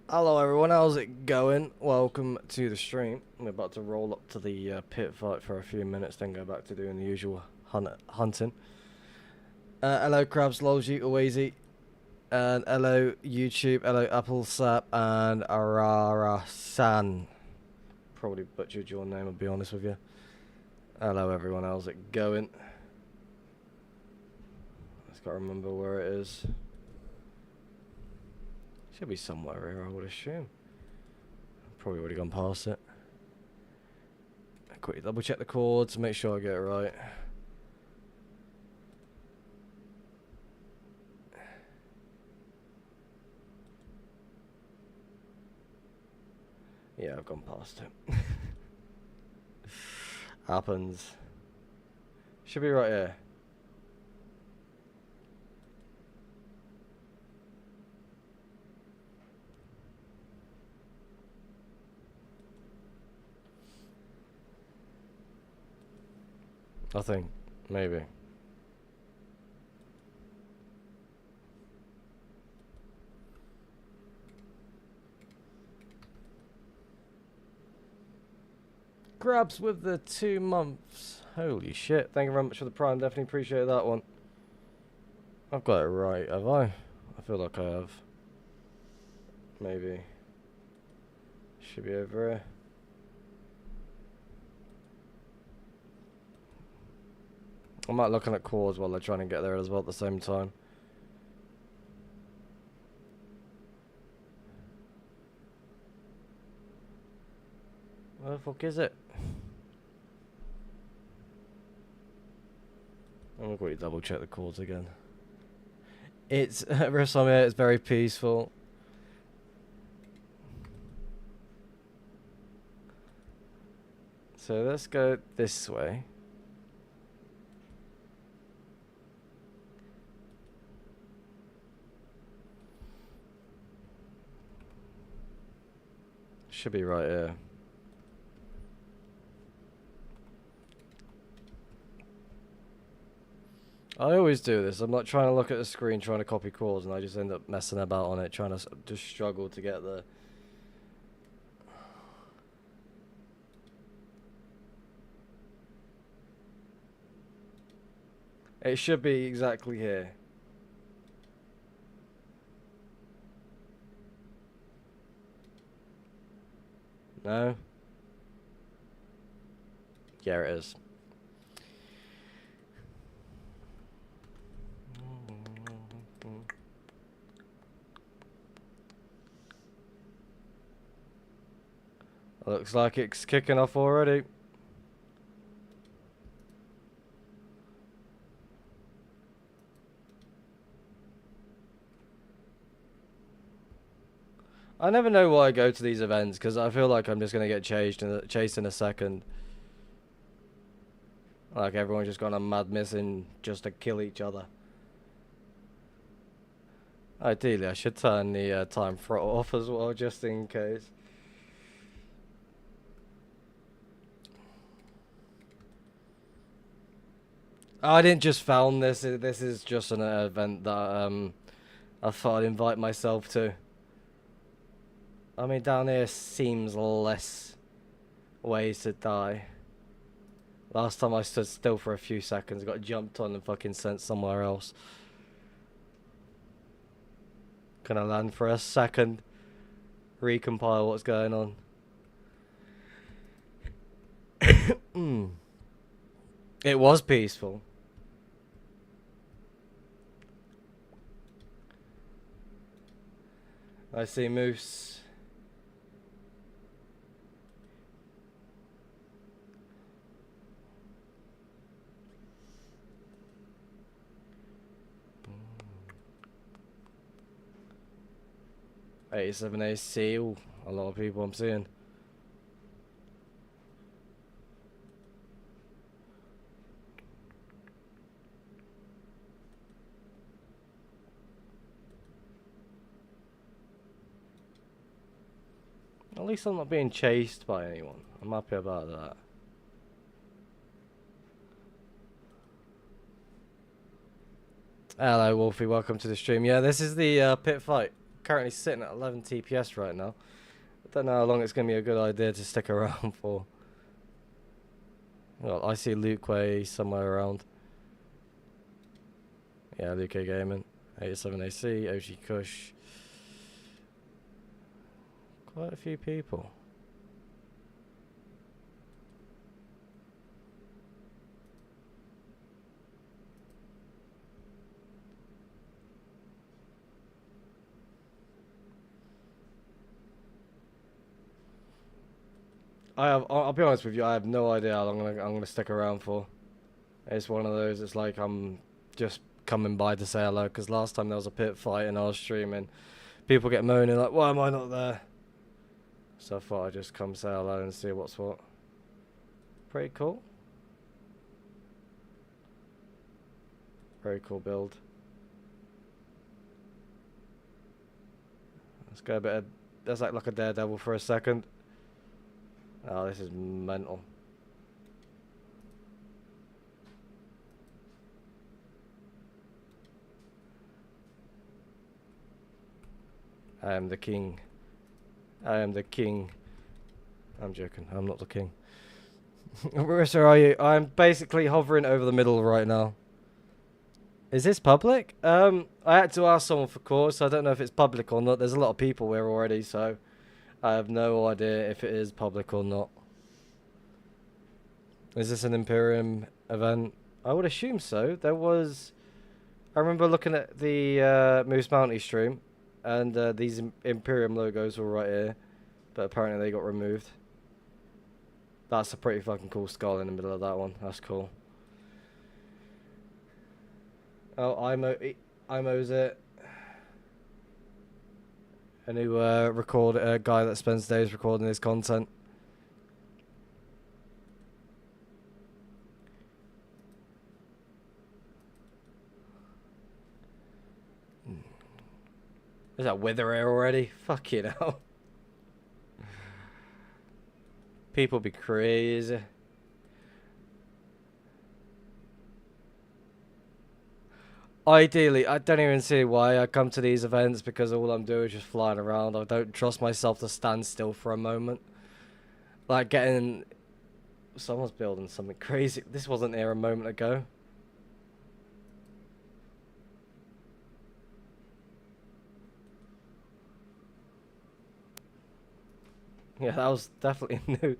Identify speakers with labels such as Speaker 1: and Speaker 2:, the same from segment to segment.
Speaker 1: Hello everyone, how's it going? Welcome to the stream. I'm about to roll up to the pit fight for a few minutes, then go back to doing the usual hunting. Hello Krabs, Lolji, Oazy, and hello YouTube, hello Apple Sap, and Arara San. Probably butchered your name, I'll be honest with you. Hello everyone, how's it going? Just gotta remember where it is. Should be somewhere here, I would assume. Probably already gone past it. Quickly double check the chords, make sure I get it right. Yeah, I've gone past it. Happens. Should be right here. I think, maybe. Grabs with the 2 months. Holy shit. Thank you very much for the prime. Definitely appreciate that one. I've got it right, have I? I feel like I have. Maybe. Should be over here. I'm not looking at chords while they're trying to get there as well at the same time. Where the fuck is it? I'm going to double check the chords again. It's WrestleMania. It's very peaceful. So let's go this way. Should be right here. I always do this. I'm not trying to look at the screen trying to copy chords, and I just end up messing about on it, trying to just struggle to get the... It should be exactly here. No? Yeah, it is. Looks like it's kicking off already. I never know why I go to these events, because I feel like I'm just going to get chased in a second. Like everyone's just gone on mad mission just to kill each other. Ideally, I should turn the time throttle off as well, just in case. I didn't just found this. This is just an event that I thought I'd invite myself to. I mean, down here seems less ways to die. Last time I stood still for a few seconds, got jumped on and fucking sent somewhere else. Gonna land for a second, recompile what's going on. It was peaceful. I see moose. '87 AC. Ooh, a lot of people I'm seeing. At least I'm not being chased by anyone. I'm happy about that. Hello, Wolfie. Welcome to the stream. Yeah, this is the pit fight. Currently sitting at 11 TPS right now. I don't know how long it's going to be a good idea to stick around for. Well, I see Luke Way somewhere around. Yeah, Luke Gaming. 87 AC, OG Kush. Quite a few people. I'll be honest with you, I have no idea how long I'm gonna stick around for. It's one of those, it's like I'm just coming by to say hello, because last time there was a pit fight and I was streaming, people get moaning like, why am I not there? So I thought I'd just come say hello and see what's what. Pretty cool. Very cool build. Let's go a bit of, let's act like a daredevil for a second. Oh, this is mental. I am the king. I am the king. I'm joking. I'm not the king. Where are you? I'm basically hovering over the middle right now. Is this public? I had to ask someone for course. I don't know if it's public or not. There's a lot of people here already, so I have no idea if it is public or not. Is this an Imperium event? I would assume so. There was... I remember looking at the Moose Mounty stream, and these Imperium logos were right here, but apparently they got removed. That's a pretty fucking cool skull in the middle of that one. That's cool. Oh, IMO's it. A new a guy that spends days recording his content. Is that Wither here already? Fuck you know. People be crazy. Ideally, I don't even see why I come to these events, because all I'm doing is just flying around. I don't trust myself to stand still for a moment. Like getting... Someone's building something crazy. This wasn't here a moment ago. Yeah, that was definitely new.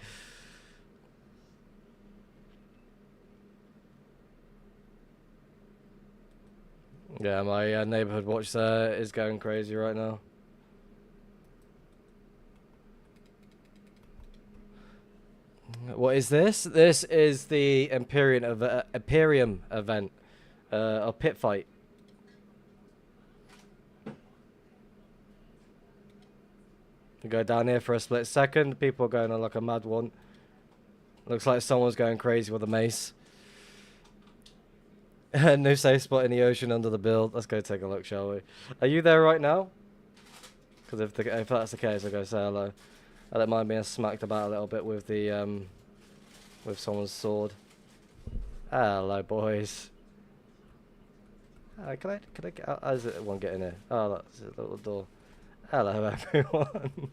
Speaker 1: Yeah, my neighborhood watch there is going crazy right now. What is this? This is the Imperium event, a pit fight. We go down here for a split second. People are going on like a mad one. Looks like someone's going crazy with a mace. No safe spot in the ocean under the build. Let's go take a look, shall we? Are you there right now? Because if that's the case, I'll go say hello. I don't mind being smacked about a little bit with the with someone's sword. Hello, boys. Can I get out? How's it one getting here? Oh, that's a little door. Hello, everyone.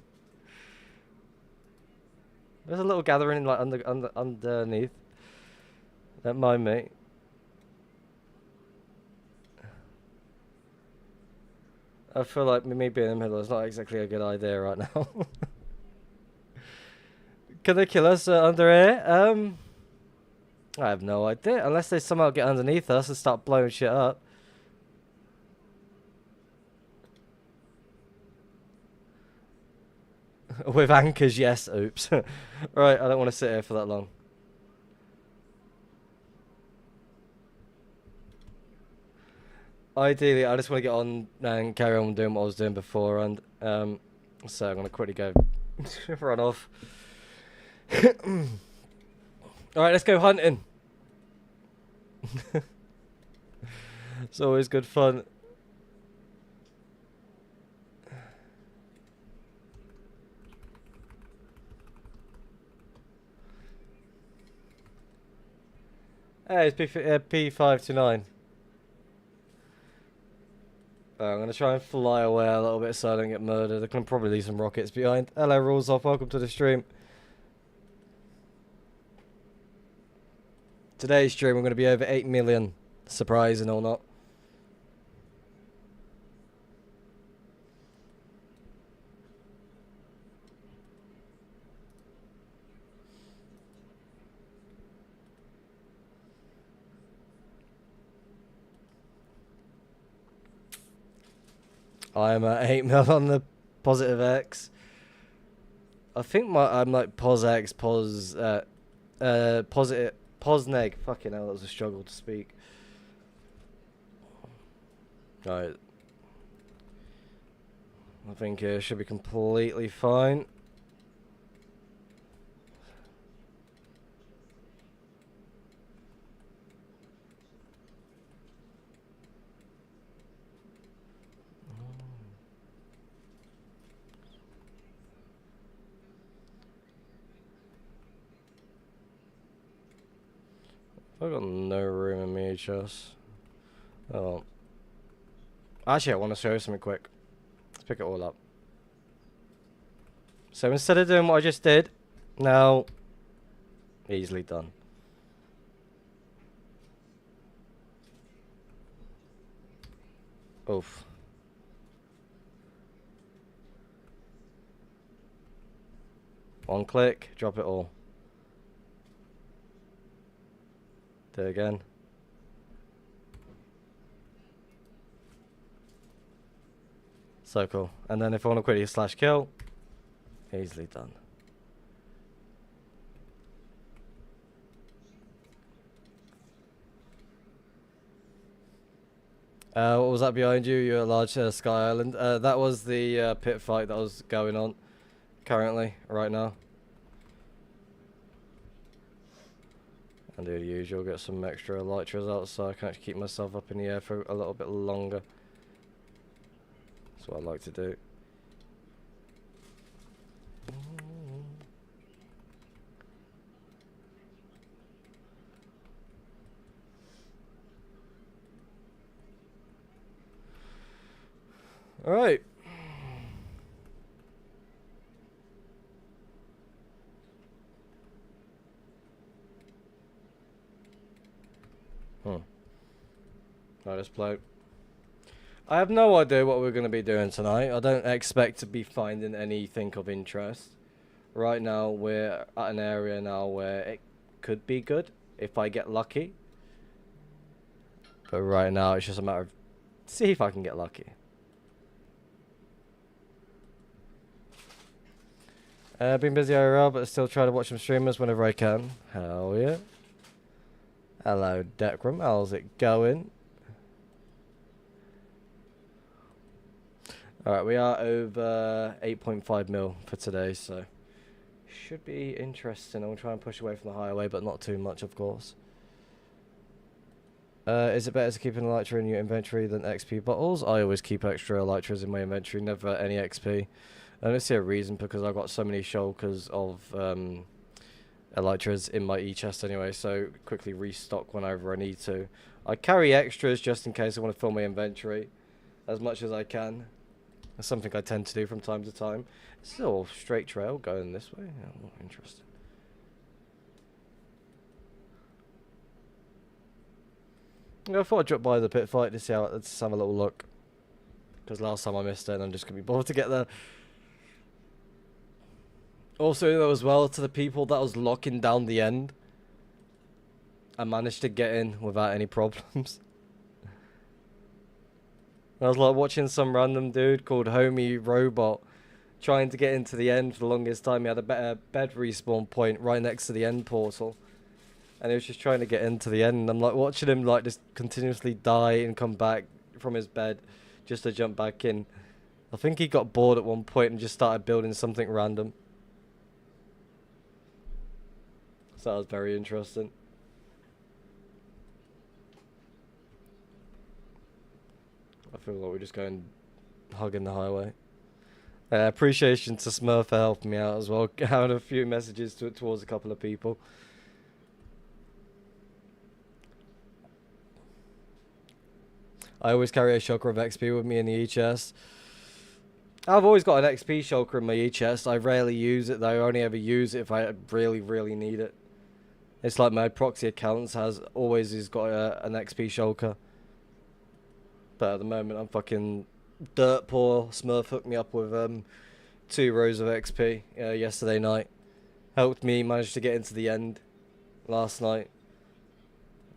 Speaker 1: There's a little gathering like underneath. Don't mind me. I feel like me being in the middle is not exactly a good idea right now. Can they kill us under here? I have no idea. Unless they somehow get underneath us and start blowing shit up. With anchors, yes. Oops. Right, I don't want to sit here for that long. Ideally, I just want to get on and carry on doing what I was doing before, and so I'm gonna quickly go run off. All right, let's go hunting. It's always good fun. Hey, it's P529. I'm going to try and fly away a little bit so I don't get murdered. I can probably leave some rockets behind. Hello, Rules Off. Welcome to the stream. Today's stream, we're going to be over 8 million. Surprising or not. I'm at 8 mil on the positive X. I think I'm like pos X, positive, posneg. Fucking hell, that was a struggle to speak. Alright. I think it should be completely fine. I've got no room in me, chest. Oh. Actually, I want to show you something quick. Let's pick it all up. So instead of doing what I just did, now, easily done. Oof. One click, drop it all. Do it again. So cool. And then if I want to quickly slash kill, easily done. What was that behind you? You're at large Sky Island. That was the pit fight that was going on currently, right now. And do the usual, get some extra elytras out so I can actually keep myself up in the air for a little bit longer. That's what I like to do. Alright. Right, let's play. I have no idea what we're going to be doing tonight. I don't expect to be finding anything of interest. Right now, we're at an area now where it could be good if I get lucky. But right now, it's just a matter of see if I can get lucky. Been busy IRL, but still try to watch some streamers whenever I can. Hell yeah. Hello, Decrum. How's it going? Alright, we are over 8.5 mil for today, so should be interesting. I'll try and push away from the highway, but not too much, of course. Is it better to keep an elytra in your inventory than XP bottles? I always keep extra elytras in my inventory, never any XP. I don't see a reason because I've got so many shulkers of elytras in my e-chest anyway, so quickly restock whenever I need to. I carry extras just in case I want to fill my inventory as much as I can. That's something I tend to do from time to time. It's still a straight trail going this way. Yeah, interesting. Yeah, I thought I'd drop by the pit fight to see how, let's have a little look. Because last time I missed it and I'm just going to be bothered to get there. Also, though, as well, to the people that was locking down the end, I managed to get in without any problems. I was like watching some random dude called Homie Robot trying to get into the end for the longest time. He had a better bed respawn point right next to the end portal. And he was just trying to get into the end. And I'm like watching him like just continuously die and come back from his bed just to jump back in. I think he got bored at one point and just started building something random. So that was very interesting. I feel like we're just going hugging the highway. Appreciation to Smurf for helping me out as well. I had a few messages towards a couple of people. I always carry a shulker of XP with me in the E-chest. I've always got an XP shulker in my E-chest. I rarely use it though. I only ever use it if I really, really need it. It's like my proxy accounts always got an XP shulker. But at the moment I'm fucking dirt poor. Smurf hooked me up with 2 rows of XP yesterday night. Helped me manage to get into the end last night.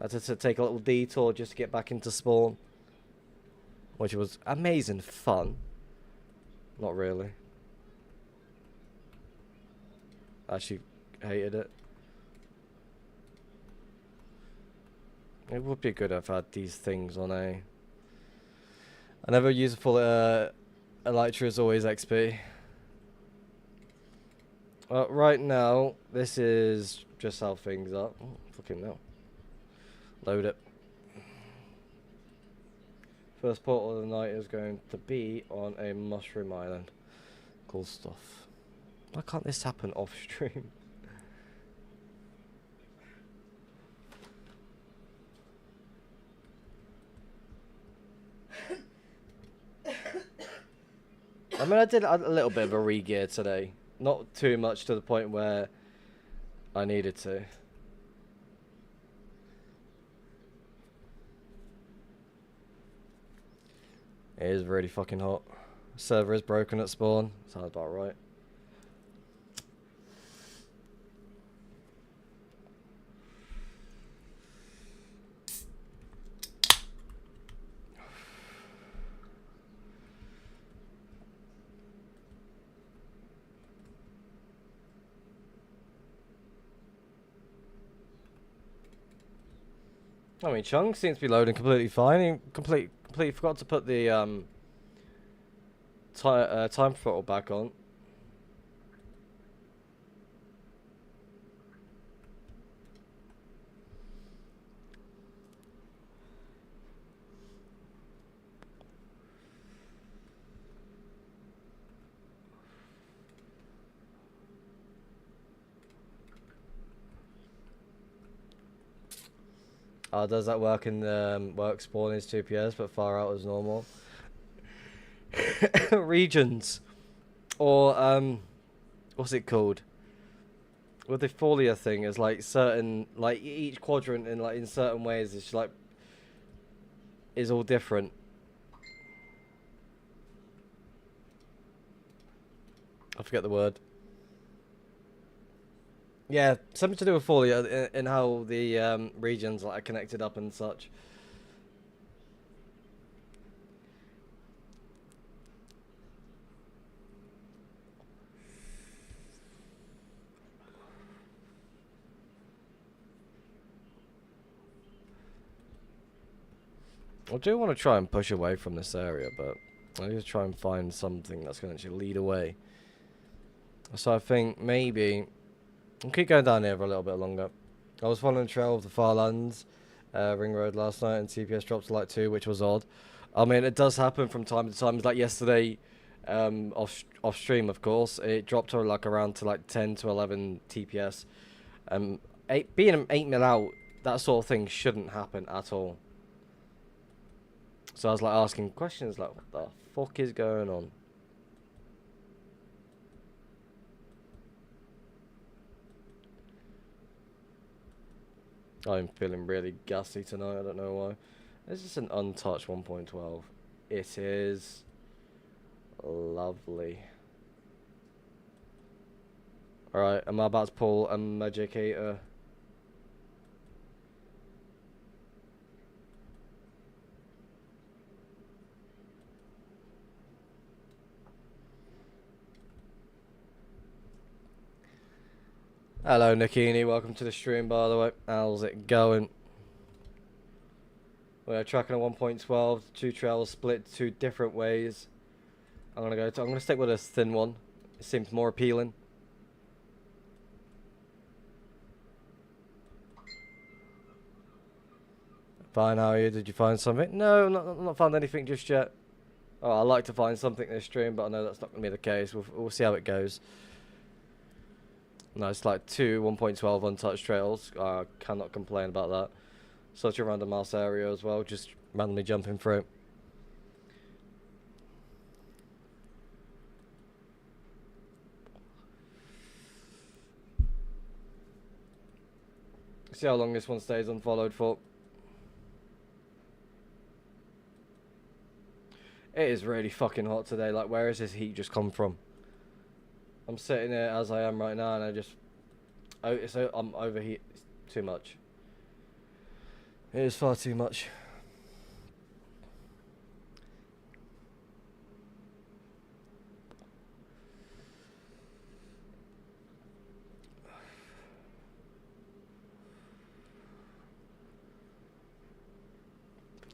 Speaker 1: I had to take a little detour just to get back into spawn. Which was amazing fun. Not really. Actually hated it. It would be good if I had these things on a... I never use a full Elytra is always XP. Right now, this is just how things are. Oh, fucking no. Load it. First portal of the night is going to be on a mushroom island. Cool stuff. Why can't this happen off stream? I mean, I did a little bit of a re-gear today. Not too much to the point where I needed to. It is really fucking hot. Server is broken at spawn. Sounds about right. I mean, Chung seems to be loading completely fine. He completely forgot to put the time throttle back on. Does that work in work spawn is 2 PS but far out as normal? Regions. Or what's it called? With the folia thing is like certain, like each quadrant in certain ways is like is all different. I forget the word. Yeah, something to do with folia in how the regions like are connected up and such. I do want to try and push away from this area, but I need to try and find something that's going to actually lead away. So I think maybe I'll keep going down here for a little bit longer. I was following the trail of the Farlands Ring Road last night, and CPS dropped to like 2, which was odd. I mean, it does happen from time to time. It's like yesterday, off stream, of course, it dropped to like around to like 10 to 11 TPS. Being 8 mil out, that sort of thing shouldn't happen at all. So I was like asking questions like, what the fuck is going on? I'm feeling really gassy tonight, I don't know why. Is this an untouched 1.12? It is. Lovely. Alright, am I about to pull a Magicator? Hello Nikini, welcome to the stream by the way. How's it going? We're tracking a 1.12, two trails split two different ways. I'm gonna stick with this thin one. It seems more appealing. Fine, how are you? Did you find something? No, not found anything just yet. Oh, I like to find something this stream, but I know that's not gonna be the case. We'll see how it goes. No, it's like two 1.12 untouched trails. I cannot complain about that. Such a random ass area as well, just randomly jumping through. See how long this one stays unfollowed for. It is really fucking hot today. Like, where has this heat just come from? I'm sitting here as I am right now, and I just... Oh, I'm overheat. It's too much. It is far too much.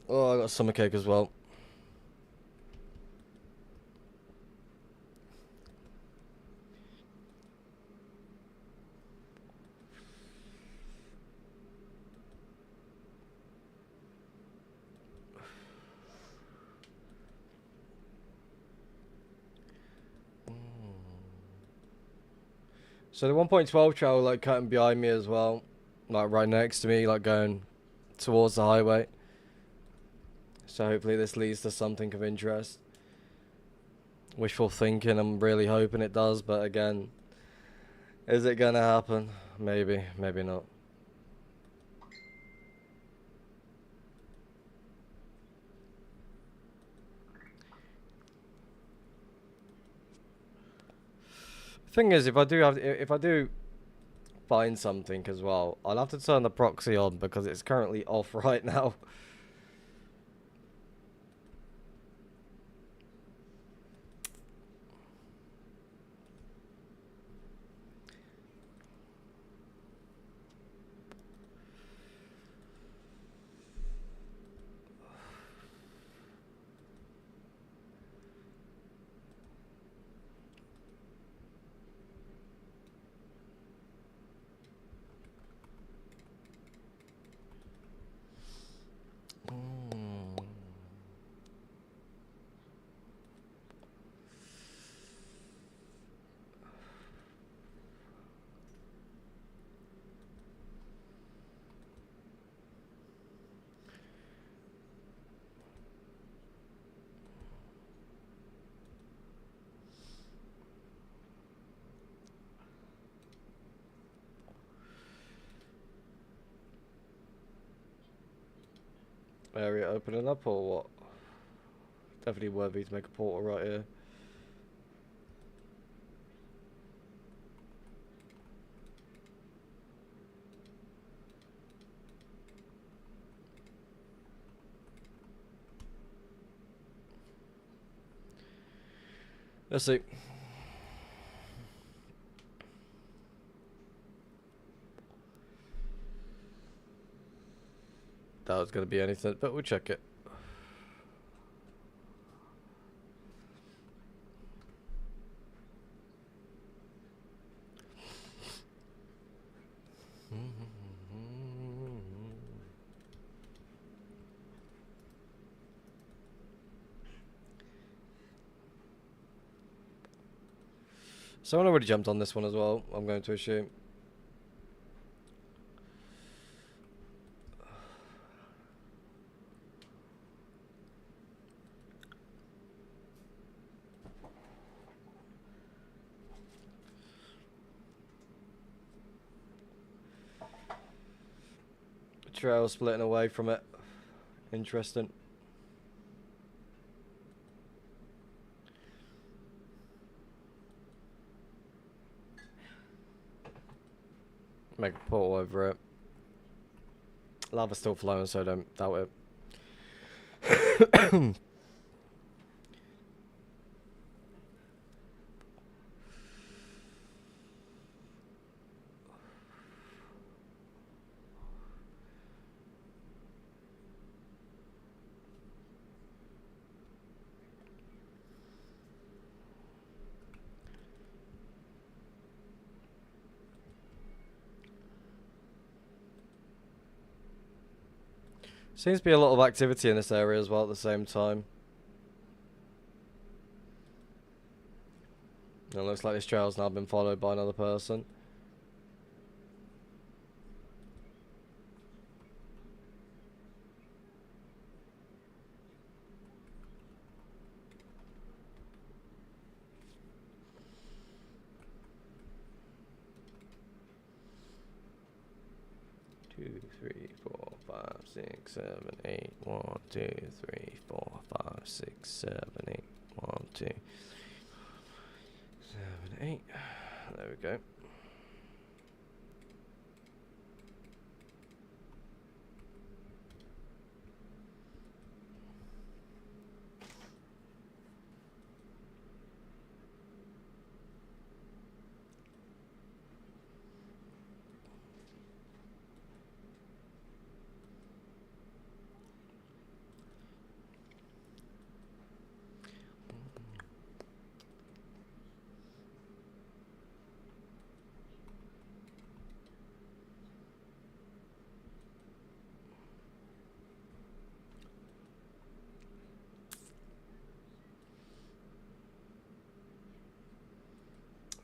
Speaker 1: Oh, I got a stomachache as well. So the 1.12 trail, like, cutting behind me as well. Like, right next to me, like, going towards the highway. So hopefully this leads to something of interest. Wishful thinking, I'm really hoping it does, but again, is it gonna happen? Maybe, maybe not. Thing is, if I do find something as well, I'll have to turn the proxy on because it's currently off right now. Area opening up or what? Definitely worthy to make a portal right here. Let's see. That was going to be anything, but we'll check it. Someone already jumped on this one as well, I'm going to assume. trail splitting away from it. Interesting. Make a portal over it. Lava's still flowing, so don't doubt it. Seems to be a lot of activity in this area as well at the same time. It looks like this trail's now been followed by another person. Two, three, four, 5, 6, 7, 8. 1, 2, 3, 4, 5, 6, 7, 8. 1, 2, 7, 8. There we go.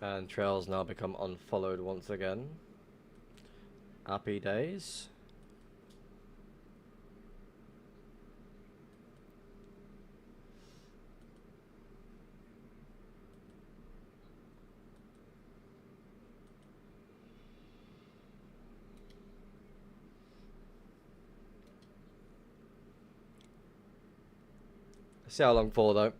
Speaker 1: And trails now become unfollowed once again. Happy days. See how long for though.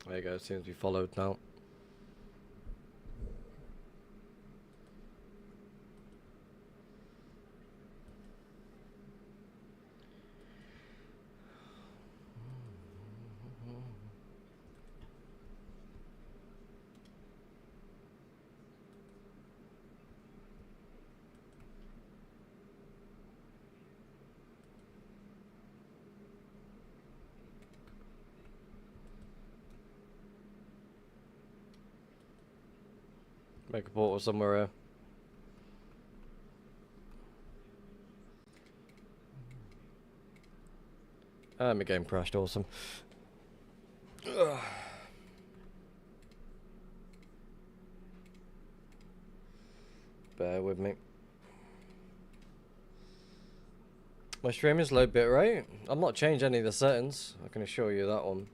Speaker 1: There you go, seems to be followed now. Make a portal somewhere here. My game crashed, awesome. Bear with me. My stream is low bitrate. I'm not changed any of the settings, I can assure you that one.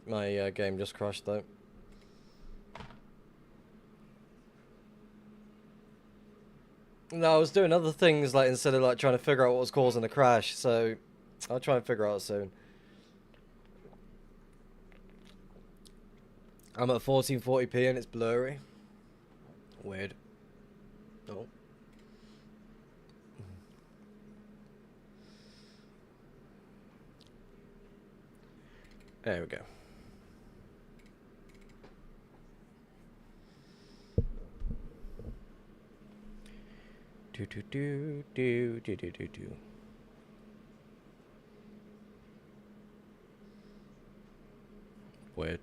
Speaker 1: My game just crashed though. No, I was doing other things like instead of like trying to figure out what was causing the crash, so I'll try and figure out soon. I'm at 1440p and it's blurry. Weird. Oh. There we go. Do. Weird.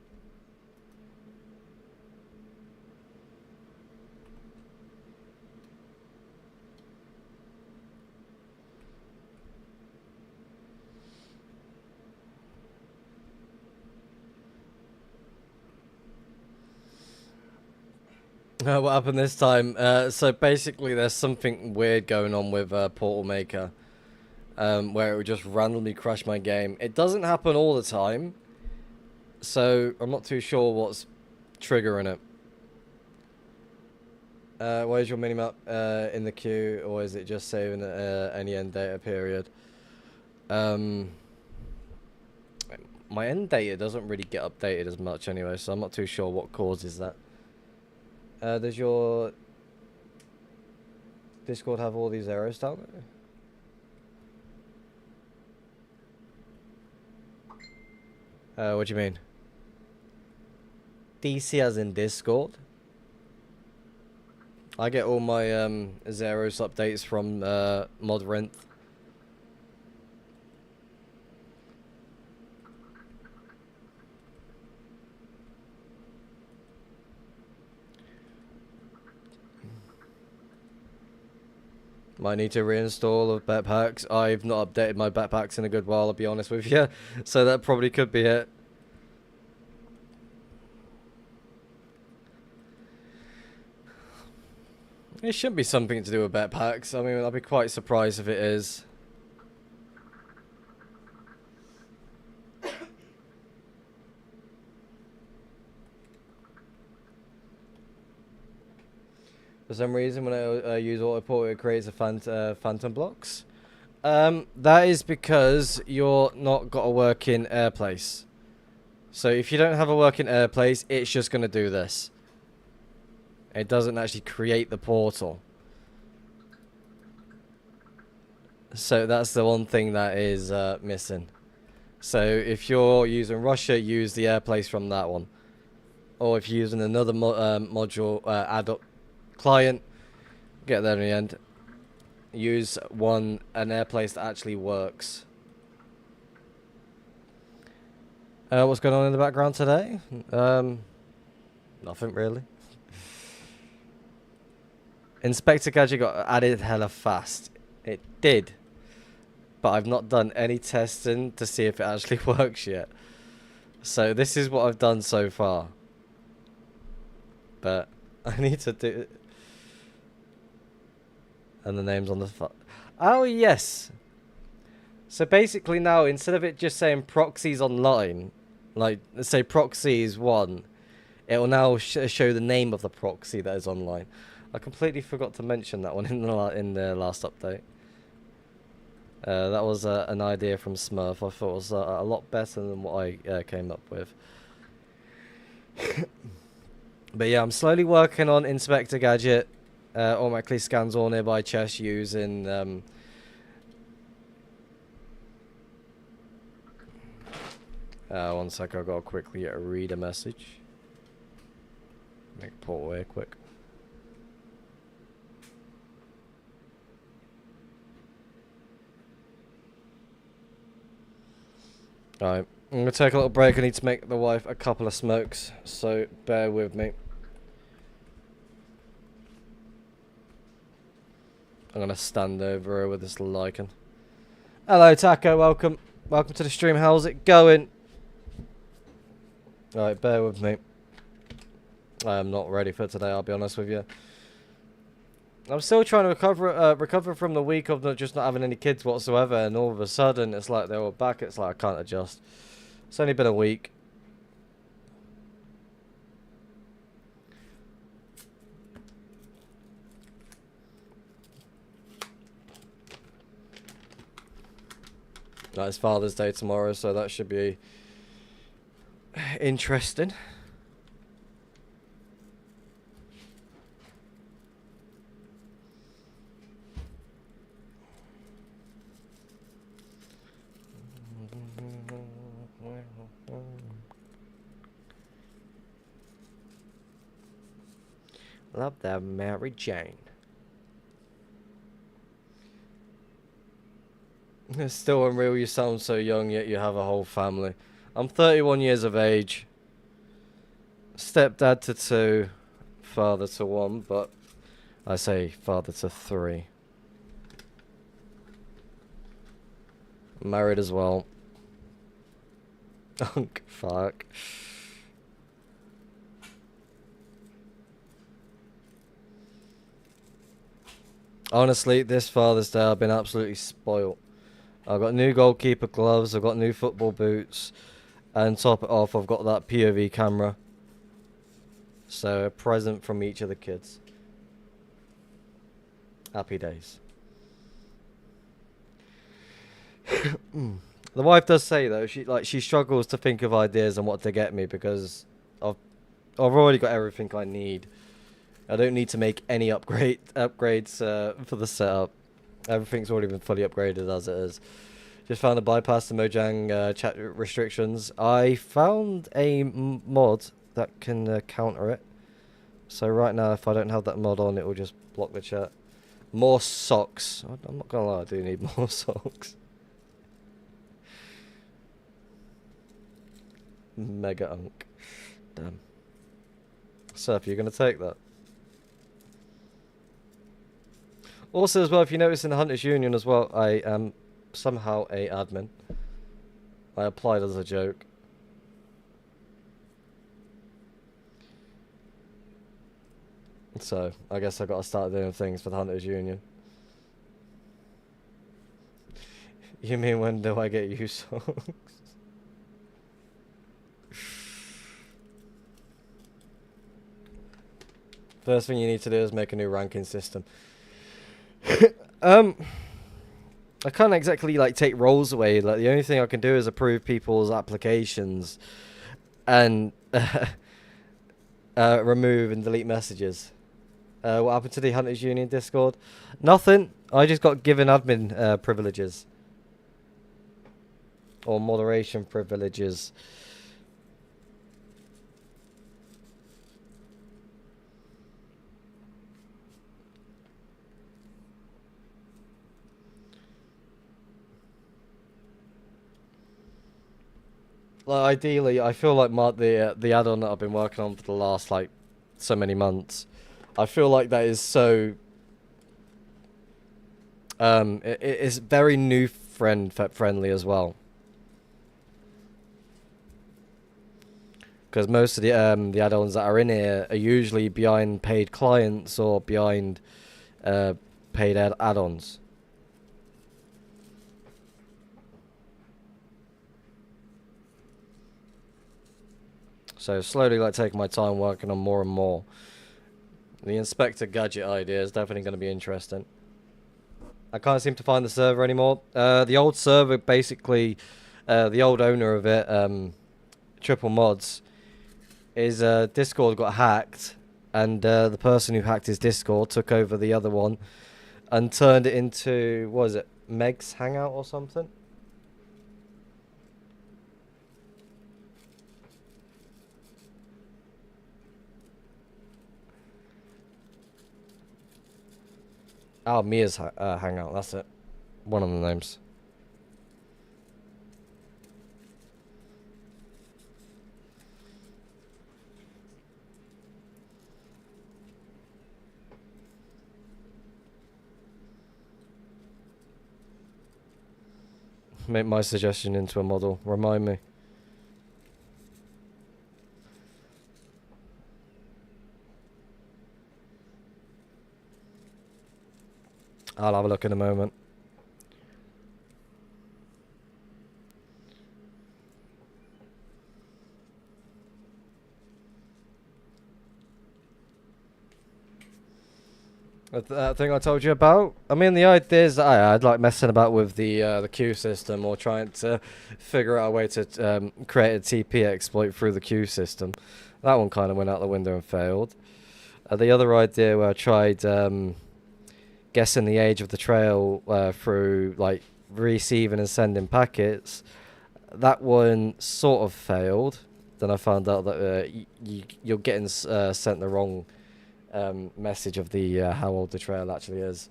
Speaker 1: What happened this time? So basically, there's something weird going on with Portal Maker, where it would just randomly crash my game. It doesn't happen all the time, so I'm not too sure what's triggering it. Where's your minimap in the queue, or is it just saving any end data period? My end data doesn't really get updated as much anyway, so I'm not too sure what causes that. Does your Discord have all these arrows down there? What do you mean? DC as in Discord? I get all my Zeros updates from Modrent. Might need to reinstall of backpacks. I've not updated my backpacks in a good while, I'll be honest with you. So that probably could be it. It shouldn't be something to do with backpacks. I mean, I'd be quite surprised if it is. For some reason, when I use autoport, it creates a phantom blocks. That is because you're not got a working airplace. So if you don't have a working airplace, it's just going to do this. It doesn't actually create the portal. So that's the one thing that is missing. So if you're using Russia, use the airplace from that one. Or if you're using another module add-up client, get there in the end. Use an airplace that actually works. What's going on in the background today? Nothing really. Inspector Gadget got added hella fast. It did. But I've not done any testing to see if it actually works yet. So this is what I've done so far. But I need to do... And the name's on the... Oh, yes. So basically now, instead of it just saying proxies online, like, let's say proxies 1, it will now show the name of the proxy that is online. I completely forgot to mention that one in the last update. That was an idea from Smurf. I thought it was a lot better than what I came up with. But yeah, I'm slowly working on Inspector Gadget. Automatically scans all nearby chests using... one sec, I've got to quickly read a message. Make port away quick. Alright, I'm going to take a little break. I need to make the wife a couple of smokes, so bear with me. I'm going to stand over her with this lichen. Hello, Taco. Welcome. Welcome to the stream. How's it going? Alright, bear with me. I am not ready for today, I'll be honest with you. I'm still trying to recover from the week of just not having any kids whatsoever, and all of a sudden it's like they're all back. It's like I can't adjust. It's only been a week. It's Father's Day tomorrow, so that should be interesting. Love that Mary Jane. It's still unreal you sound so young, yet you have a whole family. I'm 31 years of age. Stepdad to 2. Father to 1, but I say father to 3. Married as well. Oh, fuck. Honestly, this Father's Day I've been absolutely spoilt. I've got new goalkeeper gloves, I've got new football boots, and top it off, I've got that POV camera. So, a present from each of the kids. Happy days. The wife does say though, she struggles to think of ideas on what to get me because I've I've already got everything I need. I don't need to make any upgrades for the setup. Everything's already been fully upgraded as it is. Just found a bypass the Mojang chat restrictions. I found a mod that can counter it. So right now, if I don't have that mod on, it will just block the chat. More socks. I'm not gonna lie, I do need more socks. Mega unk. Damn. Surf, you're gonna take that. Also, as well, if you notice in the Hunters Union as well, I am somehow a admin. I applied as a joke. So, I guess I gotta start doing things for the Hunters Union. You mean when do I get you socks? First thing you need to do is make a new ranking system. I can't exactly like take roles away. Like the only thing I can do is approve people's applications and remove and delete messages. What happened to the Hunters Union Discord? Nothing. I just got given admin privileges or moderation privileges. Like ideally, I feel like the add-on that I've been working on for the last like so many months, I feel like that is so. It is very new friendly as well. Because most of the add-ons that are in here are usually behind paid clients or behind paid add-ons. So slowly, like taking my time working on more and more. The Inspector Gadget idea is definitely going to be interesting. I can't seem to find the server anymore. The old server, basically, the old owner of it, Triple Mods, his Discord got hacked, and the person who hacked his Discord took over the other one and turned it into, what was it, Meg's Hangout or something? Oh, Mia's Hangout, that's it. One of the names. Make my suggestion into a model. Remind me. I'll have a look in a moment. That thing I told you about? I mean, the ideas that I had, like messing about with the queue system or trying to figure out a way to create a TP exploit through the queue system. That one kind of went out the window and failed. The other idea where I tried guessing the age of the trail through like receiving and sending packets, that one sort of failed. Then I found out that you're getting sent the wrong message of the how old the trail actually is.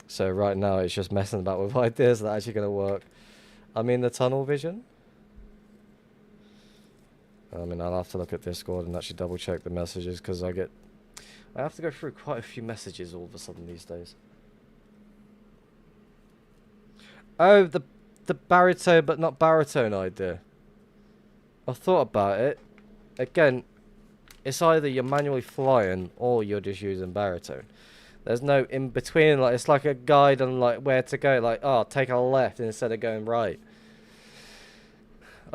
Speaker 1: So right now it's just messing about with ideas that are actually going to work. I mean, the tunnel vision. I mean, I'll have to look at Discord and actually double check the messages because I have to go through quite a few messages all of a sudden these days. Oh, the baritone but not baritone idea. I thought about it. Again, it's either you're manually flying or you're just using baritone. There's no in between. Like, it's like a guide on like where to go. Like, oh, take a left instead of going right.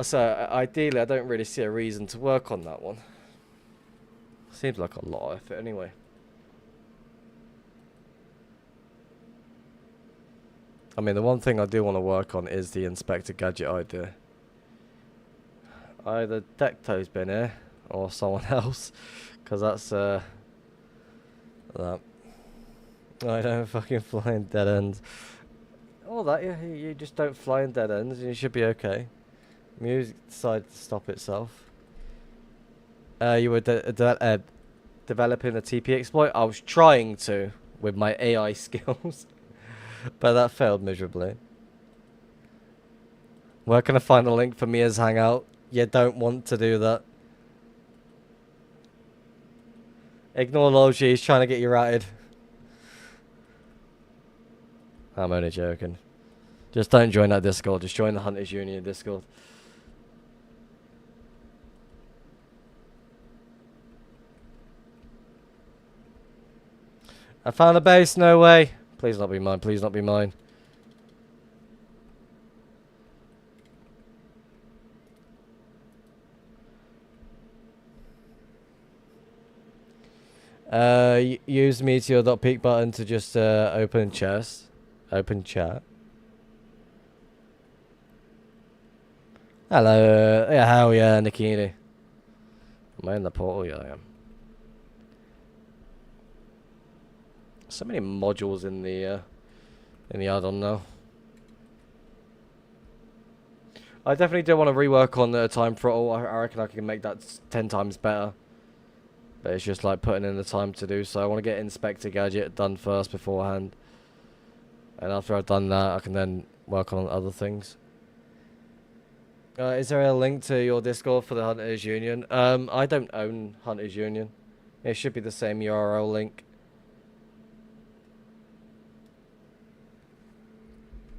Speaker 1: So ideally, I don't really see a reason to work on that one. Seems like a lot of effort anyway. I mean, the one thing I do want to work on is the Inspector Gadget idea. Either Decto's been here or someone else, because that's that. I don't fucking fly in dead ends. All that, yeah, you just don't fly in dead ends and you should be okay. Music decided to stop itself. You were developing a TP exploit? I was trying to with my AI skills, but that failed miserably. Where can I find a link for Mia's Hangout? You don't want to do that. Ignore Logi, he's trying to get you ratted. I'm only joking. Just don't join that Discord. Just join the Hunters Union Discord. I found a base. No way. Please not be mine. Please not be mine. Use meteor.peak button to just open chest. Open chat. Hello. Yeah, hell yeah, Nikini. Am I in the portal? Yeah, I am. So many modules in the add-on now. I definitely do want to rework on the time throttle. I reckon I can make that 10 times better. But it's just like putting in the time to do so. I want to get Inspector Gadget done first beforehand. And after I've done that, I can then work on other things. Is there a link to your Discord for the Hunters Union? I don't own Hunters Union. It should be the same URL link.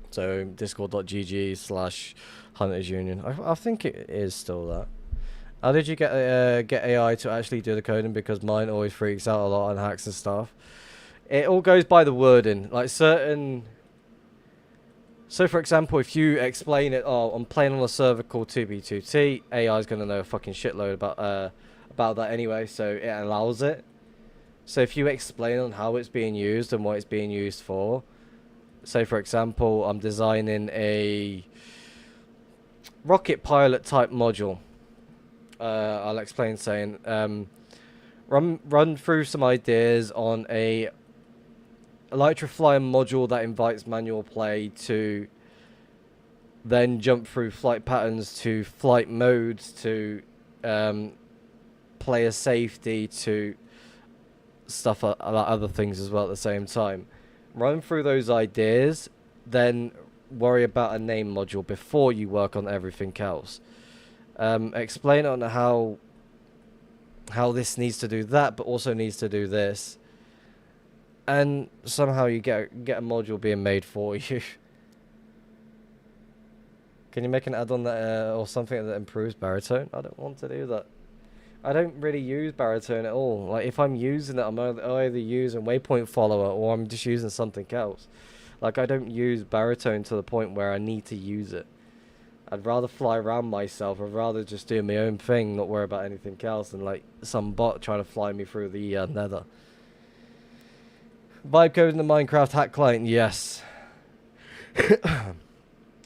Speaker 1: So discord.gg/Hunters Union. I think it is still that. How did you get AI to actually do the coding? Because mine always freaks out a lot on hacks and stuff. It all goes by the wording. Like certain... So for example, if you explain it, oh, I'm playing on a server called 2B2T, AI is going to know a fucking shitload about that anyway, so it allows it. So if you explain on how it's being used and what it's being used for, say for example, I'm designing a rocket pilot type module. I'll explain saying, run through some ideas on a Electrofly module that invites manual play to then jump through flight patterns to flight modes to player safety to stuff about other things as well at the same time. Run through those ideas, then worry about a name module before you work on everything else. Explain on how this needs to do that, but also needs to do this. And somehow you get a module being made for you. Can you make an add-on that or something that improves baritone? I don't want to do that. I don't really use baritone at all. Like if I'm using it, I'm either using waypoint follower or I'm just using something else. Like I don't use baritone to the point where I need to use it. I'd rather fly around myself. I'd rather just do my own thing, not worry about anything else, than like some bot trying to fly me through the nether. Vibe code in the Minecraft hack client, yes.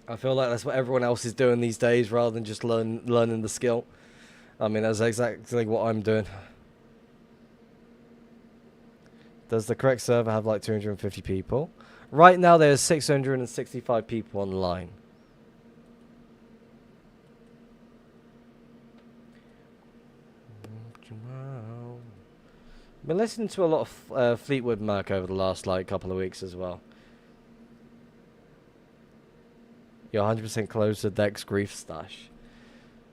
Speaker 1: I feel like that's what everyone else is doing these days rather than just learning the skill. I mean, that's exactly what I'm doing. Does the correct server have like 250 people? Right now there's 665 people online. Been listening to a lot of Fleetwood Mac over the last like couple of weeks as well. You're 100% close to Dex Grief Stash.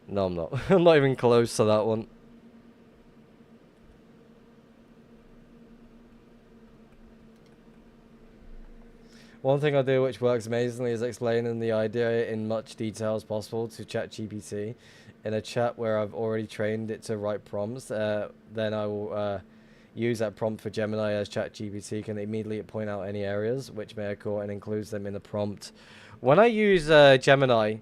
Speaker 1: No, I'm not. I'm not even close to that one. One thing I do which works amazingly is explaining the idea in much detail as possible to ChatGPT in a chat where I've already trained it to write prompts. Then I will Use that prompt for Gemini as ChatGPT can immediately point out any areas which may occur and includes them in the prompt. When I use Gemini,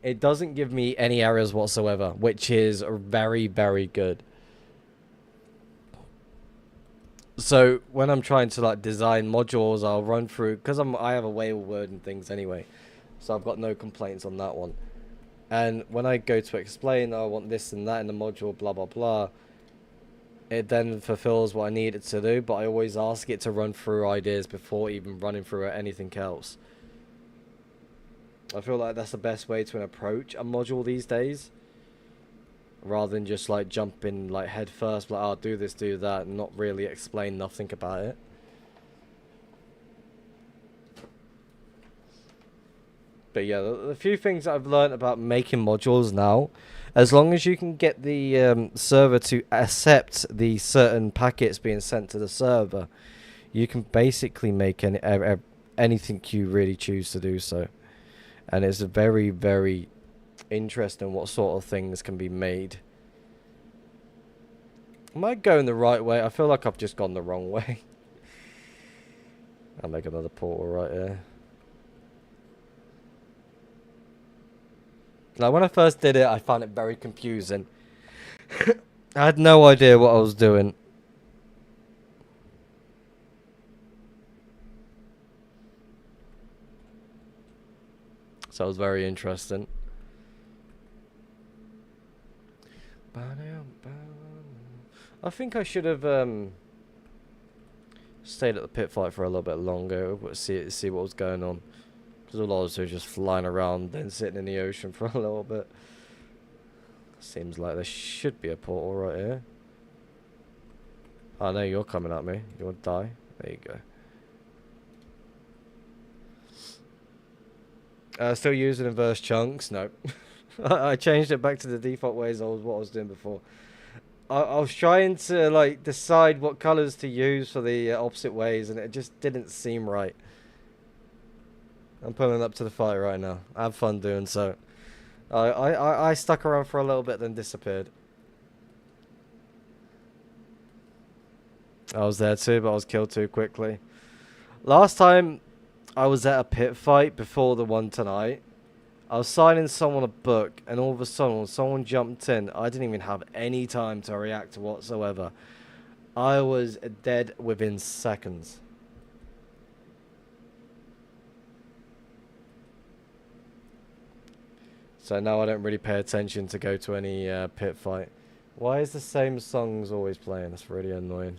Speaker 1: it doesn't give me any errors whatsoever, which is very, very good. So when I'm trying to like design modules, I'll run through, because I have a whale word and things anyway, so I've got no complaints on that one. And when I go to explain, I want this and that in the module, blah blah blah, it then fulfills what I need it to do. But I always ask it to run through ideas before even running through anything else. I feel like that's the best way to approach a module these days, rather than just like jumping like head first, like, oh, do this, do that, and not really explain nothing about it. But yeah, the few things I've learned about making modules now, as long as you can get the server to accept the certain packets being sent to the server, you can basically make anything you really choose to do so. And it's very, very interesting what sort of things can be made. Am I going the right way? I feel like I've just gone the wrong way. I'll make another portal right here. Now, when I first did it, I found it very confusing. I had no idea what I was doing. So it was very interesting. I think I should have stayed at the pit fight for a little bit longer, see what was going on. Because all I was doing was just flying around, then sitting in the ocean for a little bit. Seems like there should be a portal right here. Oh no, you're coming at me. You want to die? There you go. Still using inverse chunks? No. I changed it back to the default ways what I was doing before. I was trying to like decide what colors to use for the opposite ways, and it just didn't seem right. I'm pulling up to the fight right now. I have fun doing so. I stuck around for a little bit, then disappeared. I was there too, but I was killed too quickly. Last time I was at a pit fight before the one tonight, I was signing someone a book, and all of a sudden when someone jumped in, I didn't even have any time to react whatsoever. I was dead within seconds. So now I don't really pay attention to go to any pit fight. Why is the same songs always playing? That's really annoying.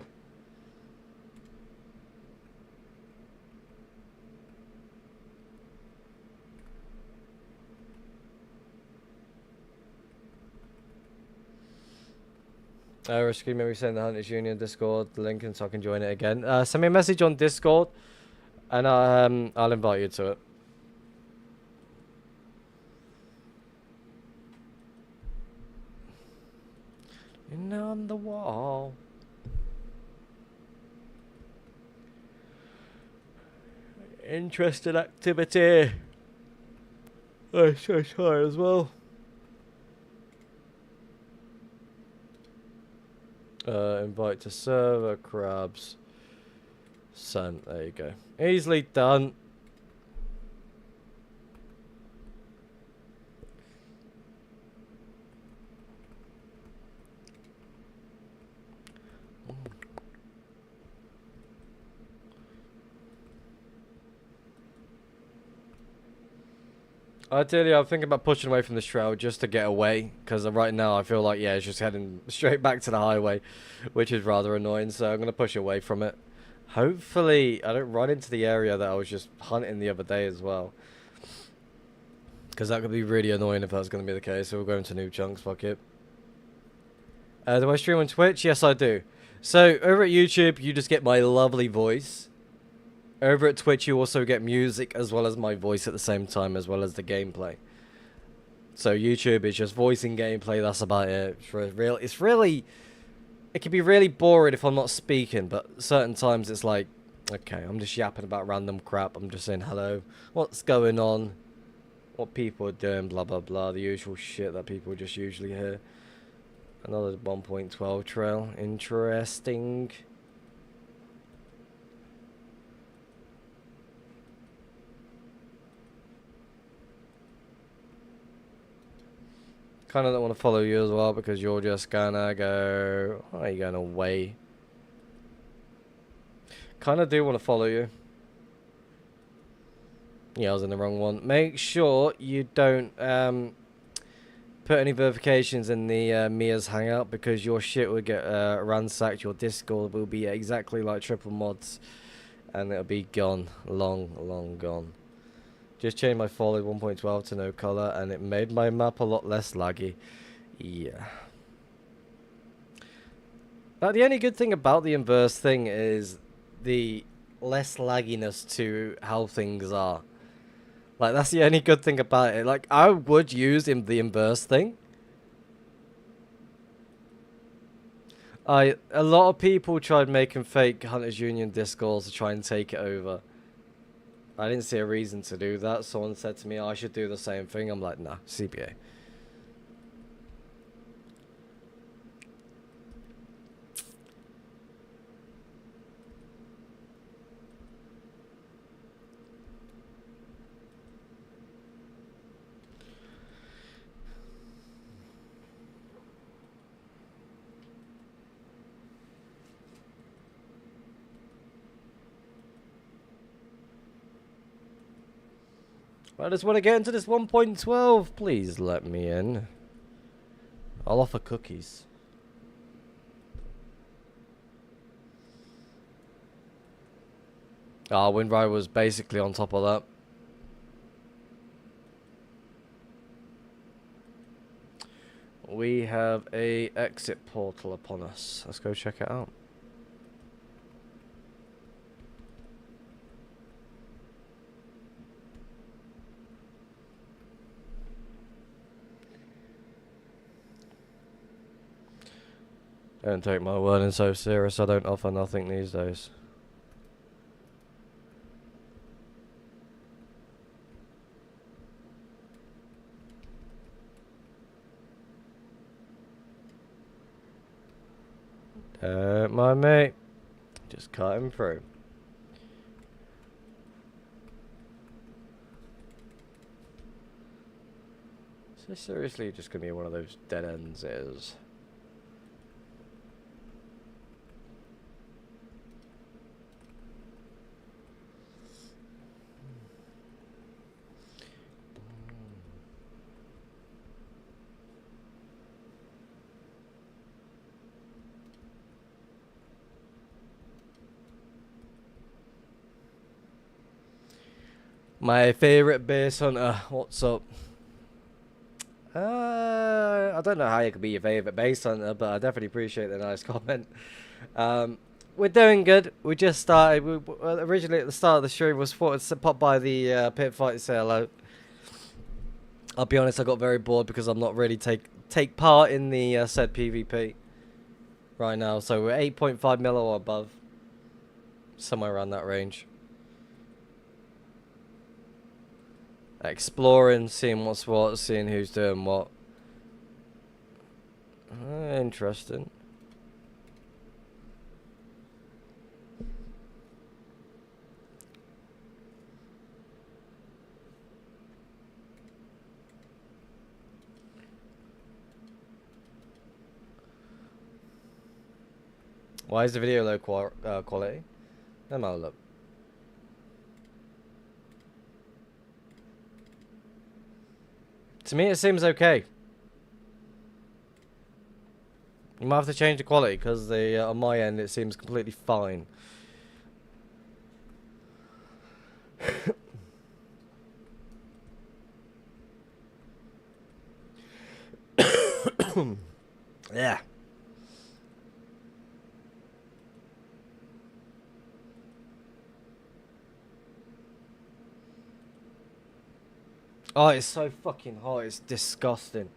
Speaker 1: Rescue me, send the Hunters Union Discord the link so I can join it again. Send me a message on Discord, and I'll invite you to it. And on the wall. Interesting activity. I'm so tired as well. Invite to server, crabs. Sent. There you go. Easily done. Ideally, I'm thinking about pushing away from this trail just to get away, because right now I feel like, yeah, it's just heading straight back to the highway, which is rather annoying, so I'm going to push away from it. Hopefully, I don't run into the area that I was just hunting the other day as well, because that could be really annoying if that's going to be the case, so we're going to new chunks, fuck it. Do I stream on Twitch? Yes, I do. So, over at YouTube, you just get my lovely voice. Over at Twitch, you also get music as well as my voice at the same time, as well as the gameplay. So YouTube is just voicing gameplay. That's about it. It's really, it can be really boring if I'm not speaking, but certain times it's like, okay, I'm just yapping about random crap. I'm just saying hello, what's going on, what people are doing, blah blah blah, the usual shit that people just usually hear. Another 1.12 trail, interesting. kind of don't want to follow you as well because you're just gonna go. Why are you going away? Kind of do want to follow you. Yeah, I was in the wrong one. Make sure you don't put any verifications in the Mia's hangout because your shit will get ransacked. Your Discord will be exactly like triple mods, and it'll be gone, long gone. Just changed my folly 1.12 to no color, and it made my map a lot less laggy. Yeah. But the only good thing about the inverse thing is the less lagginess to how things are. Like, that's the only good thing about it. Like, I would use the inverse thing. A lot of people tried making fake Hunters Union Discords to try and take it over. I didn't see a reason to do that. Someone said to me, I should do the same thing. I'm like, nah, CBA. I just want to get into this 1.12. Please let me in. I'll offer cookies. Ah, Windride was basically on top of that. We have a exit portal upon us. Let's go check it out. Don't take my wording so serious. I don't offer nothing these days. Don't mind me. Just cut him through. Is this seriously just gonna be one of those dead ends? It is. My favorite base hunter. What's up? I don't know how you could be your favorite base hunter, but I definitely appreciate the nice comment. We're doing good. We just started. Originally at the start of the stream was thought to pop by the pit fight and say hello. I'll be honest, I got very bored because I'm not really take part in the said PvP right now. So we're 8.5 mil or above, somewhere around that range. Exploring, seeing what's what, seeing who's doing what. Interesting. Why is the video low quality? Let me have a look. To me, it seems okay. You might have to change the quality because on my end it seems completely fine. Yeah. Oh, it's so fucking hot. It's disgusting.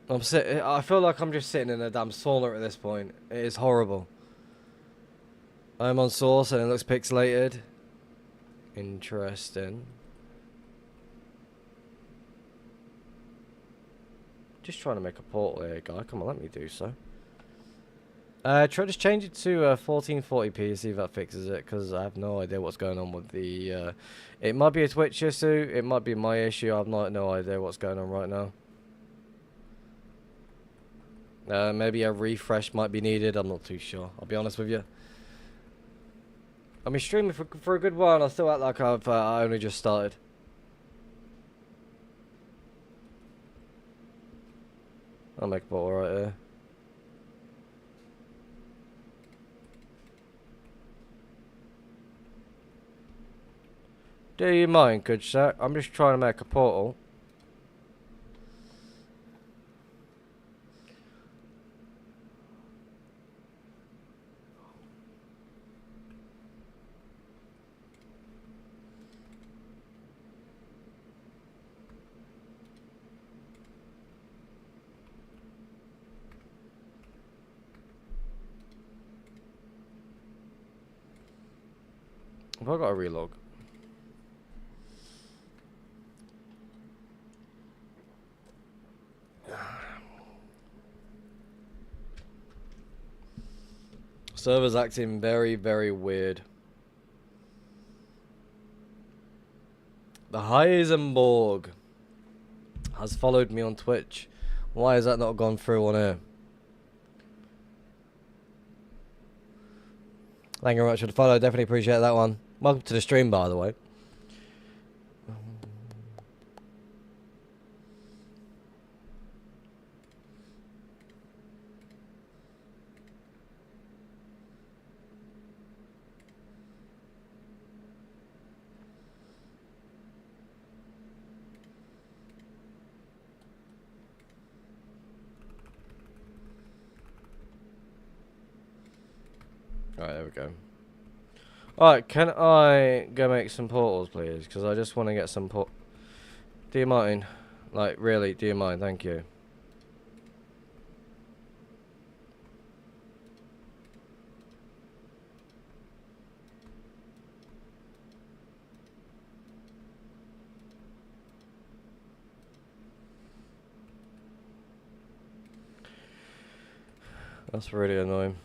Speaker 1: I feel like I'm just sitting in a damn sauna at this point. It is horrible. I'm on source and it looks pixelated. Interesting. Just trying to make a portal here, guy. Come on, let me do so. Just change it to 1440p, see if that fixes it, because I have no idea what's going on with the... it might be a Twitch issue, it might be my issue, I have no idea what's going on right now. Maybe a refresh might be needed. I'm not too sure. I'll be honest with you. I've been streaming for a good while and I still act like I only just started. I'll make a bottle right here. Do you mind, good sir? I'm just trying to make a portal. Have I got a relog? Server's acting very, very weird. The Heisenberg has followed me on Twitch. Why has that not gone through on here? Thank you very much for the follow. Definitely appreciate that one. Welcome to the stream, by the way. Alright, there we go. Alright, can I go make some portals, please? Because I just want to get some Do you mind? Like, really, do you mind? Thank you. That's really annoying.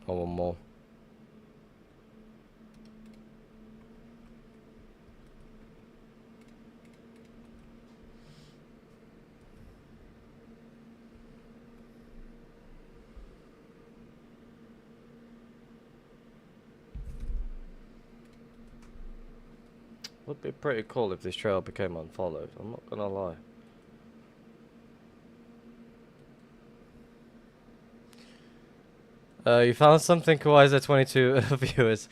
Speaker 1: I want more. Would be pretty cool if this trail became unfollowed. I'm not gonna lie. You found something, Kawaiser 22 viewers.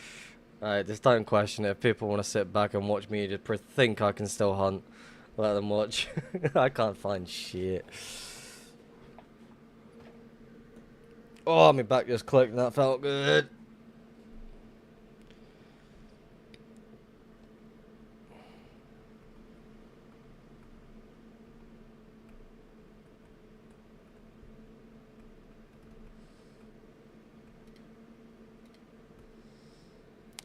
Speaker 1: Alright, just don't question it. If people want to sit back and watch me just think I can still hunt, let them watch. I can't find shit. Oh, my back just clicked and that felt good.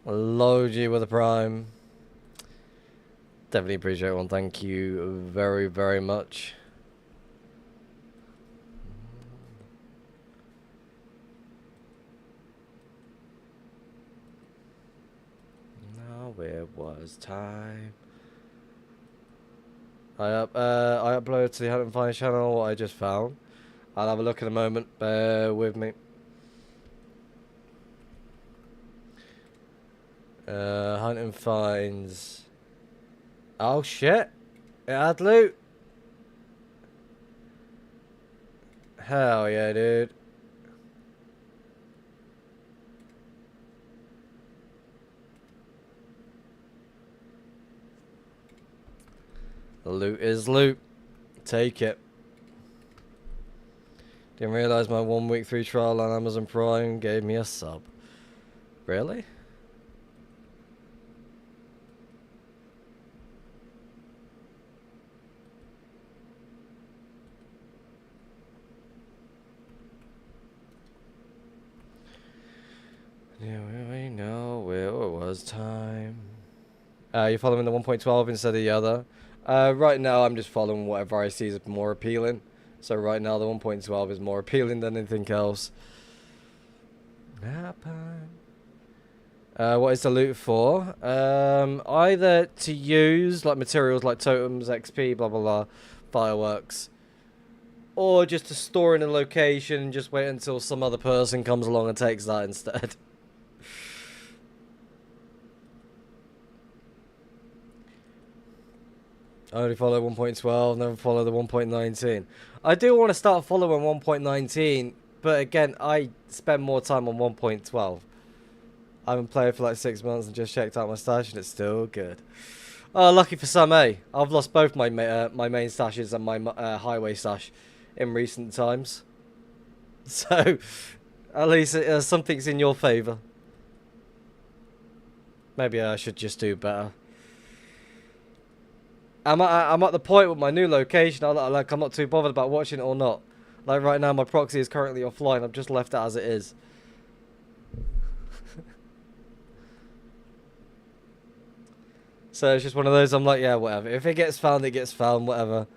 Speaker 1: Logi with a prime. Definitely appreciate one. Thank you very, very much. Now it was time. I uploaded to the Hunt and Find channel what I just found. I'll have a look in a moment. Bear with me. Hunt and Finds. Oh shit! It had loot. Hell yeah, dude. Loot is loot. Take it. Didn't realize my 1 week free trial on Amazon Prime gave me a sub. Really? Yeah, we know it was time. You're following the 1.12 instead of the other. Right now, I'm just following whatever I see is more appealing. So right now, the 1.12 is more appealing than anything else. What is the loot for? Either to use like materials like totems, XP, blah blah blah, fireworks, or just to store in a location and just wait until some other person comes along and takes that instead. I only follow 1.12, never follow the 1.19. I do want to start following 1.19, but again, I spend more time on 1.12. I haven't played for like 6 months and just checked out my stash and it's still good. Oh, lucky for some, eh? I've lost both my my main stashes and my highway stash in recent times. So, at least something's in your favour. Maybe I should just do better. I'm at the point with my new location. I'm not too bothered about watching it or not. Like right now, my proxy is currently offline. I've just left it as it is. So it's just one of those. I'm like, yeah, whatever. If it gets found, it gets found. Whatever.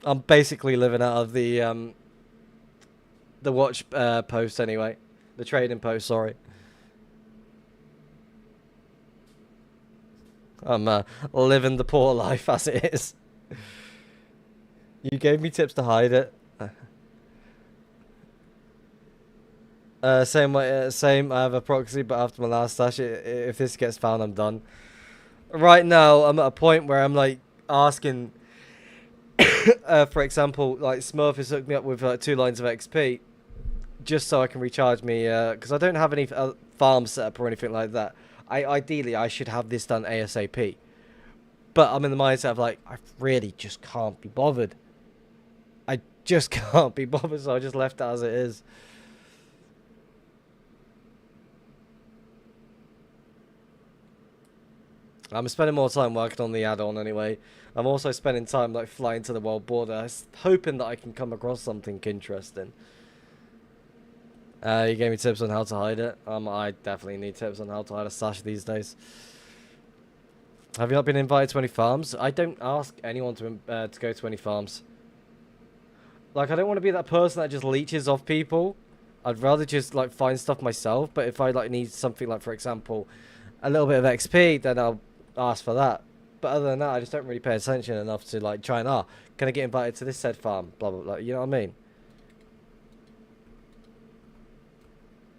Speaker 1: I'm basically living out of the watch post anyway, the trading post. Sorry. I'm living the poor life as it is. You gave me tips to hide it. Same way, same. I have a proxy, but after my last stash, if this gets found, I'm done. Right now, I'm at a point where I'm like asking, for example, like Smurf has hooked me up with 2 lines of XP, just so I can recharge me, because I don't have any farms set up or anything like that. Ideally, I should have this done ASAP. But I'm in the mindset of like, I really just can't be bothered. I just can't be bothered, so I just left it as it is. I'm spending more time working on the add-on anyway. I'm also spending time like flying to the world border, hoping that I can come across something interesting. You gave me tips on how to hide it. I definitely need tips on how to hide a stash these days. Have you not been invited to any farms? I don't ask anyone to go to any farms. Like, I don't want to be that person that just leeches off people. I'd rather just like find stuff myself. But if I like need something like, for example, a little bit of XP, then I'll ask for that. But other than that, I just don't really pay attention enough to like try and can I get invited to this said farm? Blah blah blah. You know what I mean?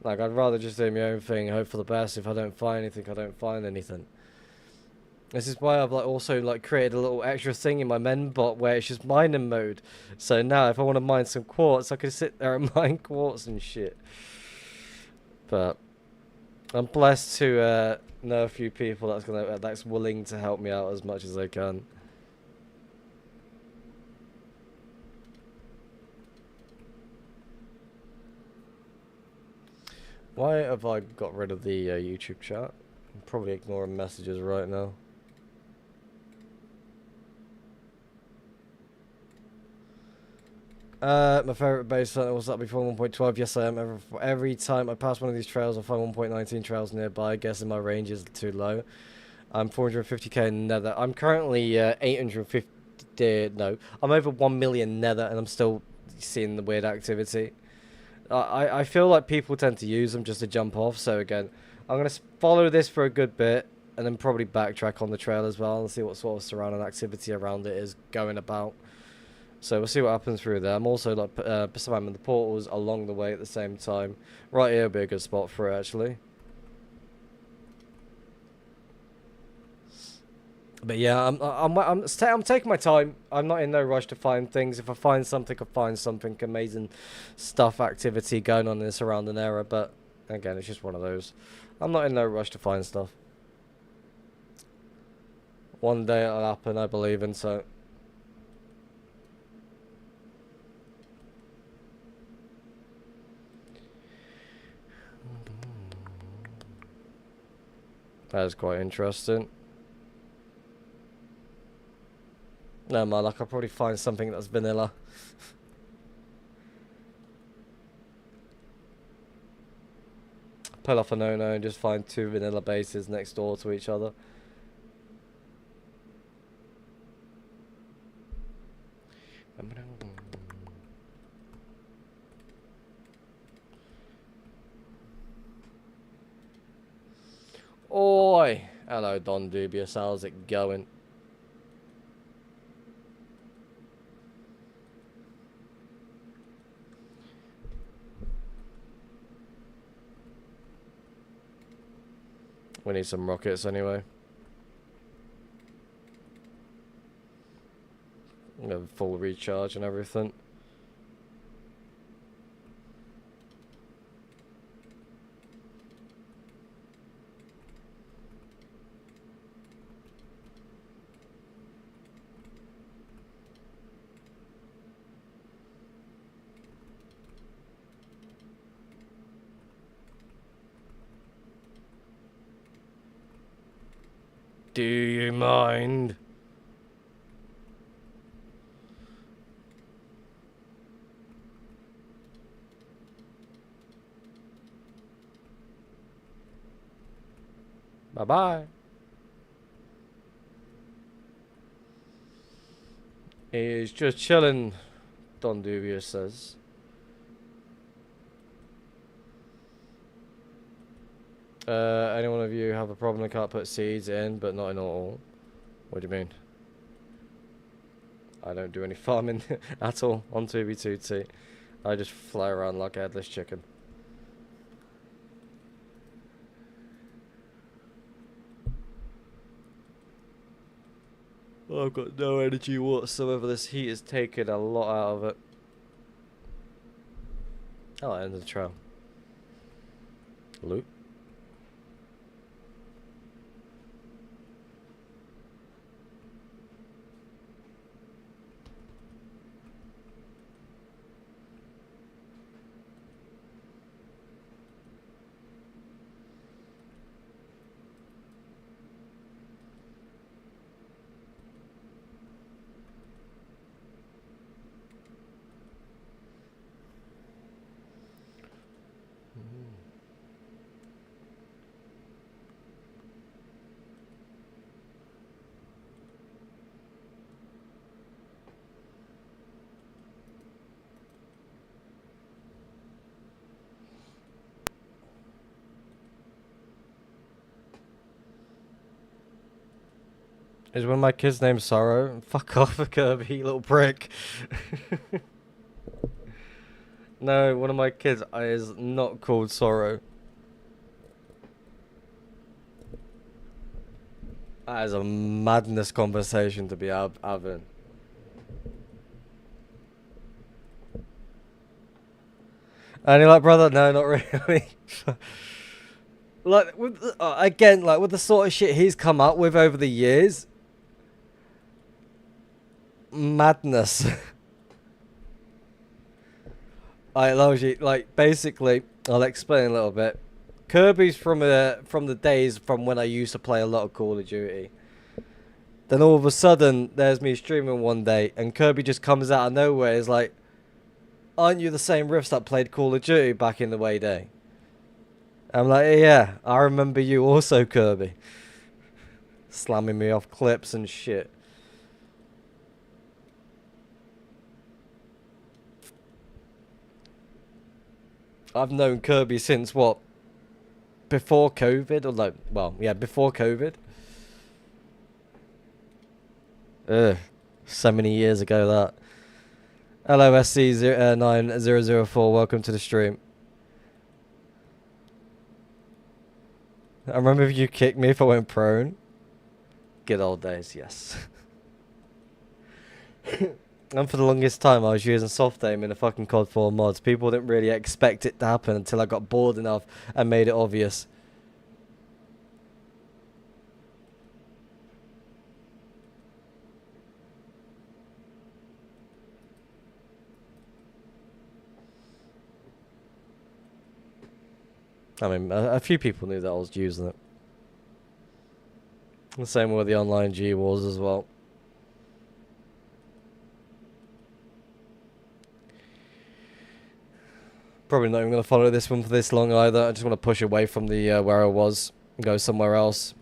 Speaker 1: Like, I'd rather just do my own thing, hope for the best. If I don't find anything, I don't find anything. This is why I've like also like created a little extra thing in my men bot where it's just mining mode. So now if I want to mine some quartz, I can sit there and mine quartz and shit. But I'm blessed to know a few people that's willing to help me out as much as they can. Why have I got rid of the YouTube chat? I'm probably ignoring messages right now. My favourite base hunter was up before 1.12. Yes, I am. Every time I pass one of these trails, I find 1.19 trails nearby. Guessing my range is too low. I'm 450k nether. I'm currently 850. No, I'm over 1 million nether, and I'm still seeing the weird activity. I feel like people tend to use them just to jump off. So again, I'm gonna follow this for a good bit, and then probably backtrack on the trail as well and see what sort of surrounding activity around it is going about. So we'll see what happens through there. I'm also like spamming the portals along the way at the same time. Right here would be a good spot for it, actually. But yeah, I'm taking my time. I'm not in no rush to find things. If I find something, I find something amazing stuff, activity going on in the surrounding area. But again, it's just one of those. I'm not in no rush to find stuff. One day it'll happen, I believe in, so... That is quite interesting. No, man, like I'll probably find something that's vanilla. Pull off a no-no and just find 2 vanilla bases next door to each other. Hello, Don Dubious. How's it going? We need some rockets anyway. Full recharge and everything. Do you mind? Bye-bye. He's just chilling, Don Dubious says. Any one of you have a problem and can't put seeds in, but not in all? What do you mean? I don't do any farming at all on 2v2T. I just fly around like a headless chicken. I've got no energy whatsoever. This heat is taking a lot out of it. Oh, end of the trail. Loot. Is one of my kids named Sorrow? Fuck off, Kirby, you little prick. No, one of my kids is not called Sorrow. That is a madness conversation to be having. And you're like, brother, no, not really. Like, with again, like with the sort of shit he's come up with over the years, madness. Like basically, I'll explain a little bit. Kirby's from the days from when I used to play a lot of Call of Duty. Then all of a sudden, there's me streaming one day, and Kirby just comes out of nowhere. It's like, aren't you the same riffs that played Call of Duty back in the way day? I'm like, yeah, I remember you also, Kirby. Slamming me off clips and shit. I've known Kirby since what? Before COVID? Or no, well, yeah, before COVID. Ugh, so many years ago that. Hello, SC9004, welcome to the stream. I remember if you kicked me if I went prone. Good old days, yes. And for the longest time, I was using soft aim in the fucking COD 4 mods. People didn't really expect it to happen until I got bored enough and made it obvious. I mean, a few people knew that I was using it. The same with the online G Wars as well. Probably not even going to follow this one for this long either. I just want to push away from the where I was and go somewhere else.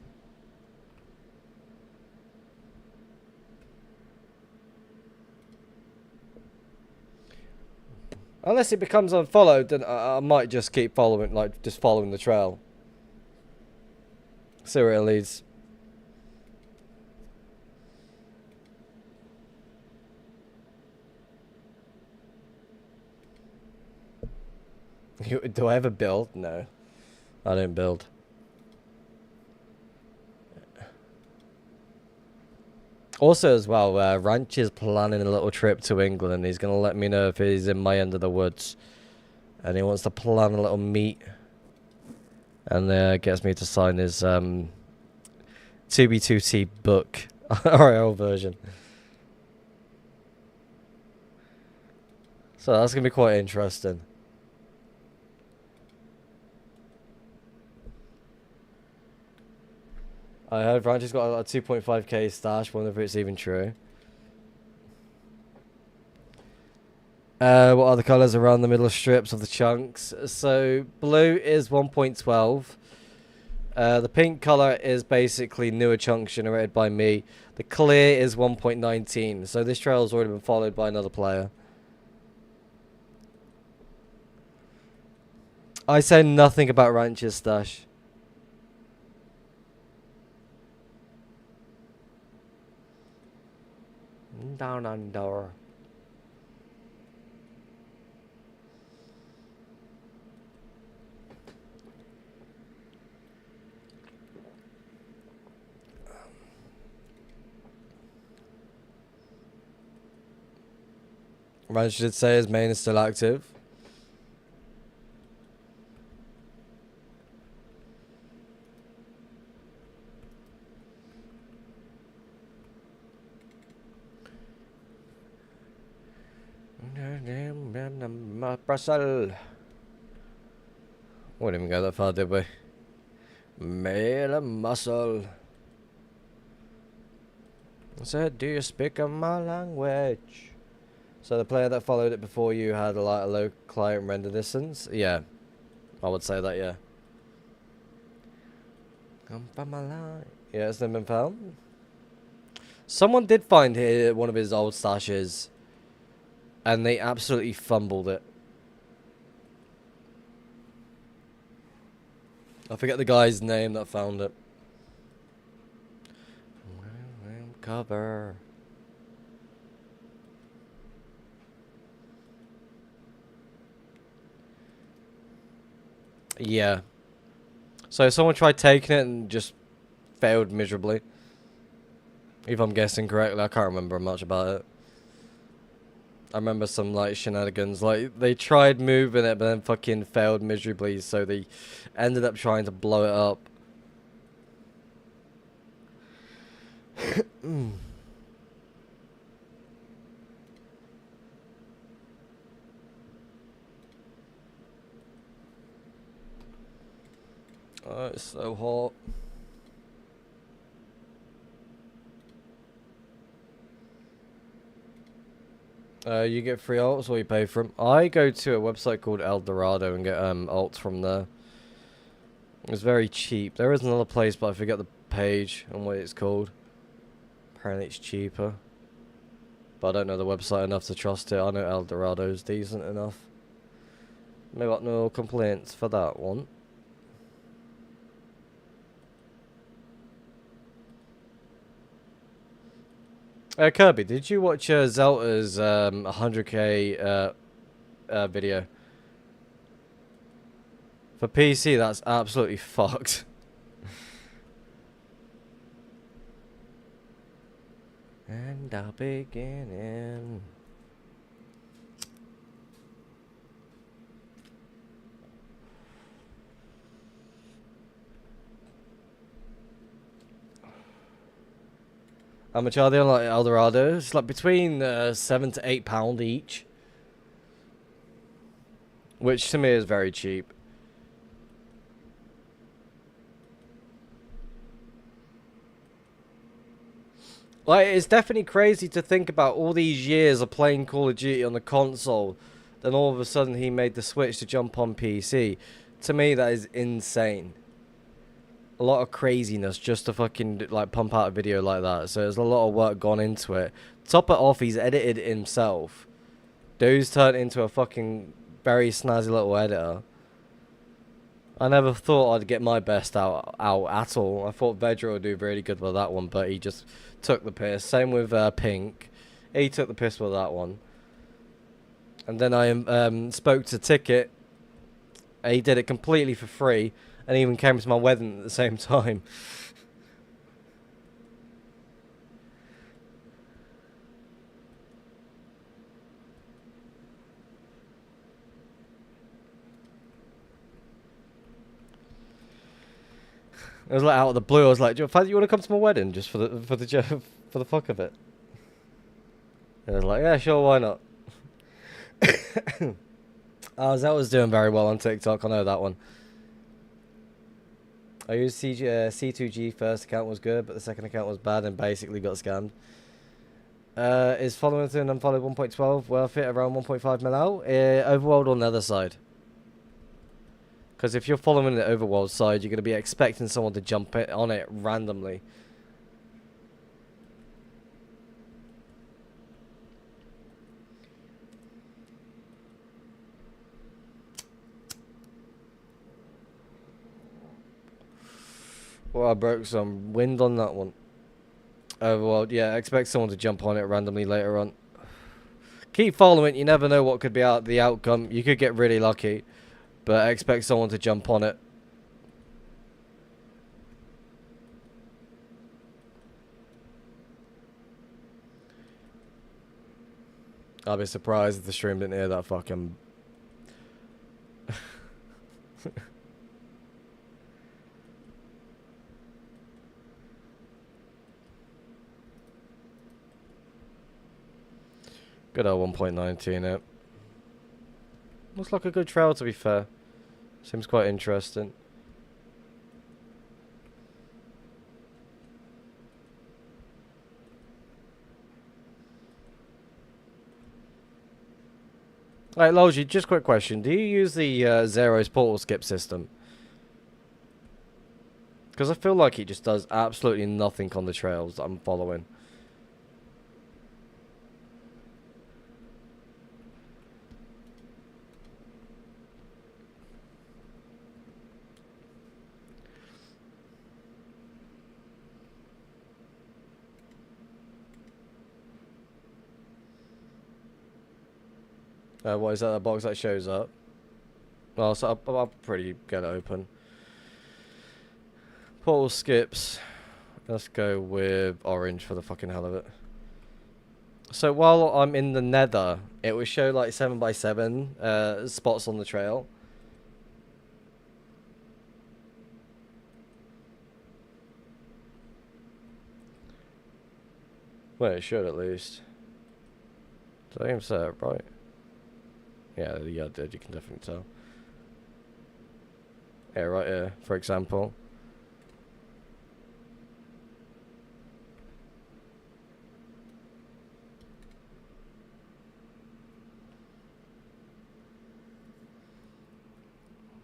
Speaker 1: Unless it becomes unfollowed, then I might just keep following, like just following the trail. See where it leads. Do I ever build? No. I don't build. Also, as well, Ranch is planning a little trip to England. He's going to let me know if he's in my end of the woods. And he wants to plan a little meet. And gets me to sign his 2B2T book. RL version. So that's going to be quite interesting. I heard Ranch has got a 2.5k stash. Wonder if it's even true. What are the colours around the middle strips of the chunks? So blue is 1.12. The pink colour is basically newer chunks generated by me. The clear is 1.19. So this trail has already been followed by another player. I say nothing about Ranch's stash. Down under. Ranch did say his main is still active. Brussels. We didn't even go that far, did we? Male and muscle. I said, do you speak my language? So the player that followed it before you had a low client render distance? Yeah. I would say that, yeah. Come from my line. Yeah, it's never been found. Someone did find here one of his old stashes. And they absolutely fumbled it. I forget the guy's name that found it. Cover. Yeah. So someone tried taking it and just failed miserably. If I'm guessing correctly, I can't remember much about it. I remember some like shenanigans, like they tried moving it but then fucking failed miserably, so they ended up trying to blow it up. Oh, it's so hot. You get free alts or you pay for them. I go to a website called El Dorado and get alts from there. It's very cheap. There is another place, but I forget the page and what it's called. Apparently it's cheaper. But I don't know the website enough to trust it. I know El Dorado's decent enough. Maybe got no complaints for that one. Kirby, did you watch Zelta's 100k video? For PC, that's absolutely fucked. And I'll begin. How much are they on like Eldorado? It's like between £7 to £8 each, which to me is very cheap. Like, it's definitely crazy to think about all these years of playing Call of Duty on the console, then all of a sudden he made the switch to jump on PC. To me, that is insane. A lot of craziness just to fucking like pump out a video like that. So there's a lot of work gone into it. Top it off, he's edited it himself. Dude's turned into a fucking very snazzy little editor. I never thought I'd get my best out at all. I thought Vedra would do really good with that one, but he just took the piss. Same with Pink. He took the piss with that one. And then I spoke to Ticket, And he did it completely for free, and he even came to my wedding at the same time. It was like out of the blue. I was like, "Do you want to come to my wedding just for the fuck of it?" And I was like, "Yeah, sure, why not?" Zelda's doing very well on TikTok. I know that one. I used C2G first account was good, but the second account was bad and basically got scammed. Is following through and unfollowed 1.12 worth it around 1.5 mil out? Overworld on the other side. Because if you're following the overworld side, you're going to be expecting someone to jump on it randomly. Well, I broke some wind on that one. Overworld, yeah, expect someone to jump on it randomly later on. Keep following, you never know what could be the outcome. You could get really lucky, but I expect someone to jump on it. I'll be surprised if the stream didn't hear that fucking... Good old 1.19 it. Looks like a good trail, to be fair. Seems quite interesting. Right, Logi, just a quick question. Do you use the Zero's portal skip system? Because I feel like it just does absolutely nothing on the trails that I'm following. What is that? The box that shows up? Well, so I'll pretty get it open. Portal skips. Let's go with orange for the fucking hell of it. So while I'm in the nether, it will show like 7x7 spots on the trail. Well, it should at least. Did I even say it right? Yeah, I did. You can definitely tell. Yeah, right here, for example.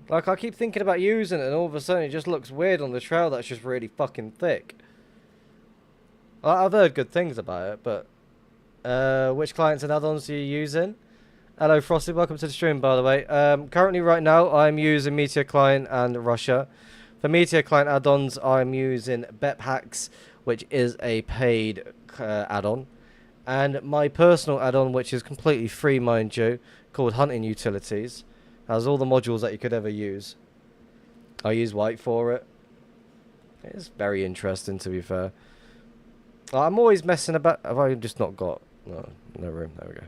Speaker 1: Like, I keep thinking about using it, and all of a sudden it just looks weird on the trail that's just really fucking thick. I've heard good things about it, but... which clients and add-ons are you using? Hello, Frosty. Welcome to the stream, by the way. Currently, right now, I'm using Meteor Client and Russia. For Meteor Client add-ons, I'm using BEP Hacks, which is a paid add-on. And my personal add-on, which is completely free, mind you, called Hunting Utilities. Has all the modules that you could ever use. I use White for it. It's very interesting, to be fair. I'm always messing about. Have I just not got... No room. There we go.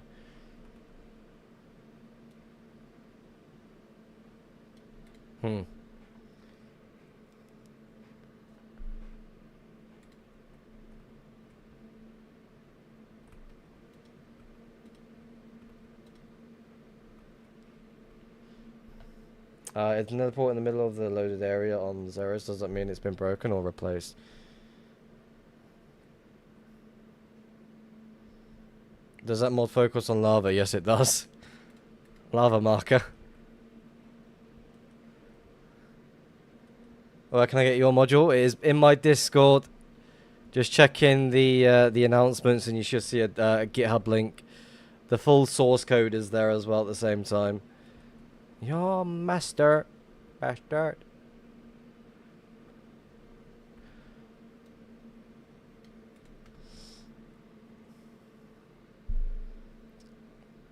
Speaker 1: It's another port in the middle of the loaded area on Zeros. Does that mean it's been broken or replaced? Does that mod focus on lava? Yes, it does. Lava marker. Where can I get your module? It is in my Discord. Just check in the announcements and you should see a GitHub link. The full source code is there as well at the same time. Your master bastard.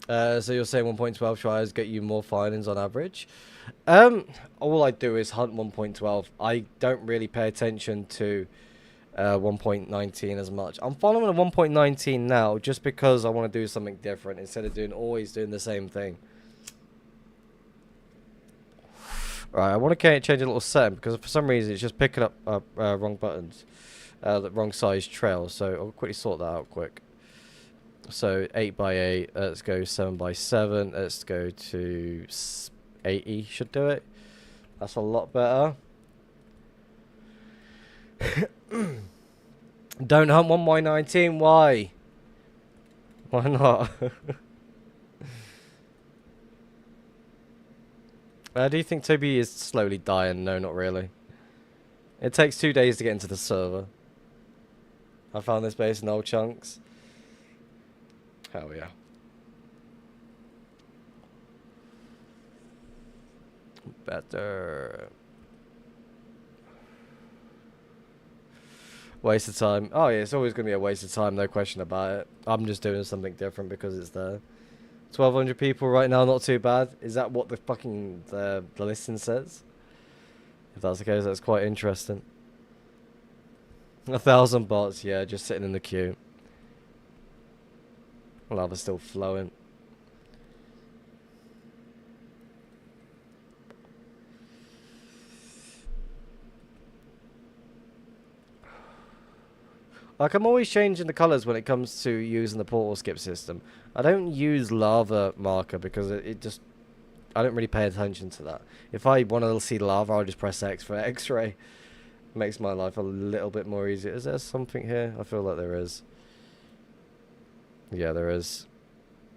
Speaker 1: So you're saying 1.12 tries get you more findings on average? All I do is hunt 1.12. I don't really pay attention to 1.19 as much. I'm following a 1.19 now just because I want to do something different instead of always doing the same thing. Right, I want to change a little setting because for some reason it's just picking up wrong buttons, the wrong size trail. So I'll quickly sort that out quick. So 8x8, let's go 7x7, let's go to 80, should do it. That's a lot better. Don't hunt 1x19, why? Why not? Do you think Toby is slowly dying? No, not really. It takes 2 days to get into the server. I found this base in old chunks. Hell yeah. Better. Waste of time. Oh yeah, it's always going to be a waste of time, no question about it. I'm just doing something different because it's there. 1,200 people right now, not too bad. Is that what the fucking the listing says? If that's the case, that's quite interesting. 1,000 bots, yeah, just sitting in the queue. Lava's still flowing. Like, I'm always changing the colours when it comes to using the portal skip system. I don't use lava marker because it just... I don't really pay attention to that. If I want to see lava, I'll just press X for X-ray. Makes my life a little bit more easy. Is there something here? I feel like there is. Yeah, there is.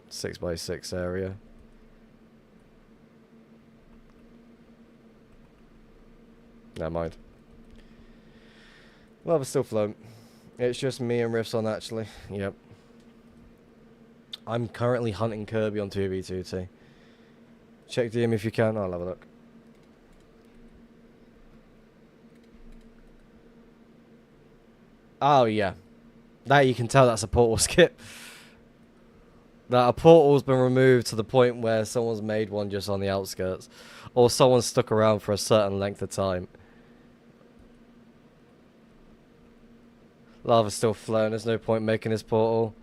Speaker 1: 6x6 area. Never mind. Lava's still floating. It's just me and Riffs on, actually. Yep. I'm currently hunting Kirby on 2v2T. Check DM if you can. I'll have a look. Oh, yeah. That you can tell that's a portal skip. That a portal's been removed to the point where someone's made one just on the outskirts. Or someone's stuck around for a certain length of time. Lava's still flowing. There's no point making this portal.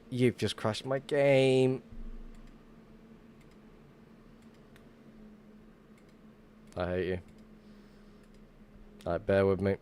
Speaker 1: You've just crashed my game. I hate you. Alright, bear with me.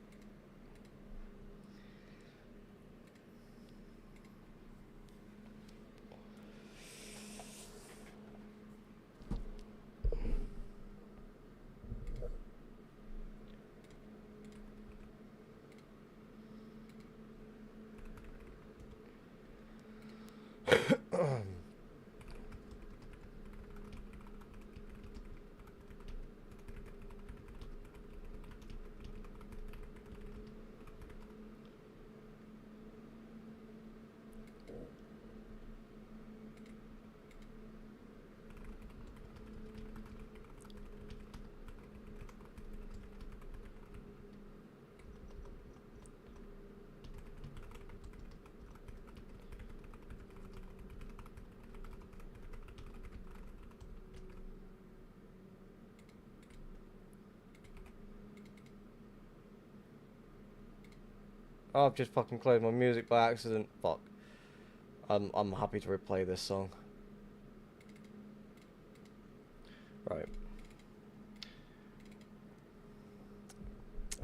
Speaker 1: Oh, I've just fucking closed my music by accident. Fuck. I'm happy to replay this song. Right.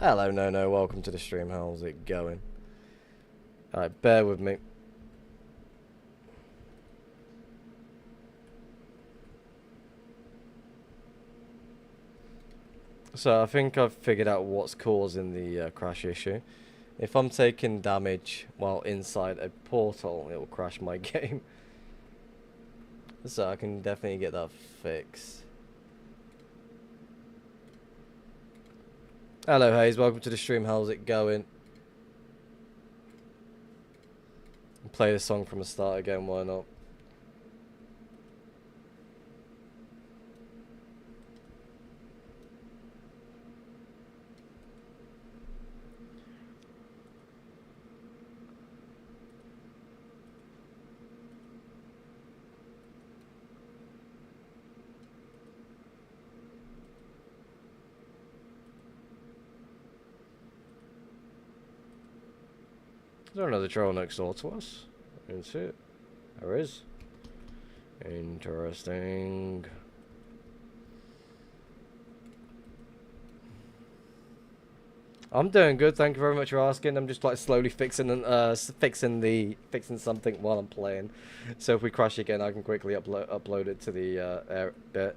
Speaker 1: Hello, no, welcome to the stream. How's it going? Alright, bear with me. So I think I've figured out what's causing the crash issue. If I'm taking damage while inside a portal, it will crash my game. So I can definitely get that fixed. Hello Hayes, welcome to the stream. How's it going? Play the song from the start again, why not? Is there another troll next door to us? I didn't see it. There is. Interesting. I'm doing good, thank you very much for asking. I'm just like slowly fixing fixing something while I'm playing. So if we crash again, I can quickly upload it to the air bit.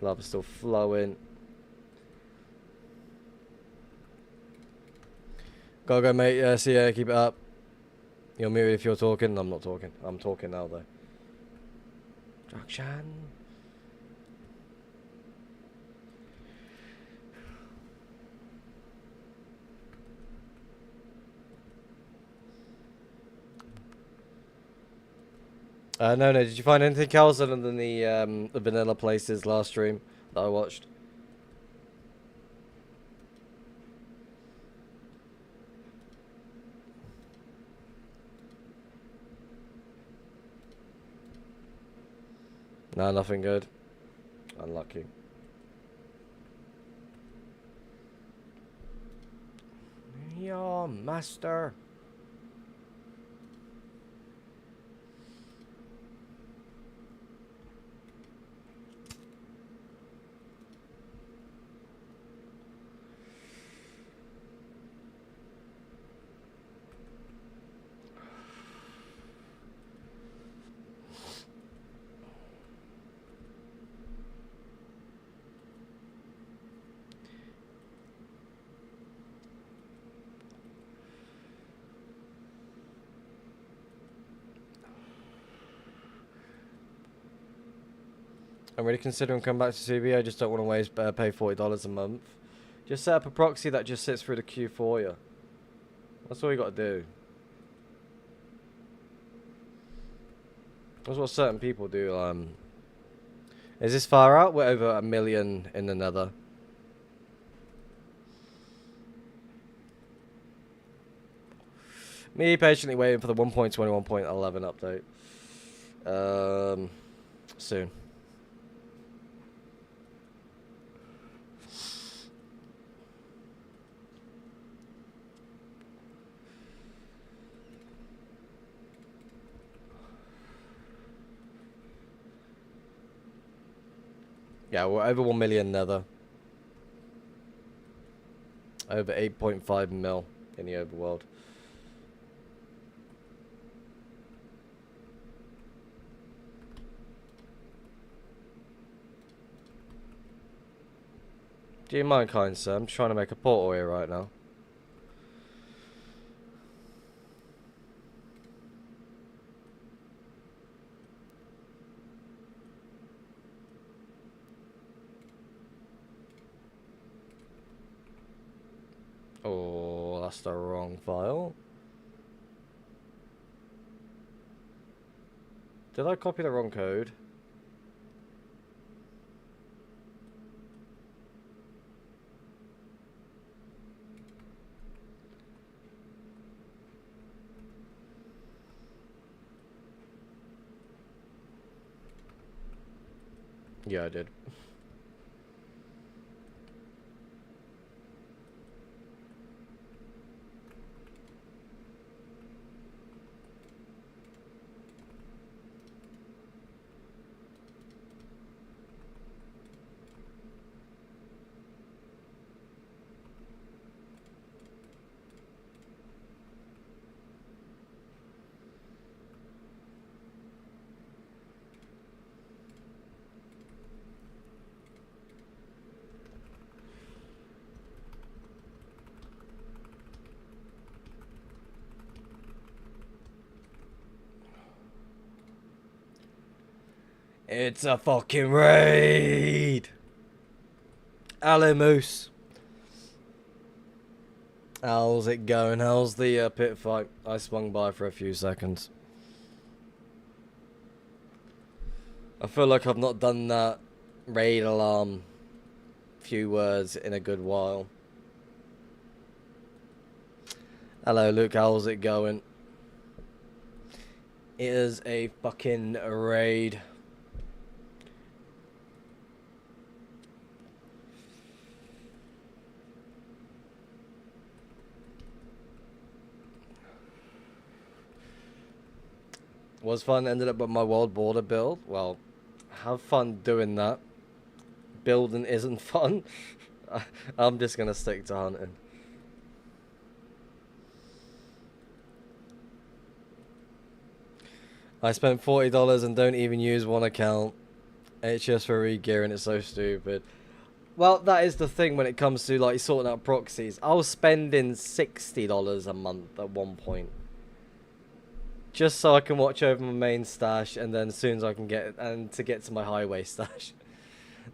Speaker 1: Lava's still flowing. Go, mate. See ya. Keep it up. You're muted if you're talking. I'm not talking. I'm talking now, though. Traction. No. Did you find anything else other than the vanilla places last stream that I watched? No, nothing good. Unlucky. Yeah, master. I'm really considering coming back to CB. I just don't want to pay $40 a month. Just set up a proxy that just sits through the queue for you. That's all you got to do. That's what certain people do. Is this far out? We're over 1 million in the nether. Me patiently waiting for the 1.21.11 update. Soon. Yeah, we're over 1 million nether. Over 8.5 mil in the overworld. Do you mind, kind sir? I'm trying to make a portal here right now. Oh, that's the wrong file. Did I copy the wrong code? Yeah, I did. It's a fucking raid! Hello, Moose. How's it going? How's the pit fight? I swung by for a few seconds. I feel like I've not done that raid alarm few words in a good while. Hello, Luke. How's it going? It is a fucking raid. Was fun. Ended up with my world border build. Well, have fun doing that. Building isn't fun. I'm just gonna stick to hunting. I spent $40 and don't even use one account. It's just for re-gearing. It's so stupid. Well, that is the thing when it comes to like sorting out proxies. I was spending $60 a month at one point, just so I can watch over my main stash, and then as soon as I can get to get to my highway stash.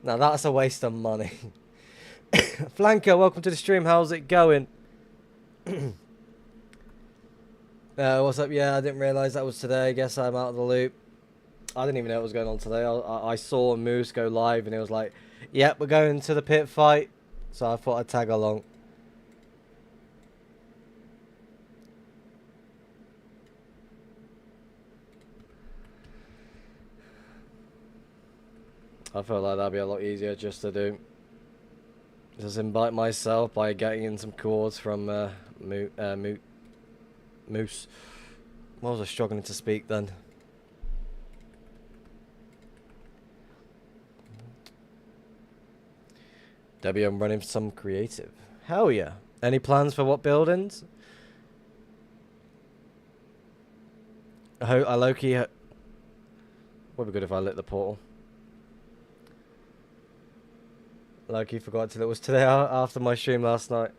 Speaker 1: Now that's a waste of money. Flanker, welcome to the stream. How's it going? What's up? Yeah, I didn't realise that was today. I guess I'm out of the loop. I didn't even know what was going on today. I saw Moose go live and it was like, yep, we're going to the pit fight. So I thought I'd tag along. I felt like that'd be a lot easier just to do. Just invite myself by getting in some chords from Moose. Why was I struggling to speak then? W, I'm running some creative. Hell yeah. Any plans for what buildings? I low-key... Would be good if I lit the portal. Low-key forgot till it was today after my stream last night.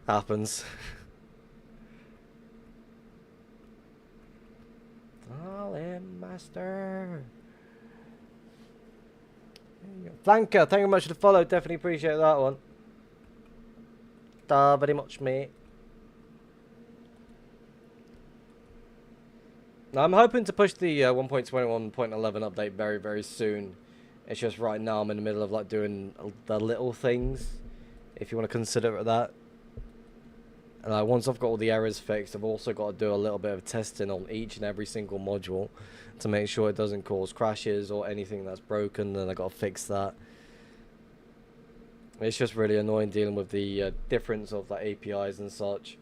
Speaker 1: Happens. Fallen Master. Flanker, thank you very much for the follow. Definitely appreciate that one. Very much, mate. Now, I'm hoping to push the 1.21.11 update very, very soon. It's just right now I'm in the middle of like doing the little things, if you want to consider it that. And once I've got all the errors fixed, I've also got to do a little bit of testing on each and every single module to make sure it doesn't cause crashes or anything that's broken, and I got to fix that. It's just really annoying dealing with the difference of like APIs and such.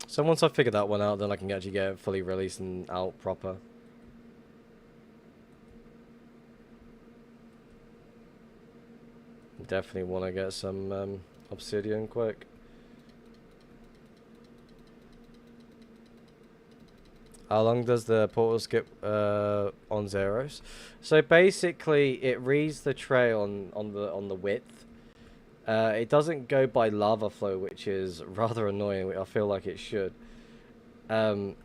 Speaker 1: So once I figure that one out, then I can actually get it fully released and out proper. Definitely want to get some obsidian quick. How long does the portal skip on zeros? So basically, it reads the trail on the width. It doesn't go by lava flow, which is rather annoying. I feel like it should. But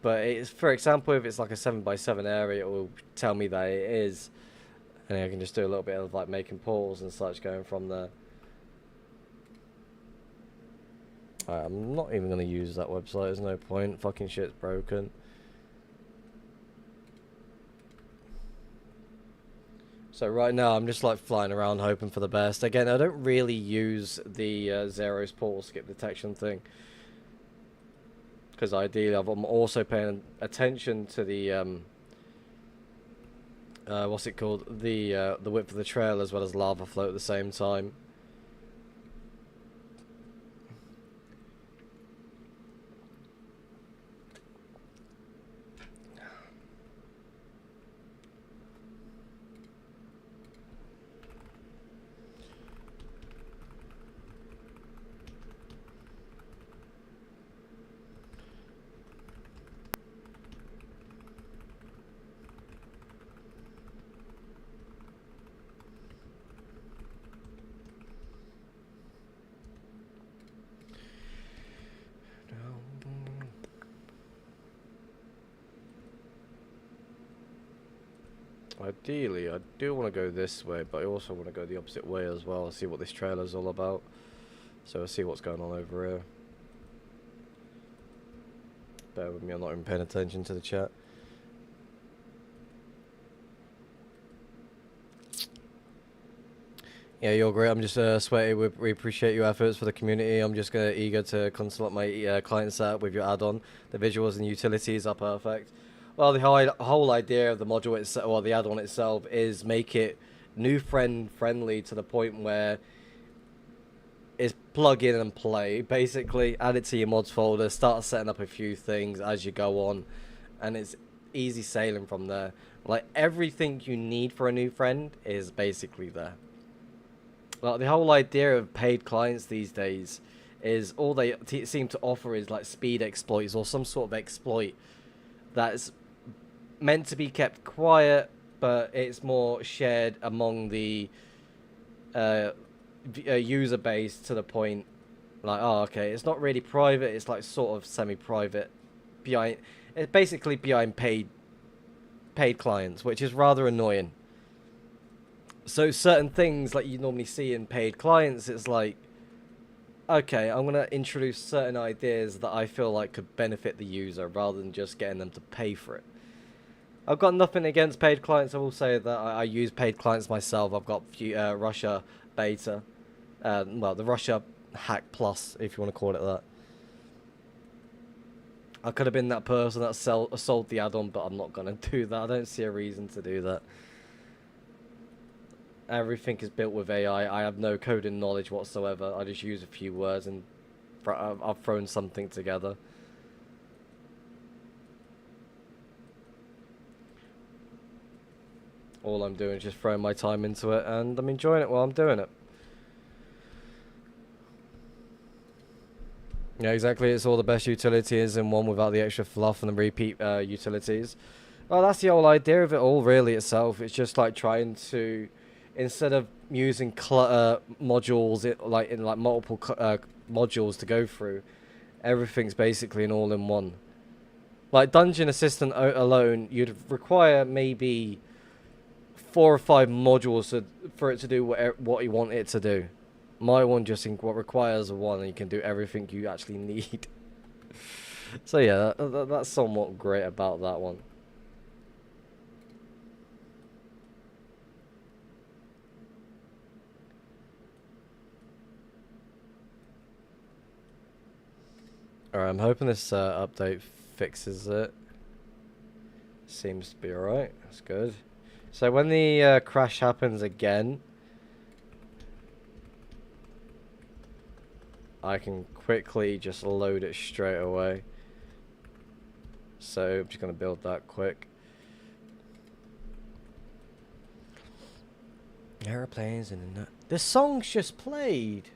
Speaker 1: it's, for example, if it's like a 7x7 area, it will tell me that it is. And I can just do a little bit of like making portals and such going from there. Alright, I'm not even going to use that website, there's no point. Fucking shit's broken. So right now I'm just like flying around hoping for the best. Again, I don't really use the Zero's portal skip detection thing, because ideally I'm also paying attention to the what's it called? The width of the trail as well as lava flow at the same time. Ideally, I do want to go this way, but I also want to go the opposite way as well, see what this trailer's all about. So I'll see what's going on over here. Bear with me, I'm not even paying attention to the chat. Yeah, you're great. I'm just sweaty. We appreciate your efforts for the community. I'm just eager to consult my client setup with your add-on. The visuals and utilities are perfect. Well, the whole idea of the module itself, or the add-on itself, is make it new friendly to the point where is plug in and play. Basically, add it to your mods folder, start setting up a few things as you go on, and it's easy sailing from there. Like, everything you need for a new friend is basically there. Like, the whole idea of paid clients these days is all they seem to offer is like speed exploits or some sort of exploit that's meant to be kept quiet, but it's more shared among the user base to the point like, oh, okay, it's not really private, it's like sort of semi-private behind, it's basically behind paid clients, which is rather annoying. So certain things like you normally see in paid clients, it's like, okay, I'm going to introduce certain ideas that I feel like could benefit the user rather than just getting them to pay for it. I've got nothing against paid clients. I will say that I use paid clients myself. I've got Russia Beta. Well, the Russia Hack Plus, if you want to call it that. I could have been that person that sold the add-on, but I'm not going to do that. I don't see a reason to do that. Everything is built with AI. I have no coding knowledge whatsoever. I just use a few words and I've thrown something together. All I'm doing is just throwing my time into it, and I'm enjoying it while I'm doing it. Yeah, exactly. It's all the best utilities in one without the extra fluff and the repeat utilities. Well, that's the whole idea of it all, really, itself. It's just like trying to, instead of using modules, in multiple modules to go through, everything's basically an all-in-one. Like Dungeon Assistant alone, you'd require maybe 4 or 5 modules for it to do what you want it to do. My one just what requires one, and you can do everything you actually need. So yeah, that's somewhat great about that one. Alright, I'm hoping this update fixes it. Seems to be alright. That's good. So when the crash happens again, I can quickly just load it straight away. So I'm just going to build that quick. Airplanes in the... This song's just played!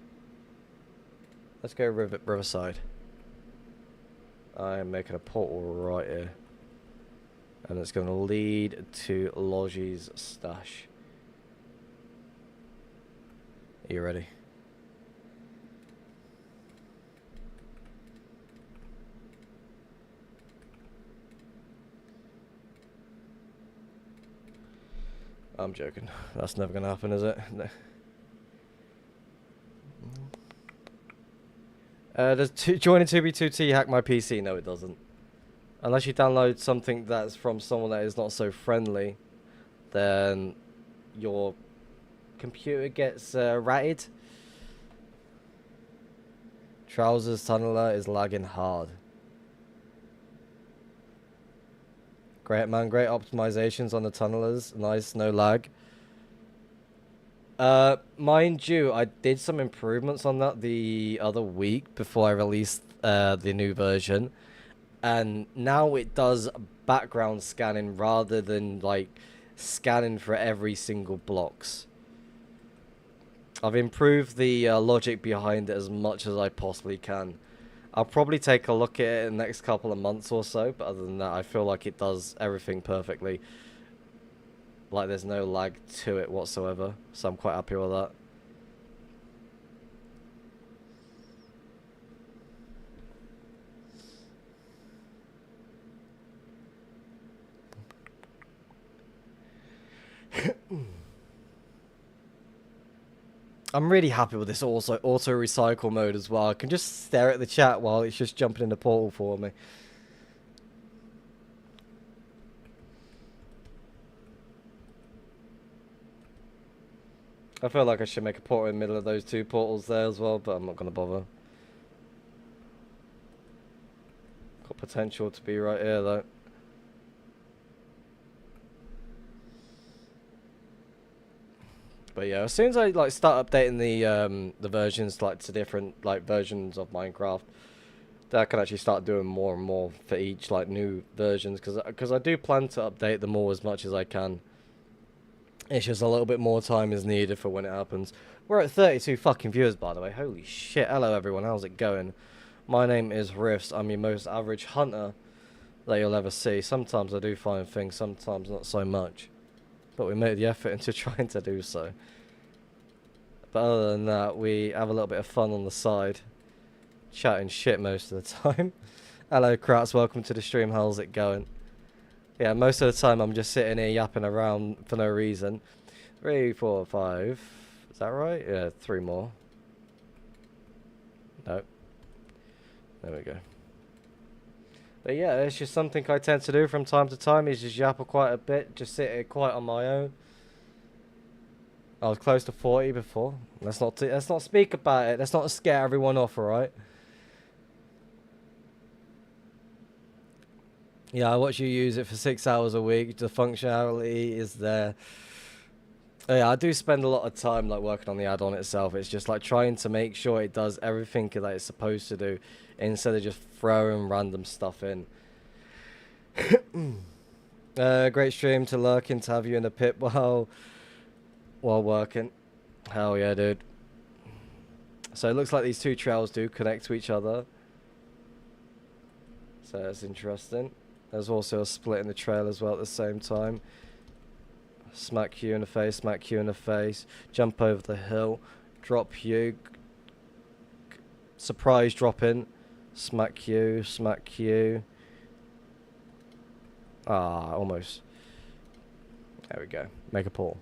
Speaker 1: Let's go Riverside. I'm making a portal right here. And it's going to lead to Logi's stash. Are you ready? I'm joking. That's never going to happen, is it? No. Does joining 2B2T hack my PC? No, it doesn't. Unless you download something that's from someone that is not so friendly, then your computer gets ratted. Trousers Tunneler is lagging hard. Great, man. Great optimizations on the tunnelers. Nice, no lag. Mind you, I did some improvements on that the other week before I released the new version. And now it does background scanning rather than, like, scanning for every single blocks. I've improved the logic behind it as much as I possibly can. I'll probably take a look at it in the next couple of months or so, but other than that, I feel like it does everything perfectly. Like, there's no lag to it whatsoever, so I'm quite happy with that. I'm really happy with this auto recycle mode as well. I can just stare at the chat while it's just jumping in the portal for me. I feel like I should make a portal in the middle of those 2 portals there as well, but I'm not going to bother. Got potential to be right here though. But yeah, as soon as I like start updating the versions like to different like versions of Minecraft, then I can actually start doing more and more for each like new versions because I do plan to update them all as much as I can. It's just a little bit more time is needed for when it happens. We're at 32 fucking viewers, by the way. Holy shit. Hello, everyone. How's it going? My name is Riffs. I'm your most average hunter that you'll ever see. Sometimes I do find things, sometimes not so much. But we made the effort into trying to do so. But other than that, we have a little bit of fun on the side. Chatting shit most of the time. Hello, Kratz. Welcome to the stream. How's it going? Yeah, most of the time I'm just sitting here yapping around for no reason. 3, 4, 5. Is that right? Yeah, 3 more. Nope. There we go. But yeah, it's just something I tend to do from time to time. Is just yap quite a bit. Just sit here quite on my own. I was close to 40 before. Let's not speak about it. Let's not scare everyone off, alright? Yeah, I watch you use it for 6 hours a week. The functionality is there. Oh, yeah, I do spend a lot of time like working on the add-on itself. It's just like trying to make sure it does everything that it's supposed to do instead of just throwing random stuff in. Great stream to lurking to have you in the pit while working. Hell yeah, dude. So it looks like these two trails do connect to each other. So that's interesting. There's also a split in the trail as well at the same time. Smack you in the face, smack you in the face. Jump over the hill. Drop you. Surprise drop in. Smack you, smack you. Ah, almost. There we go. Make a pull.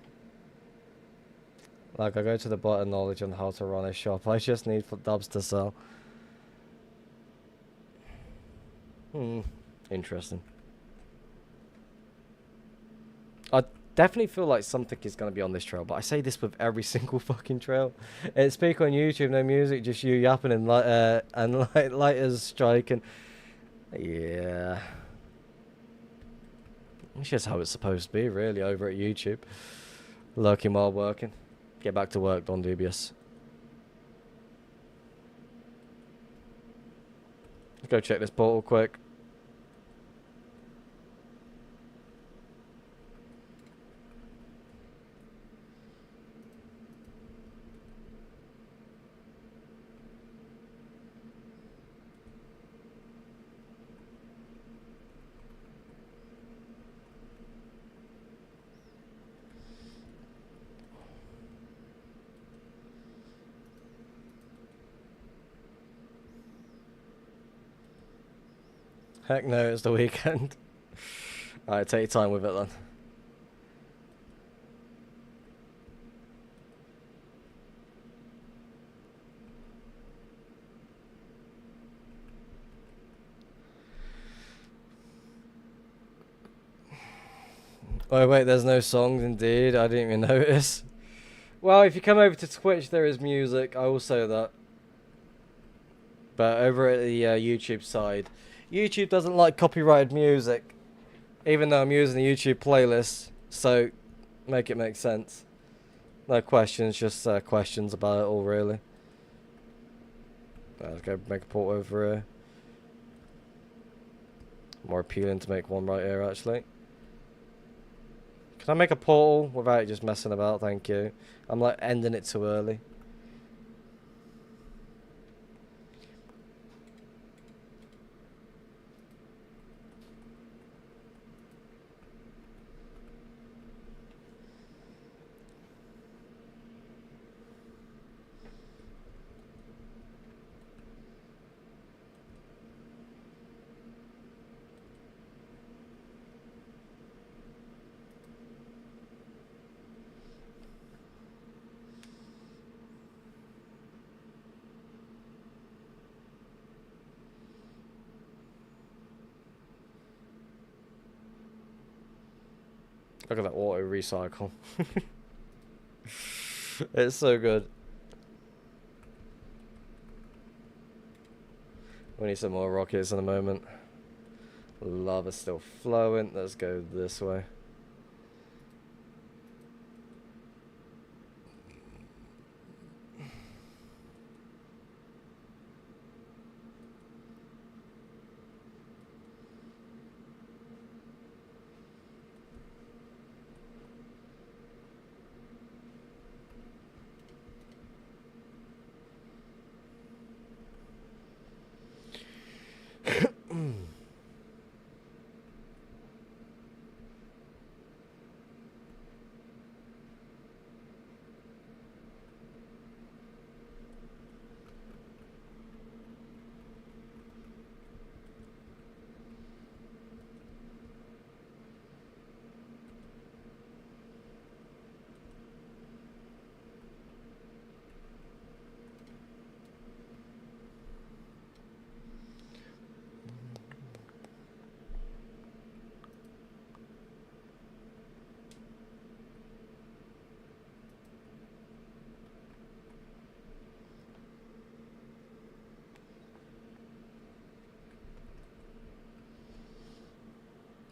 Speaker 1: Like, I go to the button knowledge on how to run a shop. I just need for dubs to sell. Interesting. I definitely feel like something is going to be on this trail, but I say this with every single fucking trail. It's speak on YouTube, no music, just you yapping and lighters striking. Yeah. It's just how it's supposed to be, really, over at YouTube. Lurking while working. Get back to work, Don Dubious. Let's go check this portal quick. Heck no, it's the weekend. Alright, take your time with it then. Oh wait, there's no songs indeed. I didn't even notice. Well, if you come over to Twitch, there is music. I will say that. But over at the YouTube side, YouTube doesn't like copyrighted music, even though I'm using the YouTube playlist, so make it make sense. No questions, just questions about it all, really. Let's go make a port over here. More appealing to make one right here, actually. Can I make a portal without just messing about? Thank you. I'm like ending it too early. Look at that auto recycle. It's so good. We need some more rockets in a moment. Lava's still flowing. Let's go this way.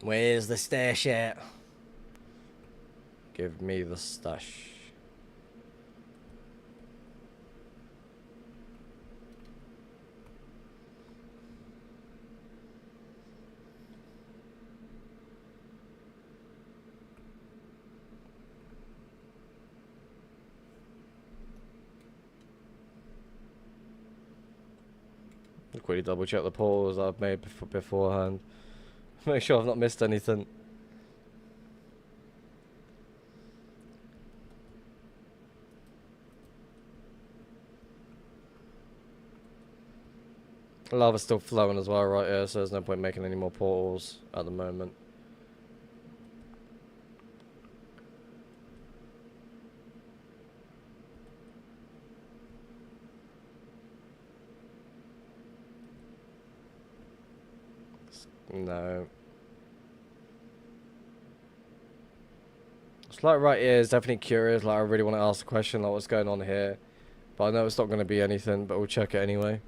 Speaker 1: Where's the stash at? Give me the stash. Quickly double check the portals I've made beforehand. Make sure I've not missed anything. Lava's still flowing as well right here, so there's no point making any more portals at the moment. No. It's like right here is definitely curious, like I really want to ask the question like what's going on here. But I know it's not going to be anything, but we'll check it anyway.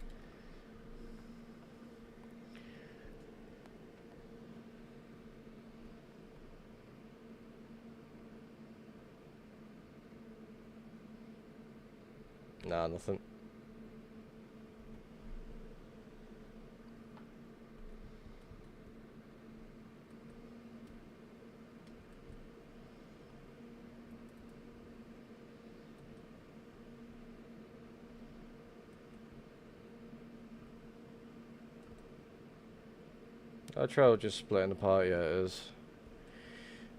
Speaker 1: Nah, nothing. Our trail just splitting apart, yeah, it is.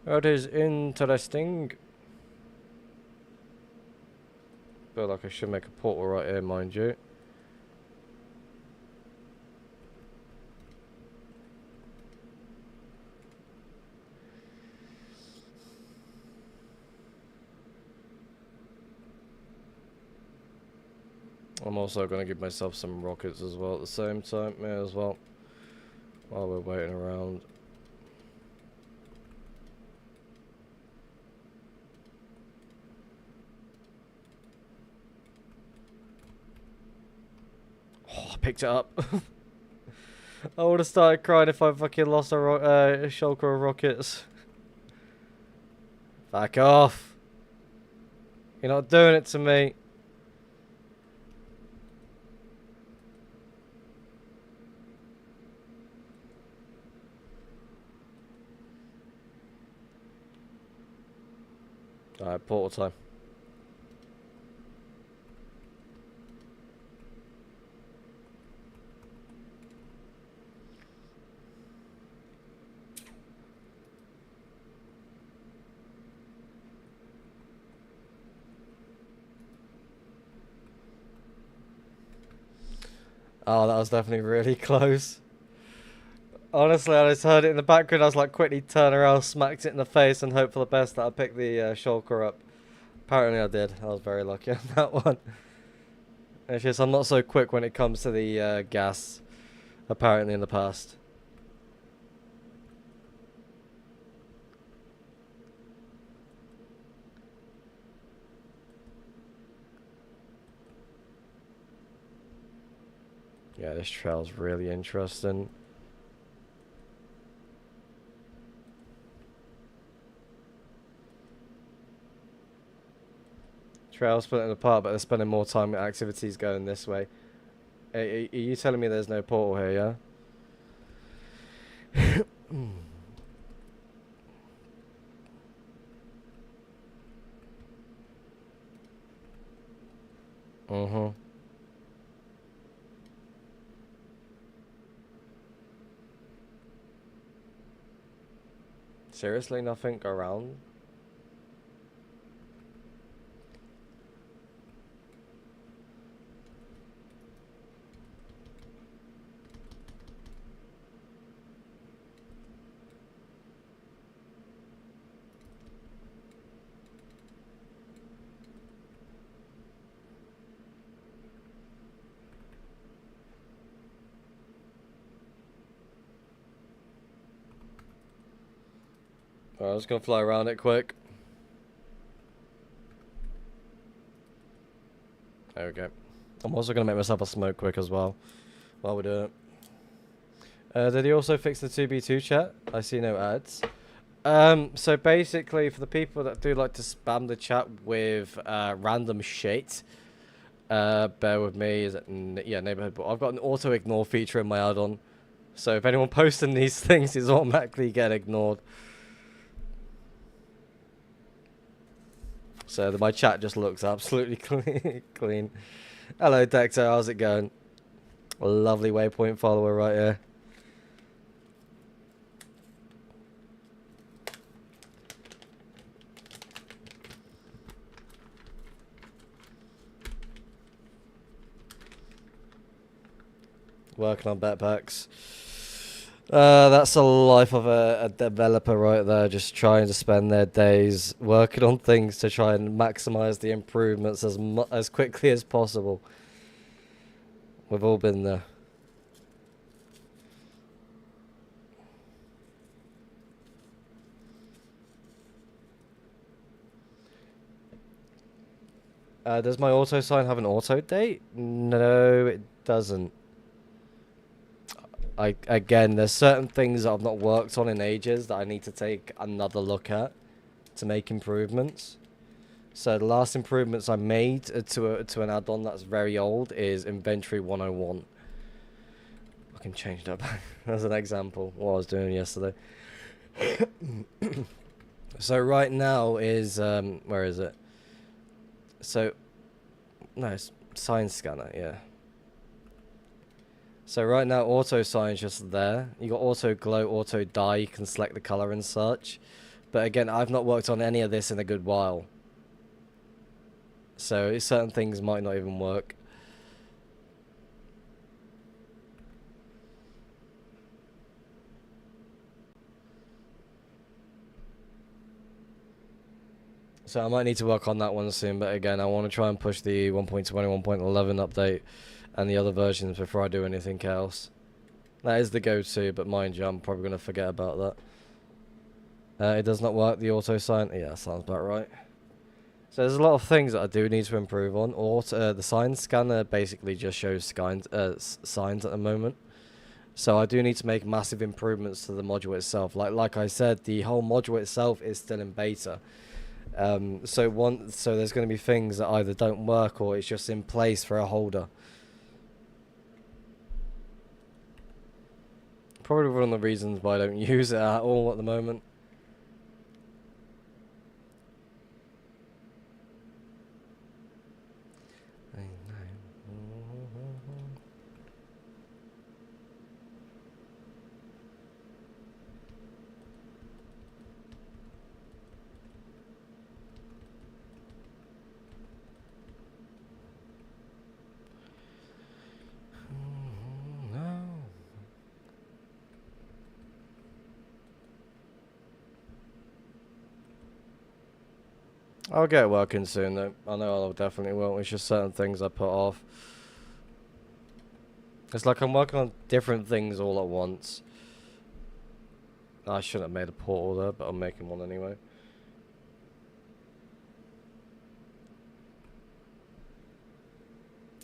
Speaker 1: That is interesting. Feel like I should make a portal right here, mind you. I'm also going to give myself some rockets as well at the same time, may as well, while we're waiting around. Oh, I picked it up. I would have started crying if I fucking lost a shulker of rockets. Back off. You're not doing it to me. Alright, portal time. Oh, that was definitely really close. Honestly, I just heard it in the background. I was like, quickly turn around, smacked it in the face, and hope for the best that I picked the shulker up. Apparently, I did. I was very lucky on that one. It's just I'm not so quick when it comes to the gas. Apparently, in the past. Yeah, this trail's really interesting. Trail's splitting apart, but they're spending more time with activities going this way. Are you telling me there's no portal here, yeah? Mm-hmm. Seriously, nothing around? Alright, I'm just gonna fly around it quick. There we go. I'm also gonna make myself a smoke quick as well, while we do it. Did he also fix the 2v2 chat? I see no ads. So basically, for the people that do like to spam the chat with random shit, bear with me. Is it yeah, neighborhood? But I've got an auto ignore feature in my add-on, so if anyone posting these things, is automatically get ignored. So my chat just looks absolutely clean. Hello, Dexter. How's it going? A lovely waypoint follower right here. Working on backpacks. That's the life of a developer right there, just trying to spend their days working on things to try and maximize the improvements as quickly as possible. We've all been there. Does my auto sign have an auto date? No, it doesn't. Again, there's certain things that I've not worked on in ages that I need to take another look at to make improvements. So the last improvements I made to an add-on that's very old is Inventory 101. I can change that back as an example, what I was doing yesterday. So right now is, where is it? So, no, it's sign scanner, yeah. So right now, auto sign's just there. You got auto glow, auto dye. You can select the color and such. But again, I've not worked on any of this in a good while. So certain things might not even work. So I might need to work on that one soon. But again, I want to try and push the 1.20, 1.11 update and the other versions before I do anything else. That is the go-to, but mind you, I'm probably going to forget about that. It does not work, the auto sign. Yeah, sounds about right. So there's a lot of things that I do need to improve on. The sign scanner basically just shows signs at the moment. So I do need to make massive improvements to the module itself. Like I said, the whole module itself is still in beta. So there's going to be things that either don't work or it's just in place for a holder. Probably one of the reasons why I don't use it at all at the moment. I'll get working soon though. I know I definitely will. It's just certain things I put off. It's like I'm working on different things all at once. I shouldn't have made a portal there, but I'm making one anyway.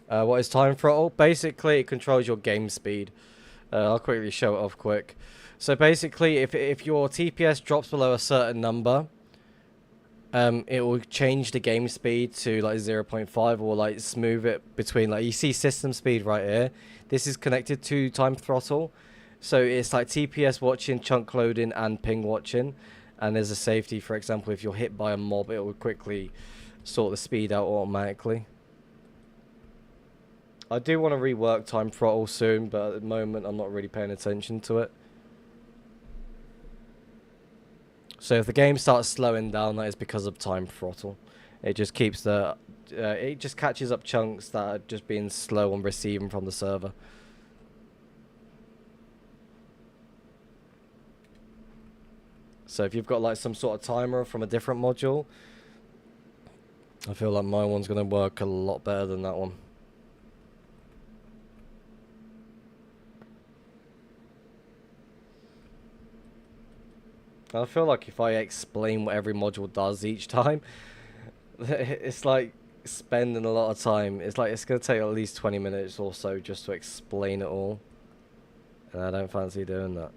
Speaker 1: What is time throttle? Basically, it controls your game speed. I'll quickly show it off quick. So basically, if your TPS drops below a certain number, it will change the game speed to like 0.5 or like smooth it between, like you see system speed right here. This is connected to time throttle. So it's like TPS watching, chunk loading and ping watching. And there's a safety, for example, if you're hit by a mob, it will quickly sort the speed out automatically. I do want to rework time throttle soon, but at the moment I'm not really paying attention to it. So if the game starts slowing down, that is because of time throttle. It just keeps it just catches up chunks that are just being slow on receiving from the server. So if you've got like some sort of timer from a different module, I feel like my one's going to work a lot better than that one. I feel like if I explain what every module does each time, it's like spending a lot of time. It's like it's going to take at least 20 minutes or so just to explain it all. And I don't fancy doing that.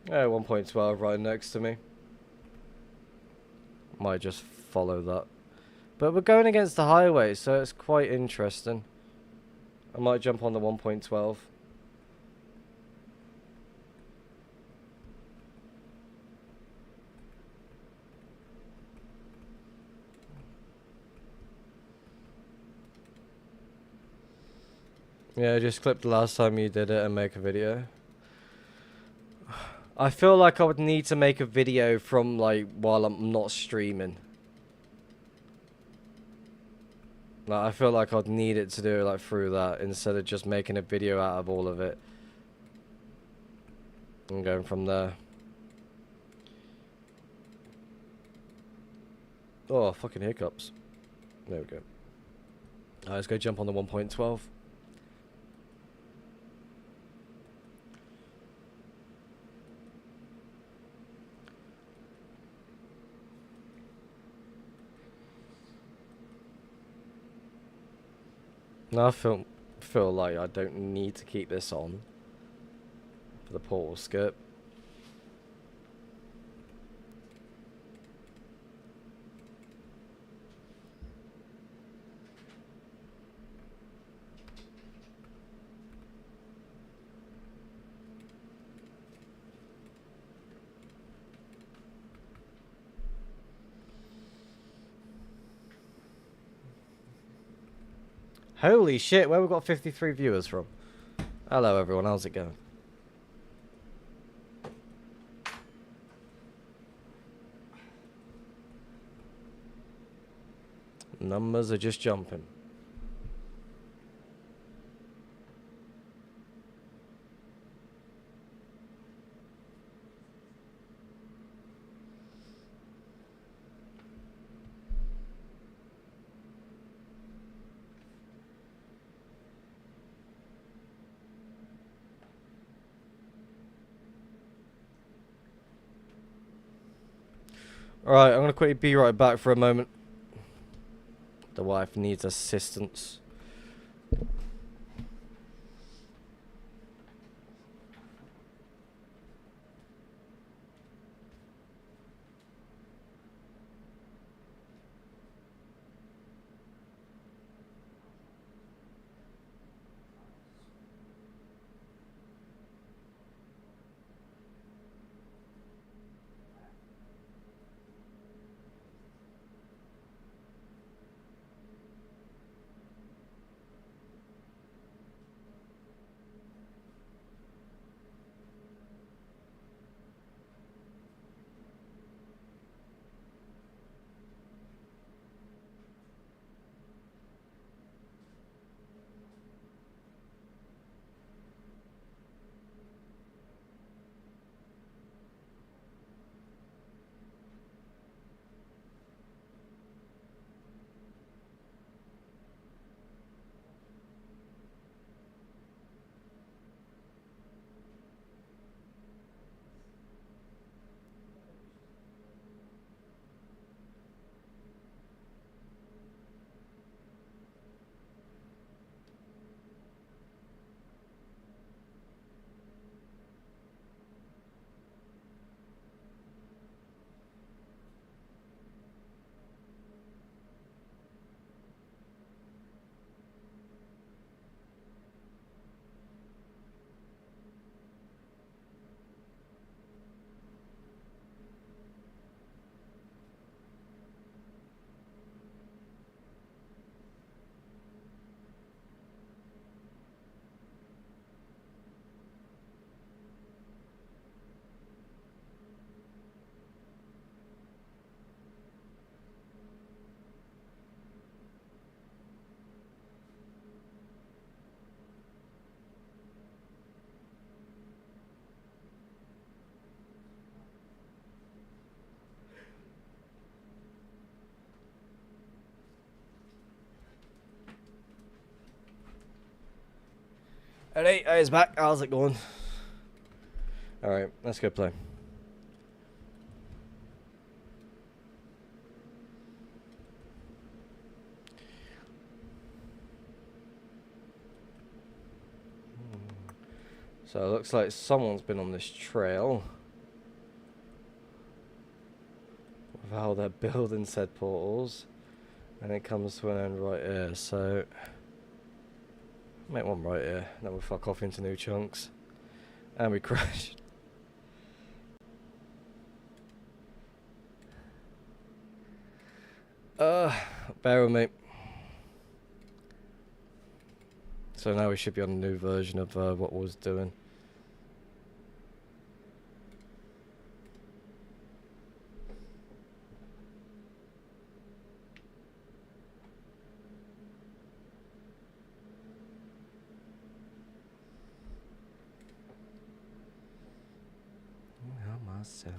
Speaker 1: Yeah, 1.12 right next to me. Might just follow that. But we're going against the highway, so it's quite interesting. I might jump on the 1.12. Yeah, just clip the last time you did it and make a video. I feel like I would need to make a video from, like, while I'm not streaming. Like, I feel like I'd need it to do it, like, through that, instead of just making a video out of all of it. And going from there. Oh, fucking hiccups. There we go. Alright, let's go jump on the 1.12. Now I feel like I don't need to keep this on for the portal skip. Holy shit, where we got 53 viewers from? Hello everyone, how's it going? Numbers are just jumping. Alright, I'm gonna quickly be right back for a moment. The wife needs assistance. Hey, he's back. How's it going? Alright, let's go play. So it looks like someone's been on this trail. With how they're building said portals. And it comes to an end right here, so... Make one right here, then we'll fuck off into new chunks. And we crashed. Bear with me. So now we should be on a new version of what we was doing. Myself.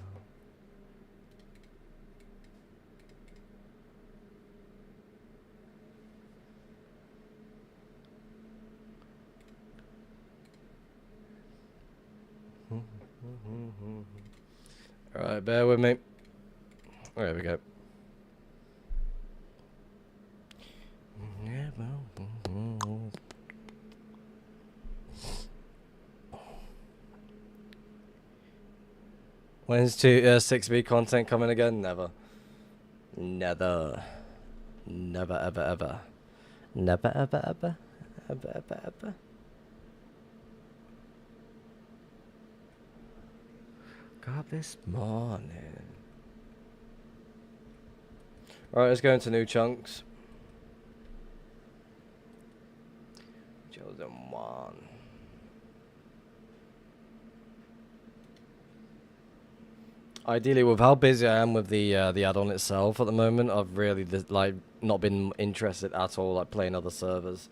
Speaker 1: Alright, bear with me. There we go. When's 6B content coming again? Never. Never. Never, ever, ever. Never, ever, ever. Ever, ever, ever. Got this morning. Alright, let's go into new chunks. Chosen one. Ideally, with how busy I am with the add-on itself at the moment, I've really like not been interested at all, like playing other servers.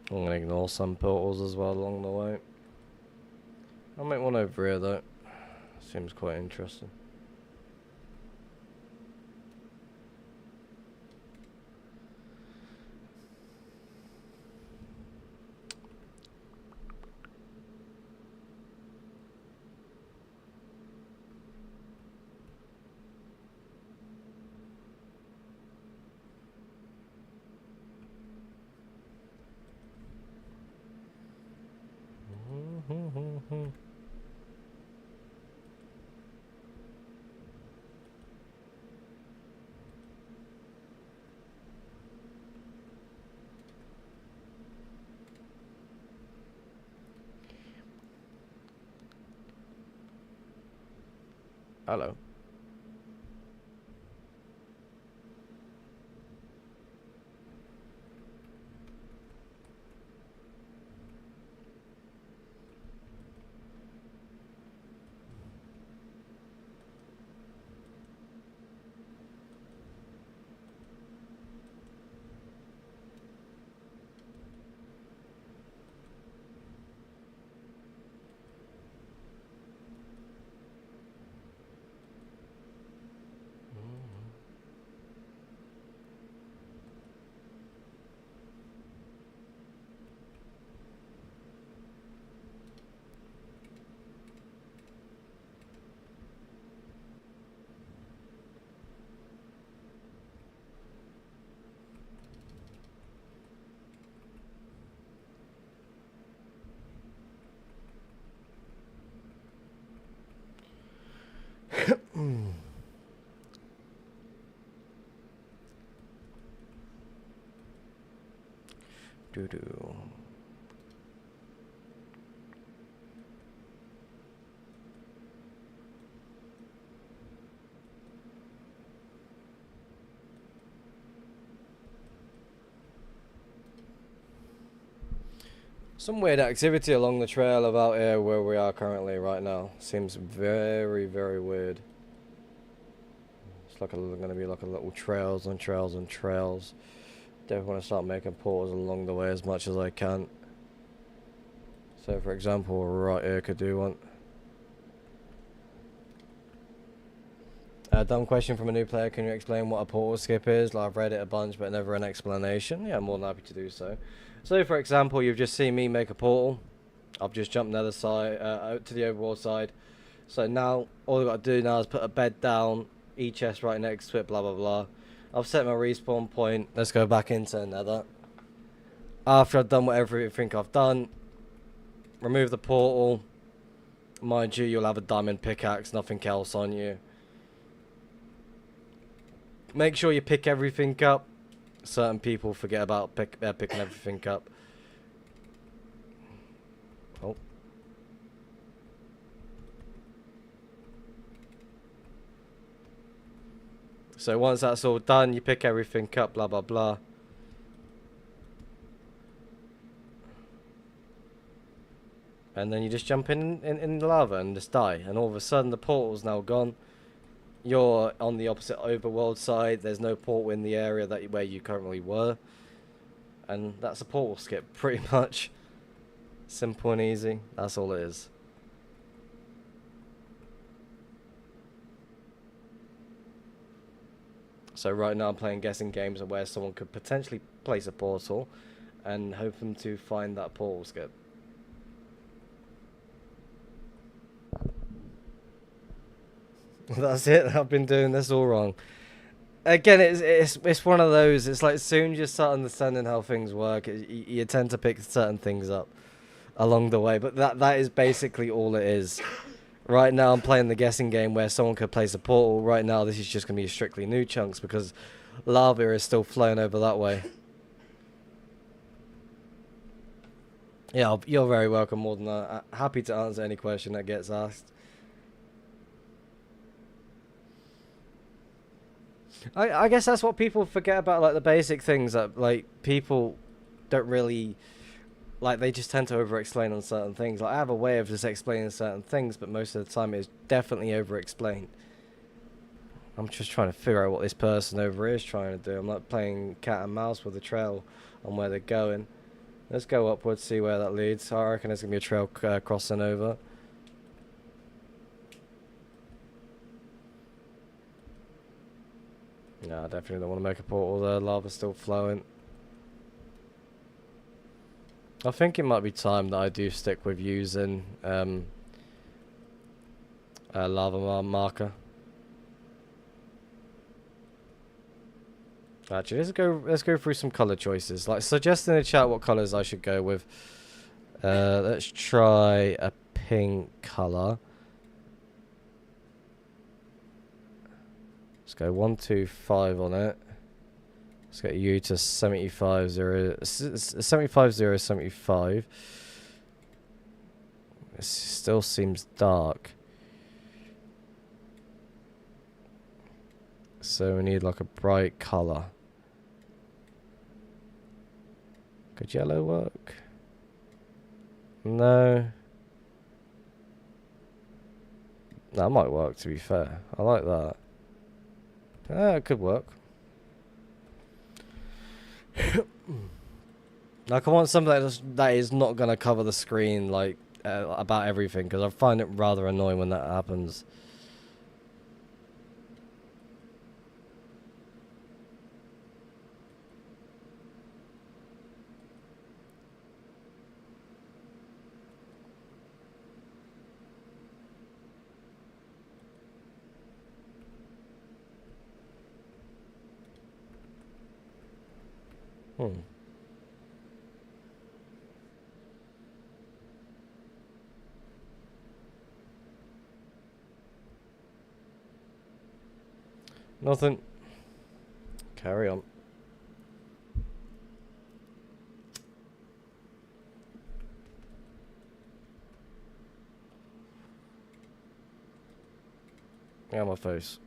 Speaker 1: I'm gonna ignore some portals as well along the way. I'll make one over here though. Seems quite interesting. Hello. Doo-doo. Some weird activity along the trail about here where we are currently right now. Seems very, very weird. It's like going to be like a little trails on trails on trails. Definitely want to start making portals along the way as much as I can. So for example, right here could do one. Dumb question from a new player. Can you explain what a portal skip is? Like, I've read it a bunch, but never an explanation. Yeah, I'm more than happy to do so. So, for example, you've just seen me make a portal. I've just jumped the other side, to the overworld side. So now, all I've got to do now is put a bed down, E-chest right next to it, blah, blah, blah. I've set my respawn point. Let's go back into Nether. After I've done whatever I think I've done, remove the portal. Mind you, you'll have a diamond pickaxe, nothing else on you. Make sure you pick everything up. Certain people forget about picking everything up. Oh. So once that's all done, you pick everything up, blah, blah, blah. And then you just jump in the lava and just die. And all of a sudden, the portal's now gone. You're on the opposite overworld side. There's no portal in the area where you currently were. And that's a portal skip, pretty much. Simple and easy. That's all it is. So right now I'm playing guessing games where someone could potentially place a portal and hoping to find that portal skip. That's it. I've been doing this all wrong. Again, it's one of those. It's like as soon as you start understanding how things work, you tend to pick certain things up along the way. But that is basically all it is. Right now, I'm playing the guessing game where someone could place a portal. Right now, this is just going to be strictly new chunks because lava is still flowing over that way. Yeah, you're very welcome. More than happy to answer any question that gets asked. I guess that's what people forget about, like the basic things that like people don't really like. They just tend to over-explain on certain things. Like I have a way of just explaining certain things, but most of the time it's definitely over-explained. I'm just trying to figure out what this person over here is trying to do. I'm not playing cat and mouse with a trail on where they're going. Let's go upwards, see where that leads. I reckon there's gonna be a trail crossing over. No, I definitely don't want to make a portal there. Lava's still flowing. I think it might be time that I do stick with using lava marker. Actually, let's go through some color choices. Like, suggest in the chat what colors I should go with. Let's try a pink color. Let's go 1, 2, 5 on it. Let's get you to 75, 0, 75, 0, 75. It still seems dark. So we need like a bright color. Could yellow work? No. That might work, to be fair. I like that. It could work. Like I want something that is not going to cover the screen like about everything, because I find it rather annoying when that happens. Nothing. Carry on. Yeah, my face.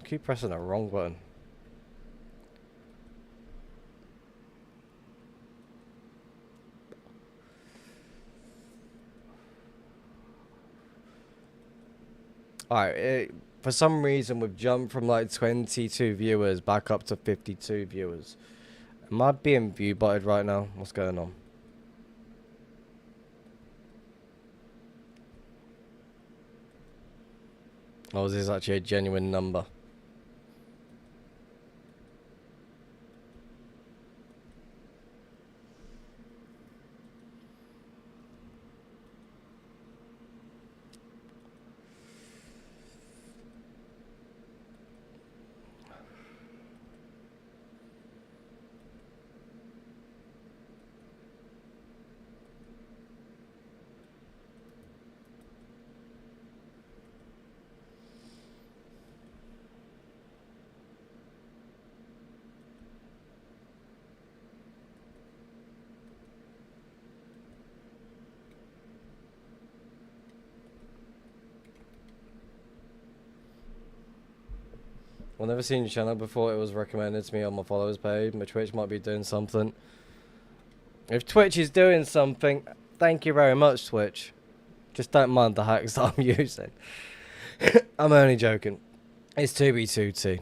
Speaker 1: Keep pressing the wrong button. Alright, for some reason we've jumped from like 22 viewers back up to 52 viewers. Am I being view botted right now? What's going on? Or is this actually a genuine number? I've never seen your channel before. It was recommended to me on my followers page. My Twitch might be doing something. If Twitch is doing something, thank you very much, Twitch. Just don't mind the hacks that I'm using. I'm only joking. It's 2B2T.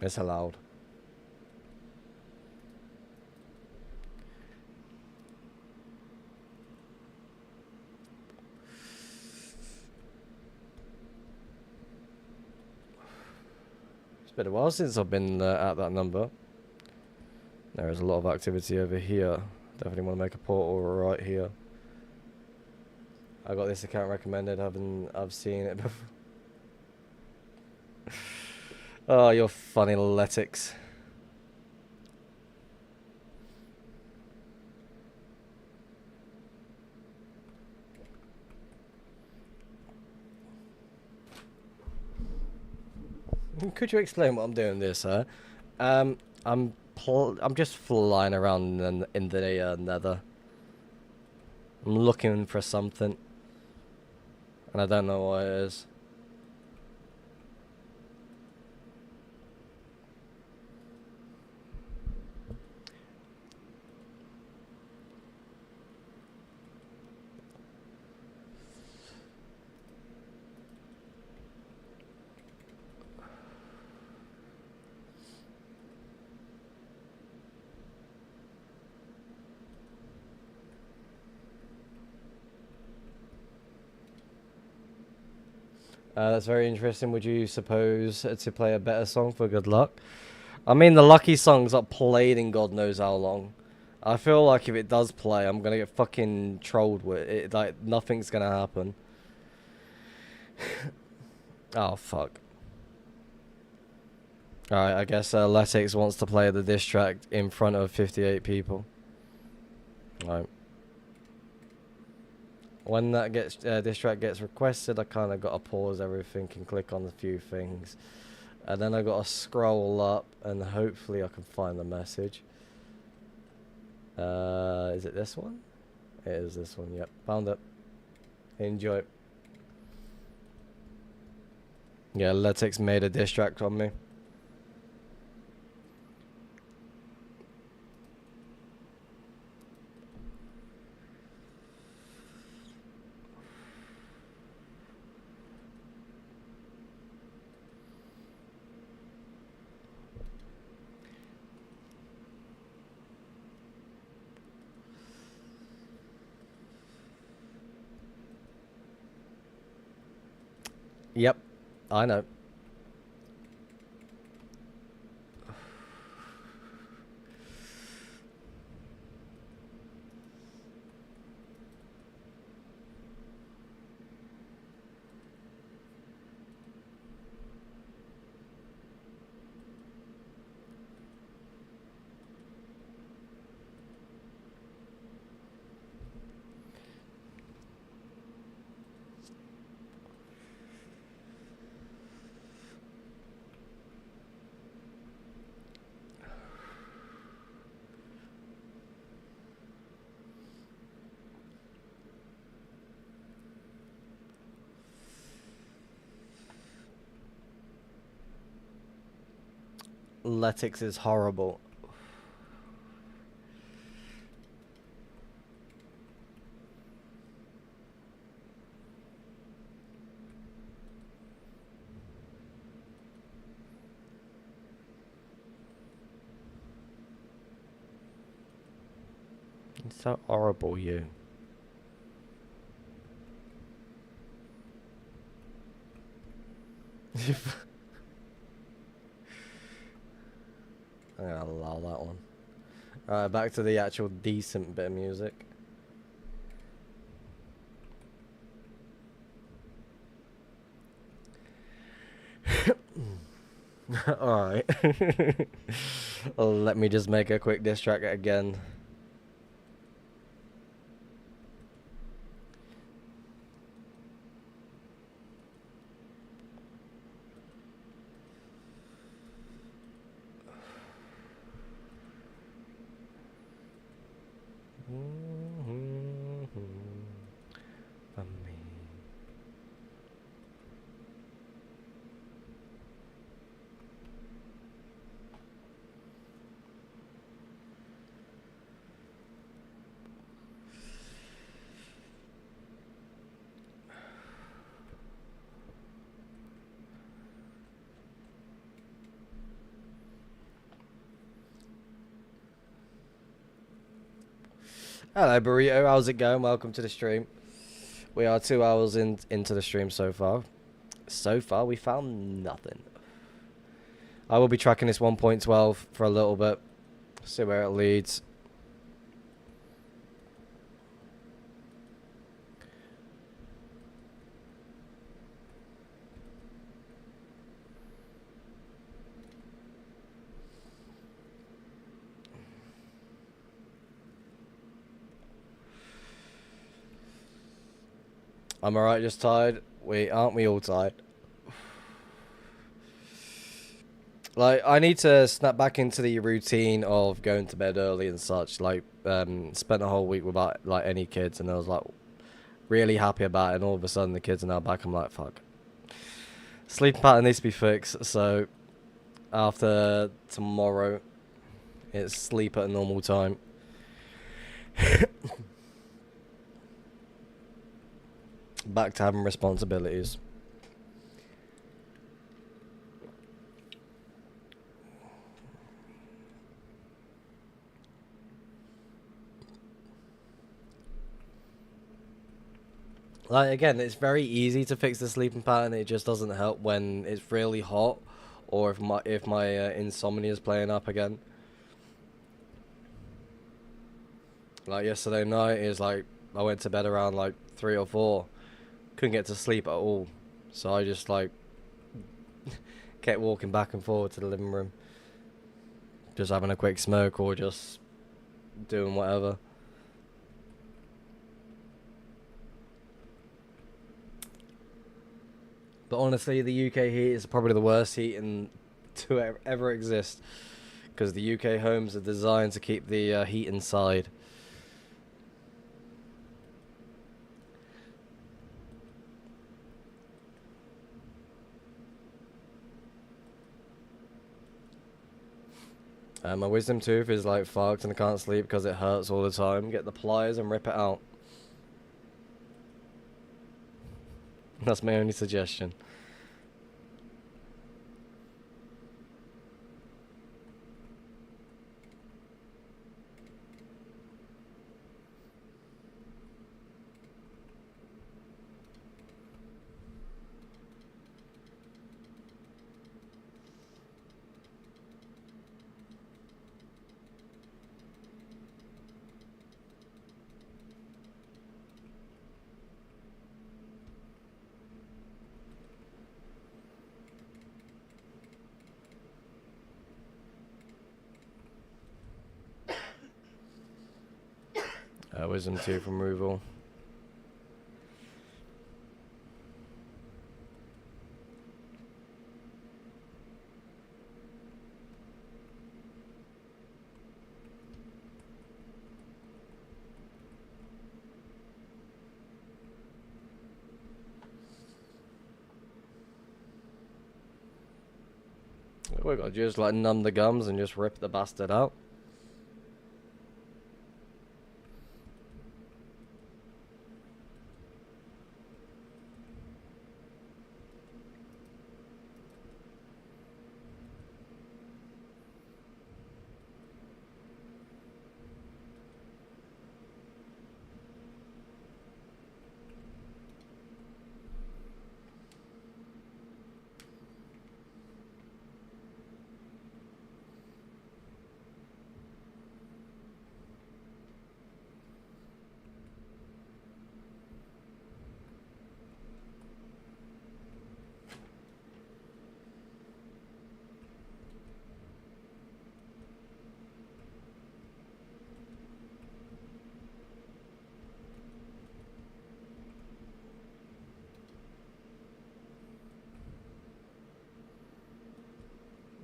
Speaker 1: It's allowed. It's been a while since I've been at that number. There is a lot of activity over here. Definitely want to make a portal right here. I got this account recommended. I've seen it before. Oh, you're funny, Letics. Could you explain what I'm doing this, sir? I'm just flying around in the nether. I'm looking for something, and I don't know what it is. That's very interesting. Would you suppose to play a better song for good luck? I mean, the lucky song's not played in God knows how long. I feel like if it does play, I'm gonna get fucking trolled with it. Like, nothing's gonna happen. Oh, fuck. Alright, I guess Letics wants to play the diss track in front of 58 people. Alright. When that diss track gets requested, I kind of got to pause everything and click on a few things. And then I got to scroll up and hopefully I can find the message. Is it this one? It is this one, yep. Found it. Enjoy. Yeah, Letics made a diss track on me. Yep, I know. Letics is horrible. So horrible, you. I'm gonna allow that one. Alright, back to the actual decent bit of music. Alright. Let me just make a quick diss track again. Hello, Burrito. How's it going? Welcome to the stream. We are 2 hours into the stream so far. So far, we found nothing. I will be tracking this 1.12 for a little bit. See where it leads. I'm alright, just tired. Aren't we all tired? Like, I need to snap back into the routine of going to bed early and such. Like, spent the whole week without, like, any kids, and I was, like, really happy about it, and all of a sudden the kids are now back. I'm like, fuck. Sleeping pattern needs to be fixed, so after tomorrow, it's sleep at a normal time. Back to having responsibilities. Like, again, it's very easy to fix the sleeping pattern. It just doesn't help when it's really hot, or if my insomnia is playing up again. Like yesterday night, is like I went to bed around like 3 or 4, couldn't get to sleep at all, so I just like kept walking back and forward to the living room, just having a quick smoke or just doing whatever. But honestly, the UK heat is probably the worst heating to ever exist, because the UK homes are designed to keep the heat inside. My wisdom tooth is like fucked and I can't sleep because it hurts all the time. Get the pliers and rip it out. That's my only suggestion. Wisdom tooth removal. We got to just like numb the gums and just rip the bastard out.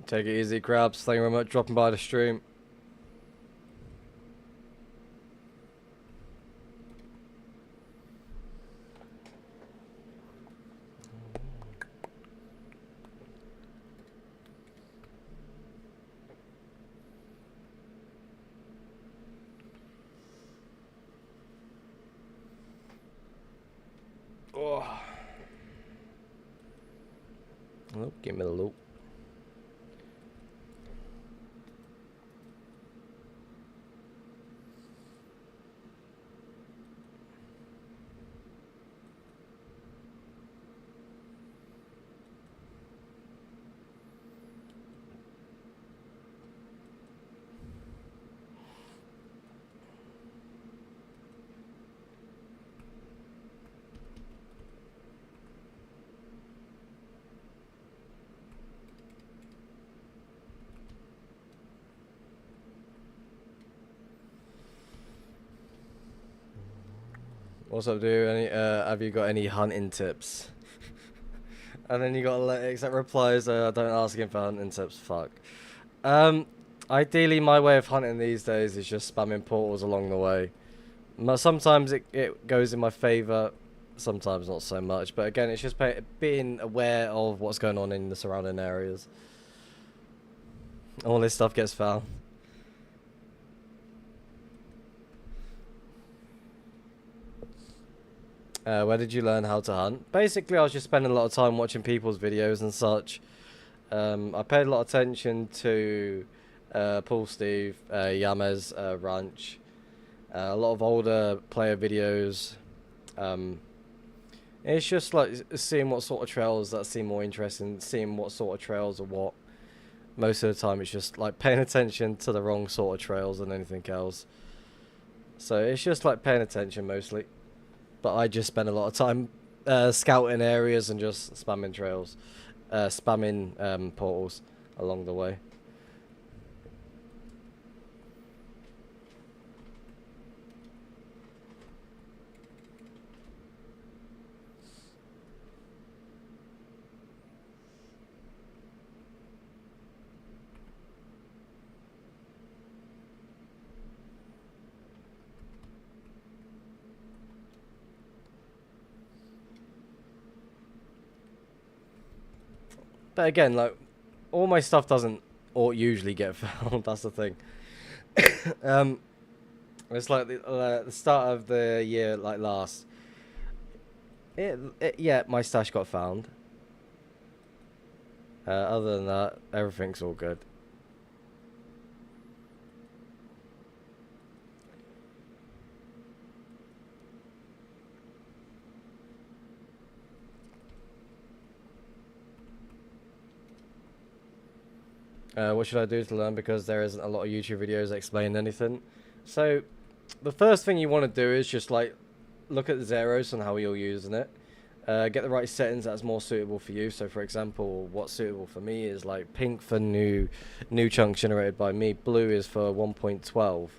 Speaker 1: Take it easy, Crabs. Thank you very much for dropping by the stream. Oh. Oh, give me the loop. What's up, dude? Have you got any hunting tips? And then you got Alex that replies, don't ask him for hunting tips, fuck. Ideally, my way of hunting these days is just spamming portals along the way. Sometimes it goes in my favour, sometimes not so much. But again, it's just being aware of what's going on in the surrounding areas. All this stuff gets found. Where did you learn how to hunt? Basically, I was just spending a lot of time watching people's videos and such. I paid a lot of attention to Paul Steve, Yamez, Ranch, a lot of older player videos. It's just like seeing what sort of trails that seem more interesting, seeing what sort of trails are what. Most of the time, it's just like paying attention to the wrong sort of trails than anything else. So it's just like paying attention mostly. But I just spend a lot of time scouting areas and just spamming trails, spamming portals along the way. But again, like, all my stuff doesn't usually get found. That's the thing. It's like the start of the year, like last. Yeah, my stash got found. Other than that, everything's all good. What should I do to learn? Because there isn't a lot of YouTube videos that explain anything. So, the first thing you want to do is just like look at the zeros and how you're using it. Get the right settings that's more suitable for you. So, for example, what's suitable for me is like pink for new chunks generated by me. Blue is for 1.12.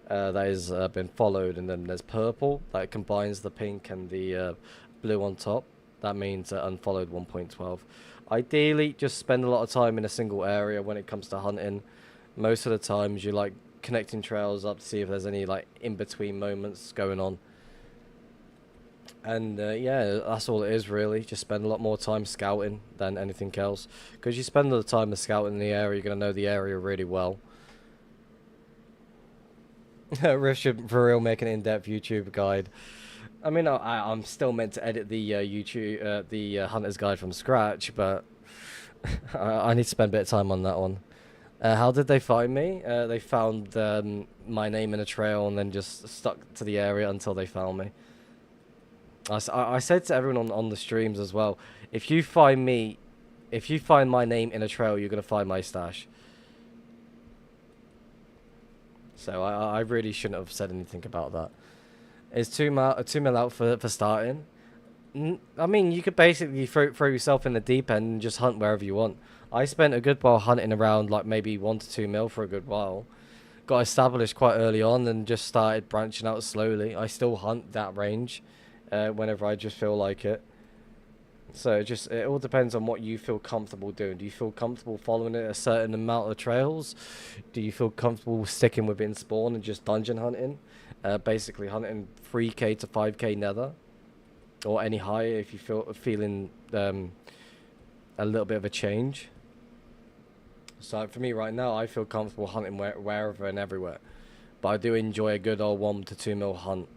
Speaker 1: That has been followed, and then there's purple that combines the pink and the blue on top. That means unfollowed 1.12. Ideally, just spend a lot of time in a single area when it comes to hunting. Most of the times, you like connecting trails up to see if there's any like in-between moments going on. And yeah, that's all it is really. Just spend a lot more time scouting than anything else. Because you spend all the time scouting the area, you're going to know the area really well. Riff should for real make an in-depth YouTube guide. I mean, I'm still meant to edit the the Hunter's Guide from scratch, but I need to spend a bit of time on that one. How did they find me? They found my name in a trail and then just stuck to the area until they found me. I said to everyone on the streams as well, if you find my name in a trail, you're going to find my stash. So I really shouldn't have said anything about that. Is 2 mil out for starting? I mean, you could basically throw yourself in the deep end and just hunt wherever you want. I spent a good while hunting around, like maybe 1 to 2 mil for a good while. Got established quite early on and just started branching out slowly. I still hunt that range whenever I just feel like it. So it all depends on what you feel comfortable doing. Do you feel comfortable following a certain amount of trails? Do you feel comfortable sticking within spawn and just dungeon hunting? Basically hunting 3k to 5k nether, or any higher if you feeling a little bit of a change. So for me right now, I feel comfortable hunting wherever and everywhere, but I do enjoy a good old 1 to 2 mil hunt.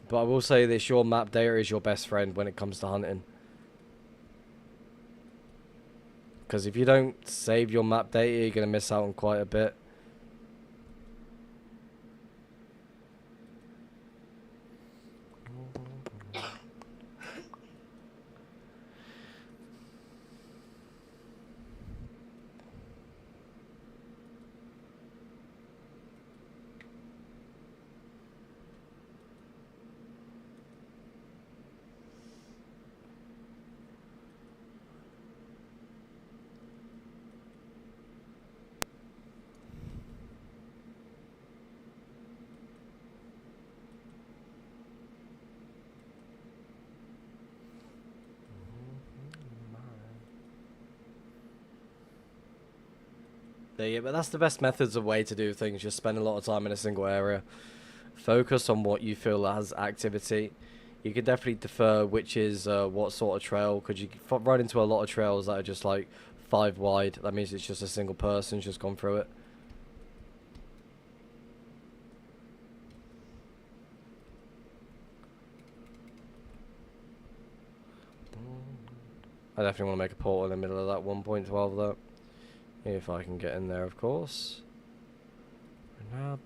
Speaker 1: But I will say this, your map data is your best friend when it comes to hunting. Because if you don't save your map data, you're going to miss out on quite a bit. Yeah, but that's the best methods of way to do things. Just spend a lot of time in a single area. Focus on what you feel has activity. You can definitely defer which is what sort of trail, because you run into a lot of trails that are just like 5 wide. That means it's just a single person just gone through it. I definitely want to make a portal in the middle of that 1.12 though. If I can get in there, of course. I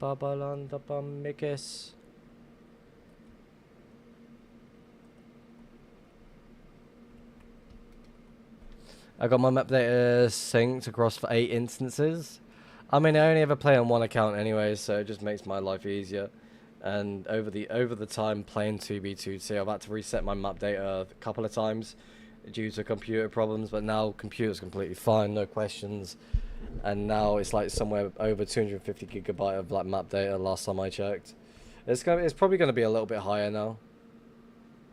Speaker 1: got my map data synced across for 8 instances. I mean, I only ever play on one account anyway, so it just makes my life easier. And over the time playing 2B2T, I've had to reset my map data a couple of times due to computer problems, but now computer's completely fine, no questions. And now it's like somewhere over 250 gigabyte of like map data last time I checked. It's probably gonna be a little bit higher now,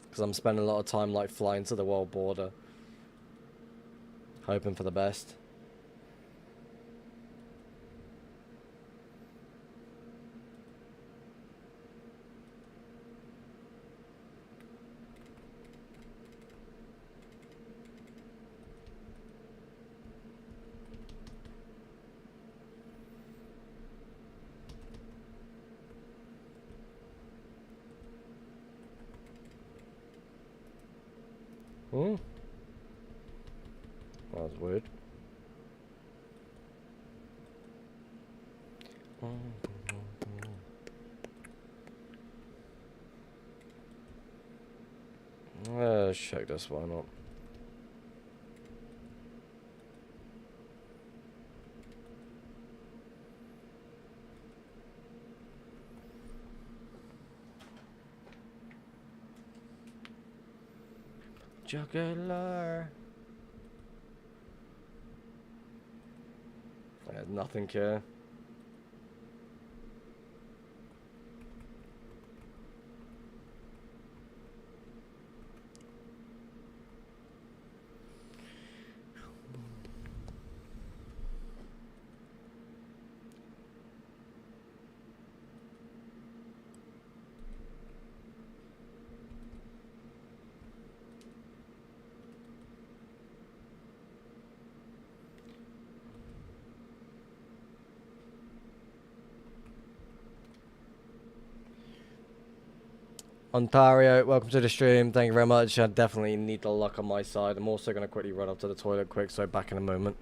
Speaker 1: because I'm spending a lot of time like flying to the world border, hoping for the best. Hmm. That was weird. Let's check this one up. Jugular. I had nothing here. Ontario, welcome to the stream. Thank you very much. I definitely need the luck on my side. I'm also going to quickly run up to the toilet quick, so back in a moment.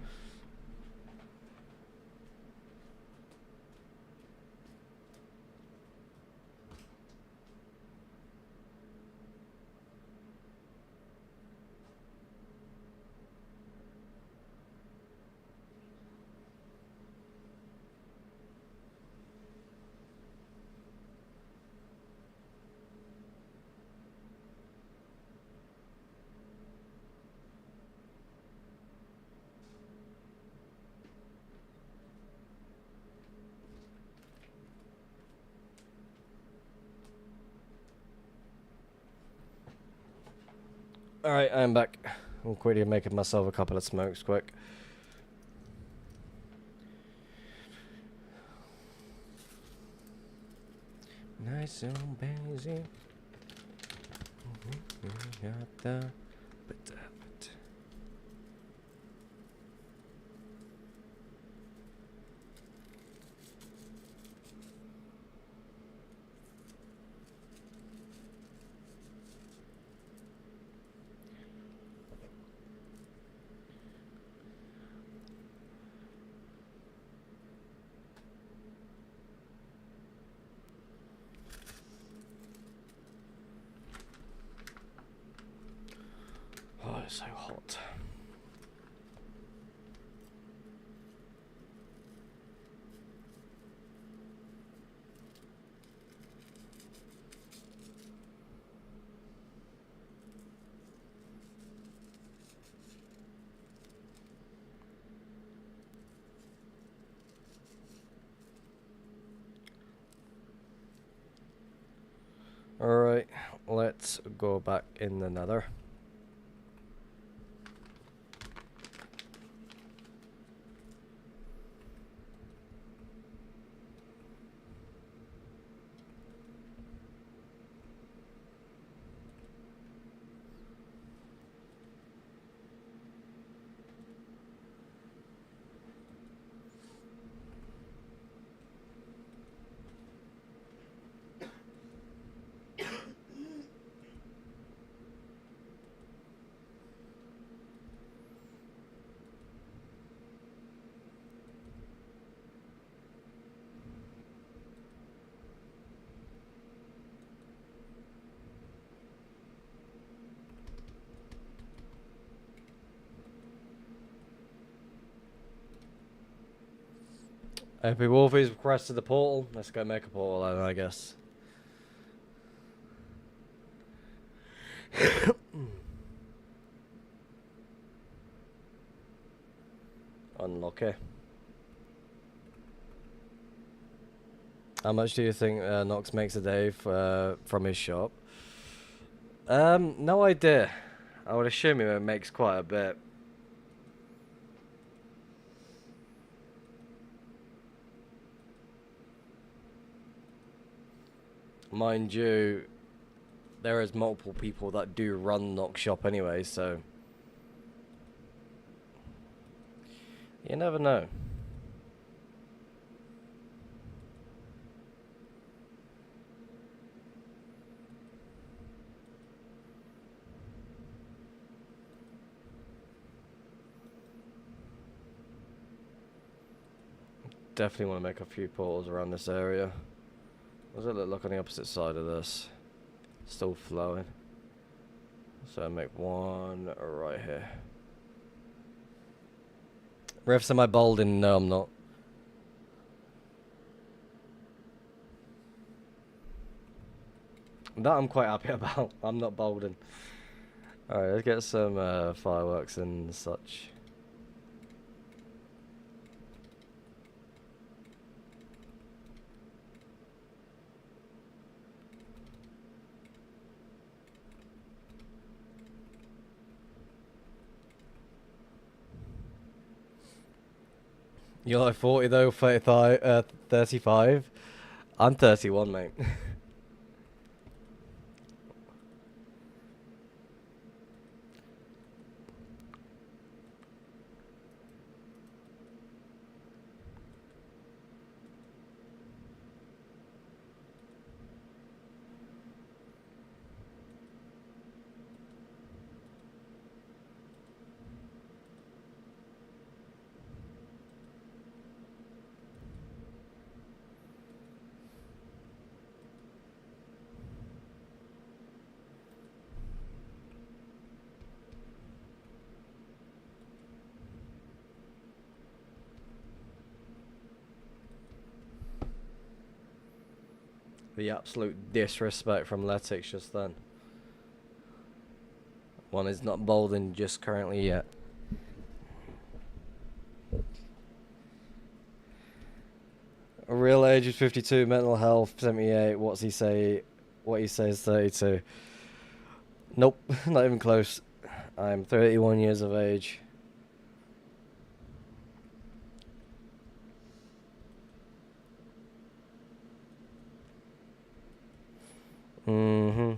Speaker 1: Alright, I'm back. I'm quickly making myself a couple of smokes quick. Nice and busy. Got the oh, it's so hot. Alright, let's go back in the nether. Happy Wolfie's requested the portal. Let's go make a portal then, I guess. Unlucky. How much do you think Nox makes a day from his shop? No idea. I would assume he makes quite a bit. Mind you, there is multiple people that do run Nox shop anyway, so you never know. Definitely want to make a few portals around this area. What does it look like on the opposite side of this? Still flowing. So I make one right here. Refs, am I bolding? No, I'm not. That I'm quite happy about. I'm not bolding. Alright, let's get some fireworks and such. You're like 40 though, 35. I'm 31, mate. The absolute disrespect from Letix just then. One is not bolding just currently yet. A real age is 52, mental health 78. What's he say? What he says 32. Nope, not even close. I'm 31 years of age. Mm-hmm.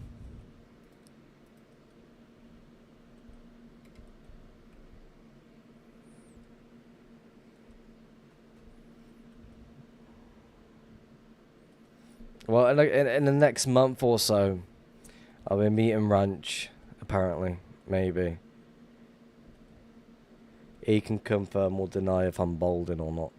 Speaker 1: Well, in the next month or so, I'll be meeting Ranch, apparently. Maybe. He can confirm or deny if I'm balding or not.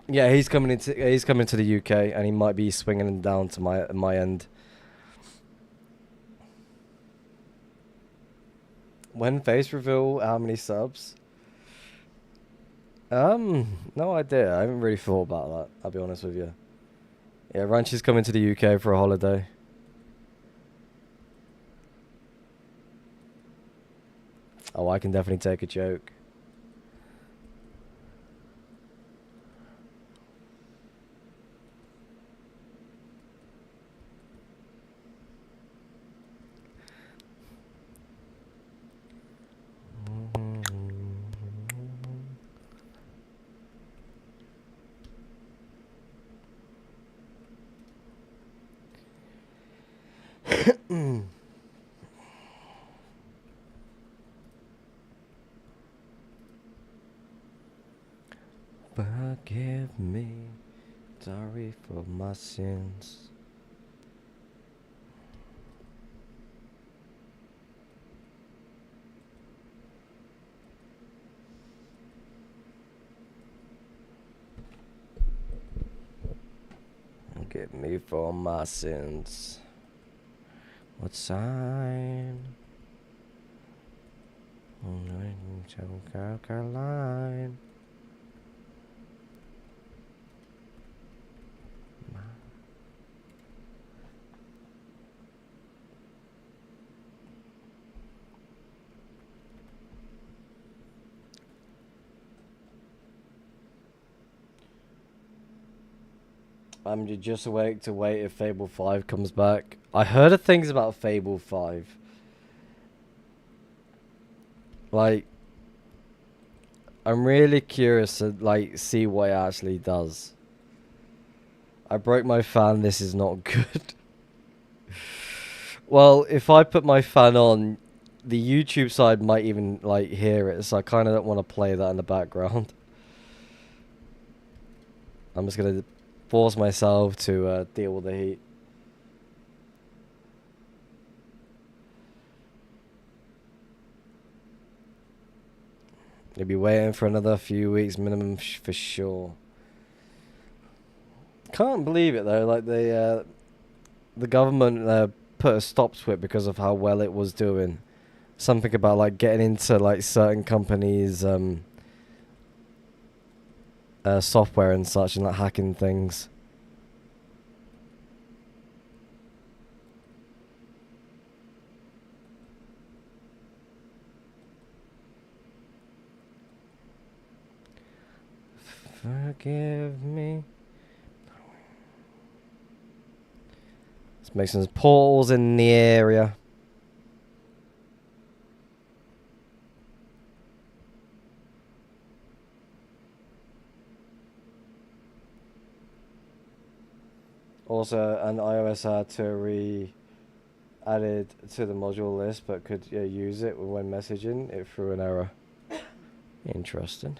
Speaker 1: Yeah, he's coming to the UK, and he might be swinging down to my end. When face reveal, how many subs? No idea. I haven't really thought about that. I'll be honest with you. Yeah, Ranch is coming to the UK for a holiday. Oh, I can definitely take a joke. Forgive me, sorry for my sins. Forgive me for my sins. What sign? Caroline. I'm just awake to wait if Fable 5 comes back. I heard of things about Fable 5. Like, I'm really curious to, like, see what it actually does. I broke my fan, this is not good. Well, if I put my fan on, the YouTube side might even, like, hear it, so I kind of don't want to play that in the background. I'm just going to force myself to deal with the heat. You'll be waiting for another few weeks minimum for sure. Can't believe it though. Like the government put a stop to it because of how well it was doing. Something about like getting into like certain companies' software and such, and like hacking things. Forgive me. Let's make some portals in the area. Also, an iOS had to added to the module list, but could use it when messaging. It threw an error. Interesting.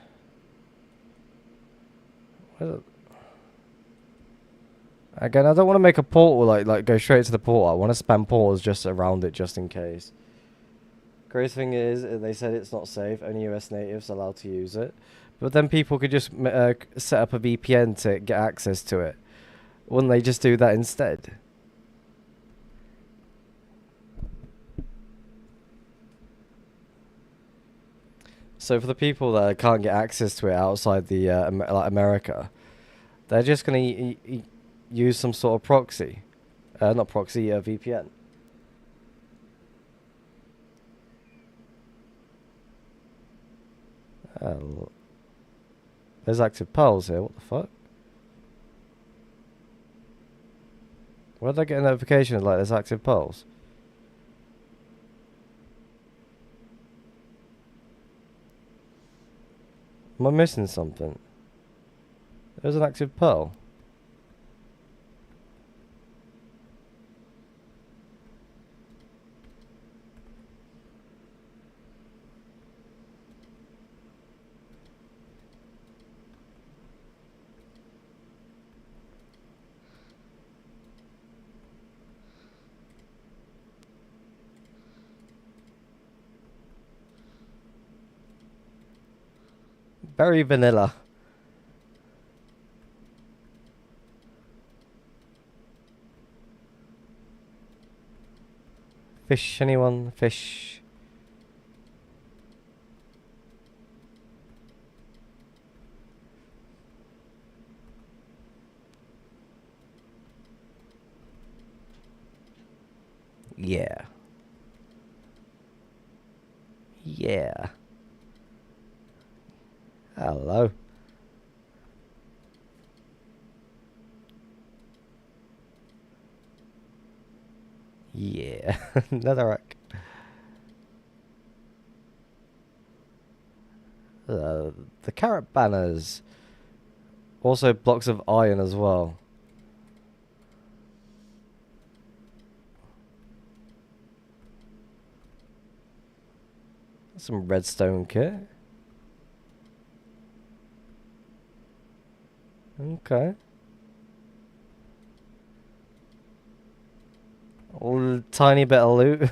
Speaker 1: Again, I don't want to make a portal like go straight to the portal. I want to spam portals just around it, just in case. Crazy thing is, they said it's not safe. Only US natives are allowed to use it. But then people could just set up a VPN to get access to it. Wouldn't they just do that instead? So for the people that can't get access to it outside the like America, they're just gonna use some sort of proxy, not proxy, VPN. There's active pearls here. What the fuck? Where did I get a notification like there's active pearls? Am I missing something? There's an active pearl. Very vanilla. Fish, anyone? Fish. Yeah. Yeah. Hello. Yeah. Netherrack. The carrot banners. Also blocks of iron as well. Some redstone kit. Okay. A tiny bit of loot.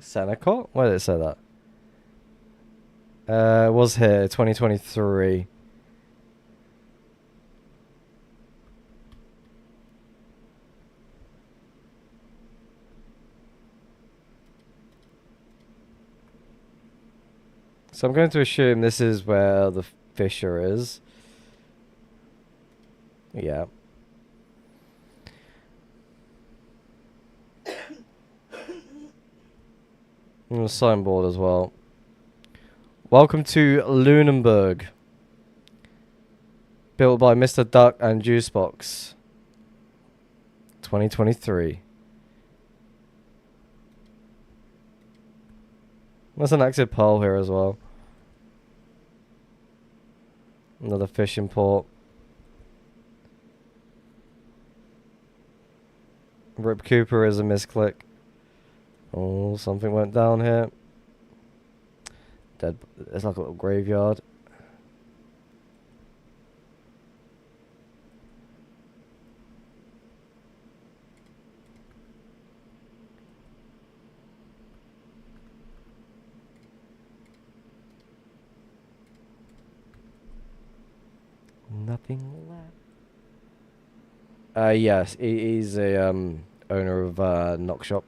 Speaker 1: Senecott? Where did it say that? It was here, 2023. So I'm going to assume this is where the fisher is. Yeah. And a signboard as well. Welcome to Lunenburg. Built by Mr. Duck and Juicebox. 2023. There's an active pearl here as well. Another fishing port. Rip Cooper is a misclick. Oh, something went down here. Dead. It's like a little graveyard. Nothing left. Yes, he's a owner of Knock Shop.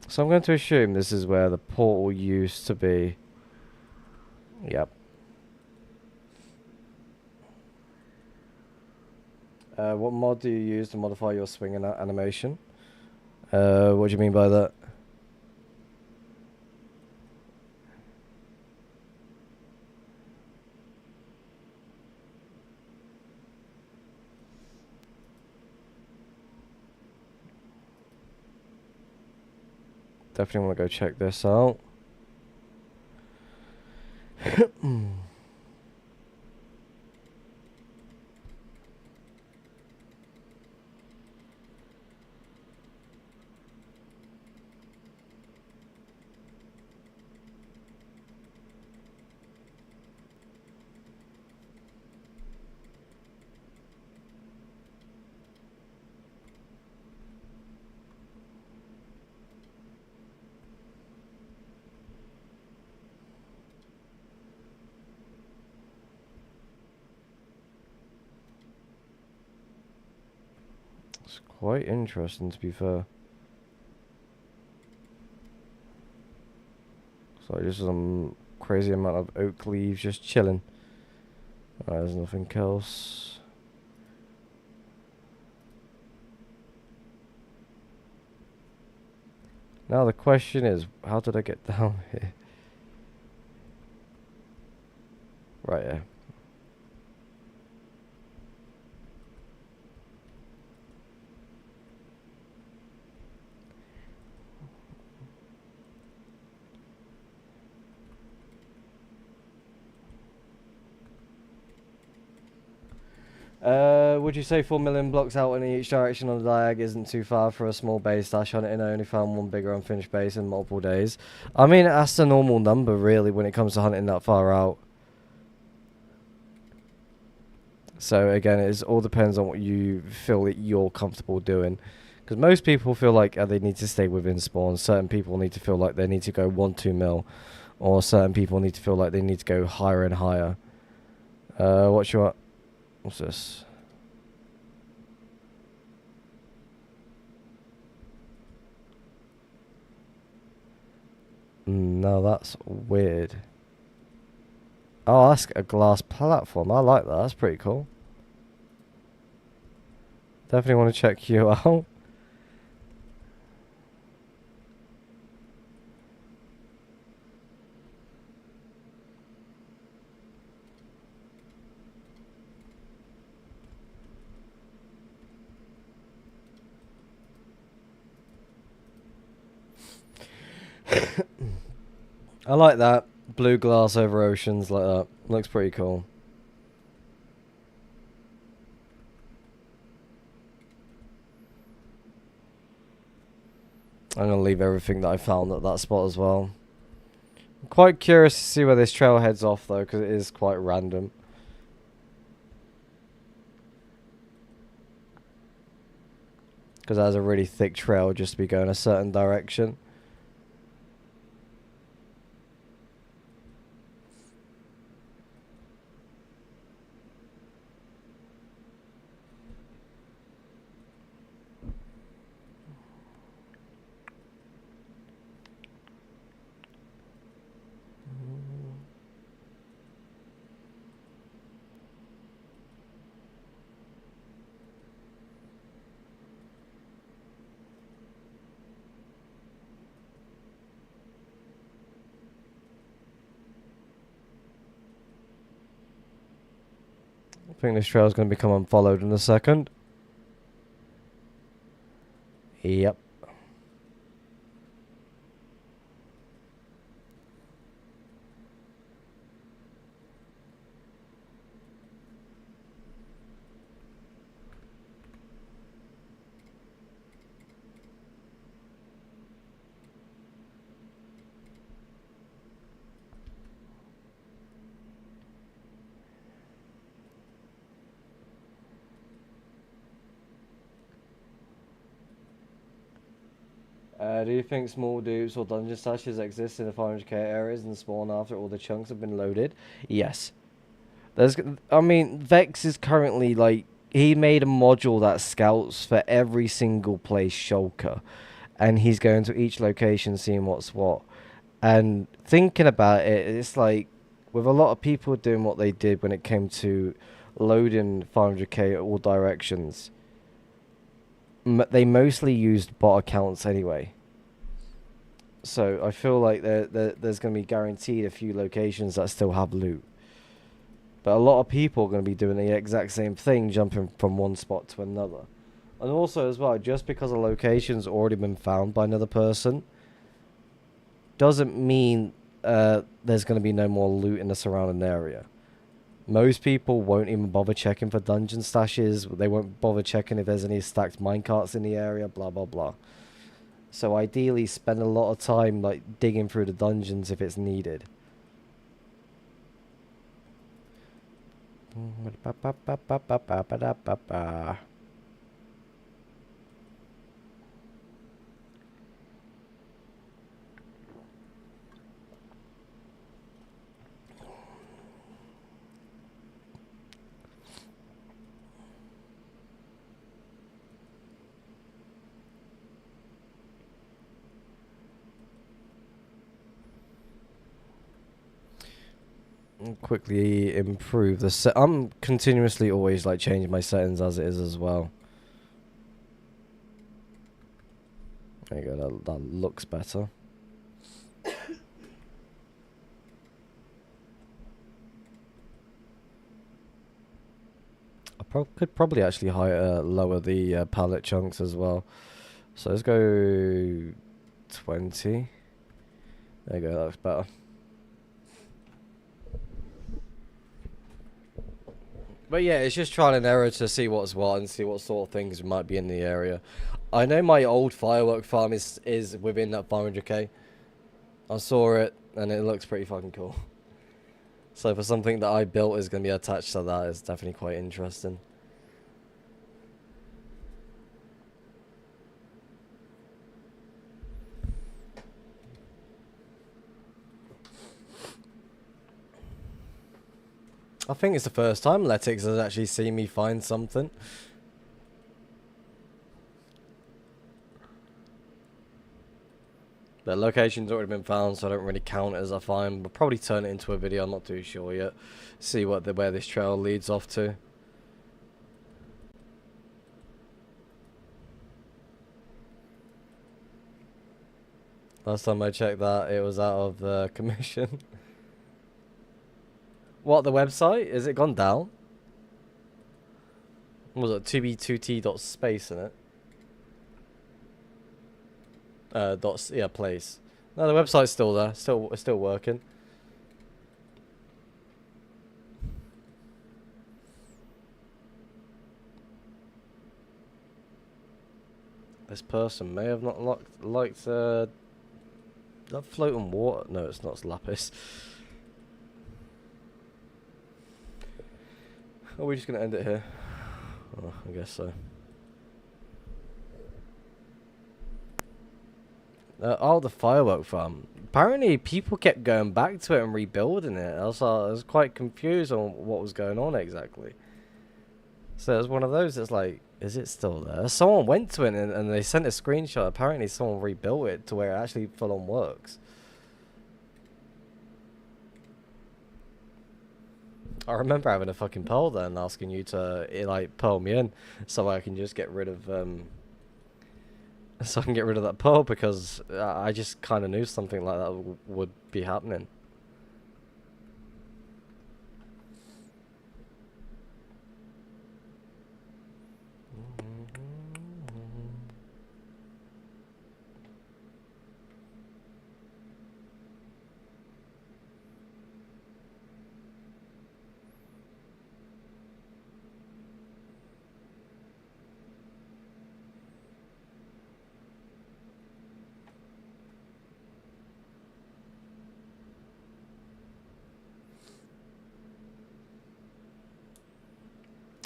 Speaker 1: So I'm going to assume this is where the portal used to be. Yep. What mod do you use to modify your swinging animation? What do you mean by that? Definitely want to go check this out. quite interesting, to be fair. So just some crazy amount of oak leaves just chilling. There's nothing else. Now the question is, how did I get down here? Right, yeah. Would you say 4 million blocks out in each direction on the diag isn't too far for a small base dash on it, and I only found one bigger unfinished base in multiple days? I mean, that's the normal number, really, when it comes to hunting that far out. So, again, it all depends on what you feel that you're comfortable doing. Because most people feel like they need to stay within spawn. Certain people need to feel like they need to go 1-2 mil. Or certain people need to feel like they need to go higher and higher. What's this? No, that's weird. Oh, that's a glass platform. I like that. That's pretty cool. Definitely want to check you out. I like that. Blue glass over oceans like that. Looks pretty cool. I'm going to leave everything that I found at that spot as well. I'm quite curious to see where this trail heads off, though, because it is quite random. Because that has a really thick trail just to be going a certain direction. I think this trail is going to become unfollowed in a second. Yep. Do you think small dupes or dungeon stashes exist in the 500k areas and spawn after all the chunks have been loaded? Yes. I mean, Vex is currently like, he made a module that scouts for every single place shulker, and he's going to each location seeing what's what. And thinking about it, it's like, with a lot of people doing what they did when it came to loading 500k at all directions, they mostly used bot accounts anyway. So I feel like there's going to be guaranteed a few locations that still have loot. But a lot of people are going to be doing the exact same thing, jumping from one spot to another. And also as well, just because a location's already been found by another person, doesn't mean there's going to be no more loot in the surrounding area. Most people won't even bother checking for dungeon stashes. They won't bother checking if there's any stacked minecarts in the area, blah, blah, blah. So ideally, spend a lot of time like digging through the dungeons if it's needed. quickly improve the set. I'm continuously always like changing my settings as it is as well. There you go, that looks better. I could probably actually lower the palette chunks as well. So let's go 20. There you go, that looks better. But yeah, it's just trial and error to see what's what and see what sort of things might be in the area. I know my old firework farm is within that 500k. I saw it and it looks pretty fucking cool. So for something that I built is going to be attached to that, it's definitely quite interesting. I think it's the first time Letix has actually seen me find something. The location's already been found, so I don't really count it as a find. But probably turn it into a video, I'm not too sure yet. See where this trail leads off to. Last time I checked that, it was out of the commission. What, the website? Is it gone down? What was it 2b2t.space in it? Yeah, place. No, the website's still there. It's still working. This person may have not liked that floating water. No, it's not. It's lapis. Are we just gonna end it here? Oh, I guess so. Oh, the firework farm. Apparently, people kept going back to it and rebuilding it. I was quite confused on what was going on exactly. So it was one of those that's like, is it still there? Someone went to it and they sent a screenshot. Apparently, someone rebuilt it to where it actually full on works. I remember having a fucking poll there and asking you to like pearl me in so I can just get rid of so I can get rid of that pearl because I just kind of knew something like that would be happening.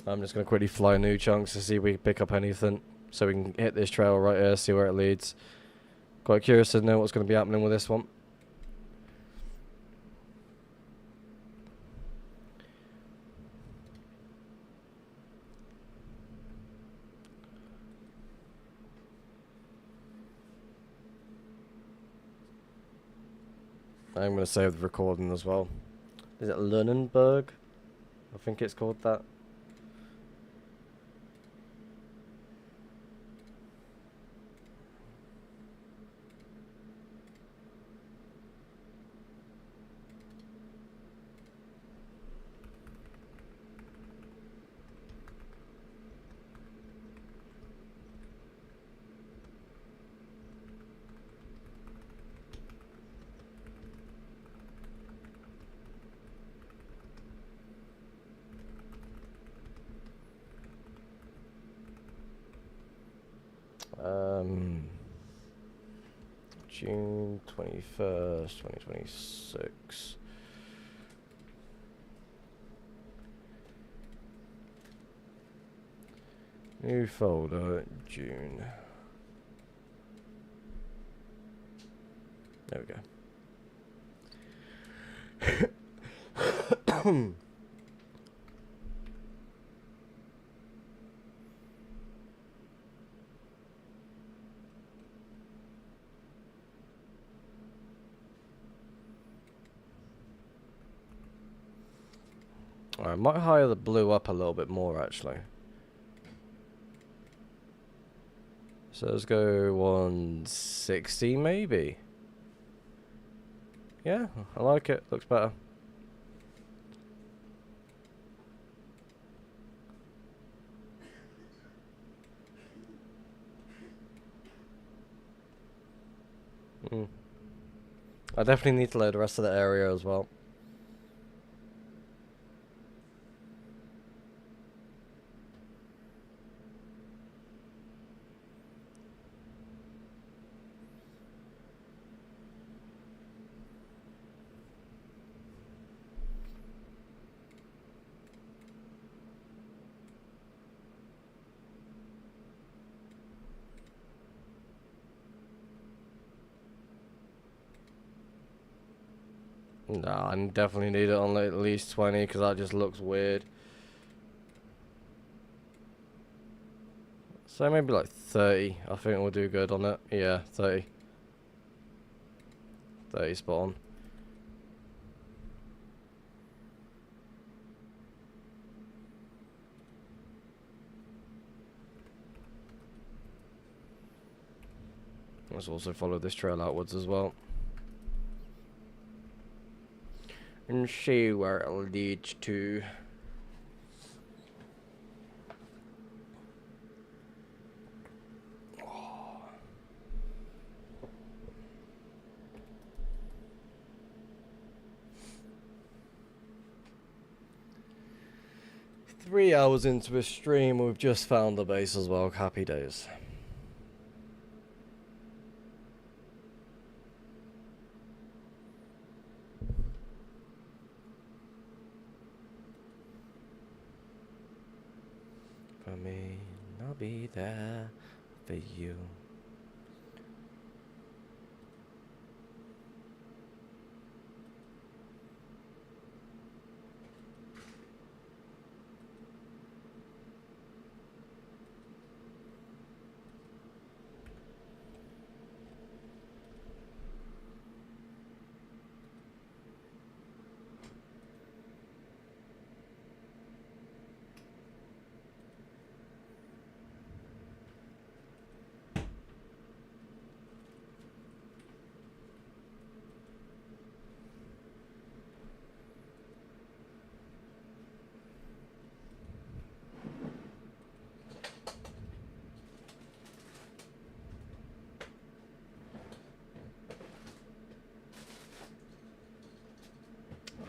Speaker 1: I'm just going to quickly fly new chunks to see if we can pick up anything. So we can hit this trail right here, see where it leads. Quite curious to know what's going to be happening with this one. I'm going to save the recording as well. Is it Lunenburg? I think it's called that. June 21st, 2026. New folder, June. There we go. I might hire the blue up a little bit more actually. So let's go 160 maybe. Yeah, I like it. Looks better. I definitely need to load the rest of the area as well. Nah, I definitely need it on like at least 20 because that just looks weird. So maybe like 30. I think we'll do good on it. Yeah, 30. 30 spot on. Let's also follow this trail outwards as well. And see where it leads to. Oh. 3 hours into a stream, we've just found the base as well. Happy days. For me, I'll be there for you.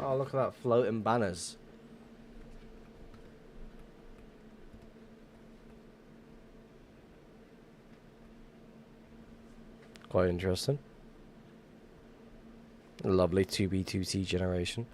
Speaker 1: Oh, look at that floating banners. Quite interesting. Lovely 2B2C generation.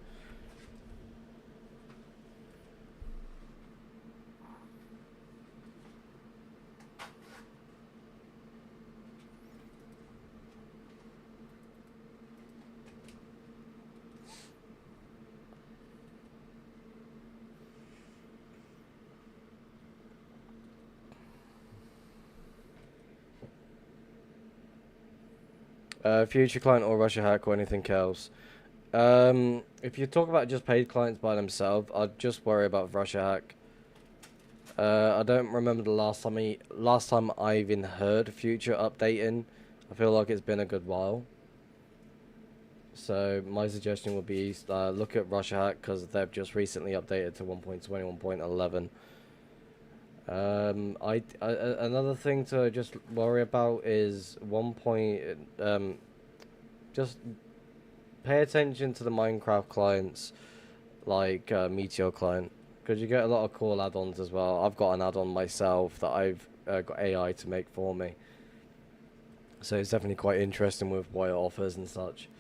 Speaker 1: Future client or Russia hack or anything else. If you talk about just paid clients by themselves, I'd just worry about Russia hack. I don't remember the last time I even heard future updating. I feel like it's been a good while. So my suggestion would be look at Russia hack because they've just recently updated to 1.21.11. Another thing to just worry about is just pay attention to the Minecraft clients, like Meteor client, because you get a lot of cool add-ons as well. I've got an add-on myself that I've got AI to make for me, so it's definitely quite interesting with what it offers and such.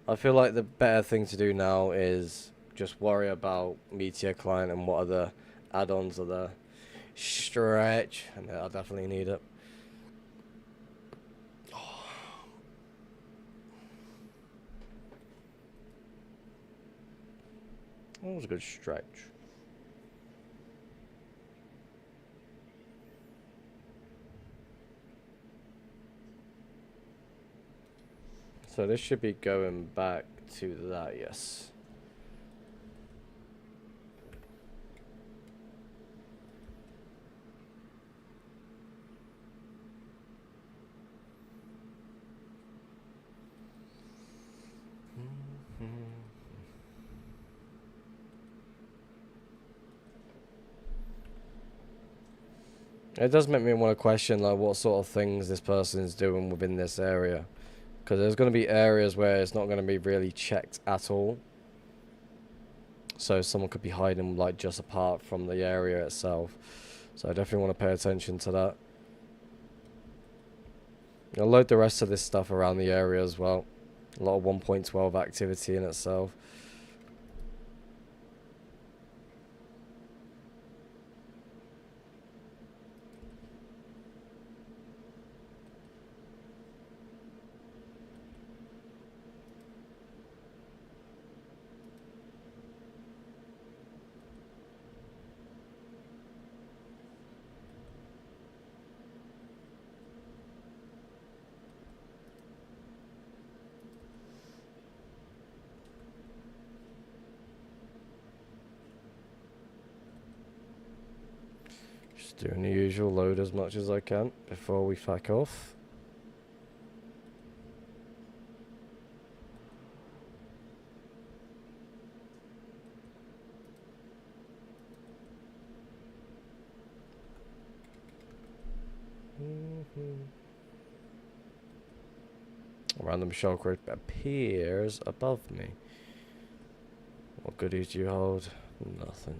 Speaker 1: I feel like the better thing to do now is just worry about Meteor client and what other add-ons are there. Stretch, and I definitely need it. That was a good stretch. So this should be going back to that, yes. It does make me want to question like what sort of things this person is doing within this area, because there's going to be areas where it's not going to be really checked at all. So someone could be hiding like just apart from the area itself. So I definitely want to pay attention to that. I'll load the rest of this stuff around the area as well. A lot of 1.12 activity in itself. Just doing the usual, load as much as I can before we fuck off. A random shulker appears above me. What goodies do you hold? Nothing.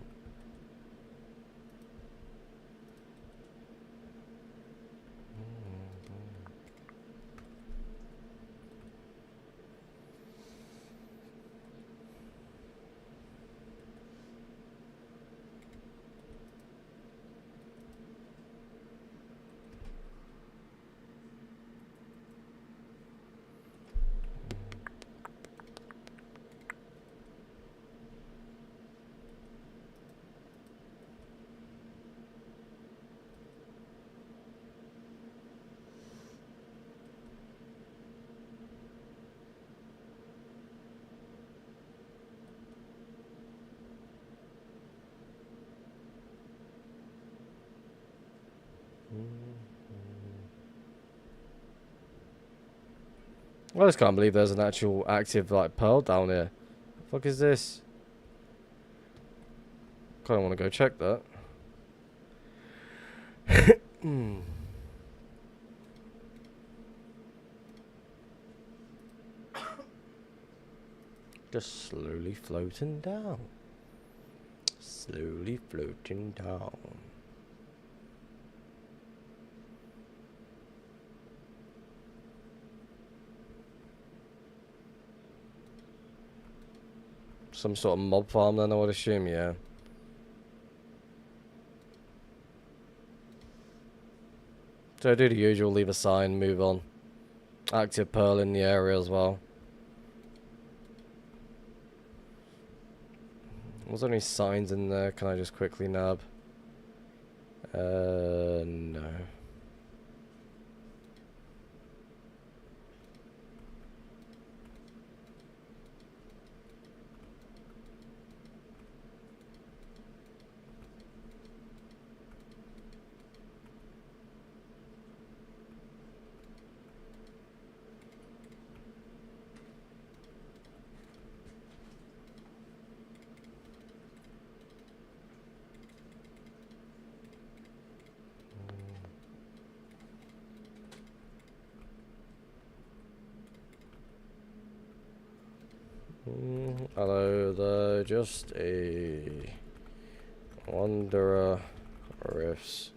Speaker 1: I just can't believe there's an actual active like pearl down here. The fuck is this? Kinda wanna go check that. Just slowly floating down. Slowly floating down. Some sort of mob farm then, I would assume, yeah. So do the usual, leave a sign, move on. Active pearl in the area as well. Was there any signs in there? Can I just quickly nab? No. Hello there, just a wanderer riffs.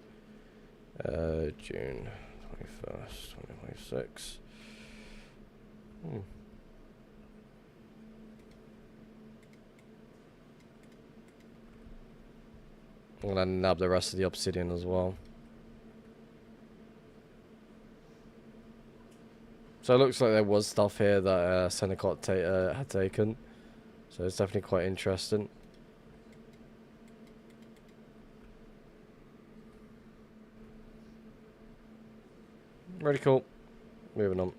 Speaker 1: June 21st, 2026. I'm gonna nab the rest of the obsidian as well. So it looks like there was stuff here that Senecott had taken. So it's definitely quite interesting. Really cool. Moving on.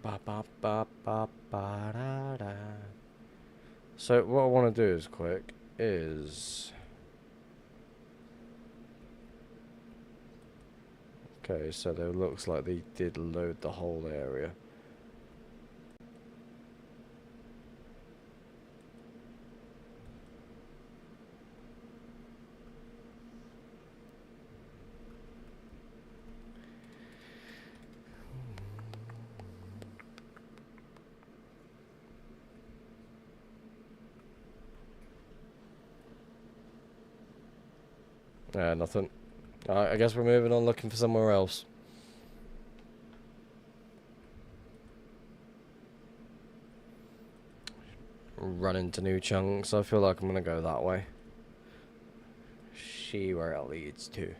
Speaker 1: Ba ba ba ba ba da da. So what I want to do is quick is. Okay, so it looks like they did load the whole area. Yeah, nothing. Alright, I guess we're moving on looking for somewhere else. Run into new chunks. I feel like I'm gonna go that way. See where it leads to.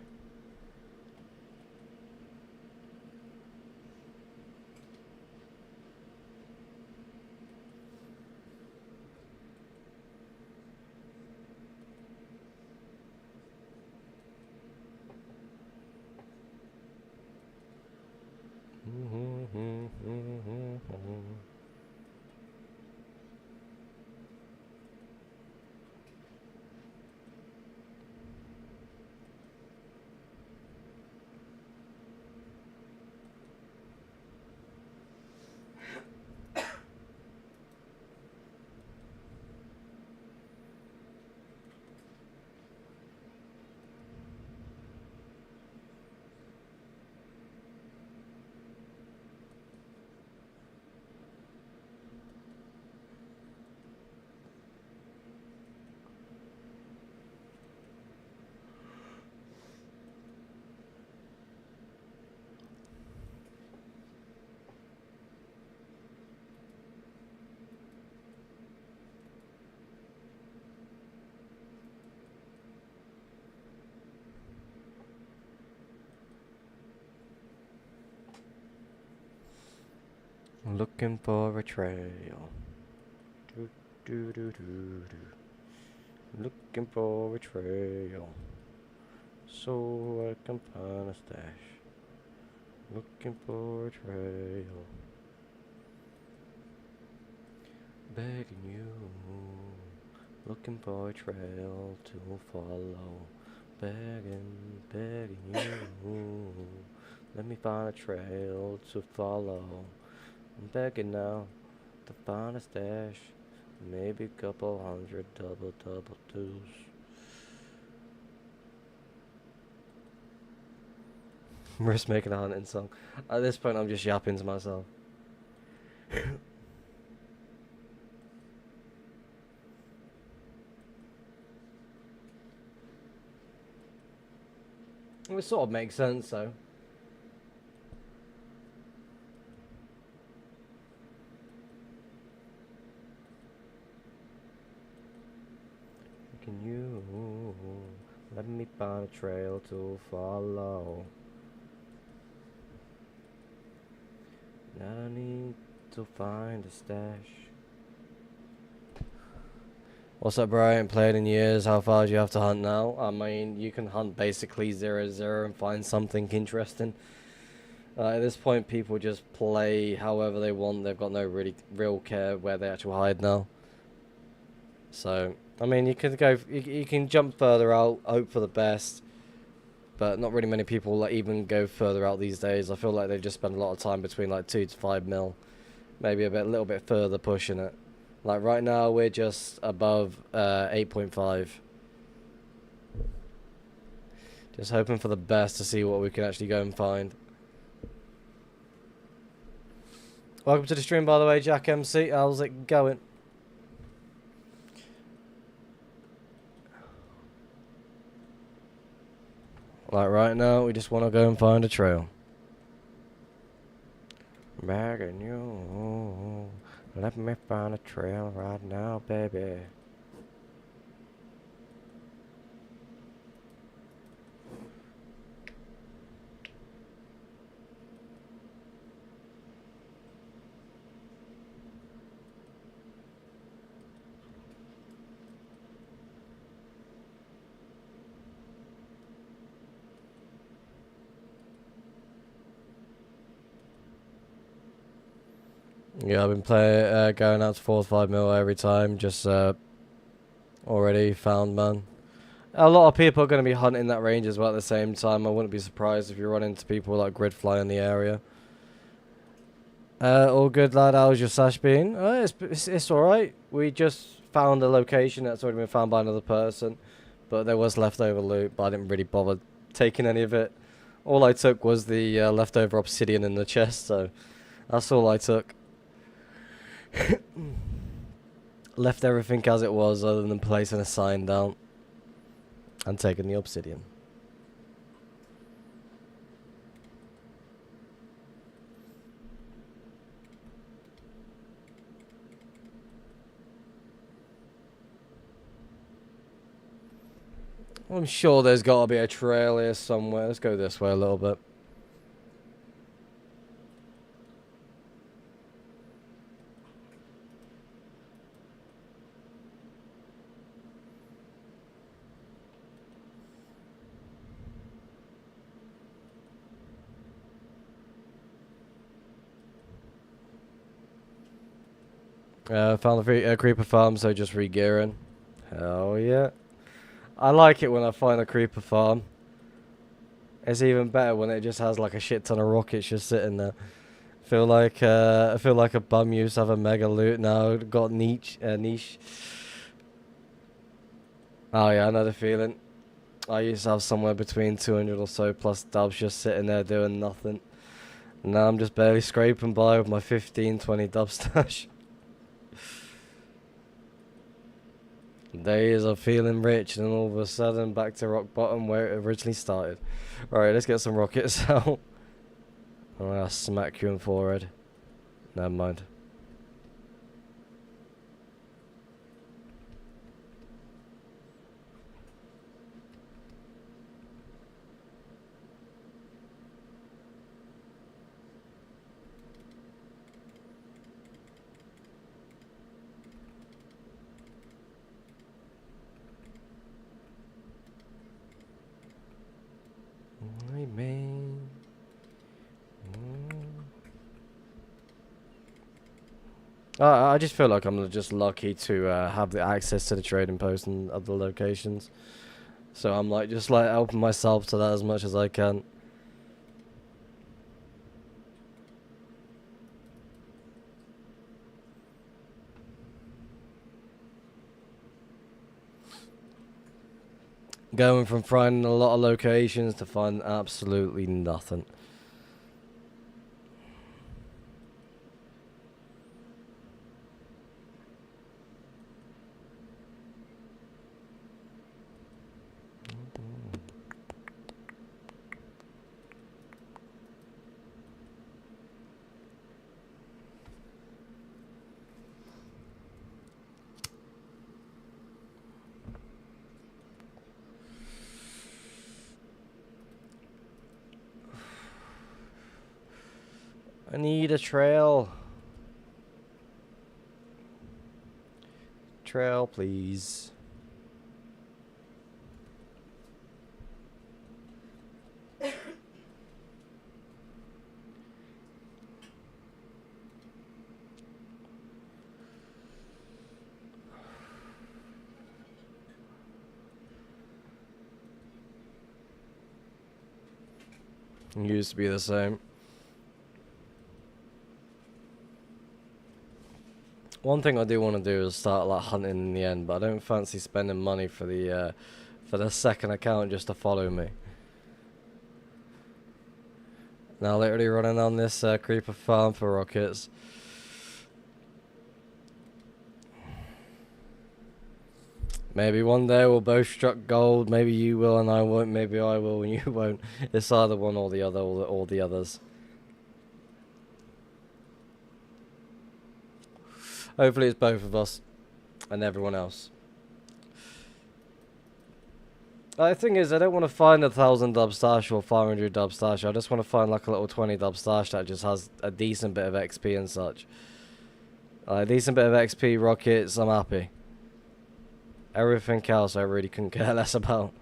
Speaker 1: Looking for a trail. Do, do, do, do, do. Looking for a trail. So I can find a stash. Looking for a trail. Begging you. Looking for a trail to follow. Begging you. Let me find a trail to follow. I'm begging now to find a stash. Maybe a couple hundred double twos. Risk making a hunting song. At this point, I'm just yapping to myself. It sort of makes sense, though. Can you let me find a trail to follow? Now I need to find a stash. What's up, bro? I ain't played in years. How far do you have to hunt now? I mean, you can hunt basically 0-0 and find something interesting. At this point, people just play however they want. They've got no really real care where they actually hide now. So, I mean, you can go, you can jump further out, hope for the best, but not really many people like even go further out these days. I feel like they just spend a lot of time between like 2 to 5 mil, maybe a little bit further pushing it. Like right now, we're just above 8.5. Just hoping for the best to see what we can actually go and find. Welcome to the stream, by the way, Jack MC. How's it going? Like right now, we just want to go and find a trail. Begging you, let me find a trail right now, baby. Yeah, I've been going out to 4 or 5 mil every time. Just already found, man. A lot of people are going to be hunting that range as well at the same time. I wouldn't be surprised if you run into people like Gridfly in the area. All good, lad. How's your sash been? It's alright. We just found a location that's already been found by another person. But there was leftover loot, but I didn't really bother taking any of it. All I took was the leftover obsidian in the chest, so that's all I took. Left everything as it was other than placing a sign down and taking the obsidian. I'm sure there's got to be a trail here somewhere. Let's go this way a little bit. Found the creeper farm, so just re-gearing. Hell yeah. I like it when I find a creeper farm. It's even better when it just has like a shit ton of rockets just sitting there. I feel like a bum used to have a mega loot. Now got niche. Oh yeah, I know the feeling. I used to have somewhere between 200 or so plus dubs just sitting there doing nothing. Now I'm just barely scraping by with my 15, 20 dub stash. Days of feeling rich, and then all of a sudden back to rock bottom where it originally started. Alright, let's get some rockets out. I'm gonna smack you in the forehead. Never mind. I mean, I just feel like I'm just lucky to have the access to the trading post and other locations. So I'm like just like helping myself to that as much as I can. Going from finding a lot of locations to find absolutely nothing. I need a trail. Trail, please. Used to be the same. One thing I do want to do is start like hunting in the end, but I don't fancy spending money for the second account just to follow me. Now literally running on this creeper farm for rockets. Maybe one day we'll both struck gold. Maybe you will and I won't. Maybe I will and you won't. It's either one or the other, or the others. Hopefully it's both of us and everyone else. The thing is, I don't want to find 1,000 dub stash or 500 dub stash. I just want to find like a little 20 dub stash that just has a decent bit of XP and such. A decent bit of XP, rockets, I'm happy. Everything else I really couldn't care less about.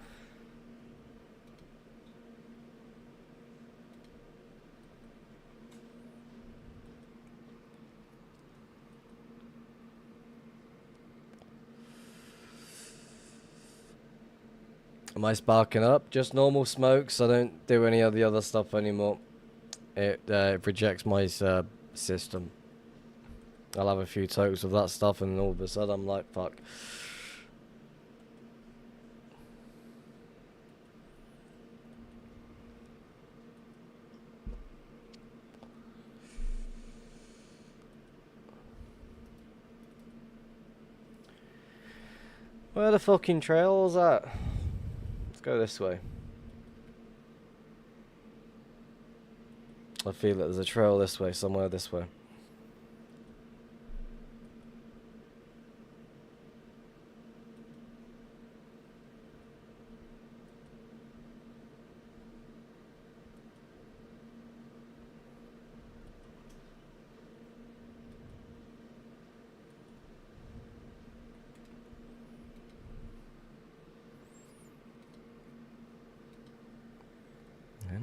Speaker 1: Am I sparking up? Just normal smokes. I don't do any of the other stuff anymore. It rejects my system. I'll have a few tokes of that stuff and all of a sudden I'm like, fuck. Where the fucking trail is at? Let's go this way. I feel that there's a trail this way, somewhere this way.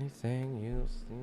Speaker 1: Anything you see.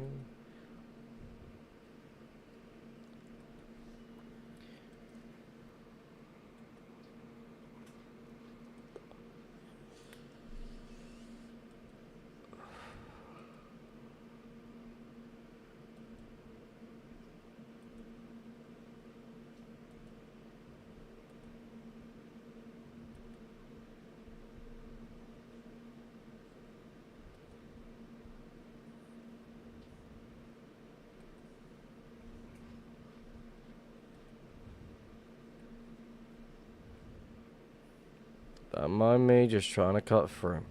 Speaker 1: Don't mind me, just trying to cut through.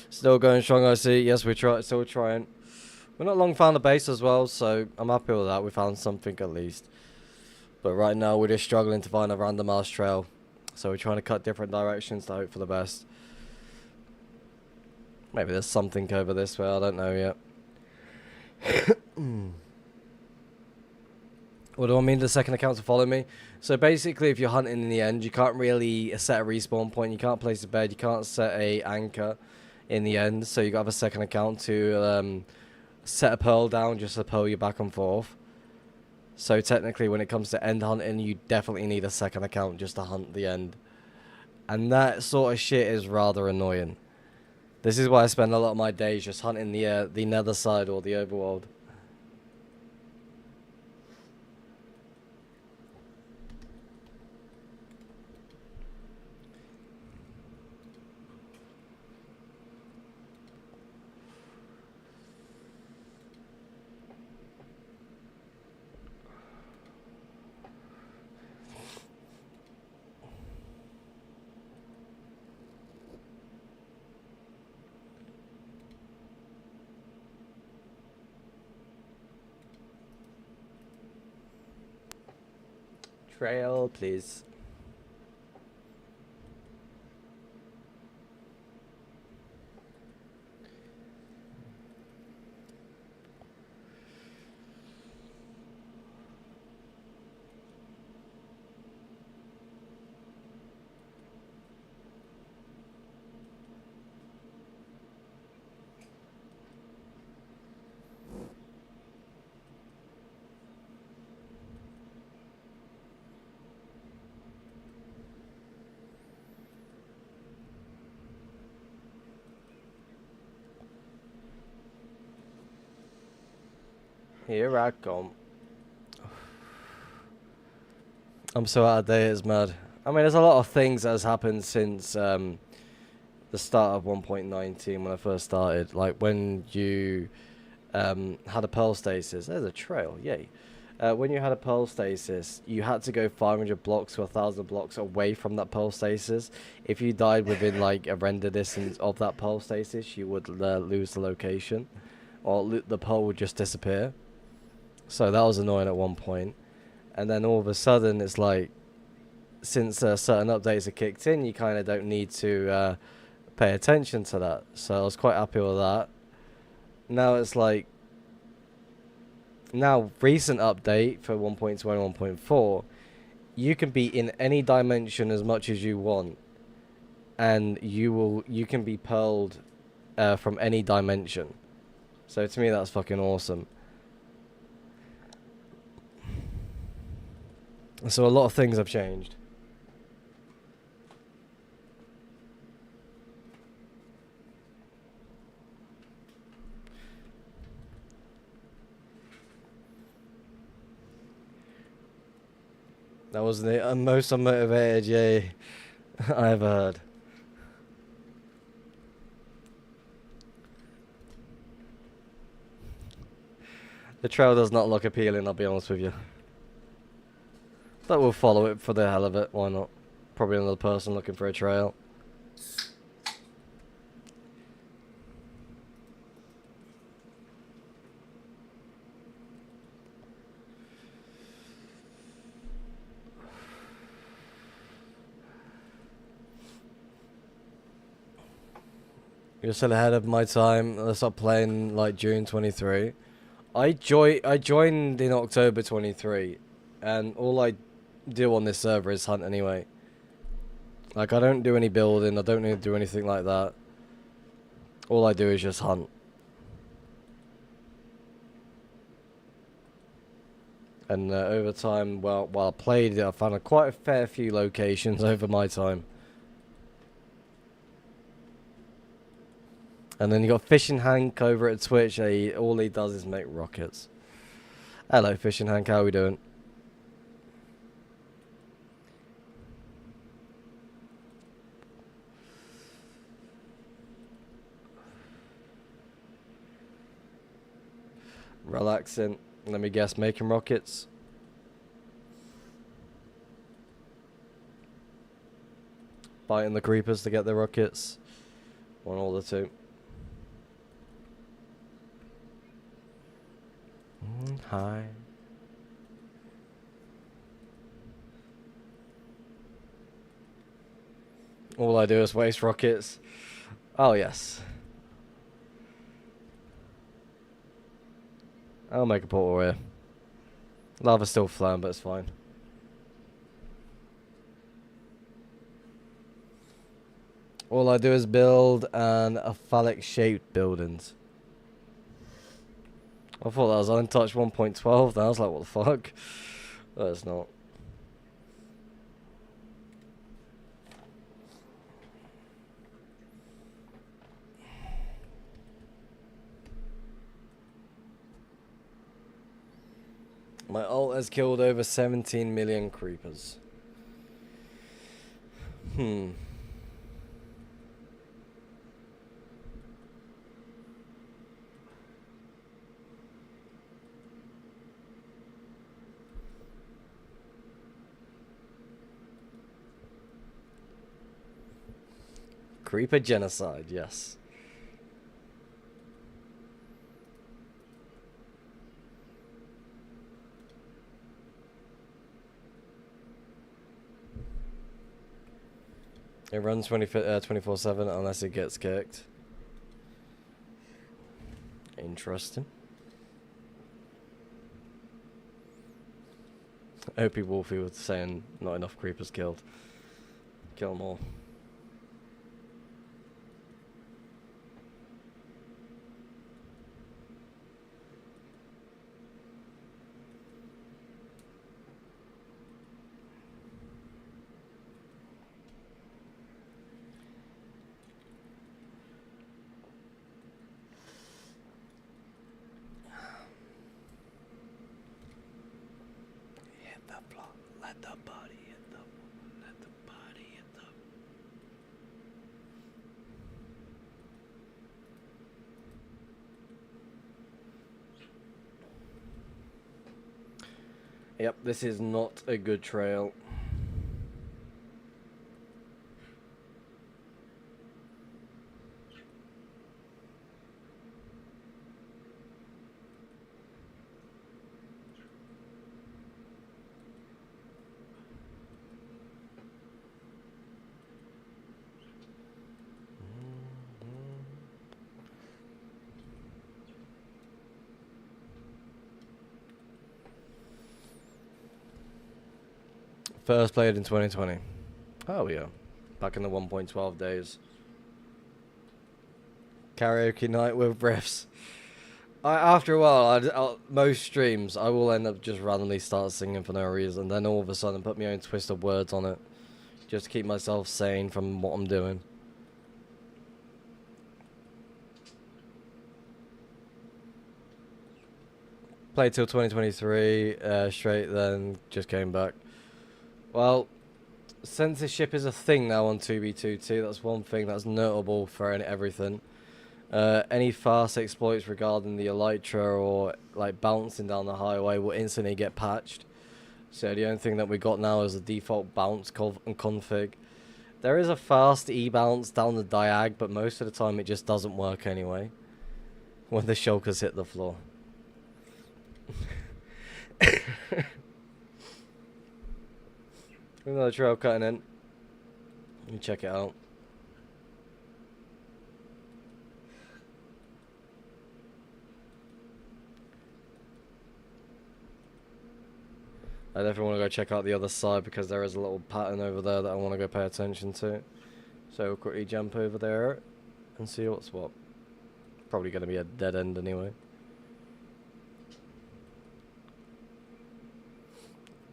Speaker 1: Still going strong, I see. Yes, still trying. We're not long found a base as well, so I'm happy with that. We found something at least. But right now, we're just struggling to find a random ass trail. So we're trying to cut different directions to hope for the best. Maybe there's something over this way, I don't know yet. What do I mean the second account to follow me? So basically, if you're hunting in the end, you can't really set a respawn point. You can't place a bed. You can't set a anchor in the end. So you got to have a second account to set a pearl down just to pearl you back and forth. So technically, when it comes to end hunting, you definitely need a second account just to hunt the end. And that sort of shit is rather annoying. This is why I spend a lot of my days just hunting the nether side or the overworld. Trail, please. Here I come. I'm so out of date, it's mad. I mean, there's a lot of things that has happened since the start of 1.19 when I first started. Like when you had a pearl stasis. There's a trail, yay. When you had a pearl stasis, you had to go 500 blocks to 1,000 blocks away from that pearl stasis. If you died within like a render distance of that pearl stasis, you would lose the location, or the pearl would just disappear. So that was annoying at one point. And then all of a sudden, it's like, since certain updates are kicked in, you kind of don't need to pay attention to that. So I was quite happy with that. Now it's like, now recent update for 1.2 and 1.4, you can be in any dimension as much as you want, and you can be pearled from any dimension. So to me, that's fucking awesome. So a lot of things have changed. That was the most unmotivated yay I ever heard. The trail does not look appealing, I'll be honest with you. But we'll follow it for the hell of it, why not? Probably another person looking for a trail. You're still ahead of my time. Let's stop playing like June 23. I joined in October 23, and all I do on this server is hunt anyway. Like, I don't do any building, I don't need to do anything like that. All I do is just hunt. And over time, well, while I played it, I found quite a fair few locations over my time. And then you got Fishing Hank over at Twitch. All he does is make rockets. Hello, Fishing Hank. How are we doing? Relaxing. Let me guess, making rockets. Biting the creepers to get the rockets. One or the two. Hi. All I do is waste rockets. Oh, yes. I'll make a portal here. Lava's still flowing, but it's fine. All I do is build a phallic-shaped buildings. I thought that was untouched 1.12. Then I was like, what the fuck? No, it's not. My ult has killed over 17 million creepers. Creeper genocide, yes. It runs 24/7 unless it gets kicked. Interesting. Opie Wolfie was saying not enough creepers killed. Kill them all. Yep, this is not a good trail. First played in 2020. Oh yeah, back in the 1.12 days. Karaoke night with riffs. After a while, most streams, I will end up just randomly start singing for no reason. Then all of a sudden put my own twist of words on it. Just to keep myself sane from what I'm doing. Played till 2023, straight, then just came back. Well, censorship is a thing now on 2B22. That's one thing that's notable for everything. Any fast exploits regarding the elytra or like bouncing down the highway will instantly get patched. So the only thing that we got now is the default bounce config. There is a fast e-bounce down the diag, but most of the time it just doesn't work anyway when the shulkers hit the floor. Another trail cutting in. Let me check it out. I definitely want to go check out the other side because there is a little pattern over there that I want to go pay attention to. So we'll quickly jump over there and see what's what. Probably going to be a dead end anyway.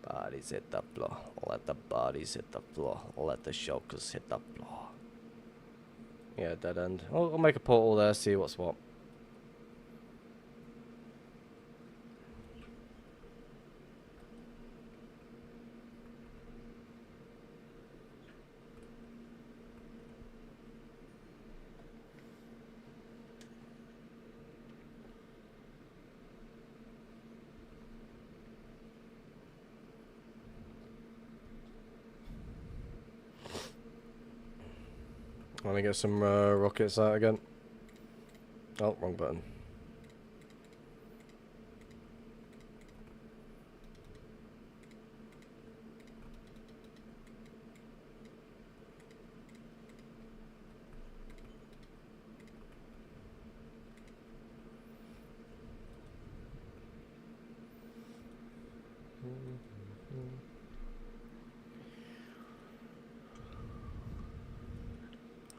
Speaker 1: Bodies hit the floor. Let the bodies hit the floor. Let the shulkers hit the floor. Yeah, dead end. I'll make a portal there, see what's what. Let me get some rockets out again. Oh, wrong button.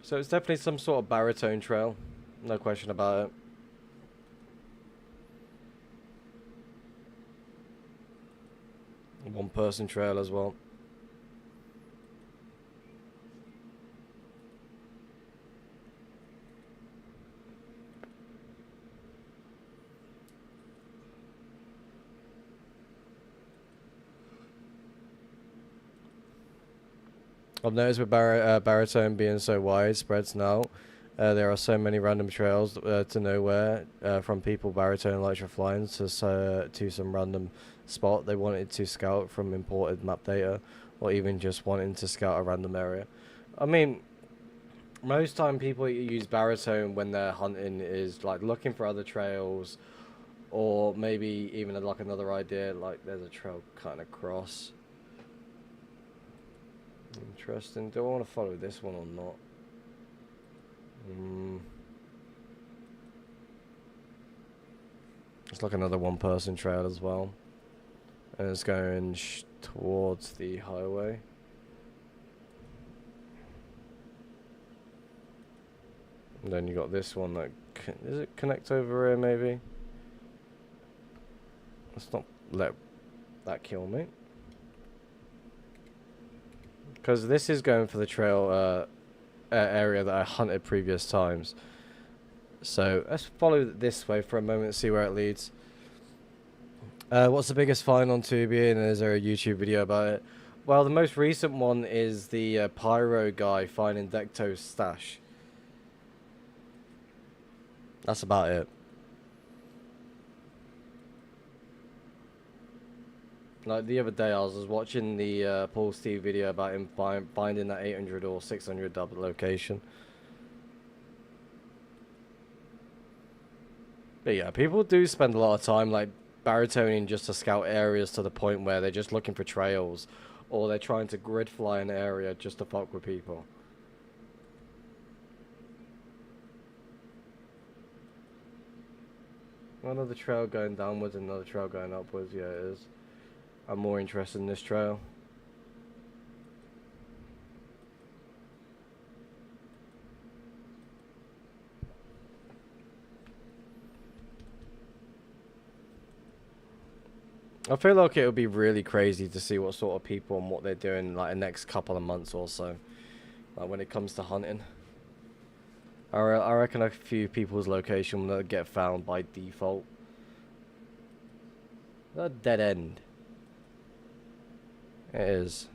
Speaker 1: So it's definitely some sort of baritone trail. No question about it. One person trail as well. I've noticed with baritone being so widespread now, there are so many random trails to nowhere from people baritone electrifying to some random spot they wanted to scout from imported map data, or even just wanting to scout a random area. I mean, most time people use baritone when they're hunting is like looking for other trails, or maybe even like another idea like there's a trail cutting across. Interesting. Do I want to follow this one or not? It's like another one-person trail as well, and it's going towards the highway. And then you got this one that does it connect over here? Maybe. Let's not let that kill me. Because this is going for the trail area that I hunted previous times. So let's follow this way for a moment and see where it leads. What's the biggest find on Tubi, and is there a YouTube video about it? Well, the most recent one is the Pyro guy finding Decto's stash. That's about it. Like the other day, I was watching the Paul Steve video about him finding that 800 or 600 double location. But yeah, people do spend a lot of time like baritoning just to scout areas to the point where they're just looking for trails, or they're trying to grid fly an area just to fuck with people. Another trail going downwards, another trail going upwards. Yeah, it is. I'm more interested in this trail. I feel like it would be really crazy to see what sort of people and what they're doing like the next couple of months or so, like when it comes to hunting. I reckon a few people's location will get found by default. A dead end. It is.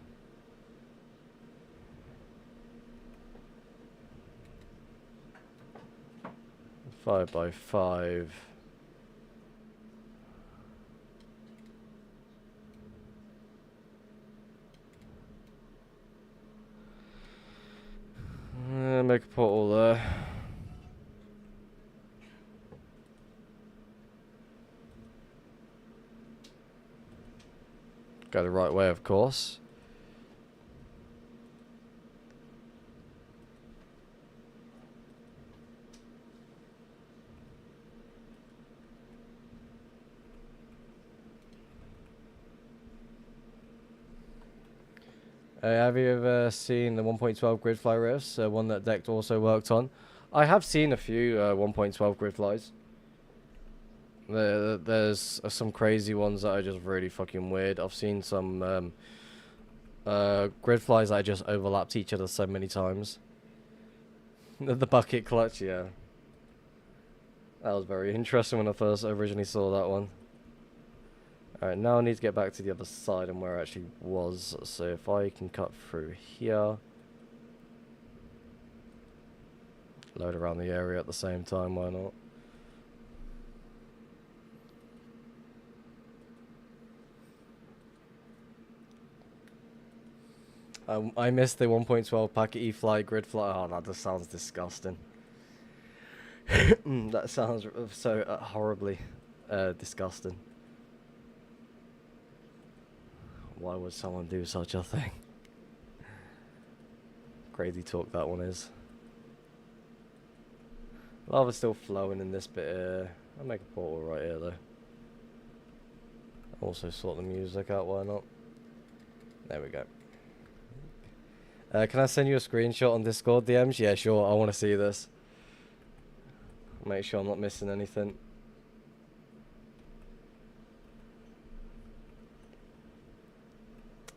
Speaker 1: Five by five. Make a portal there. Go the right way, of course. Have you ever seen the 1.12 grid fly riffs? One that Decked also worked on. I have seen a few 1.12 grid flies. There's some crazy ones that are just really fucking weird. I've seen some grid flies that just overlapped each other so many times. The bucket clutch, yeah. That was very interesting when I first originally saw that one. Alright, now I need to get back to the other side and where I actually was. So if I can cut through here. Load around the area at the same time, why not? I missed the 1.12 packet E-fly grid fly. Oh, that just sounds disgusting. That sounds so horribly disgusting. Why would someone do such a thing? Crazy talk that one is. Lava's still flowing in this bit here. I'll make a portal right here though. Also sort the music out, why not? There we go. Can I send you a screenshot on Discord DMs? Yeah, sure, I want to see this. Make sure I'm not missing anything.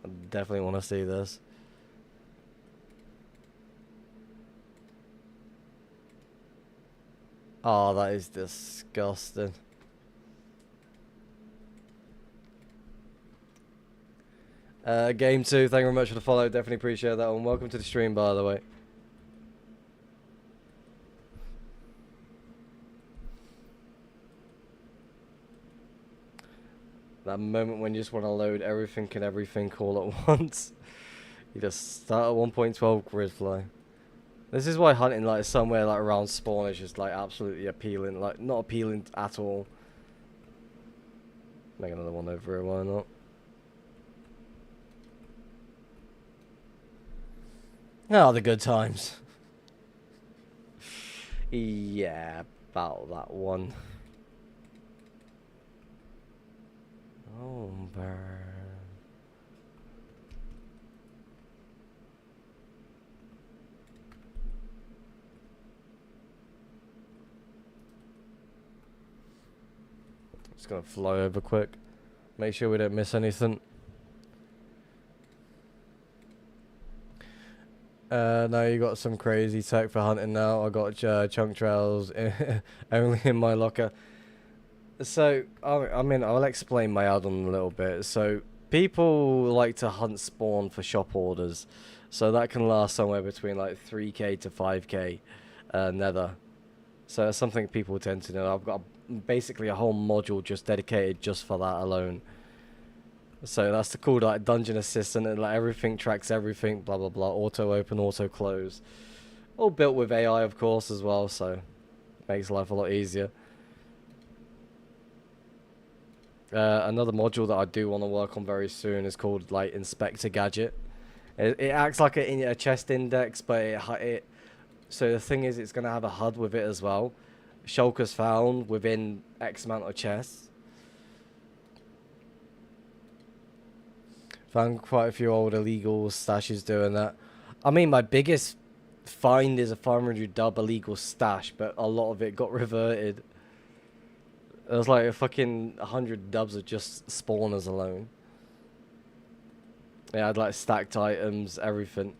Speaker 1: I definitely want to see this. Oh, that is disgusting. Game 2, thank you very much for the follow. Definitely appreciate that one. Welcome to the stream, by the way. That moment when you just want to load everything and everything all at once. You just start at 1.12 grid fly. This is why hunting like somewhere like around spawn is just like absolutely appealing. Like not appealing at all. Make another one over here, why not? Oh, the good times. Yeah, about that one. Oh, burn. Just gonna fly over quick. Make sure we don't miss anything. Now you got some crazy tech for hunting now. I got chunk trails only in my locker. So, I mean, I'll explain my add-on a little bit. So, people like to hunt spawn for shop orders. So that can last somewhere between like 3k to 5k nether. So that's something people tend to know. I've got basically a whole module just dedicated just for that alone. So that's the cool like dungeon assistant, and like everything tracks everything, blah blah blah, auto open, auto close, all built with AI of course as well, so makes life a lot easier. Another module that I do want to work on very soon is called like Inspector Gadget. It acts like a chest index, but so the thing is, it's gonna have a HUD with it as well. Shulkers found within X amount of chests. Found quite a few old illegal stashes doing that. I mean, my biggest find is a 500 dub illegal stash, but a lot of it got reverted. There was like a fucking 100 dubs of just spawners alone. Yeah, I had like stacked items, everything.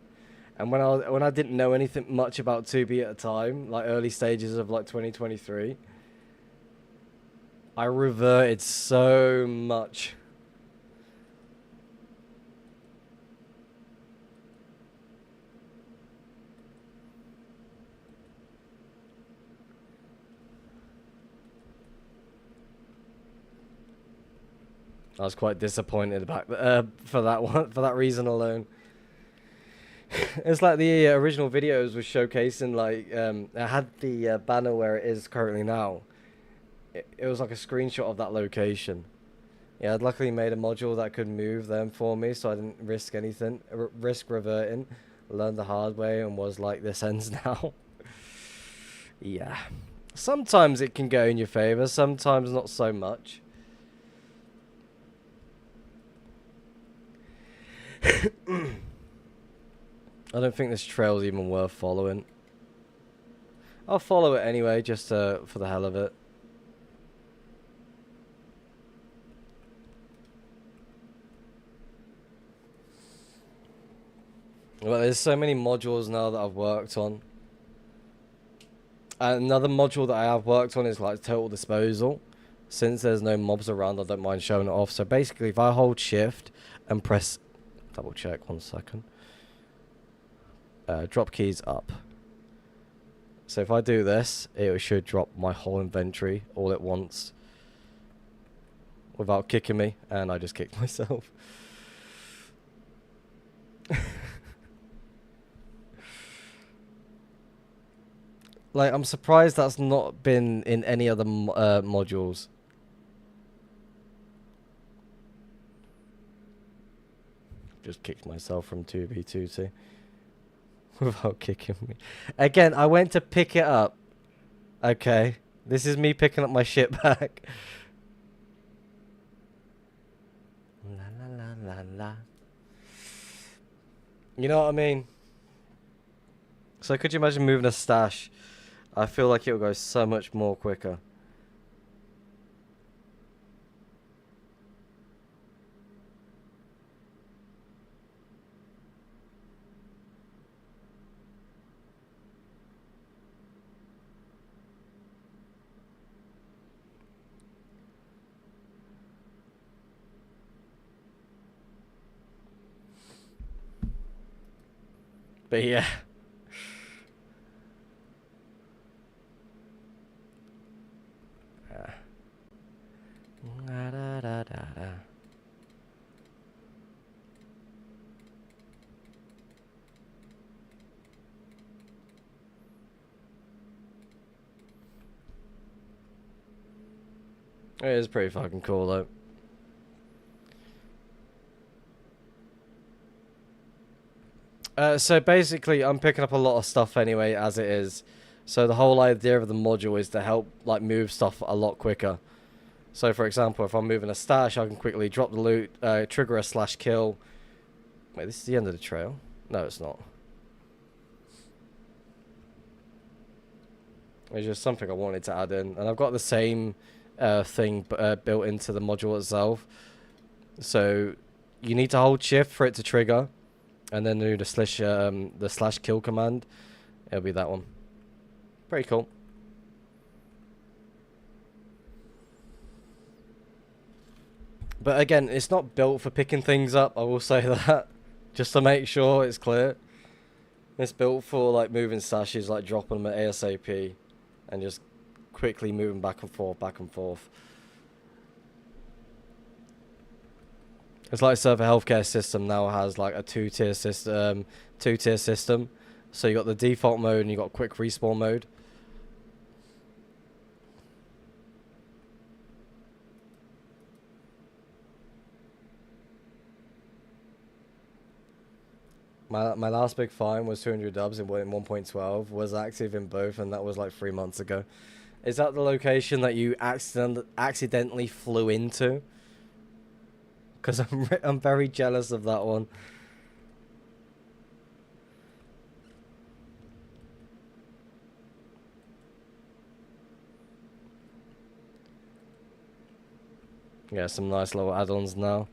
Speaker 1: And when I didn't know anything much about 2B at the time, like early stages of like 2023, I reverted so much. I was quite disappointed about for that one, for that reason alone. It's like the original videos was showcasing like I had the banner where it is currently now. It was like a screenshot of that location. Yeah, I'd luckily made a module that could move them for me, so I didn't risk anything, risk reverting. Learned the hard way and was like, this ends now. Yeah, sometimes it can go in your favor, sometimes not so much. I don't think this trail's even worth following. I'll follow it anyway, just for the hell of it. Well, there's so many modules now that I've worked on. Another module that I have worked on is like total disposal. Since there's no mobs around, I don't mind showing it off. So basically, if I hold shift and press, double check 1 second. Drop keys up. So if I do this, it should drop my whole inventory all at once without kicking me, and I just kicked myself. Like, I'm surprised that's not been in any other modules. Just kicked myself from 2v2 too. Without kicking me. Again, I went to pick it up. Okay. This is me picking up my shit back. La la la la la. You know what I mean? So could you imagine moving a stash? I feel like it would go so much more quicker. But yeah. Da, da, da, da. It is pretty fucking cool though. So basically, I'm picking up a lot of stuff anyway, as it is. So the whole idea of the module is to help like move stuff a lot quicker. So for example, if I'm moving a stash, I can quickly drop the loot, trigger a slash kill. Wait, this is the end of the trail? No, it's not. It's just something I wanted to add in, and I've got the same thing built into the module itself. So you need to hold shift for it to trigger, and then do the slash kill command. It'll be that one. Pretty cool. But again, it's not built for picking things up, I will say that. Just to make sure it's clear. It's built for like moving stashes, like dropping them at ASAP. And just quickly moving back and forth, back and forth. It's like Server Healthcare system now has like a two-tier system. So you got the default mode and you got quick respawn mode. My last big find was 200 dubs in 1.12. Was active in both, and that was like 3 months ago. Is that the location that you accidentally flew into? Because I'm very jealous of that one. Yeah, some nice little add-ons now.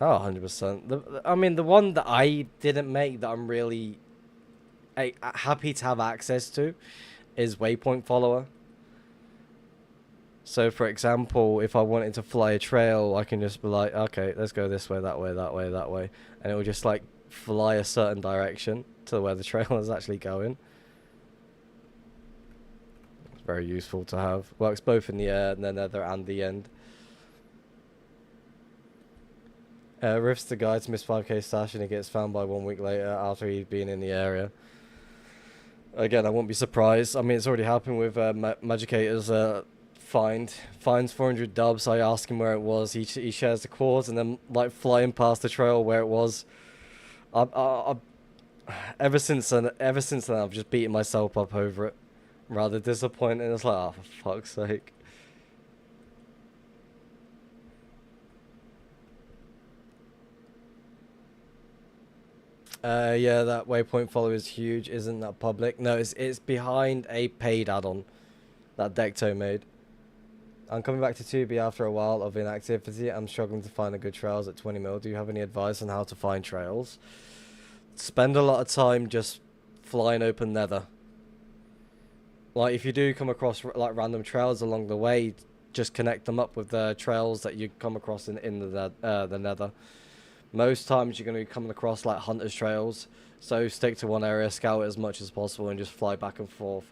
Speaker 1: Oh, 100%. I mean, the one that I didn't make that I'm really happy to have access to is Waypoint Follower. So, for example, if I wanted to fly a trail, I can just be like, okay, let's go this way, that way, that way, that way. And it will just, like, fly a certain direction to where the trail is actually going. It's very useful to have. Works both in the air, and the nether, and the end. Riffs the guy to miss 5k stash and he gets found by 1 week later after he'd been in the area. Again, I won't be surprised. I mean, it's already happened with Magicator's finds 400 dubs. I ask him where it was. He shares the course and then like flying past the trail where it was. Ever since then, I've just beaten myself up over it. Rather disappointing. It's like, oh, for fuck's sake. Yeah, that waypoint follower is huge. Isn't that public? No, it's behind a paid add-on that Decto made. I'm coming back to 2B after a while of inactivity. I'm struggling to find the good trails at 20 mil. Do you have any advice on how to find trails? Spend a lot of time just flying open nether. Like, if you do come across like random trails along the way, just connect them up with the trails that you come across in the nether. Most times you're going to be coming across like hunters trails, so stick to one area, scout it as much as possible, and just fly back and forth.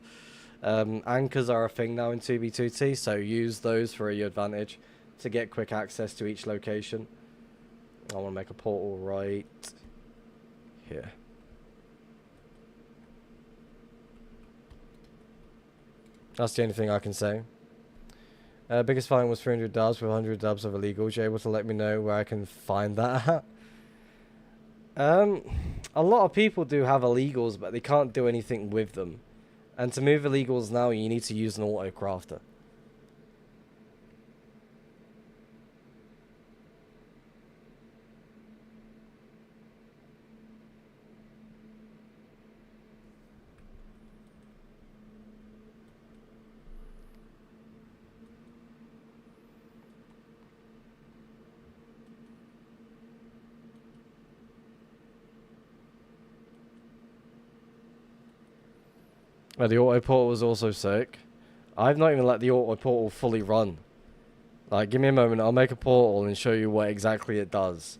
Speaker 1: Anchors are a thing now in 2B2T, so use those for your advantage to get quick access to each location. I want to make a portal right here. That's the only thing I can say. Biggest fine was 300 dubs with 100 dubs of illegal. You able to let me know where I can find that at? A lot of people do have illegals, but they can't do anything with them. And to move illegals now, you need to use an auto crafter. The auto portal was also sick. I've not even let the auto portal fully run. Like, give me a moment. I'll make a portal and show you what exactly it does.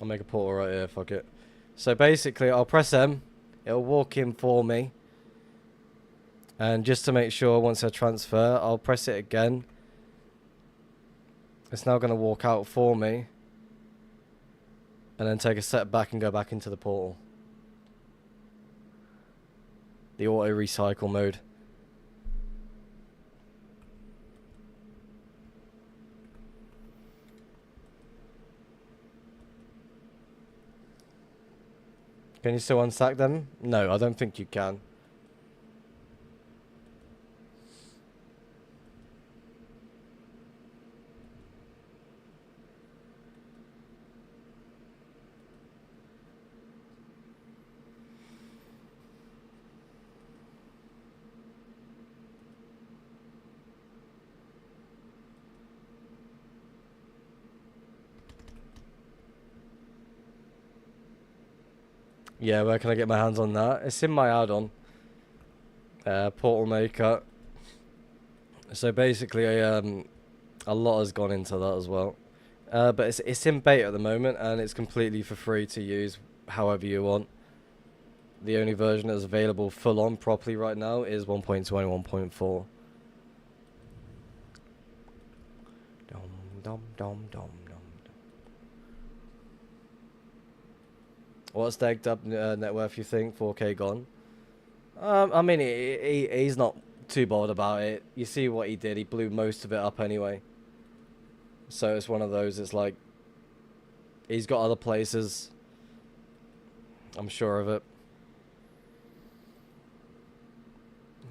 Speaker 1: I'll make a portal right here. Fuck it. So basically, I'll press M. It'll walk in for me. And just to make sure, once I transfer, I'll press it again. It's now going to walk out for me. And then take a step back and go back into the portal. The auto recycle mode. Can you still unstack them? No, I don't think you can. Yeah, where can I get my hands on that? It's in my add-on. Portal Maker. So basically, a lot has gone into that as well. But it's in beta at the moment, and it's completely for free to use however you want. The only version that's available full-on properly right now is 1.20, 1.4. Dum, dum, dum, dum. What's the egged up net worth, you think? 4K gone? I mean, he's not too bothered about it. You see what he did. He blew most of it up anyway. So it's one of those, it's like, he's got other places. I'm sure of it.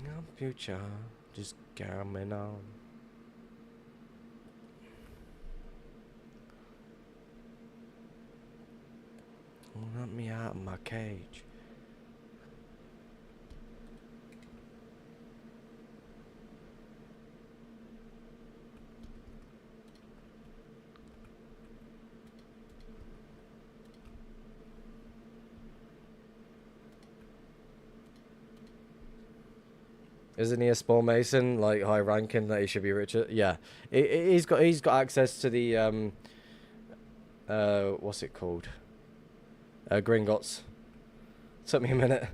Speaker 1: No future, just coming on. Let me out of my cage. Isn't he a small mason, like high ranking, that he should be richer? Yeah, he's got access to the what's it called? Gringotts. Took me a minute.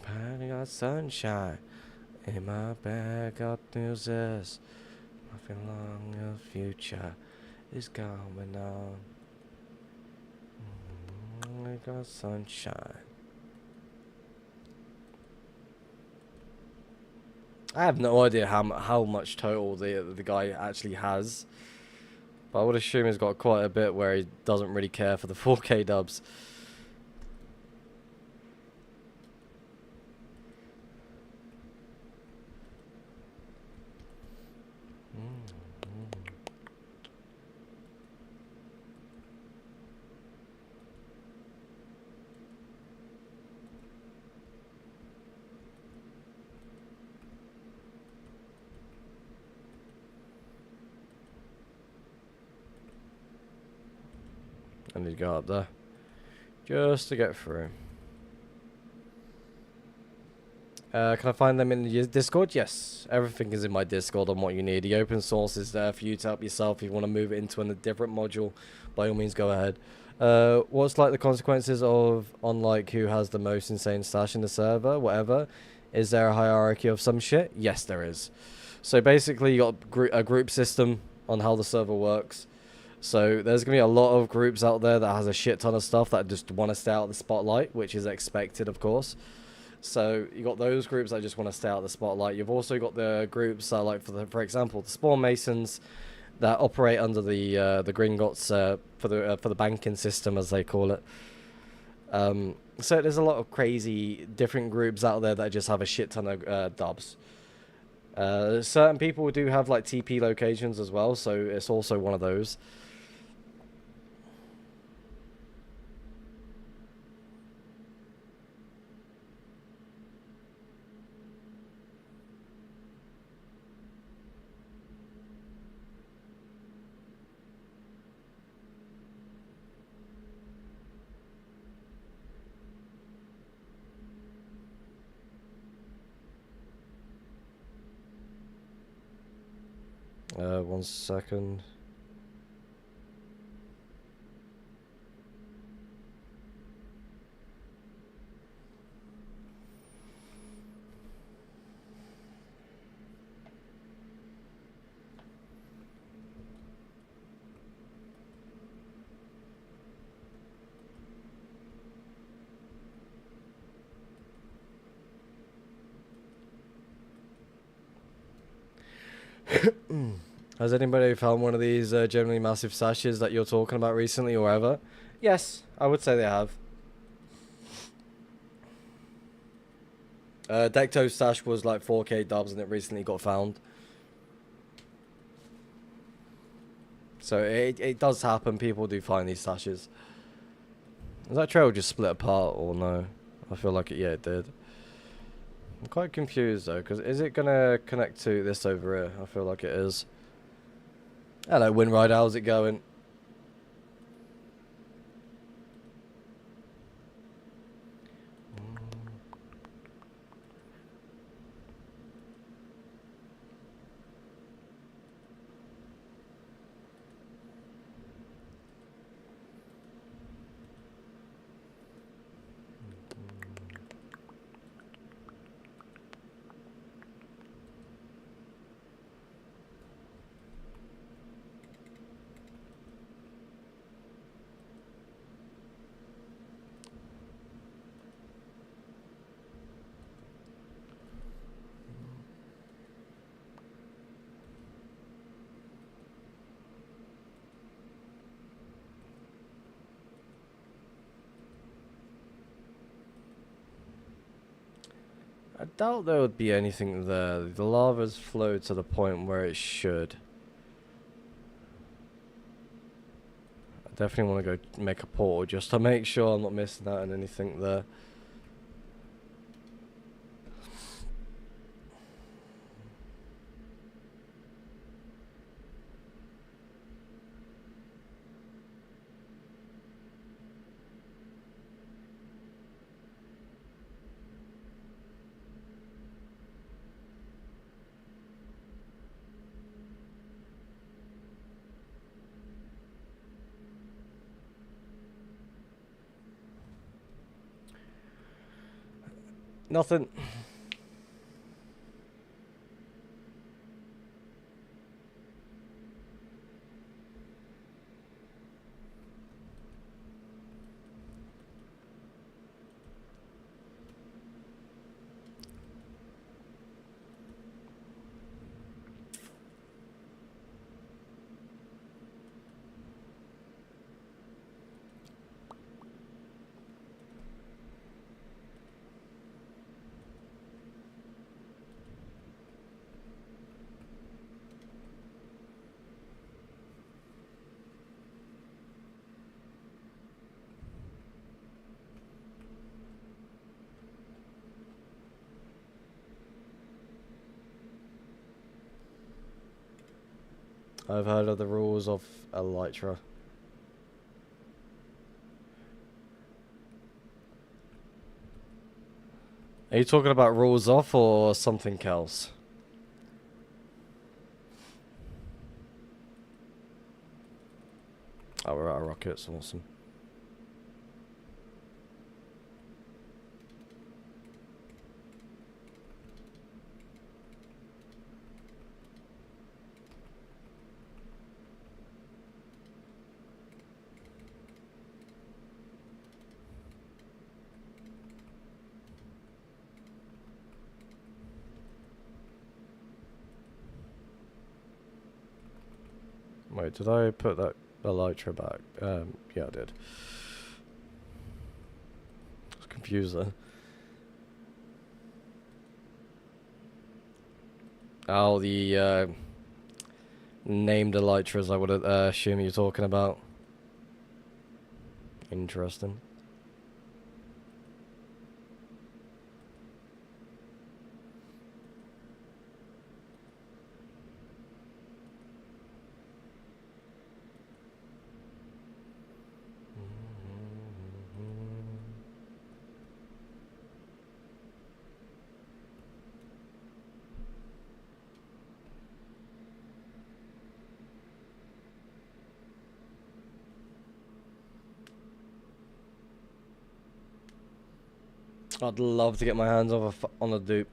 Speaker 1: I got sunshine in my bag, got news is nothing long, the future is going on. I got sunshine. I have no idea how much total the guy actually has, but I would assume he's got quite a bit where he doesn't really care for the 4K dubs. I need to go up there. Just to get through. Can I find them in your Discord? Yes. Everything is in my Discord on what you need. The open source is there for you to help yourself. If you want to move it into a different module, by all means, go ahead. What's like the consequences of on like who has the most insane stash in the server, whatever? Is there a hierarchy of some shit? Yes, there is. So basically, you got a group system on how the server works. So there's going to be a lot of groups out there that has a shit ton of stuff that just want to stay out of the spotlight, which is expected, of course. So you got those groups that just want to stay out of the spotlight. You've also got the groups that, like, for example, the Spawn Masons that operate under the Gringotts for the banking system, as they call it. So there's a lot of crazy different groups out there that just have a shit ton of dubs. Certain people do have like TP locations as well, so it's also one of those. 1 second. Has anybody found one of these generally massive sashes that you're talking about recently or ever? Yes, I would say they have. Decto's stash was like 4k dubs and it recently got found. So it does happen. People do find these stashes. Is that trail just split apart or no? I feel like yeah, it did. I'm quite confused though, because is it going to connect to this over here? I feel like it is. Hello, Winride, how's it going? I doubt there would be anything there. The lava's flowed to the point where it should. I definitely want to go make a portal just to make sure I'm not missing out on anything there. Nothing. I've heard of the rules of Elytra. Are you talking about rules off or something else? Oh, we're out of rockets. Awesome. Wait, did I put that elytra back? Yeah, I did. I was confused there. Oh, the named elytras I would assume you're talking about. Interesting. I'd love to get my hands on a dupe.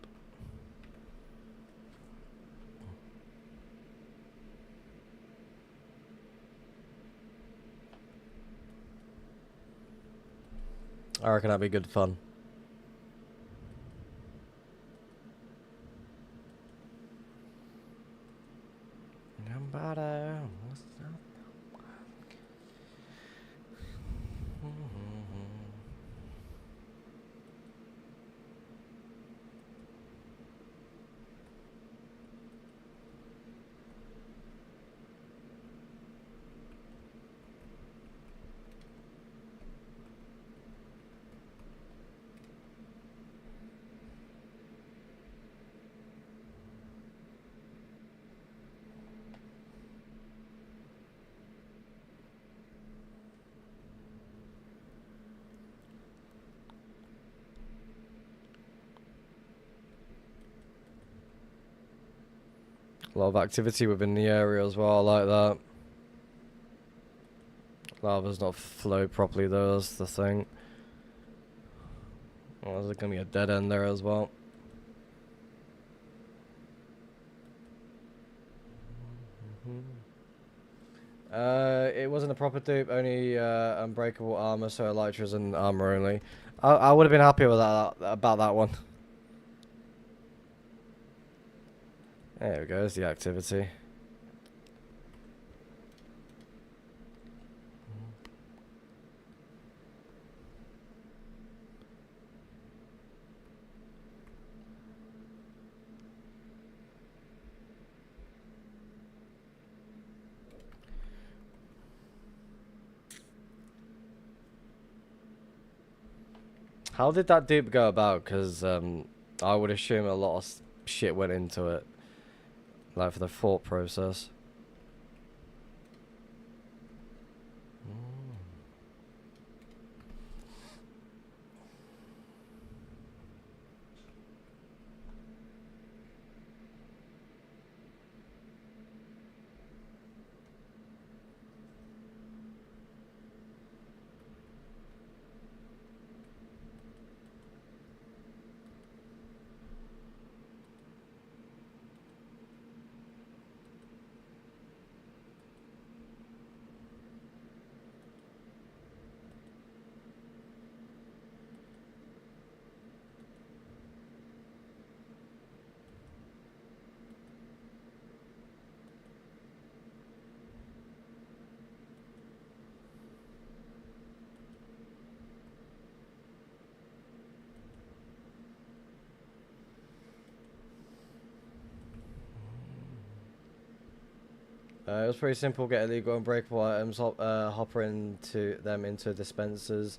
Speaker 1: I reckon that'd be good fun. A lot of activity within the area as well, I like that. Lava's not flowed properly though, that's the thing. Oh, there's gonna be a dead end there as well. It wasn't a proper dupe, only unbreakable armor, so elytras and armor only. I would have been happy with that about that one. There we go, there's the activity. How did that dupe go about? Because I would assume a lot of shit went into it. Like for the thought process. It was pretty simple. Get illegal unbreakable items, hopper into dispensers,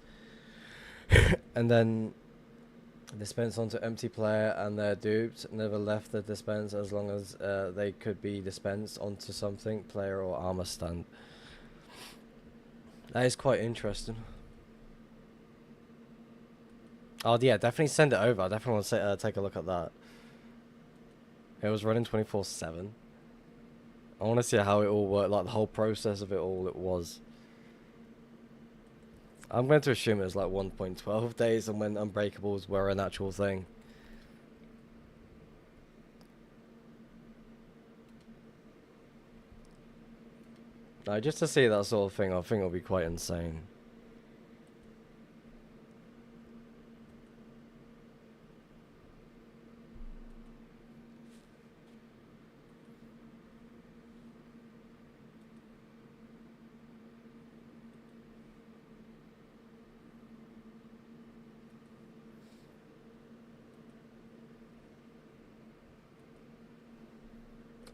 Speaker 1: and then dispense onto empty player and their dupes. Never left the dispense as long as they could be dispensed onto something, player or armor stand. That is quite interesting. Oh yeah, definitely send it over. I definitely want to take a look at that. It was running 24/7. I want to see how it all worked, like the whole process of it all. It was. I'm going to assume it was like 1.12 days, and when unbreakables were an actual thing. No, just to see that sort of thing, I think it'll be quite insane.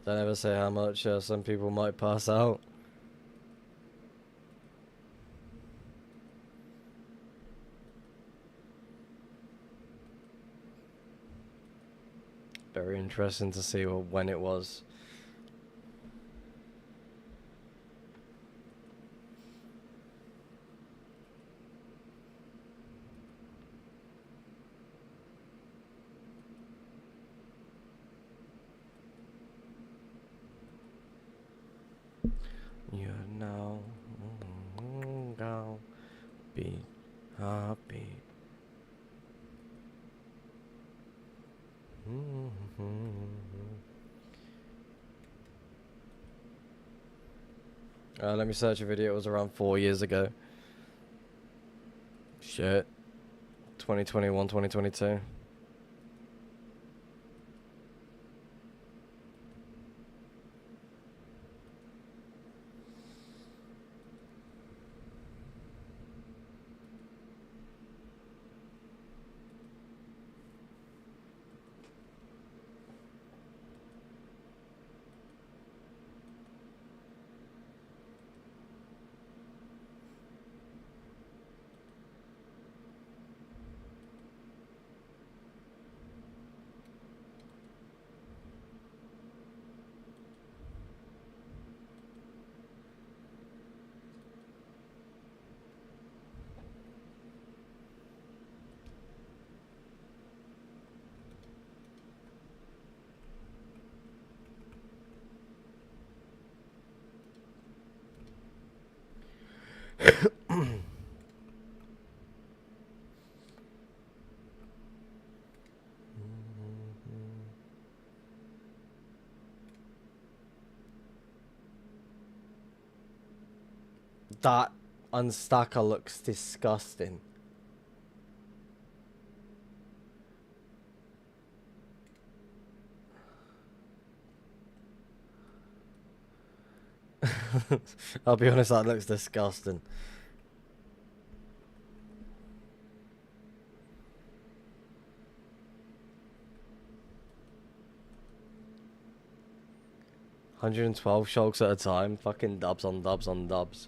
Speaker 1: Don't ever say how much some people might pass out. Very interesting to see when it was. You know, go be happy. Let me search a video. It was around 4 years ago. Shit. 2021, 2022. That unstacker looks disgusting. I'll be honest, that looks disgusting. $112 shulks at a time. Fucking dubs on dubs on dubs.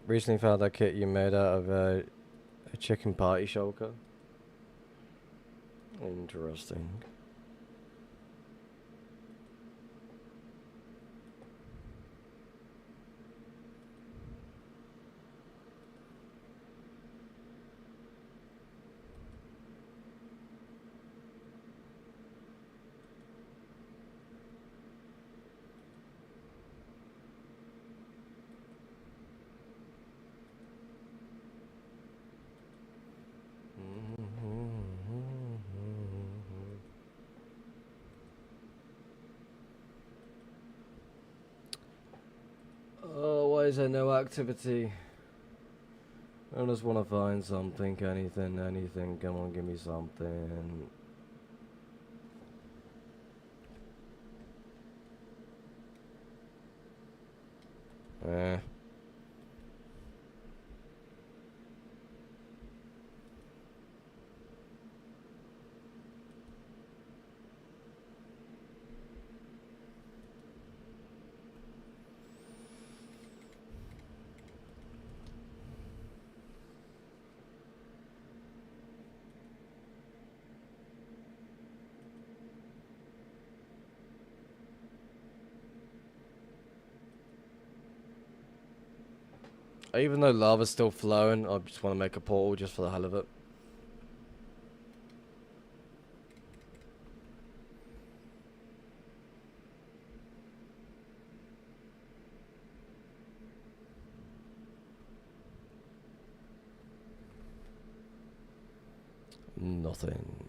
Speaker 1: Recently found that kit you made out of a chicken party shulker. Interesting. Oh, why is there no activity? I just want to find something, anything. Come on, give me something. Yeah. Even though lava's still flowing, I just want to make a portal just for the hell of it. Nothing.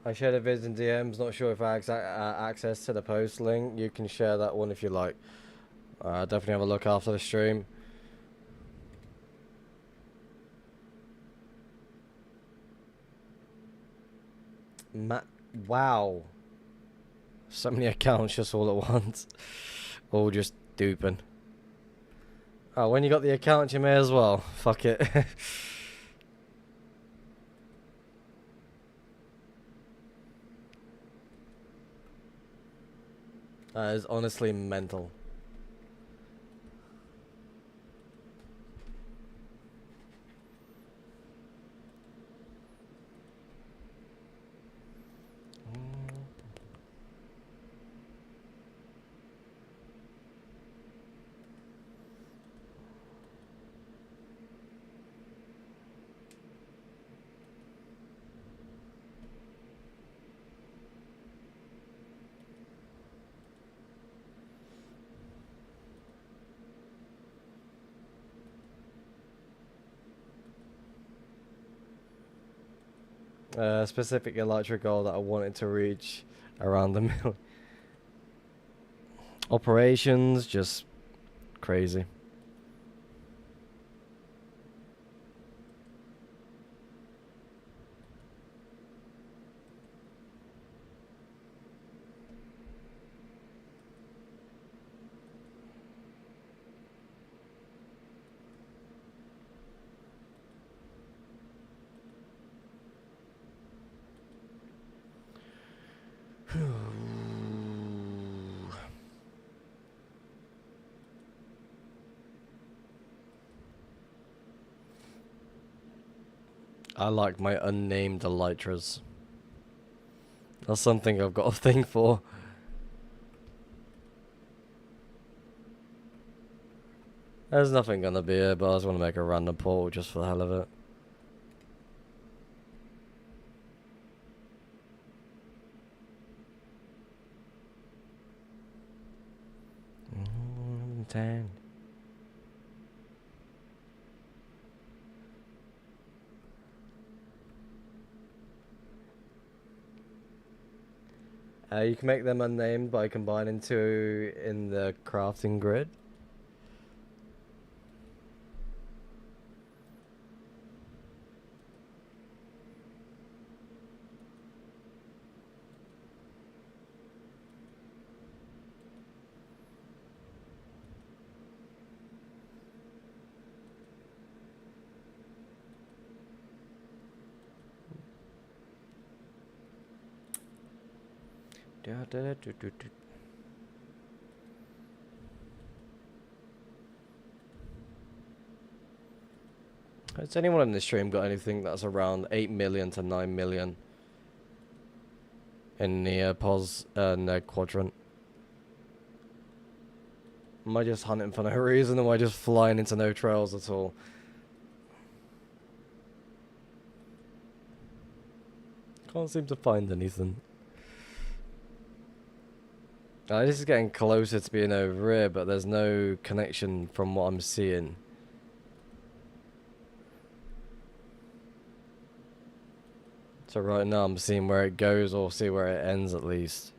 Speaker 1: I shared a vids in DMs. Not sure if I have access to the post link. You can share that one if you like. Definitely have a look after the stream. Wow. So many accounts just all at once. All just duping. Oh, when you got the account, you may as well. Fuck it. That is honestly mental. Specific electric goal that I wanted to reach around the middle. Operations, just crazy. I like my unnamed elytras. That's something I've got a thing for. There's nothing gonna be here, but I just want to make a random portal just for the hell of it. Ten. You can make them unnamed by combining two in the crafting grid. Has anyone in the stream got anything that's around 8 million to 9 million in the pos neg quadrant. Am I just hunting for no reason, or am I just flying into no trails at all? Can't seem to find anything. This is getting closer to being over here, but there's no connection from what I'm seeing. So right now I'm seeing where it goes, or see where it ends at least.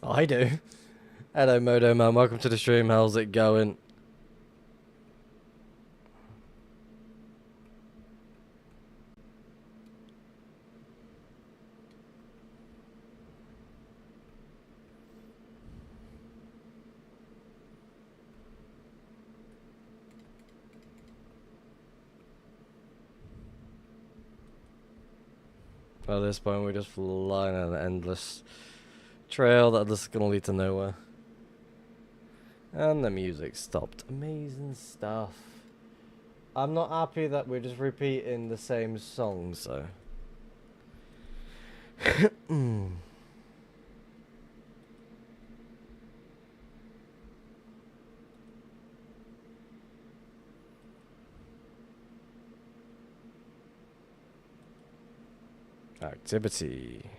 Speaker 1: I do. Hello, Modo Man. Welcome to the stream. How's it going? At this point, we're just flying on an endless trail that is gonna lead to nowhere. And the music stopped. Amazing stuff. I'm not happy that we're just repeating the same songs, though. Activity.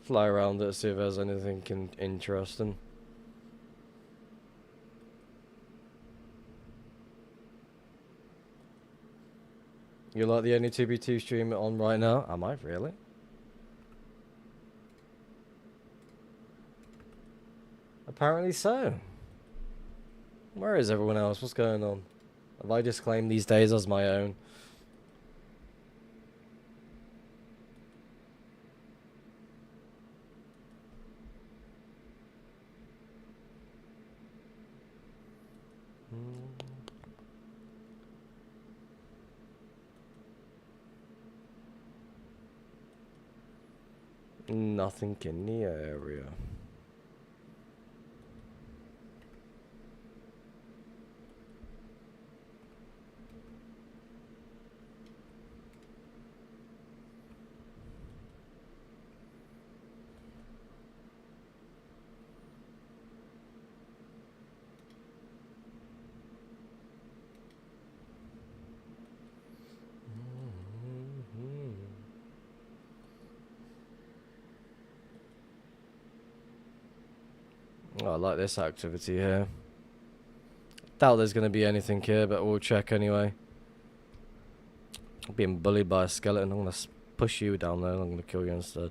Speaker 1: Fly around it, see if there's anything interesting. You're like the only 2v2 streamer on right now? Am I really? Apparently so. Where is everyone else? What's going on? Have I just claimed these days as my own? Nothing in the area. Oh, I like this activity here. Doubt there's going to be anything here, but we'll check anyway. I'm being bullied by a skeleton. I'm going to push you down there and I'm going to kill you instead.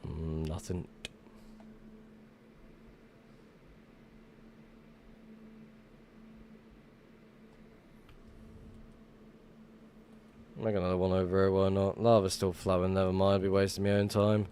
Speaker 1: Nothing. Make another one over here, why not? Lava's still flowing, never mind, I'll be wasting my own time.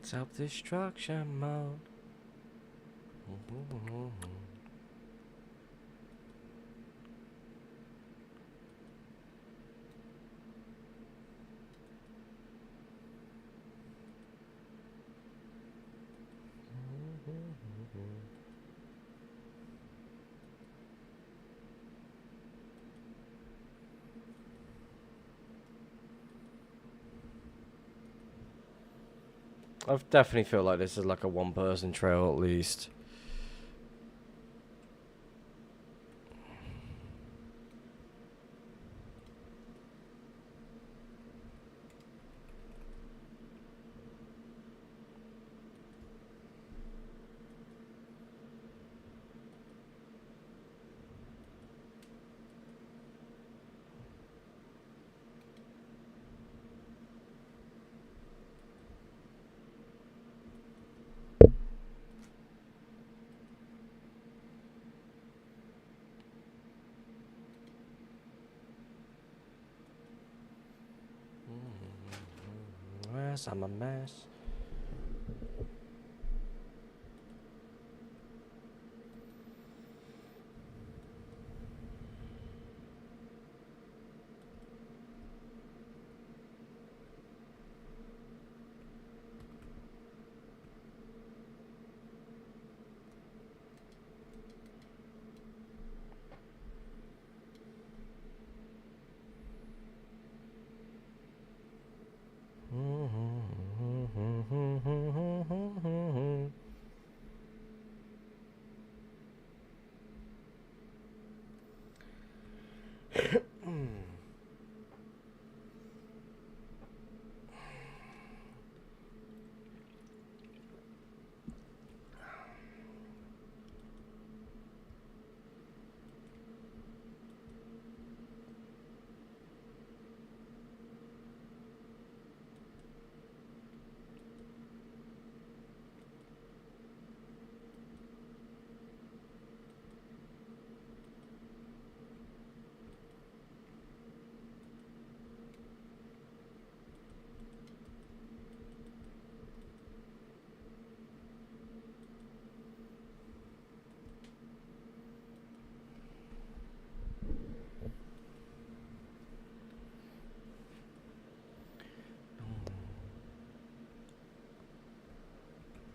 Speaker 1: Self-destruction mode. I definitely feel like this is like a one-person trail at least. Yes, I'm a mess.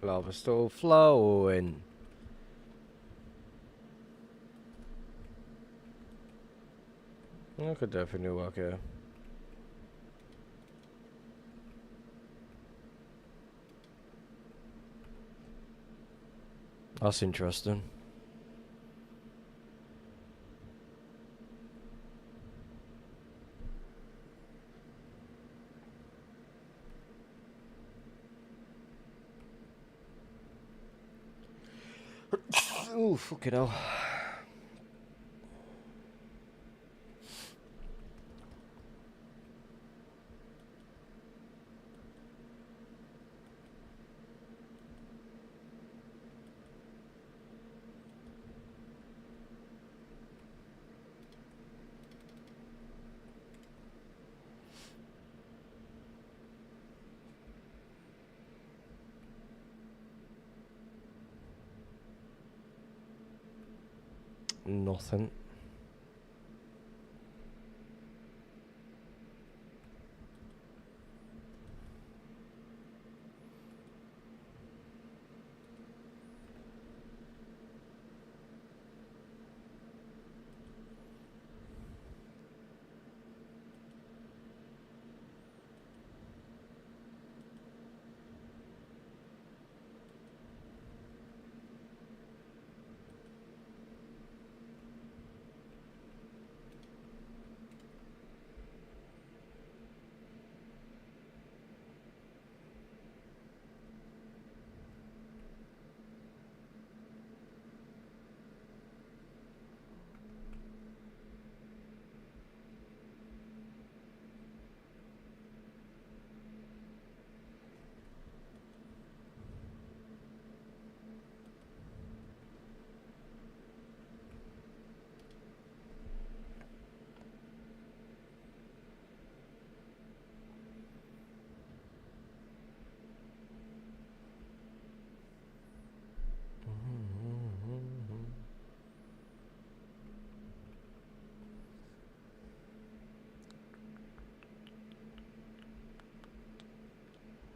Speaker 1: Lava still flowing. I could definitely work here. That's interesting. Ooh, fucking hell. Nothing.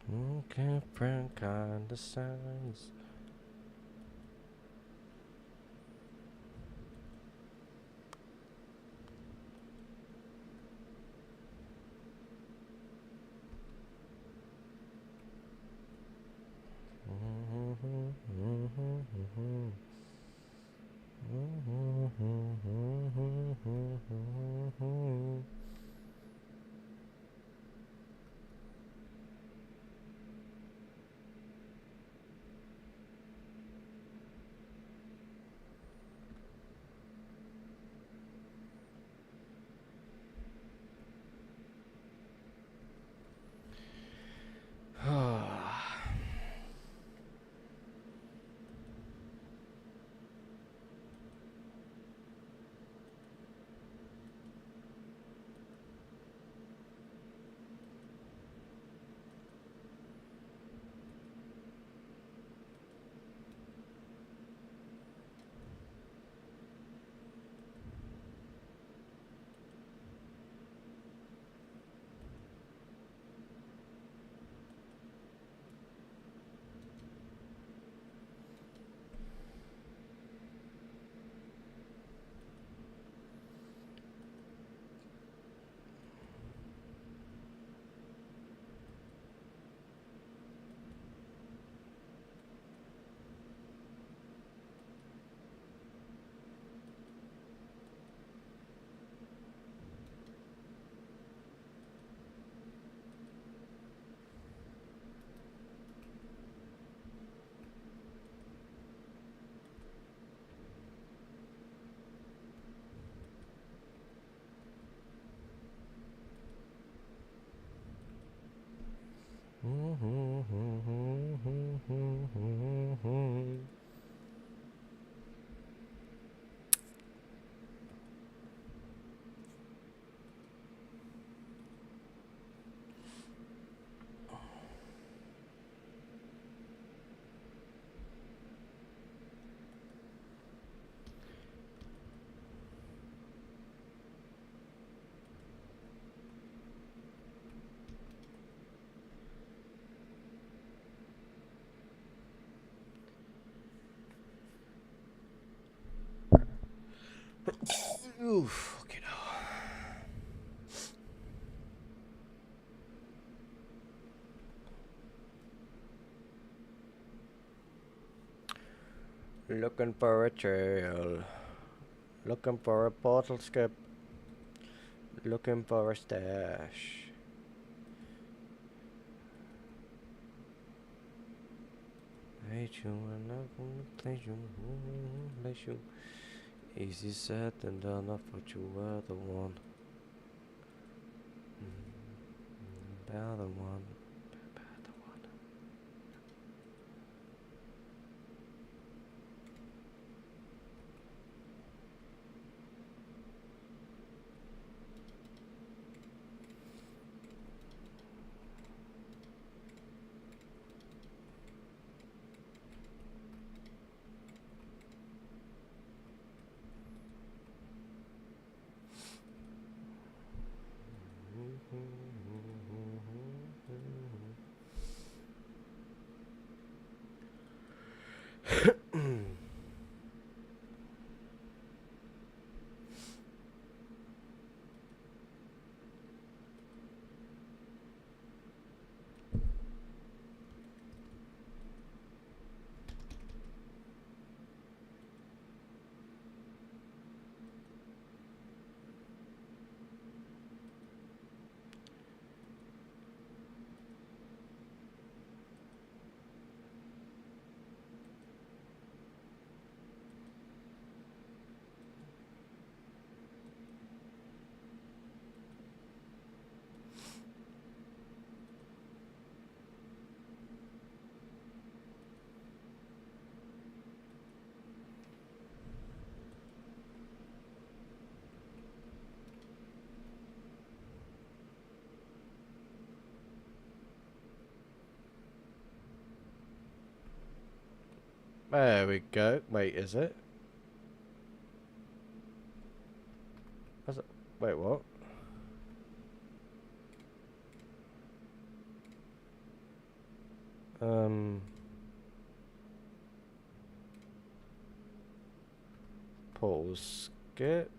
Speaker 1: Different kind of signs. Oof, okay now. Looking for a trail. Looking for a portal skip. Looking for a stash. Easy said and done, I thought you were the one. They're the one. They're the one. There we go. Wait, is it? Is it? Wait, what? Pause. Skip.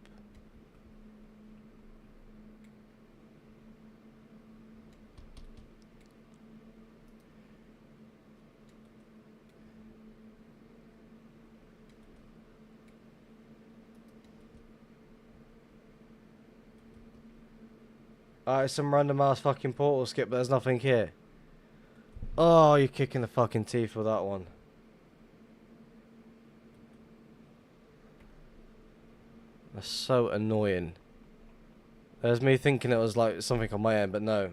Speaker 1: Alright, some random ass fucking portal skip, but there's nothing here. Oh, you're kicking the fucking teeth with that one. That's so annoying. There's me thinking it was like something on my end, but no.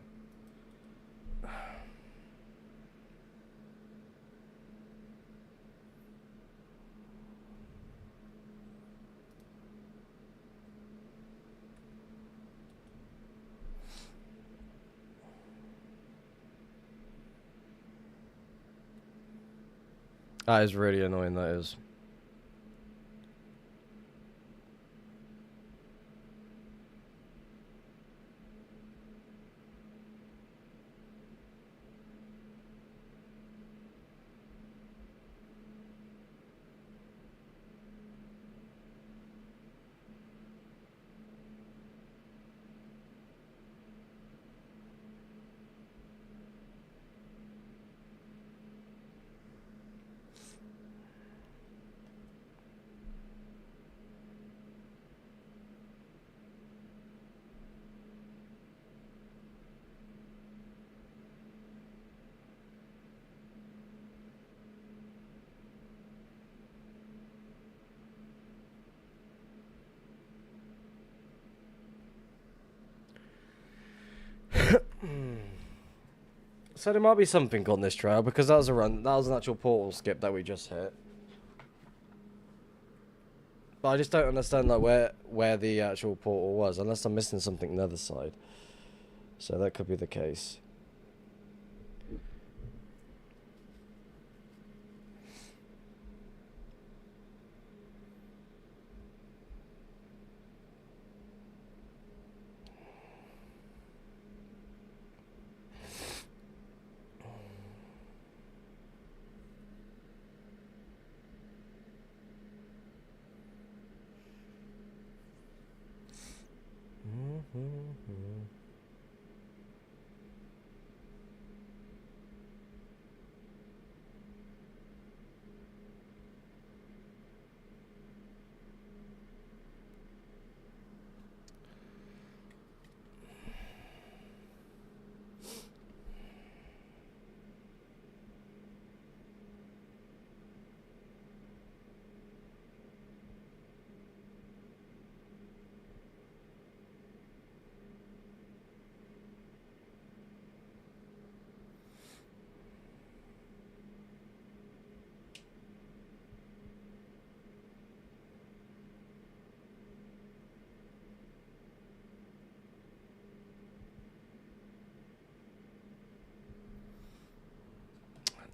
Speaker 1: That is really annoying, that is. So there might be something on this trail because that was an actual portal skip that we just hit. But I just don't understand like where the actual portal was, unless I'm missing something on the other side. So that could be the case.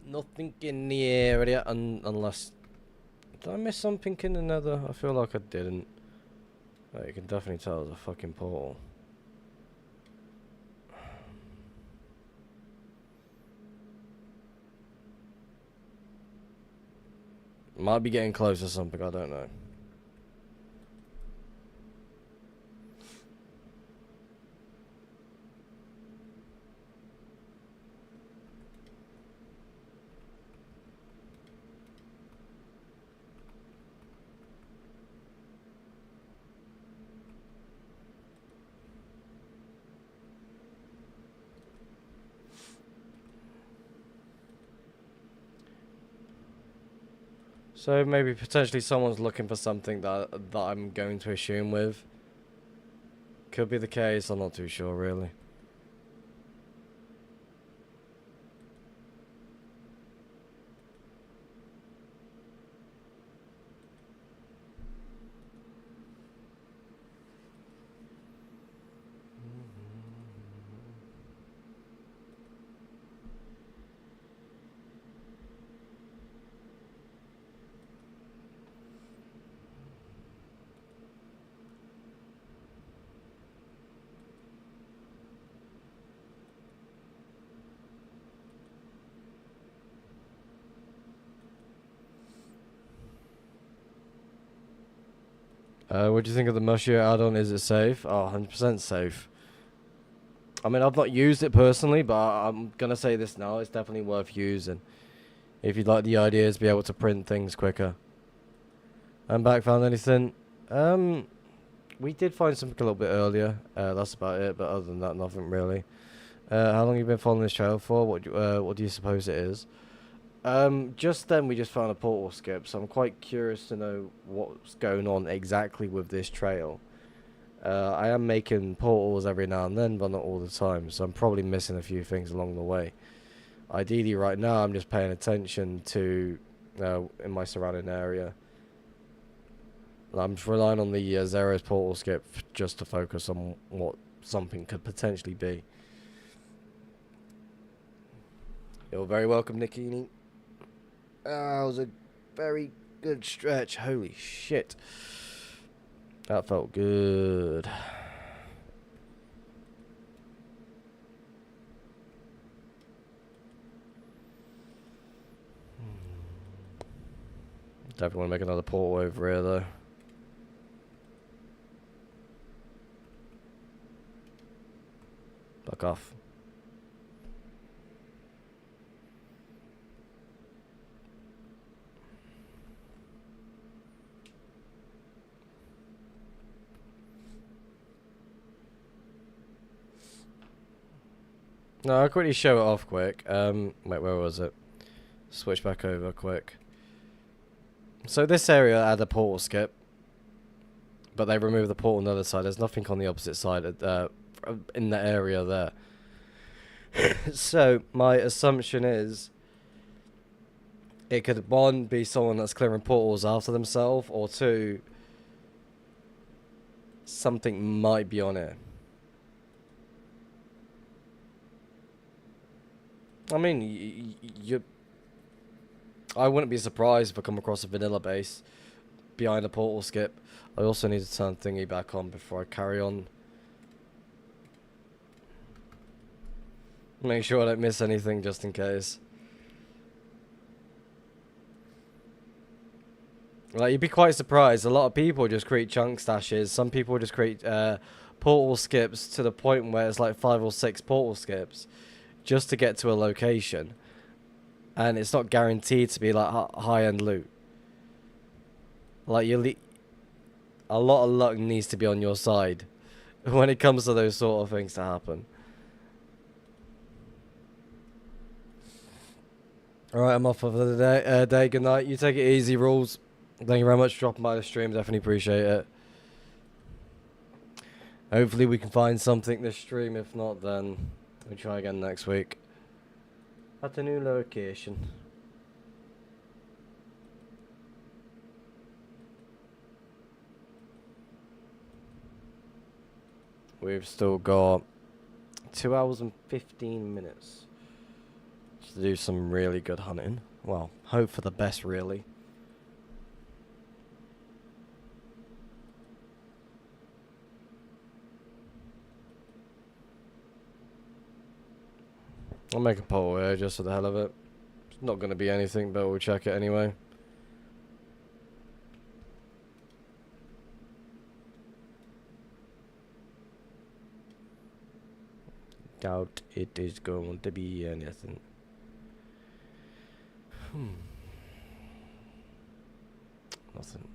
Speaker 1: Nothing in the area unless... Did I miss something in the nether? I feel like I didn't. Oh, you can definitely tell it's a fucking portal. Might be getting close to something, I don't know. So maybe potentially someone's looking for something that I'm going to assume with. Could be the case, I'm not too sure really. What do you think of the Mushy add-on? Is it safe? Oh, 100% safe. I mean, I've not used it personally, but I'm gonna say this now. It's definitely worth using if you'd like the idea to be able to print things quicker. And back found anything? We did find something a little bit earlier. That's about it. But other than that, nothing really. How long have you been following this trail for? What do you suppose it is? Just then we just found a portal skip, so I'm quite curious to know what's going on exactly with this trail. I am making portals every now and then, but not all the time, so I'm probably missing a few things along the way. Ideally, right now, I'm just paying attention to in my surrounding area. I'm just relying on the Zero's portal skip just to focus on what something could potentially be. You're very welcome, Nikini. That was a very good stretch. Holy shit. That felt good. Definitely want to make another portal over here, though. Fuck off. No, I'll quickly show it off quick. Wait, where was it? Switch back over quick. So this area had a portal skip, but they removed the portal on the other side. There's nothing on the opposite side in the area there. So my assumption is it could, one, be someone that's clearing portals after themselves, or two, something might be on it. I mean, I wouldn't be surprised if I come across a vanilla base behind a portal skip. I also need to turn thingy back on before I carry on. Make sure I don't miss anything just in case. Like, you'd be quite surprised. A lot of people just create chunk stashes. Some people just create portal skips to the point where it's like 5 or 6 portal skips just to get to a location, and it's not guaranteed to be like high-end loot. Like, a lot of luck needs to be on your side when it comes to those sort of things to happen. Alright, I'm off for the day. Good night. You take it easy, Rules. Thank you very much for dropping by the stream. Definitely appreciate it. Hopefully we can find something this stream. If not, then we'll try again next week at a new location. We've still got 2 hours and 15 minutes to do some really good hunting. Well, hope for the best, really. I'll make a poll here just for the hell of it. It's not going to be anything, but we'll check it anyway. Doubt it is going to be anything. Nothing.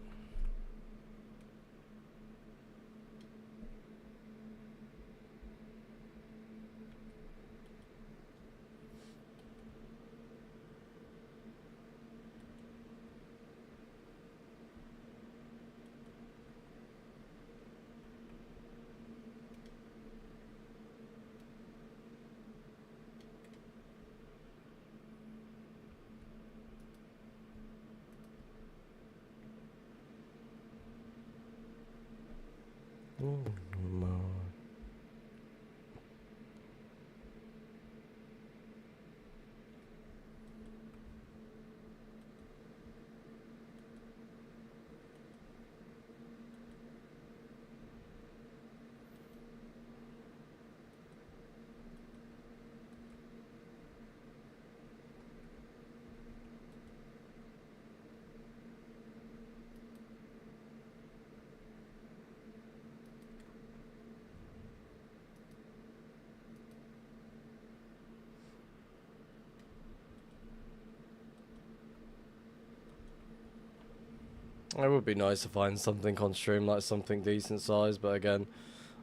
Speaker 1: It would be nice to find something on stream, like something decent size, but again,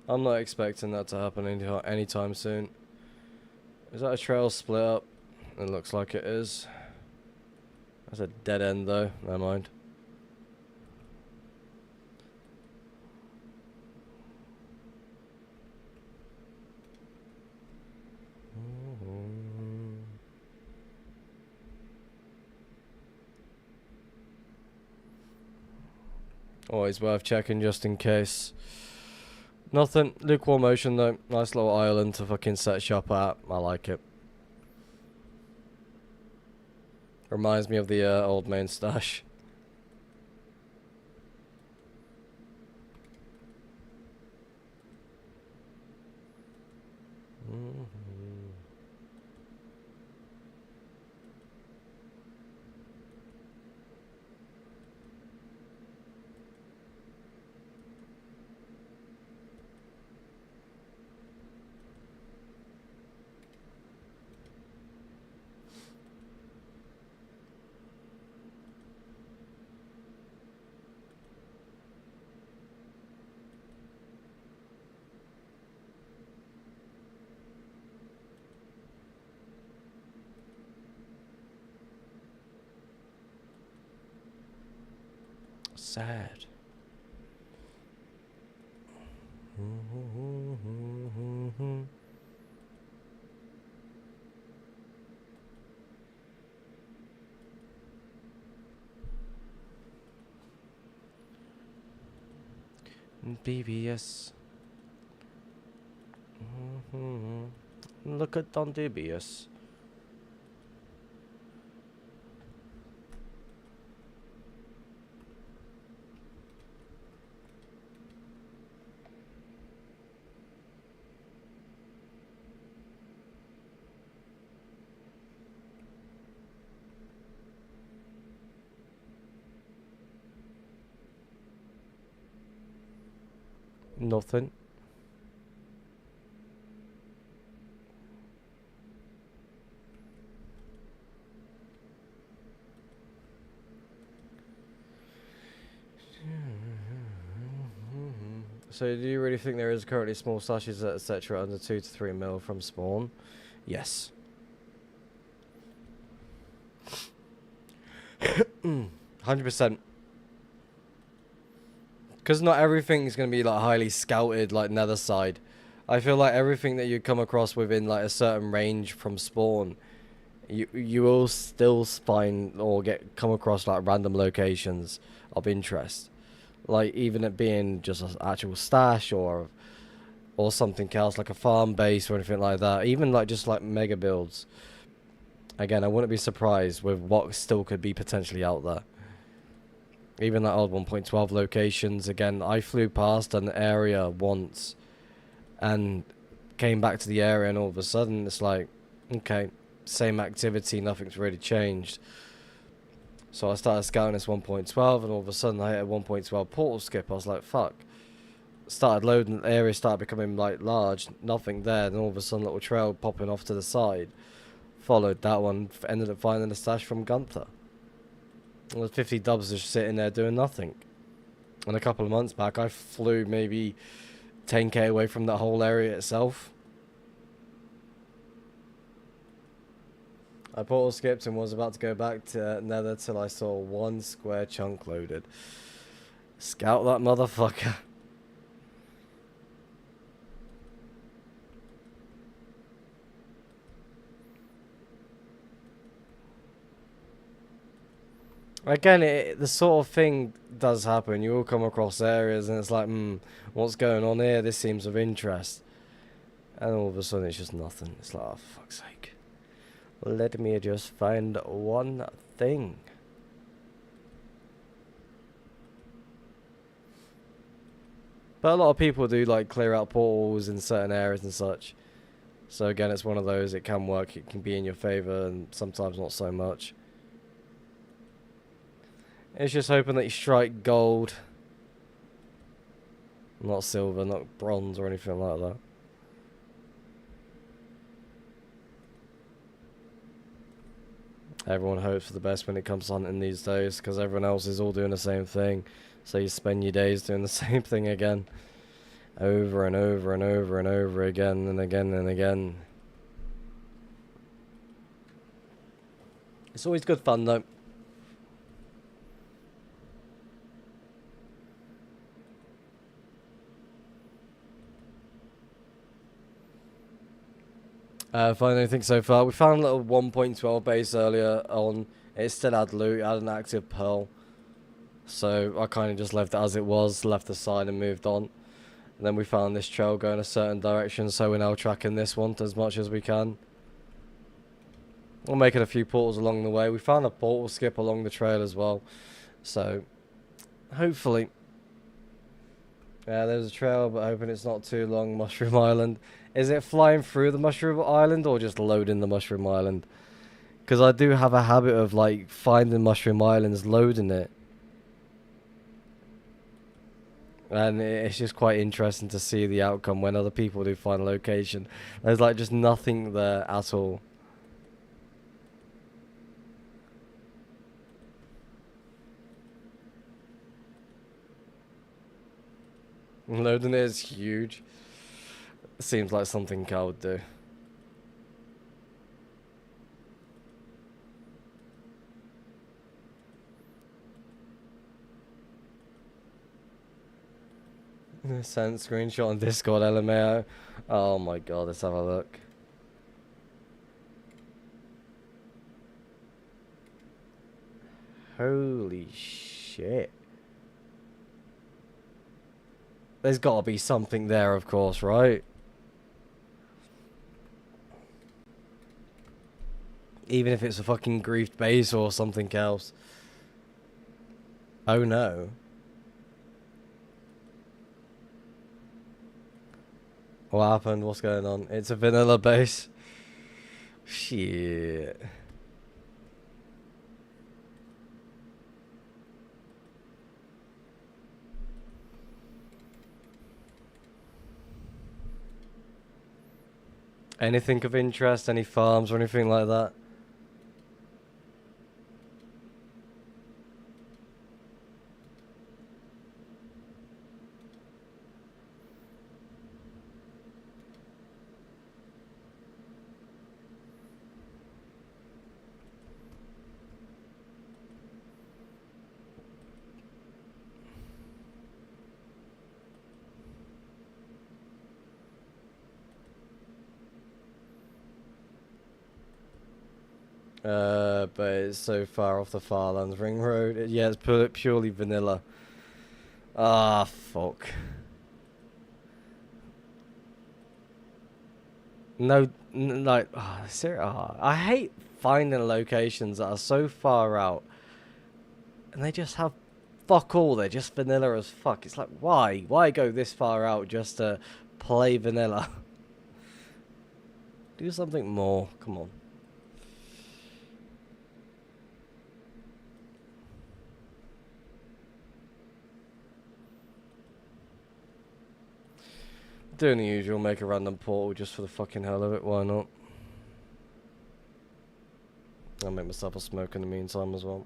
Speaker 1: I'm not expecting that to happen anytime soon. Is that a trail split up? It looks like it is. That's a dead end though, never mind. Always worth checking just in case. Nothing. Lukewarm motion though. Nice little island to fucking set shop at. I like it. Reminds me of the old main stash. Sad. BBS. Look at Don Dubious. Nothing. So do you really think there is currently small slashes etc. under 2 to 3 mil from spawn? Yes. 100%. Because not everything is going to be like highly scouted like nether side. I feel like everything that you come across within like a certain range from spawn, you will still find or come across like random locations of interest. Like even it being just an actual stash or something else like a farm base or anything like that. Even like just like mega builds. Again, I wouldn't be surprised with what still could be potentially out there. Even that old 1.12 locations. Again, I flew past an area once and came back to the area and all of a sudden it's like, okay, same activity, nothing's really changed. So I started scouting this 1.12 and all of a sudden I hit a 1.12 portal skip. I was like, fuck. Started loading, the area started becoming like large, nothing there, and all of a sudden a little trail popping off to the side. Followed that one, ended up finding a stash from Gunther. And the 50 dubs just sitting there doing nothing. And a couple of months back I flew maybe 10k away from that whole area itself. I portal skipped and was about to go back to Nether till I saw one square chunk loaded. Scout that motherfucker. Again, the sort of thing does happen. You will come across areas and it's like, what's going on here? This seems of interest. And all of a sudden it's just nothing. It's like, oh, for fuck's sake. Let me just find one thing. But a lot of people do like clear out portals in certain areas and such. So again, it's one of those, it can work, it can be in your favour and sometimes not so much. It's just hoping that you strike gold. Not silver, not bronze or anything like that. Everyone hopes for the best when it comes to hunting these days, because everyone else is all doing the same thing. So you spend your days doing the same thing again. Over and over and over and over again and again and again. It's always good fun though. Find anything so far? We found a little 1.12 base earlier on. It still had loot, it had an active pearl. So I kind of just left it as it was, left the sign and moved on. And then we found this trail going a certain direction, so we're now tracking this one as much as we can. We're making a few portals along the way. We found a portal skip along the trail as well. So, hopefully. Yeah, there's a trail, but hoping it's not too long. Mushroom Island. Is it flying through the Mushroom Island or just loading the Mushroom Island? Because I do have a habit of, like, finding Mushroom Islands, loading it. And it's just quite interesting to see the outcome when other people do find a location. There's, like, just nothing there at all. Loading it is huge. Seems like something I would do. Send screenshot on Discord, LMAO. Oh my god, let's have a look. Holy shit. There's gotta be something there, of course, right? Even if it's a fucking griefed base or something else. Oh no. What happened? What's going on? It's a vanilla base. Shit. Anything of interest? Any farms or anything like that? But it's so far off the Farlands Ring Road. Yeah, it's purely vanilla. Ah, fuck. No, like, I hate finding locations that are so far out, and they just have fuck all. They're just vanilla as fuck. It's like, why? Why go this far out just to play vanilla? Do something more. Come on. Doing the usual, make a random portal just for the fucking hell of it, why not? I'll make myself a smoke in the meantime as well.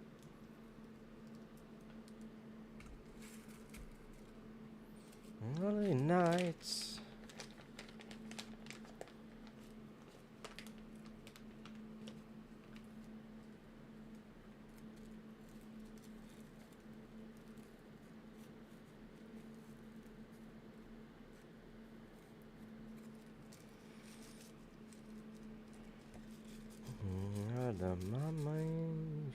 Speaker 1: Early nights. Out of my mind.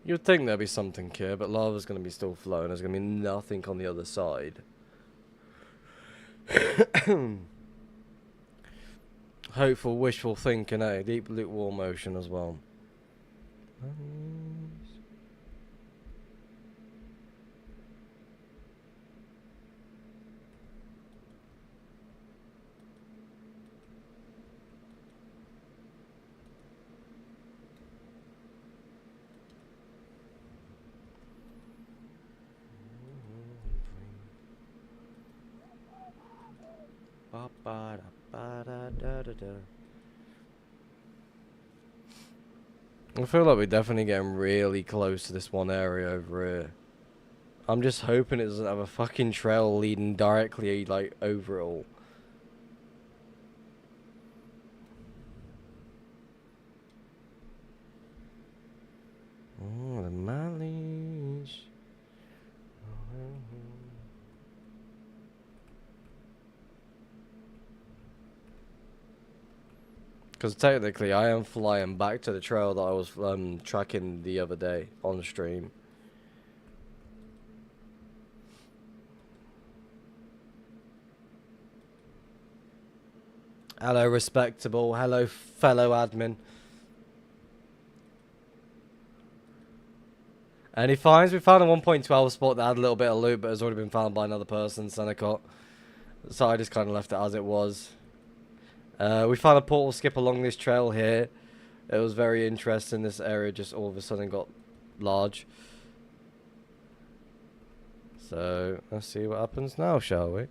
Speaker 1: You'd think there'd be something here, but lava's going to be still flowing. There's going to be nothing on the other side. Hopeful, wishful thinking, eh? Deep lukewarm motion as well. I feel like we're definitely getting really close to this one area over here. I'm just hoping it doesn't have a fucking trail leading directly, like, over it all. Oh, the mileage. Because technically, I am flying back to the trail that I was tracking the other day on stream. Hello, respectable. Hello, fellow admin. Any finds? We found a 1.12 spot that had a little bit of loot, but has already been found by another person, Senecott. So I just kind of left it as it was. We found a portal skip along this trail here. It was very interesting. This area just all of a sudden got large. So let's see what happens now, shall we?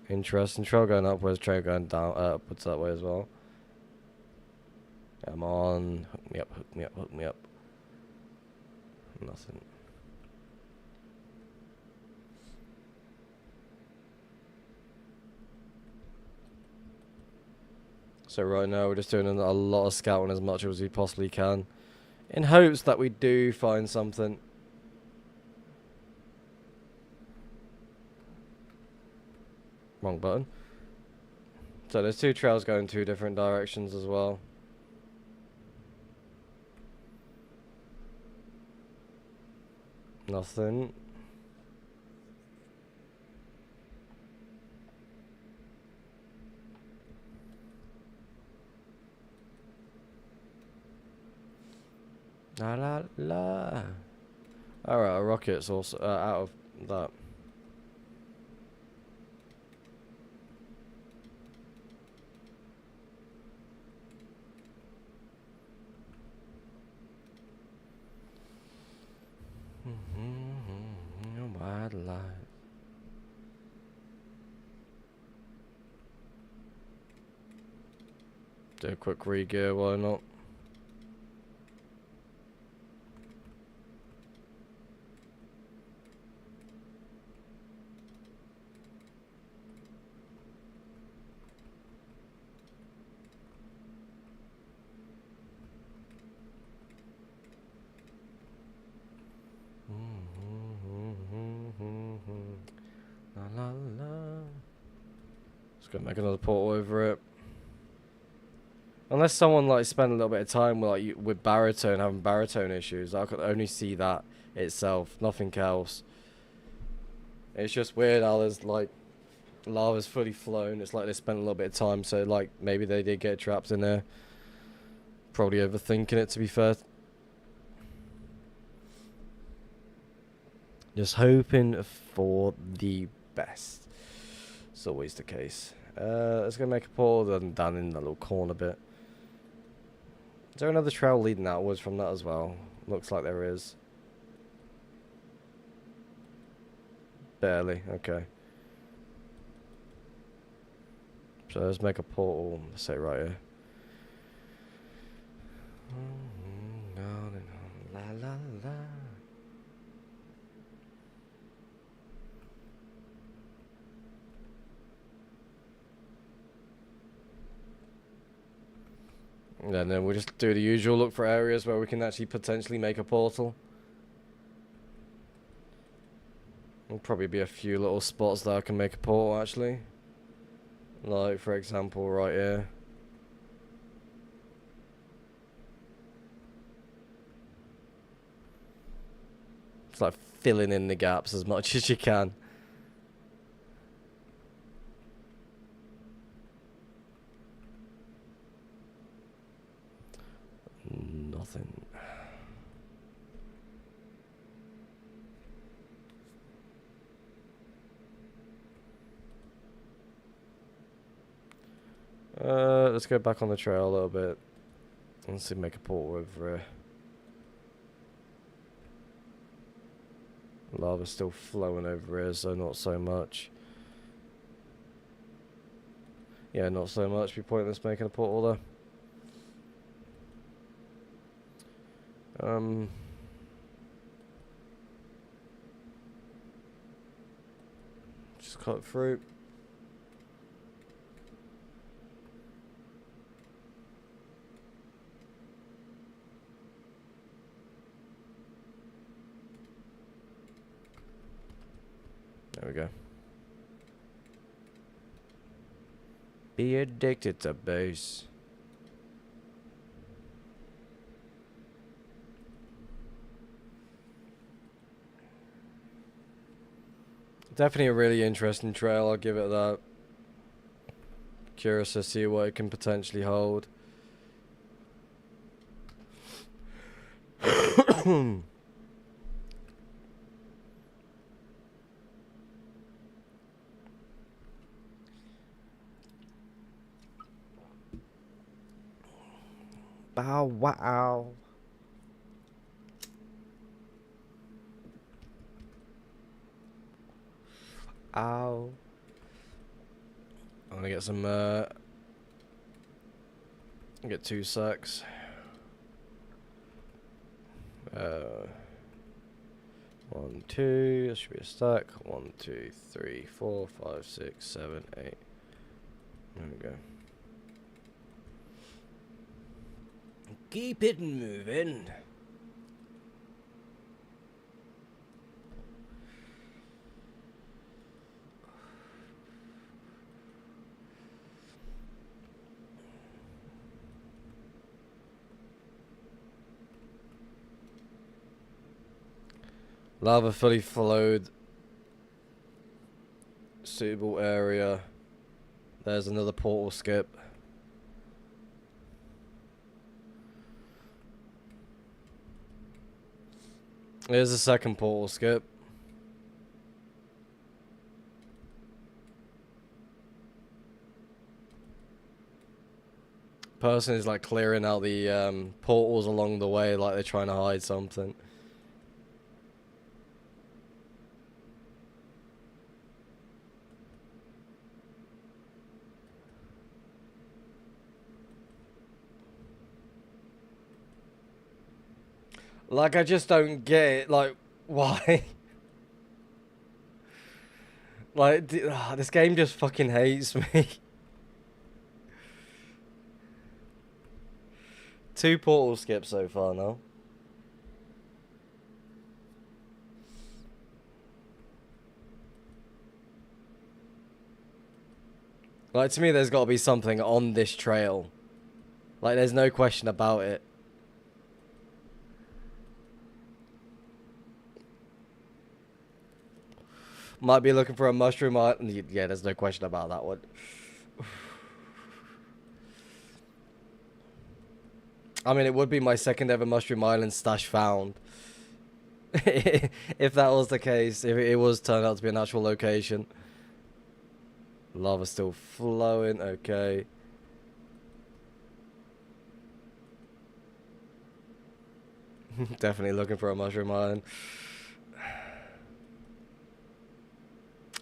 Speaker 1: Interesting. Trail going upwards, trail going down, upwards that way as well. Come on. Hook me up, hook me up, hook me up. Nothing. So right now we're just doing a lot of scouting as much as we possibly can, in hopes that we do find something. Wrong button. So there's two trails going two different directions as well. Nothing. La la la. Alright, a rocket's also out of that. Wildlife. Do a quick re-gear, why not? La la la. Let's go make another portal over it. Unless someone like spent a little bit of time with with baritone, having baritone issues, I could only see that itself, nothing else. It's just weird how there's like lava's fully flown. It's like they spent a little bit of time, so like maybe they did get trapped in there. Probably overthinking it, to be fair. Just hoping for the best. It's always the case. Let's go make a portal down in the little corner bit. Is there another trail leading outwards from that as well? Looks like there is. Barely, okay. So let's make a portal, let's say right here. La la la. And then we'll just do the usual, look for areas where we can actually potentially make a portal. There'll probably be a few little spots that I can make a portal actually. Like for example right here. It's like filling in the gaps as much as you can. Nothing. Let's go back on the trail a little bit. Let's see, make a portal over here. Lava's still flowing over here, so not so much. Yeah, not so much. Be pointless making a portal there. Just cut through. There we go. Be addicted to bass. Definitely a really interesting trail, I'll give it that. Curious to see what it can potentially hold. Bow wow. Ow. I'm gonna get some, get 2 sacks. 1, 2, that should be a stack. 1, 2, 3, 4, 5, 6, 7, 8. There we go. Keep it moving. Lava fully flowed. Suitable area. There's another portal skip. There's a second portal skip. Person is like clearing out the portals along the way, like they're trying to hide something. Like, I just don't get it. Like, why? Like, this game just fucking hates me. 2 portal skips so far now. Like, to me, there's got to be something on this trail. Like, there's no question about it. Might be looking for a mushroom island. Yeah, there's no question about that one. I mean, it would be my second ever mushroom island stash found. If that was the case, if it was turned out to be an actual location. Lava's still flowing, okay. Definitely looking for a mushroom island.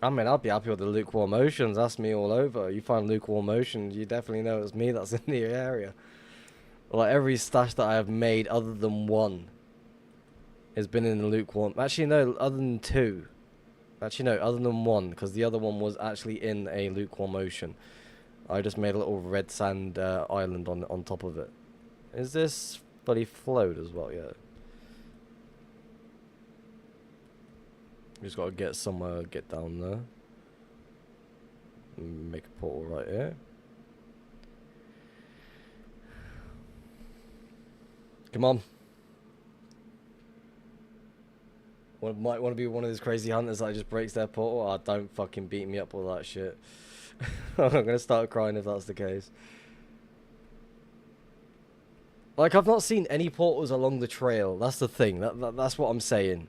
Speaker 1: I mean, I'd be happy with the lukewarm oceans. That's me all over. You find lukewarm oceans, you definitely know it's me that's in the area. Like, every stash that I have made other than one has been in the lukewarm. Actually, no, other than 2. Actually, no, other than 1, because the other one was actually in a lukewarm ocean. I just made a little red sand island on top of it. Is this fully flowed as well? Yeah. Just gotta get somewhere, get down there. Make a portal right here. Come on. Might want to be one of those crazy hunters that just breaks their portal. Oh, don't fucking beat me up with that shit. I'm gonna start crying if that's the case. Like, I've not seen any portals along the trail. That's the thing. That's what I'm saying.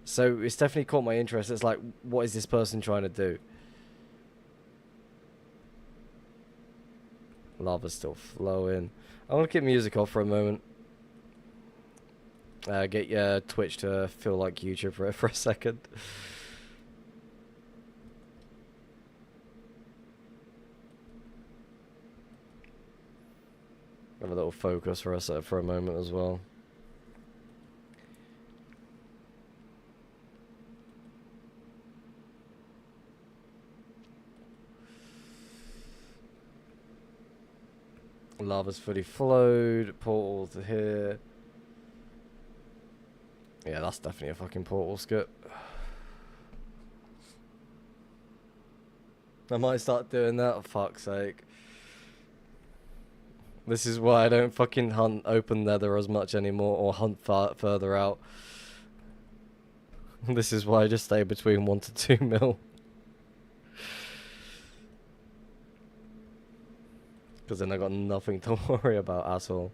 Speaker 1: So it's definitely caught my interest. It's like, what is this person trying to do? Lava's still flowing. I'm gonna keep music off for a moment. Get your Twitch to feel like YouTube for a second. Have a little focus for us for a moment as well. Lava's fully flowed. Portal to here. Yeah, that's definitely a fucking portal skip. I might start doing that, for fuck's sake. This is why I don't fucking hunt open nether as much anymore, or hunt further out. This is why I just stay between 1 to 2 mil. Because then I got nothing to worry about at all.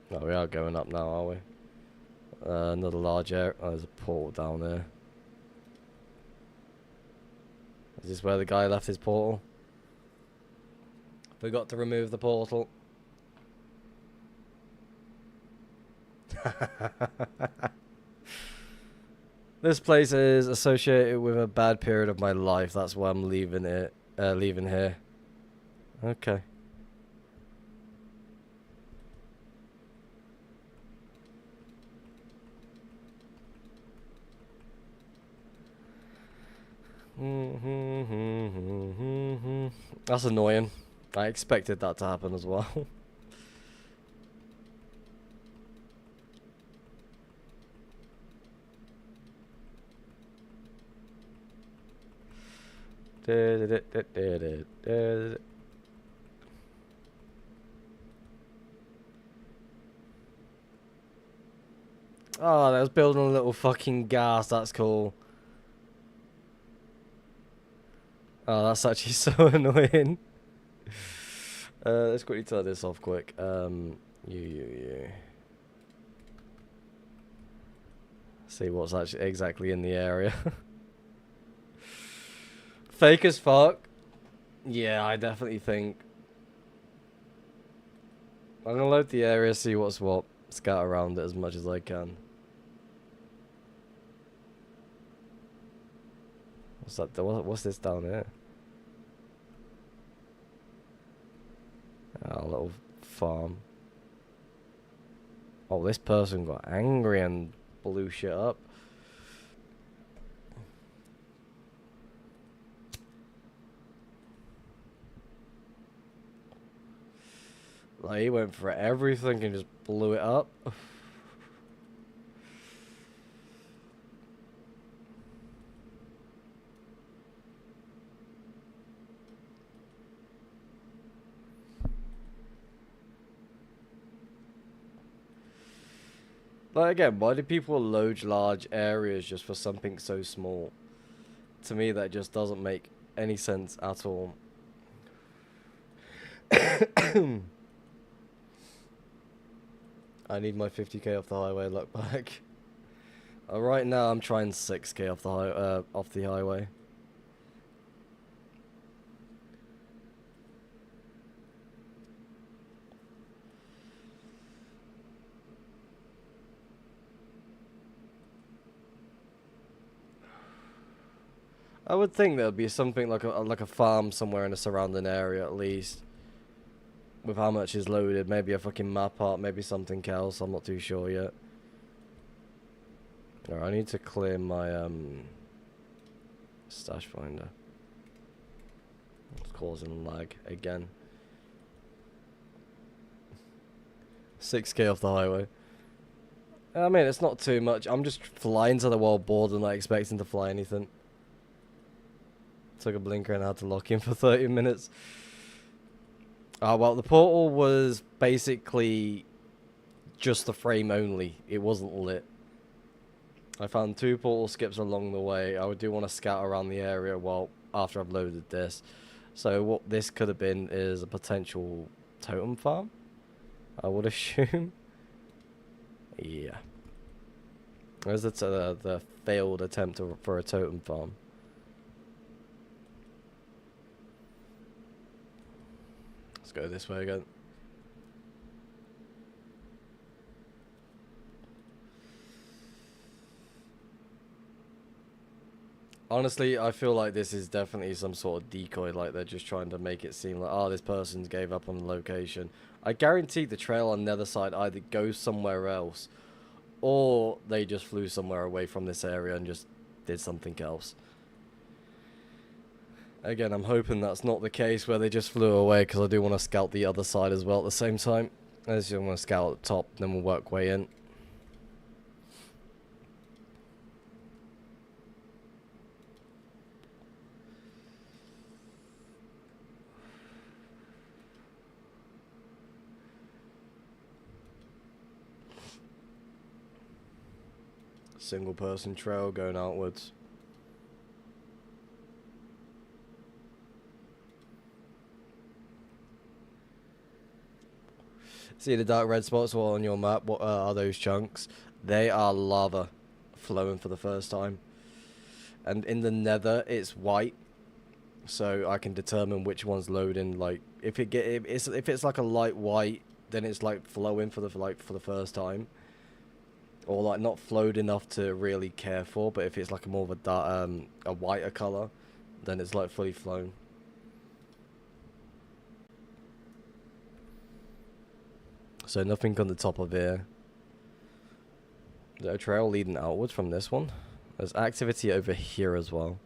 Speaker 1: No, we are going up now, are we? Another large area. Oh, there's a portal down there. Is this where the guy left his portal? Forgot to remove the portal. This place is associated with a bad period of my life. That's why I'm leaving it. Leaving here. Okay. That's annoying. I expected that to happen as well. Oh, that was building a little fucking gas. That's cool. Oh, that's actually so annoying. Let's quickly turn this off quick. You. See what's actually exactly in the area. Fake as fuck. Yeah, I definitely think. I'm gonna load the area, see what's what. Scout around it as much as I can. What's that? What's this down here? Oh, a little farm. Oh, this person got angry and blew shit up. Like, he went for everything and just blew it up. Like, again, why do people load large areas just for something so small? To me, that just doesn't make any sense at all. I need my 50k off the highway luck back. Right now, I'm trying 6k off the highway. I would think there'd be something like a farm somewhere in the surrounding area at least. With how much is loaded, maybe a fucking map art, maybe something else, I'm not too sure yet. Alright, I need to clear my stash finder. It's causing lag again. 6k off the highway. I mean, it's not too much. I'm just flying to the wild board and not expecting to fly anything. Took a blinker and had to lock in for 30 minutes. Well, the portal was basically just the frame only. It wasn't lit. I found 2 portal skips along the way. I do want to scout around the area while after I've loaded this. So what this could have been is a potential totem farm, I would assume. Yeah. There's the failed attempt for a totem farm. Let's go this way again. Honestly, I feel like this is definitely some sort of decoy, like they're just trying to make it seem like, oh, this person's gave up on the location. I guarantee the trail on the other side either goes somewhere else, or they just flew somewhere away from this area and just did something else. Again, I'm hoping that's not the case where they just flew away, because I do want to scout the other side as well at the same time. I just want to scout at the top, then we'll work way in. Single person trail going outwards. See the dark red spots all on your map? What are those chunks? They are lava flowing for the first time. And in the nether, it's white. So I can determine which one's loading. Like, if it's like a light white, then it's like flowing for the first time. Or like not flowed enough to really care for, but if it's like a more of a dark, a whiter color, then it's like fully flown. So nothing on the top of here. Is there a trail leading outwards from this one? There's activity over here as well.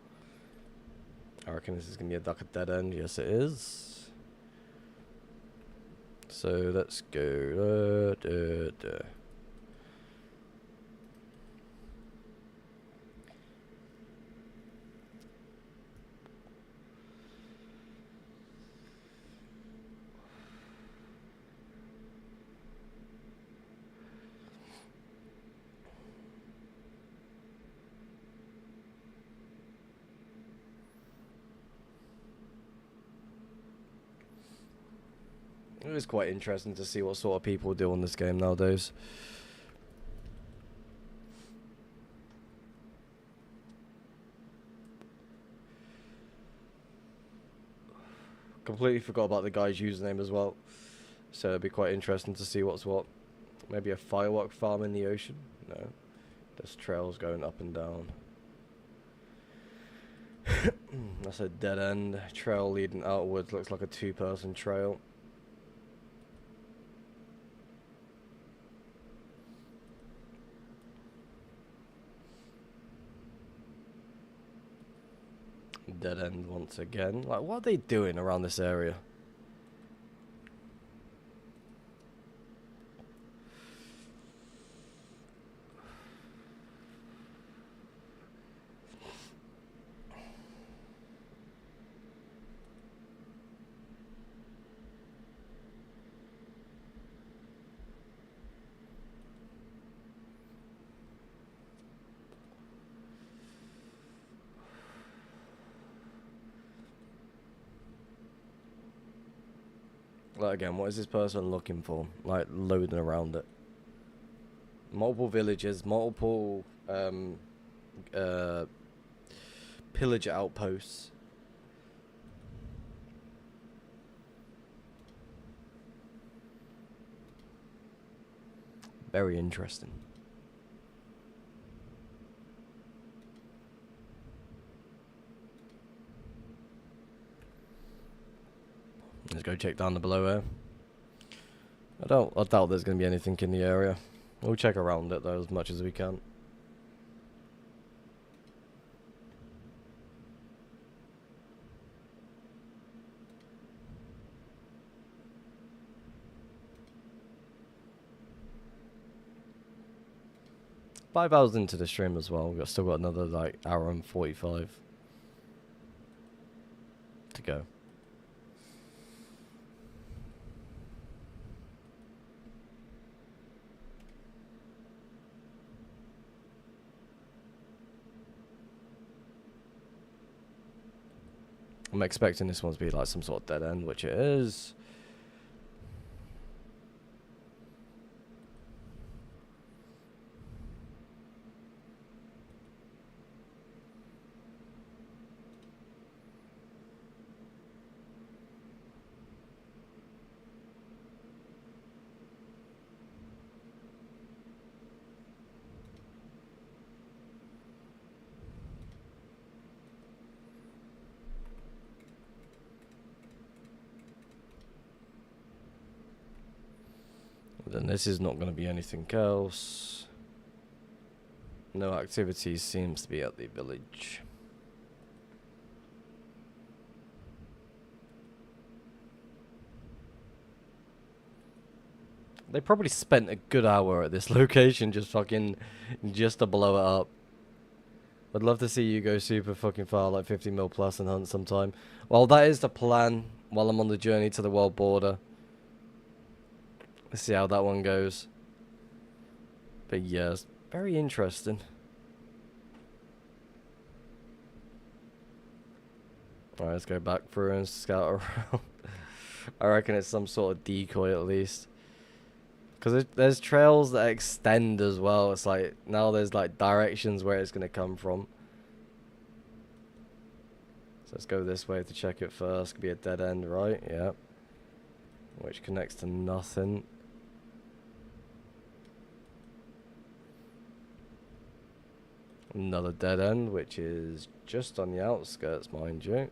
Speaker 1: I reckon this is gonna be a dead end. Yes, it is. So let's go. It is quite interesting to see what sort of people do on this game nowadays. Completely forgot about the guy's username as well. So it'd be quite interesting to see what's what. Maybe a firework farm in the ocean? No. There's trails going up and down. That's a dead end. Trail leading outwards. Looks like a 2-person trail. Dead end once again. Like, what are they doing around this area? Like, again, what is this person looking for? Like, loading around it. Multiple villages, multiple pillager outposts. Very interesting. Let's go check down the below air. I doubt there's going to be anything in the area. We'll check around it though as much as we can. Five hours into the stream as well. We've still got another like hour and 45 to go. I'm expecting this one to be like some sort of dead end, which it is. Then this is not going to be anything else. No activity seems to be at the village. They probably spent a good hour at this location just to blow it up. I'd love to see you go super fucking far, like 50 mil plus and hunt sometime. Well, that is the plan while I'm on the journey to the world border. Let's see how that one goes. But yeah, it's very interesting. Alright, let's go back through and scout around. I reckon it's some sort of decoy at least. Because there's trails that extend as well. It's like, now there's like directions where it's going to come from. So let's go this way to check it first. Could be a dead end, right? Yeah. Which connects to nothing. Another dead end, which is just on the outskirts, mind you.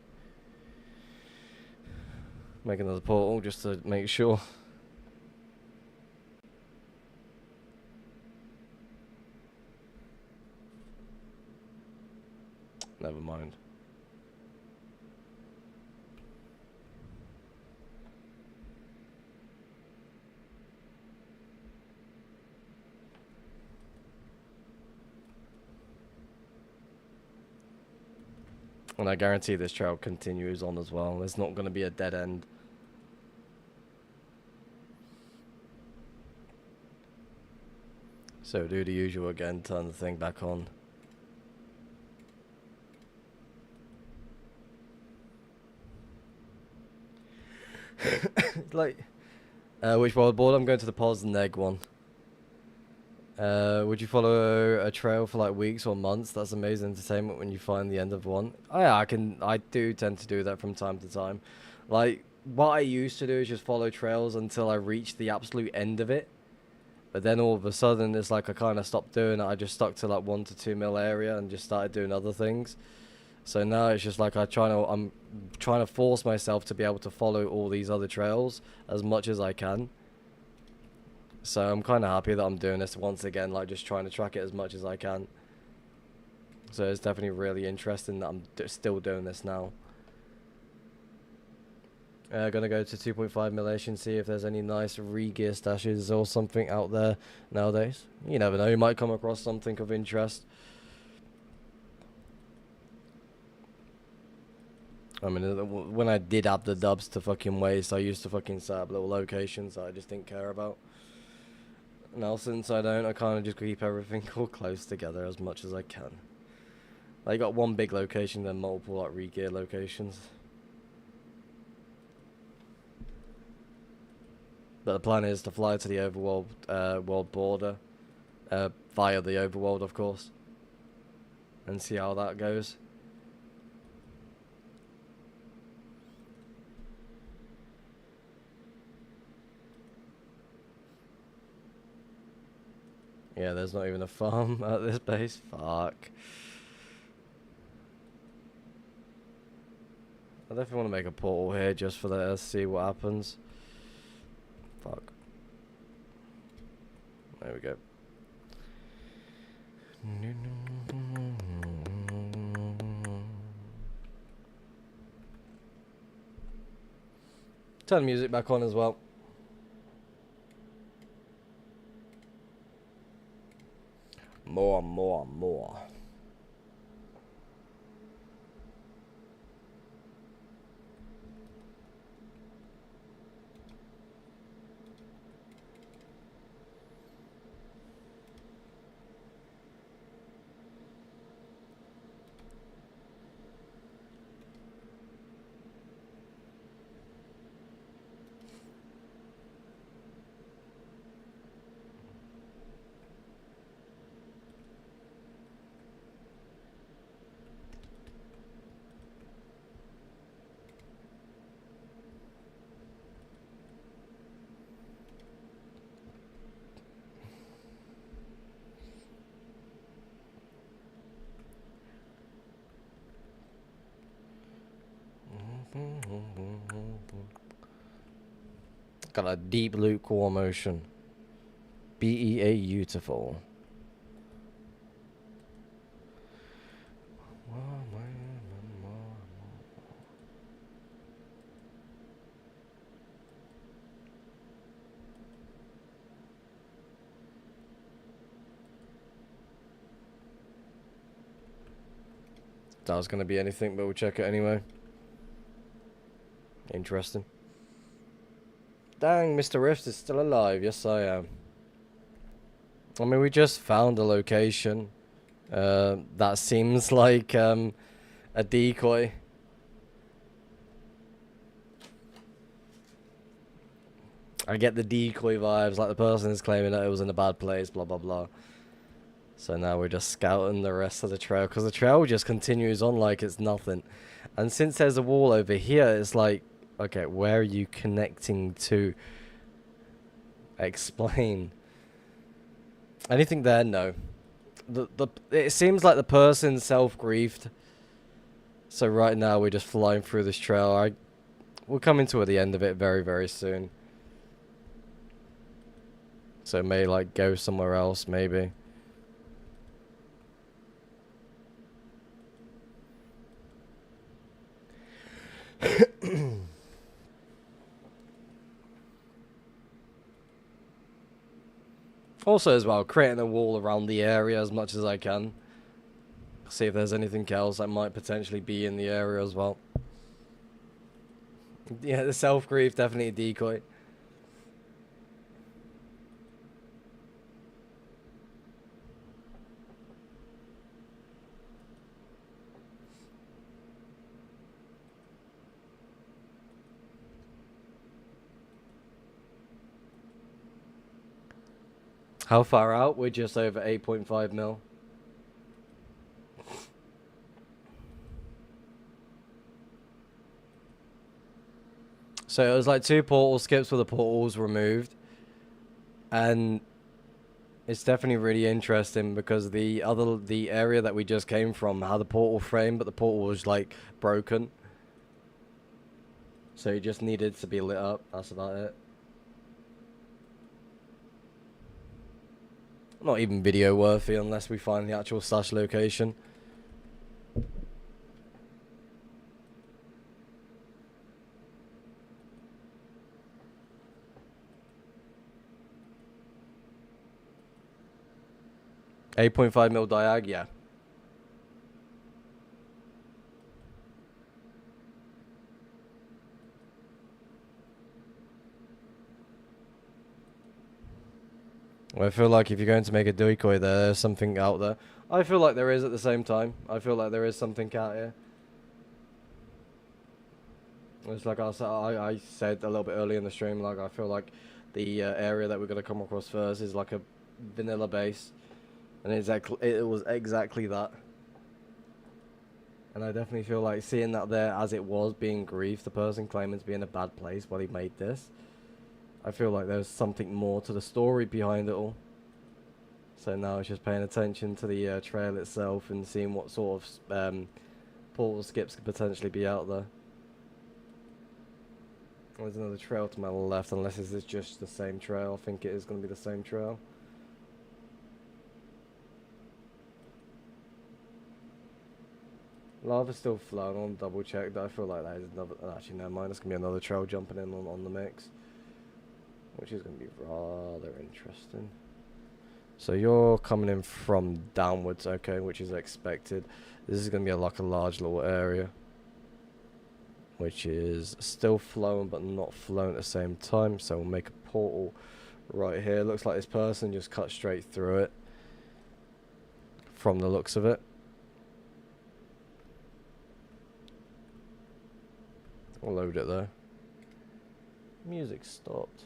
Speaker 1: Make another portal just to make sure. Never mind. And I guarantee this trail continues on as well. There's not going to be a dead end. So do the usual again, turn the thing back on. Like, which wild board? I'm going to the Pos and Egg one. Would you follow a trail for like weeks or months? That's amazing entertainment when you find the end of one. Oh yeah, I do tend to do that from time to time. Like, what I used to do is just follow trails until I reached the absolute end of it. But then all of a sudden, it's like I kind of stopped doing it. I just stuck to like 1 to 2 mil area and just started doing other things. So now it's just like I'm trying to force myself to be able to follow all these other trails as much as I can. So I'm kind of happy that I'm doing this once again, like just trying to track it as much as I can. So it's definitely really interesting that I'm still doing this now. Gonna go to 2.5 millation, see if there's any nice re-gear stashes or something out there nowadays. You never know, you might come across something of interest. I mean, when I did have the dubs to fucking waste, I used to fucking set up little locations that I just didn't care about. Now since I don't, I kind of just keep everything all close together as much as I can. Like, you got one big location, then multiple like re-gear locations. But the plan is to fly to the overworld world border, via the overworld, of course, and see how that goes. Yeah, there's not even a farm at this base. Fuck. I definitely want to make a portal here just for that, see what happens. Fuck. There we go. Turn the music back on as well. More. Got a deep lukewarm ocean. Beautiful. That was going to be anything, but we'll check it anyway. Interesting. Dang, Mr. Rift is still alive. Yes, I am. I mean, we just found a location. That seems like a decoy. I get the decoy vibes, like the person is claiming that it was in a bad place, blah, blah, blah. So now we're just scouting the rest of the trail, because the trail just continues on like it's nothing. And since there's a wall over here, it's like, okay, where are you connecting to? Explain. Anything there? No. It seems like the person self-grieved. So right now we're just flying through this trail. We're coming to the end of it very, very soon. So it may like go somewhere else, maybe. Also as well, creating a wall around the area as much as I can. See if there's anything else that might potentially be in the area as well. Yeah, the self-grief, definitely a decoy. How far out? We're just over 8.5 mil. So it was like 2 portal skips with the portals removed. And it's definitely really interesting because the area that we just came from had a portal frame, but the portal was like broken. So it just needed to be lit up. That's about it. Not even video worthy unless we find the actual stash location. $8.5 mil diag, yeah. Well, I feel like if you're going to make a decoy there's something out there. I feel like there is at the same time. I feel like there is something out here. It's like I said a little bit earlier in the stream, like I feel like the area that we're going to come across first is like a vanilla base. And it was exactly that. And I definitely feel like seeing that there as it was being grieved, the person claiming to be in a bad place while he made this. I feel like there's something more to the story behind it all. So now it's just paying attention to the trail itself and seeing what sort of portal skips could potentially be out there. There's another trail to my left, unless this is just the same trail. I think it is going to be the same trail. Lava's still flowing. On double check that. I feel like that is another. Actually, never mind. It's gonna be another trail jumping in on the mix, which is gonna be rather interesting. So you're coming in from downwards, okay, which is expected. This is gonna be like a large little area, which is still flowing but not flowing at the same time. So we'll make a portal right here. Looks like this person just cut straight through it from the looks of it. We'll load it though. Music stopped.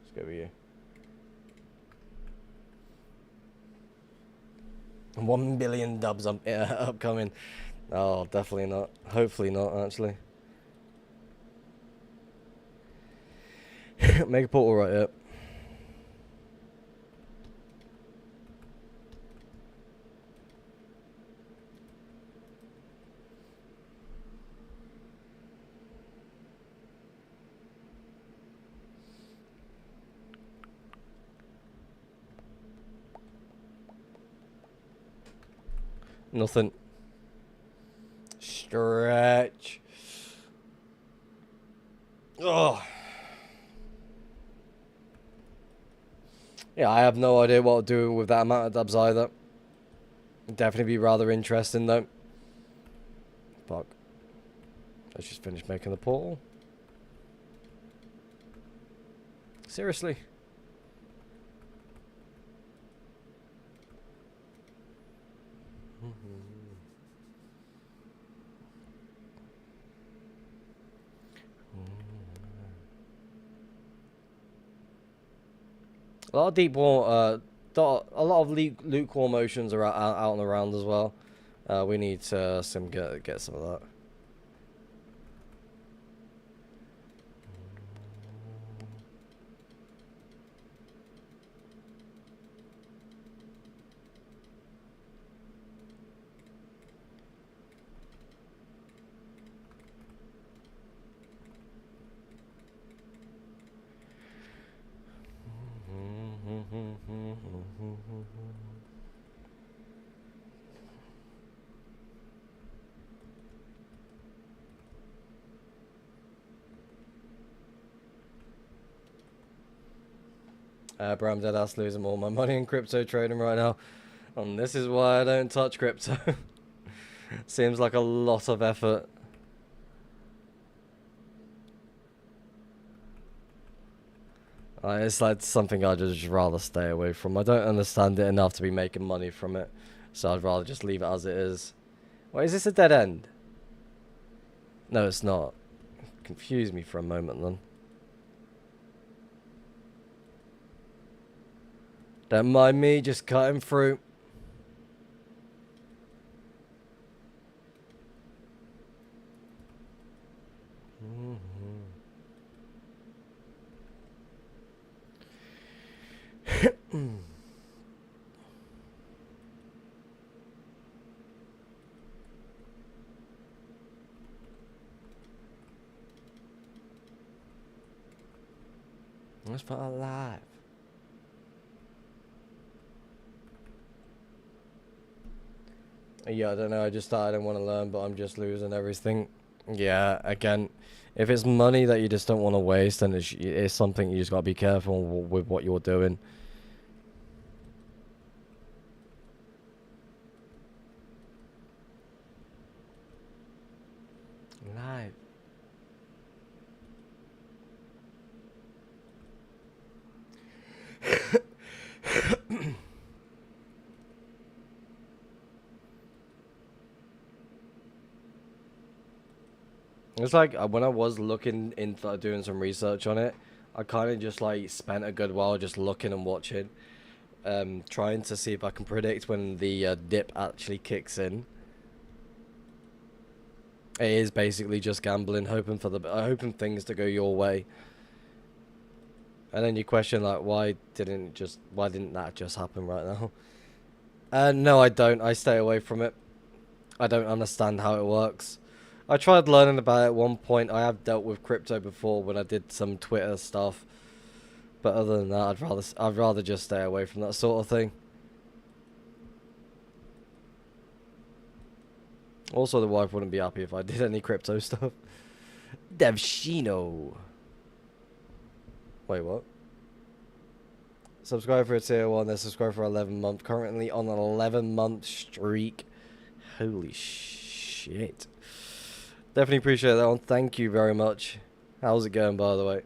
Speaker 1: Let's go with you. 1 billion dubs upcoming. Oh, definitely not. Hopefully not, actually. Make a portal right here. Nothing. Stretch. Oh. Yeah, I have no idea what to do with that amount of dubs either. Definitely be rather interesting though. Fuck. Let's just finish making the portal. Seriously. A lot of deep water, a lot of lukewarm oceans are out and around as well. We need to get some of that. Bro, I'm dead ass losing all my money in crypto trading right now. And this is why I don't touch crypto. Seems like a lot of effort. It's like something I'd just rather stay away from. I don't understand it enough to be making money from it. So I'd rather just leave it as it is. Wait, is this a dead end? No, it's not. Confuse me for a moment then. Don't mind me, just cutting through. Let's put it live. Yeah, I don't know. I just started and want to learn, but I'm just losing everything. Yeah, again, if it's money that you just don't want to waste, then it's something you just got to be careful with what you're doing. Live. It's like when I was looking into doing some research on it, I kind of just like spent a good while just looking and watching, trying to see if I can predict when the dip actually kicks in. It is basically just gambling, hoping things to go your way. And then you question like, why didn't that just happen right now? No, I don't. I stay away from it. I don't understand how it works. I tried learning about it at one point. I have dealt with crypto before when I did some Twitter stuff. But other than that, I'd rather just stay away from that sort of thing. Also, the wife wouldn't be happy if I did any crypto stuff. Devshino. Wait, what? Subscribe for a tier 1, then subscribe for 11 months. Currently on an 11-month streak. Holy shit. Definitely appreciate that one. Thank you very much. How's it going, by the way?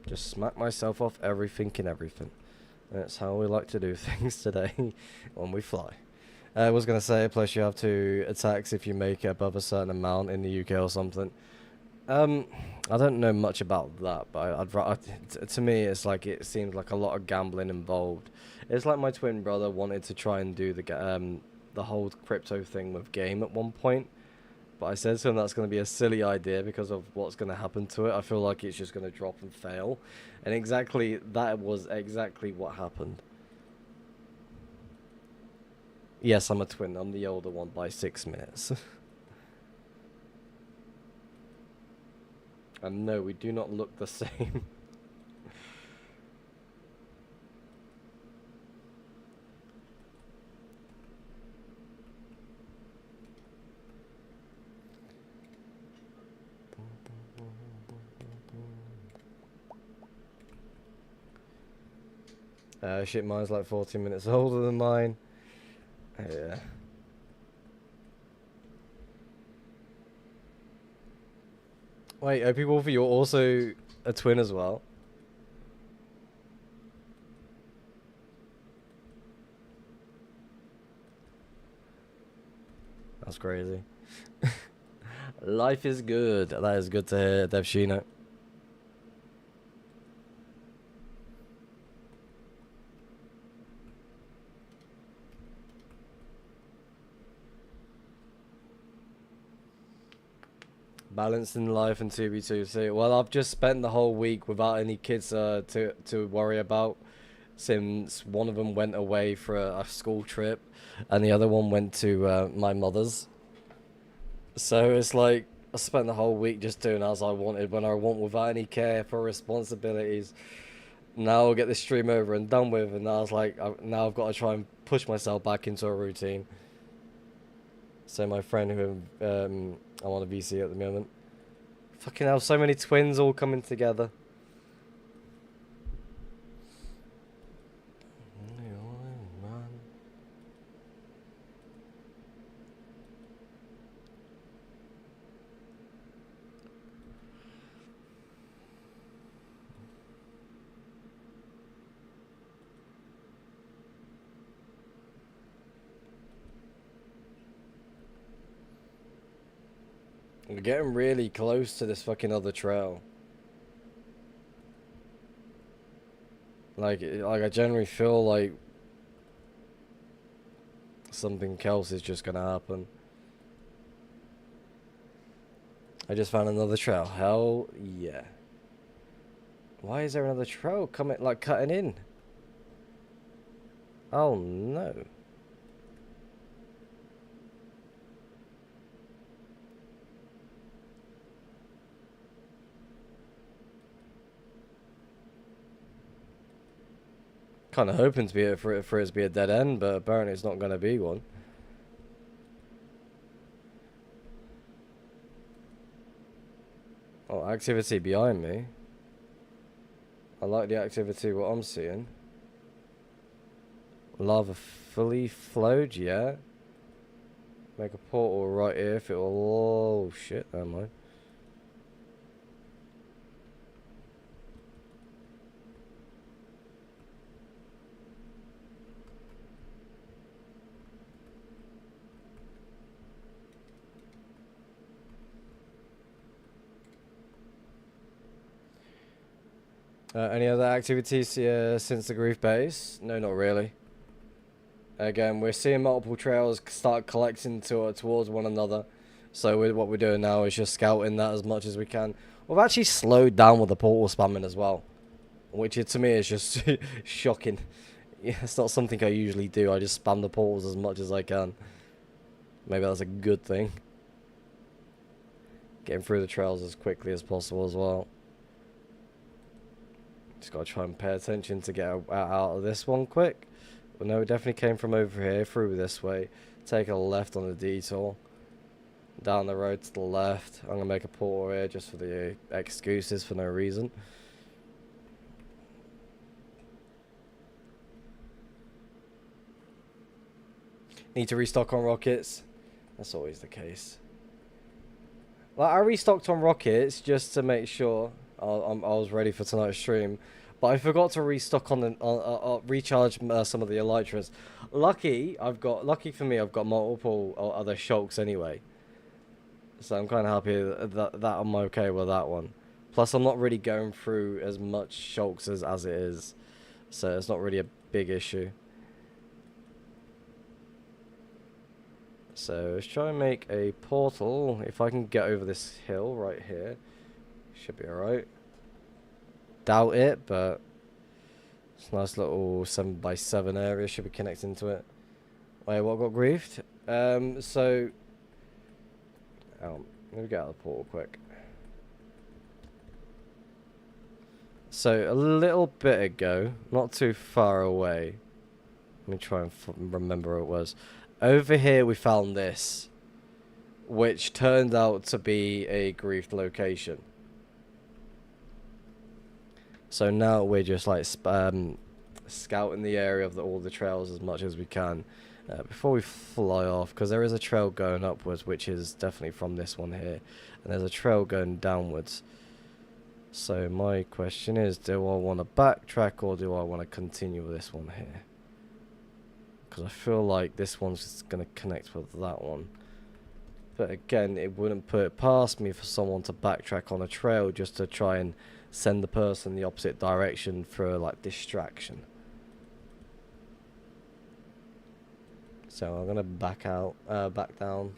Speaker 1: Just smack myself off everything and everything. That's how we like to do things today when we fly. I was going to say, plus you have to attacks if you make it above a certain amount in the UK or something. I don't know much about that, but to me, it's like it seems like a lot of gambling involved. It's like my twin brother wanted to try and do the whole crypto thing with game at one point, but I said to him that's going to be a silly idea because of what's going to happen to it. I feel like it's just going to drop and fail, and that was exactly what happened. Yes, I'm a twin. I'm the older one by 6 minutes. And no, we do not look the same. Shit, mine's like 14 minutes older than mine. Yeah. Wait, OP Wolfie, you're also a twin as well? That's crazy. Life is good. That is good to hear, Devshino. Balancing life and 2v2. See, well, I've just spent the whole week without any kids to worry about, since one of them went away for a school trip, and the other one went to my mother's. So it's like I spent the whole week just doing as I wanted when I want, without any care for responsibilities. Now I'll get this stream over and done with, and now I was like, now I've got to try and push myself back into a routine. So my friend who I'm on a VC at the moment. Fucking hell, so many twins all coming together. We're getting really close to this fucking other trail. Like I generally feel like something else is just gonna happen. I just found another trail. Hell yeah. Why is there another trail coming, like, cutting in? Oh no. Kind of hoping to be for it to be a dead end, but apparently it's not going to be one. Oh, activity behind me. I like the activity what I'm seeing. Lava fully flowed, yeah. Make a portal right here if it will. Oh shit, never mind. Any other activities since the grief base? No, not really. Again, we're seeing multiple trails start collecting towards one another. So what we're doing now is just scouting that as much as we can. We've actually slowed down with the portal spamming as well, which to me is just shocking. Yeah, it's not something I usually do. I just spam the portals as much as I can. Maybe that's a good thing. Getting through the trails as quickly as possible as well. Just gotta try and pay attention to get out of this one quick. Well, no, it definitely came from over here, through this way. Take a left on the detour. Down the road to the left. I'm gonna make a portal here just for the excuses for no reason. Need to restock on rockets. That's always the case. Well, I restocked on rockets just to make sure I was ready for tonight's stream, but I forgot to restock on the recharge some of the elytras. Lucky for me, I've got multiple other shulks anyway, so I'm kind of happy that I'm okay with that one. Plus, I'm not really going through as much shulks as it is, so it's not really a big issue. So let's try and make a portal. If I can get over this hill right here, should be alright. Doubt it, but it's a nice little 7x7 area. Should be connecting to it. Wait, what got griefed? So... let me get out of the portal quick. So, a little bit ago, not too far away... Let me try and remember where it was. Over here we found this, which turned out to be a griefed location. So now we're just like scouting the area of all the trails as much as we can before we fly off, because there is a trail going upwards, which is definitely from this one here, and there's a trail going downwards. So my question is, do I want to backtrack or do I want to continue with this one here? Because I feel like this one's just going to connect with that one. But again, it wouldn't put it past me for someone to backtrack on a trail just to try and send the person the opposite direction for like distraction. So I'm going to back down.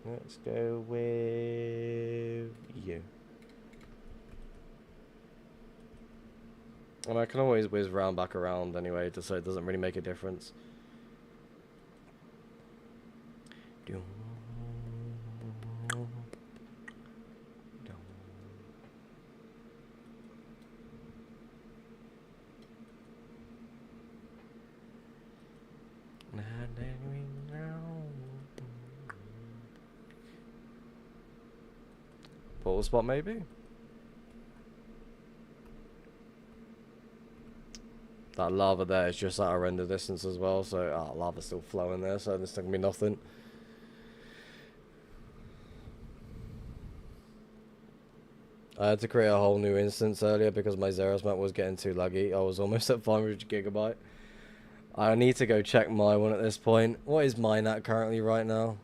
Speaker 1: Let's go with you. And I can always whiz round back around anyway, just so it doesn't really make a difference. Portal spot maybe? That lava there is just at a render distance as well, so lava's still flowing there, so this not gonna be nothing. I had to create a whole new instance earlier because my Zeros map was getting too laggy. I was almost at 500 gigabyte. I need to go check my one at this point. What is mine at currently right now?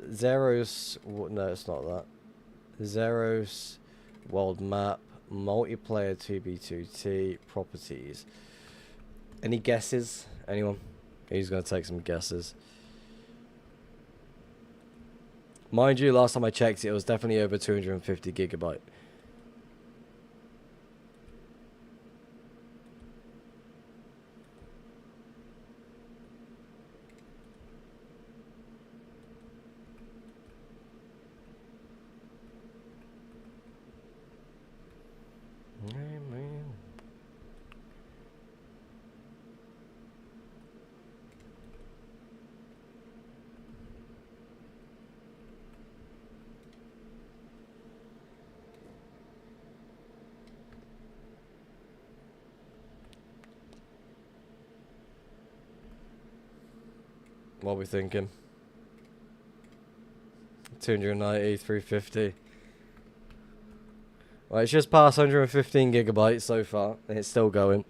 Speaker 1: Zeros... No, it's not that. Zeros world map. Multiplayer 2B2T properties. Any guesses? Anyone? He's gonna take some guesses. Mind you, last time I checked it was definitely over 250 gigabyte. What are we thinking? 290, 350. Well, it's just past 115 gigabytes so far, and it's still going.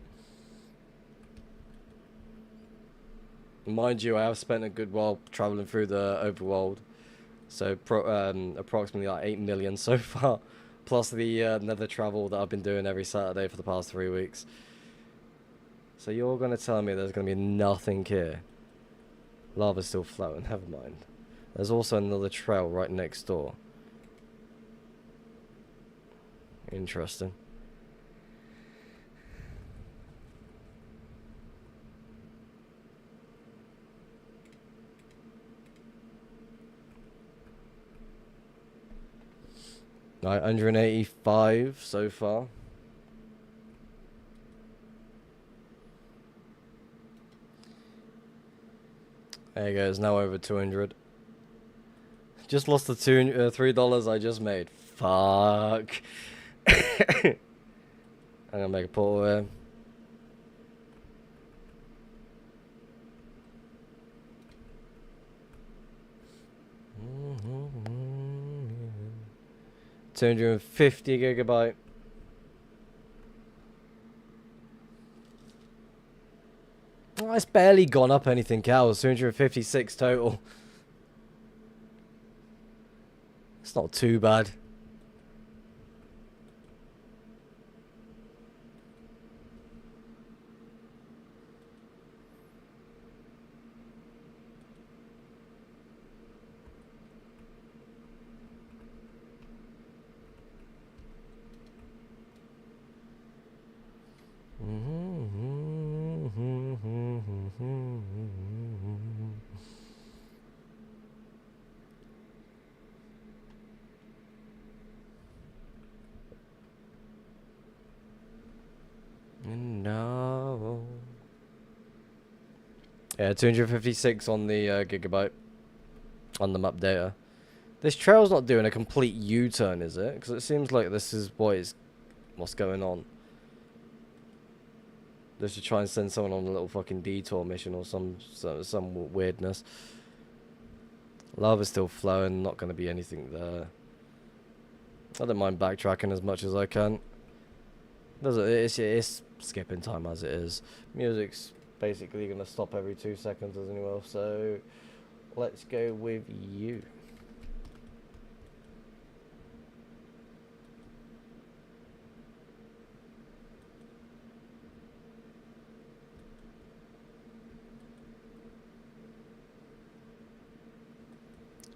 Speaker 1: Mind you, I have spent a good while traveling through the overworld, so approximately like 8 million so far, plus the nether travel that I've been doing every Saturday for the past 3 weeks. So you're gonna tell me there's gonna be nothing here? Lava's still flowing, never mind. There's also another trail right next door. Interesting. Right, 185 so far. There you go, it's now over 200. Just lost the $3 I just made. Fuck. I'm gonna make a portal here. $250 gigabyte. Oh, it's barely gone up anything else. 256 total. It's not too bad. No. Yeah, 256 on the gigabyte on the map data. This trail's not doing a complete U-turn, is it? Because it seems like this is what's going on. They should try and send someone on a little fucking detour mission or some weirdness. Lava's still flowing, not going to be anything there. I don't mind backtracking as much as I can. It's skipping time as it is. Music's basically going to stop every 2 seconds as well, so let's go with you.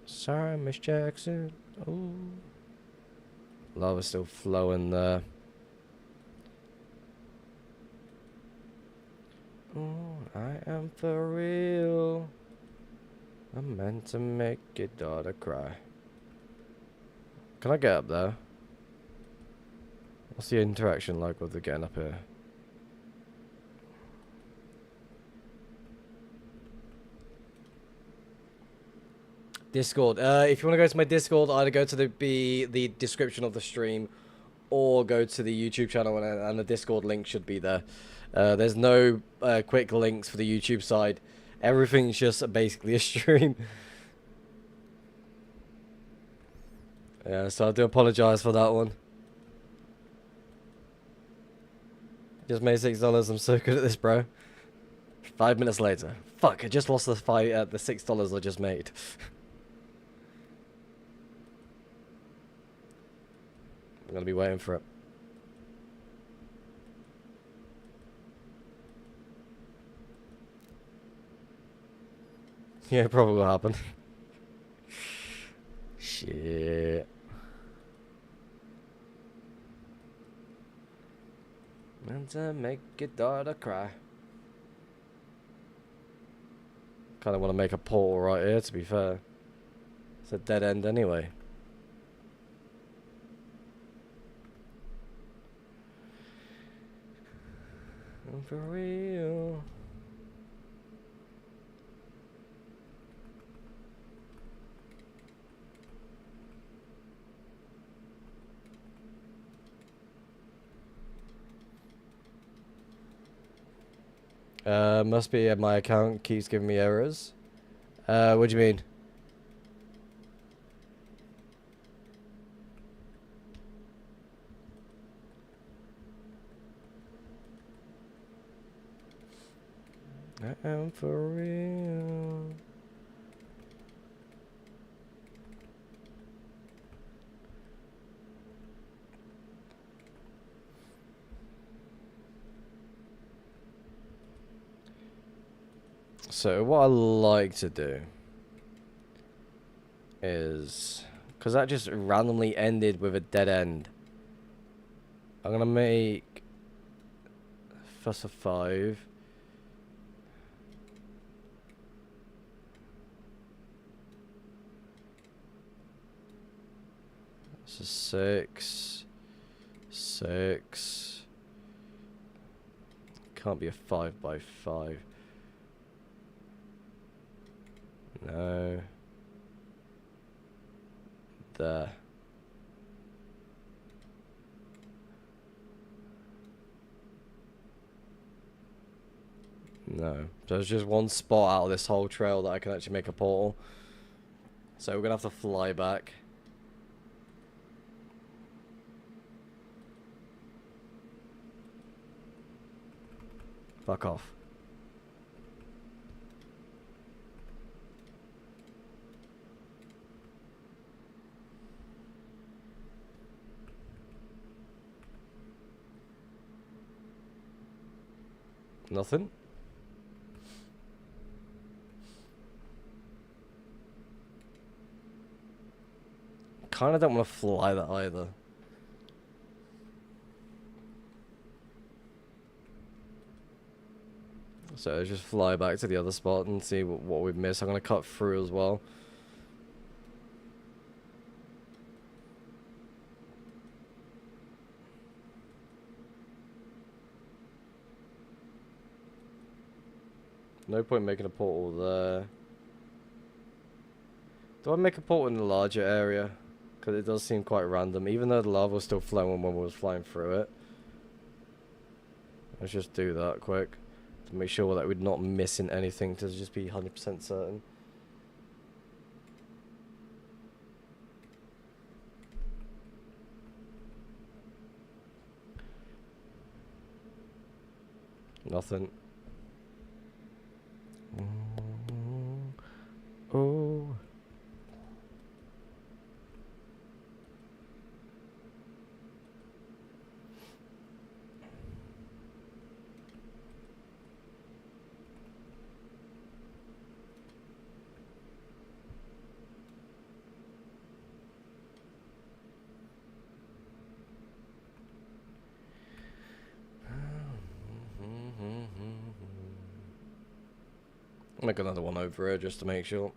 Speaker 1: Sorry, Miss Jackson. Oh, lava's still flowing there. Oh, I am for real. I'm meant to make your daughter cry. Can I get up there? What's the interaction like with the getting up here? Discord. If you want to go to my Discord, either go to the description of the stream, or go to the YouTube channel, and the Discord link should be there. There's no quick links for the YouTube side. Everything's just basically a stream. Yeah, so I do apologize for that one. Just made $6. I'm so good at this, bro. 5 minutes later. Fuck, I just lost the $6 I just made. I'm gonna be waiting for it. Yeah, it probably will happen. Shit. Meant to make your daughter cry. Kinda wanna make a portal right here, to be fair. It's a dead end anyway. I'm for real. Must be my account keeps giving me errors. What do you mean? I am for real. So what I like to do is, because that just randomly ended with a dead end, I'm gonna make fuss of 5. So 6, 6. Can't be a 5 by 5. No. There. No. So there's just one spot out of this whole trail that I can actually make a portal. So we're gonna have to fly back. Fuck off. Nothing? Kinda don't want to fly that either. So just fly back to the other spot and see what we've missed. I'm gonna cut through as well. No point making a portal there. Do I make a portal in the larger area? Because it does seem quite random, even though the lava was still flowing when we was flying through it. Let's just do that quick to make sure that we're not missing anything, to just be 100% certain. Nothing. Oh. I'll make another one over here just to make sure.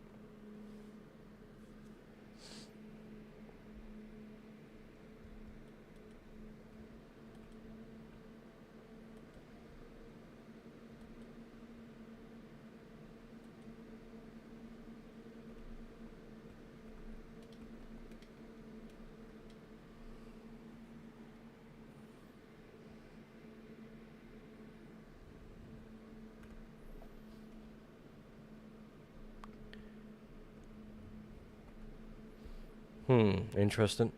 Speaker 1: Interesting.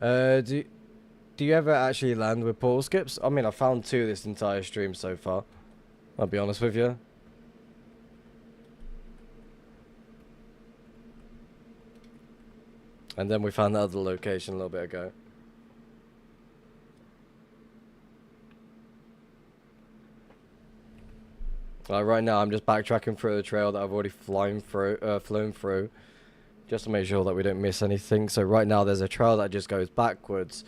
Speaker 1: Do you ever actually land with portal skips? I mean, I found 2 this entire stream so far. I'll be honest with you. And then we found that other location a little bit ago. Right now, I'm just backtracking through the trail that I've already flown through, just to make sure that we don't miss anything. So right now, there's a trail that just goes backwards,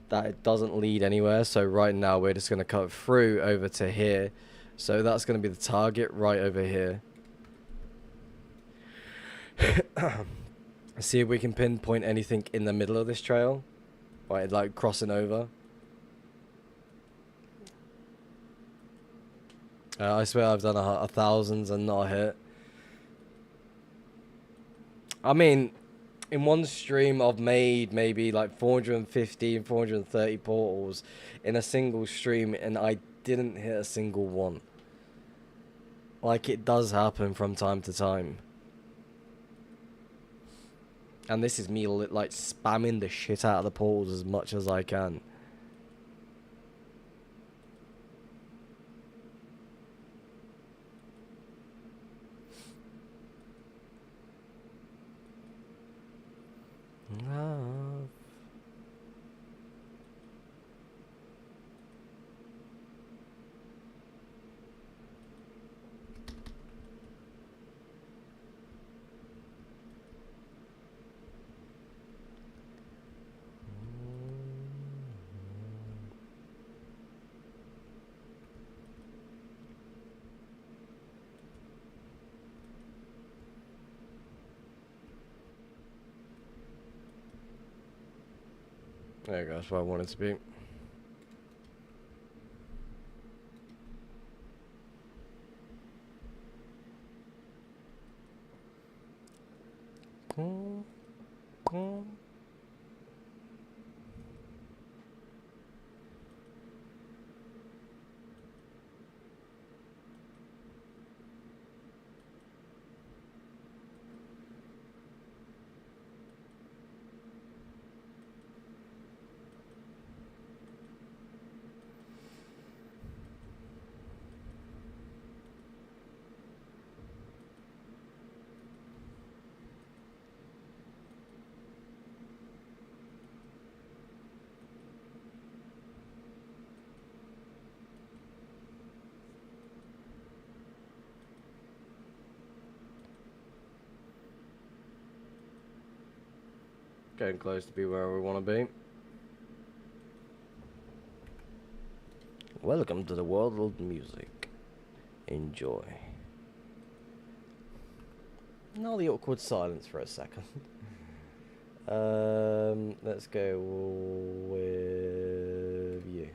Speaker 1: that it doesn't lead anywhere. So right now, we're just going to cut through over to here. So that's going to be the target right over here. See if we can pinpoint anything in the middle of this trail, right, like crossing over. I swear I've done a thousands and not a hit. I mean, in one stream I've made maybe like 450 and 430 portals in a single stream, and I didn't hit a single one. Like, it does happen from time to time. And this is me like spamming the shit out of the portals as much as I can. Love. There you go, that's what I wanted to be. Getting close to be where we want to be. Welcome to the world of music. Enjoy. Now the awkward silence for a second. Let's go with you.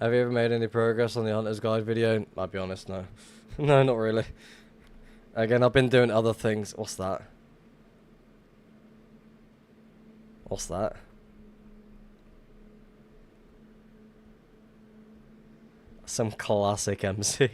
Speaker 1: Have you ever made any progress on the Hunter's Guide video? I'll be honest, no. No, not really. Again, I've been doing other things. What's that? What's that? Some classic MC.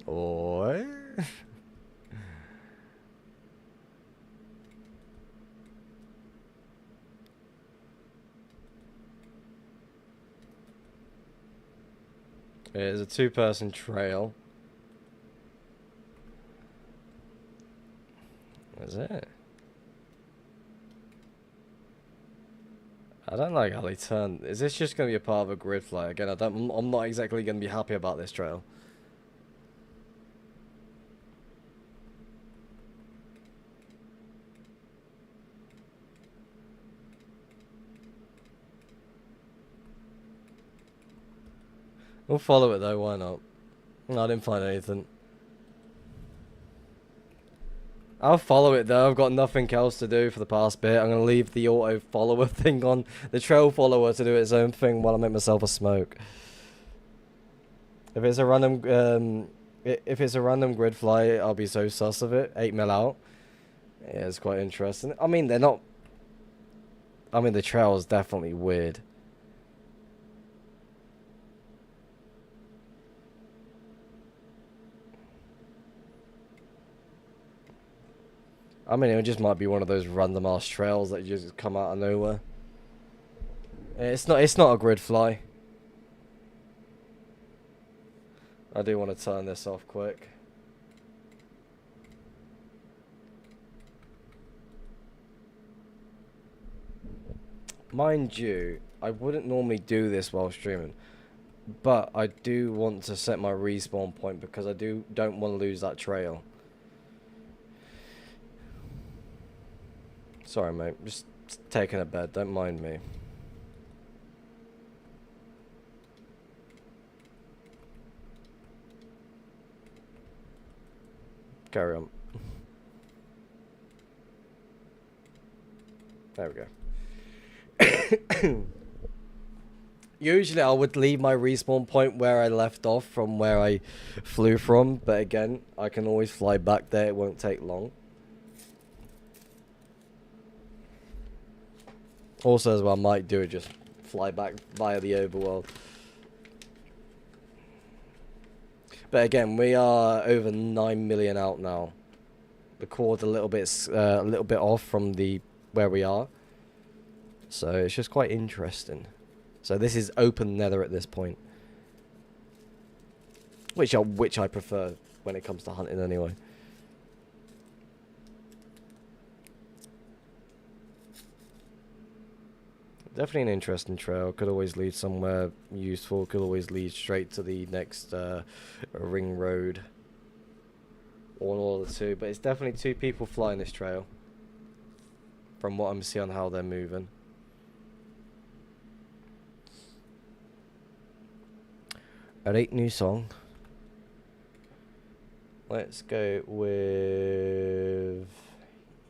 Speaker 1: Oi. It's a two-person trail. Is it? I don't like how they turn. Is this just going to be a part of a grid fly? Again, I'm not exactly going to be happy about this trail. We'll follow it though, why not? No, I didn't find anything. I'll follow it though, I've got nothing else to do for the past bit. I'm going to leave the auto follower thing on, the trail follower to do its own thing while I make myself a smoke. If it's a random grid fly, I'll be so sus of it. 8 mil out. Yeah, it's quite interesting. I mean, they're not... I mean, the trail is definitely weird. I mean, it just might be one of those random ass trails that just come out of nowhere. It's not a grid fly. I do want to turn this off quick. Mind you, I wouldn't normally do this while streaming, but I do want to set my respawn point because I don't want to lose that trail. Sorry, mate. Just taking a bed. Don't mind me. Carry on. There we go. Usually I would leave my respawn point where I left off from where I flew from, but again, I can always fly back there. It won't take long. Also, as well, I might do it, just fly back via the overworld. But again, we are over 9 million out now. The chord's a little bit off from where we are. So it's just quite interesting. So this is open nether at this point, which I prefer when it comes to hunting anyway. Definitely an interesting trail. Could always lead somewhere useful. Could always lead straight to the next ring road. Or the two. But it's definitely two people flying this trail. From what I'm seeing on how they're moving. Alright, new song. Let's go with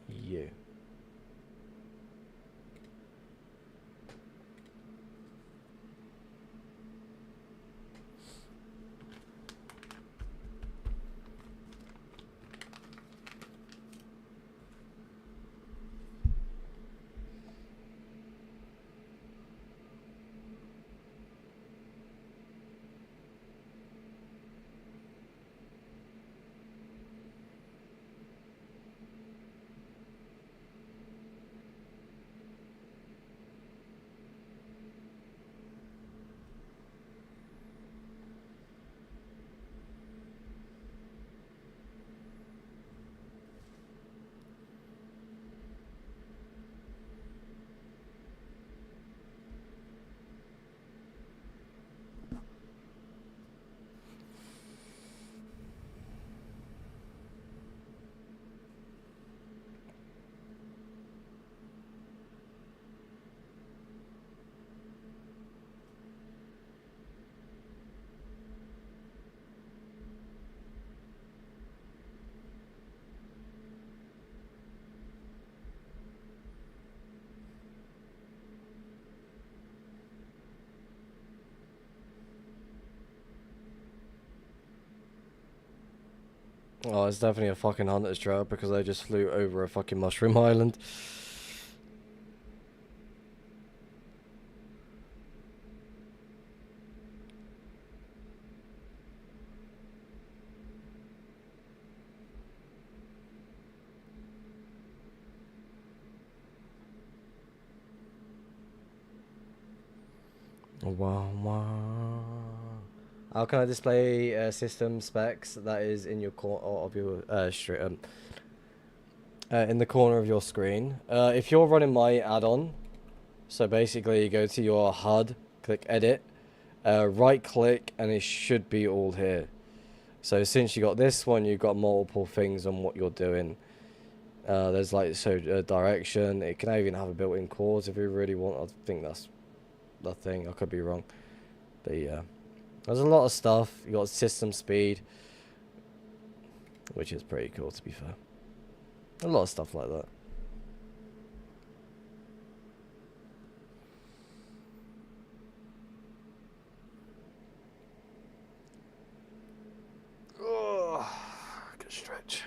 Speaker 1: you. Oh, it's definitely a fucking hunter's trail because they just flew over a fucking mushroom island. Wow, wow. How can I display system specs that is in your corner of your in the corner of your screen? If you're running my add-on, so basically you go to your HUD, click edit, right click, and it should be all here. So since you got this one, you've got multiple things on what you're doing. There's like direction. It can even have a built-in cause if you really want. I think that's the thing. I could be wrong, but yeah. There's a lot of stuff. You got system speed, which is pretty cool to be fair. A lot of stuff like that. Oh, good stretch.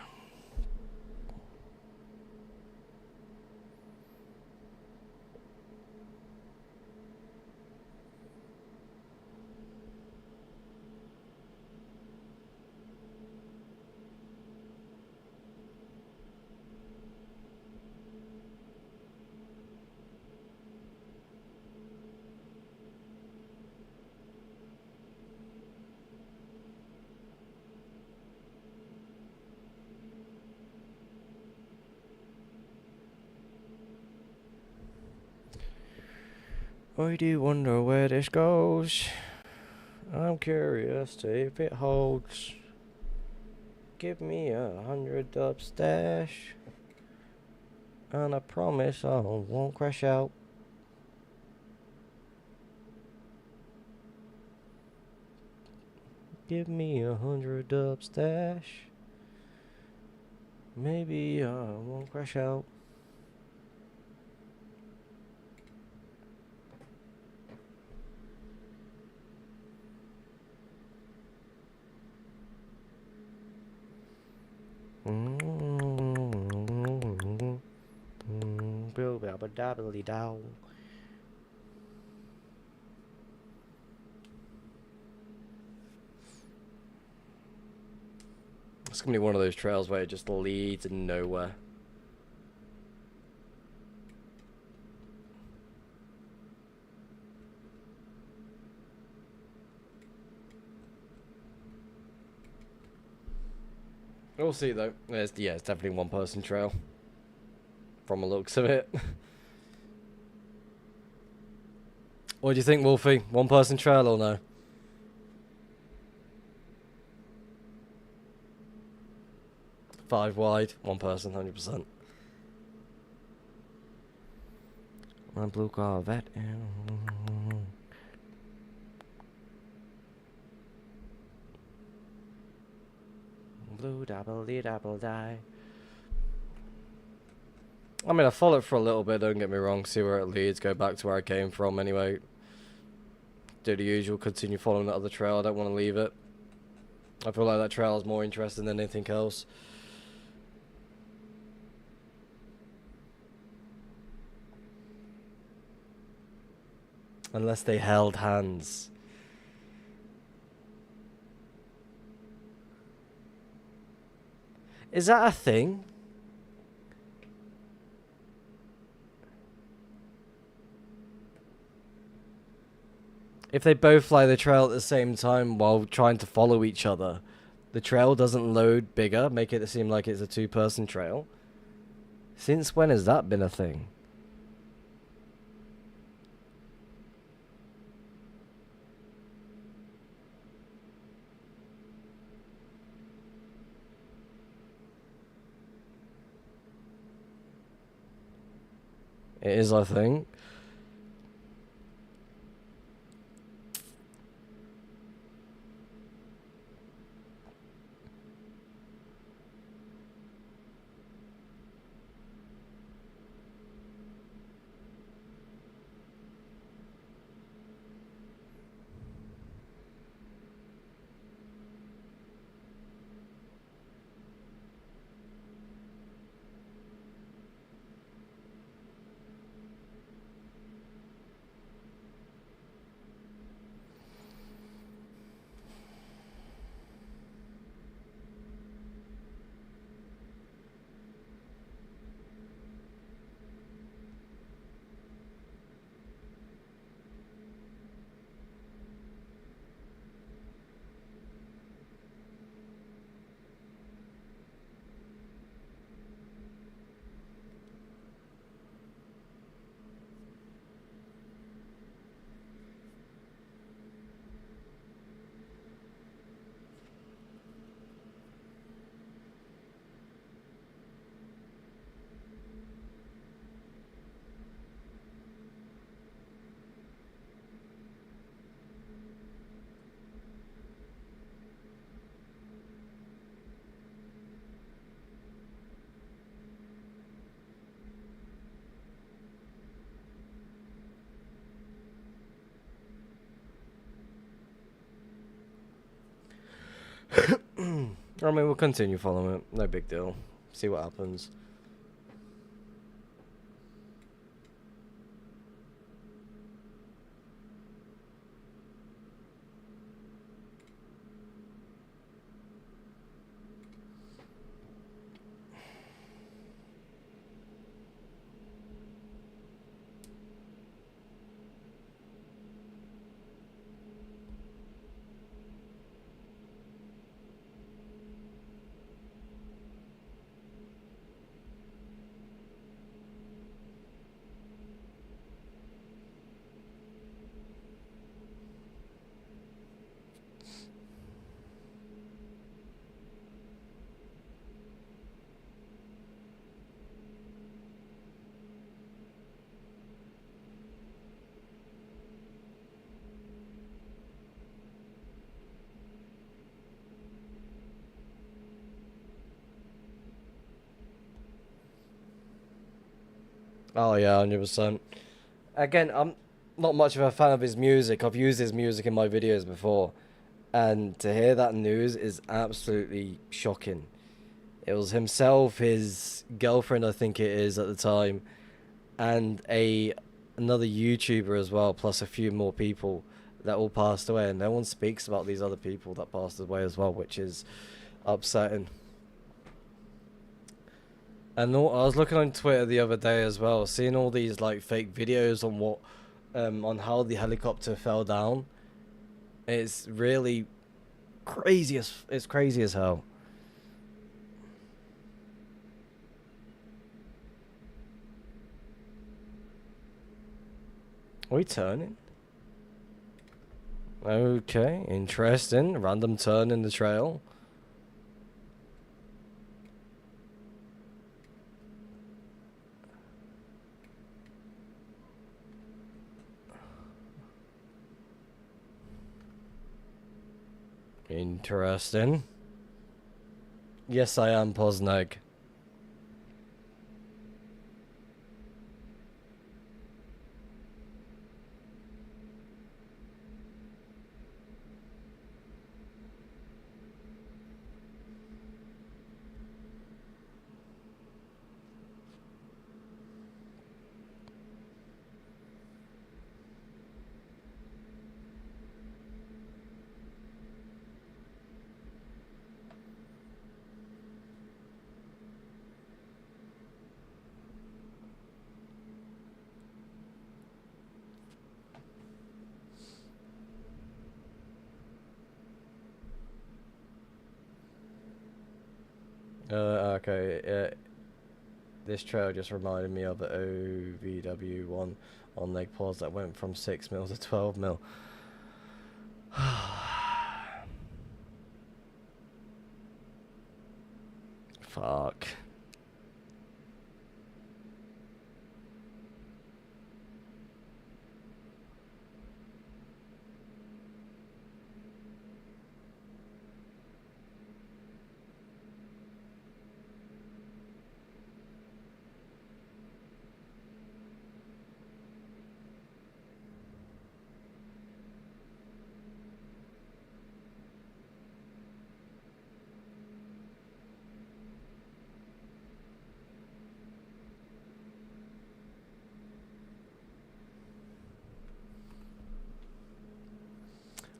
Speaker 1: I do wonder where this goes. I'm curious to if it holds. Give me 100 up stash, and I promise I won't crash out. Give me 100 up stash. Maybe I won't crash out. It's gonna be one of those trails where it just leads nowhere. We'll see though. It's definitely one person trail. From the looks of it. What do you think, Wolfie? One person trail or no? Five wide, one person, 100%. My blue Corvette. Blue double die. I mean, I followed for a little bit, don't get me wrong, see where it leads, go back to where I came from anyway. Do the usual, continue following that other trail, I don't want to leave it. I feel like that trail is more interesting than anything else. Unless they held hands. Is that a thing? If they both fly the trail at the same time while trying to follow each other, the trail doesn't load bigger, make it seem like it's a two-person trail. Since when has that been a thing? It is, I think. I mean, we'll continue following it. No big deal. See what happens. Oh yeah, 100%. Again, I'm not much of a fan of his music. I've used his music in my videos before, and to hear that news is absolutely shocking. It was himself, his girlfriend, I think it is at the time, and another YouTuber as well, plus a few more people that all passed away, and no one speaks about these other people that passed away as well, which is upsetting. And I was looking on Twitter the other day as well, seeing all these like fake videos on on how the helicopter fell down. It's really it's crazy as hell. Are we turning? Okay, interesting. Random turn in the trail. Interesting. Yes, I am Posnag. Okay. This trail just reminded me of the OVW one on leg pause that went from 6 mil to 12 mil. Fuck.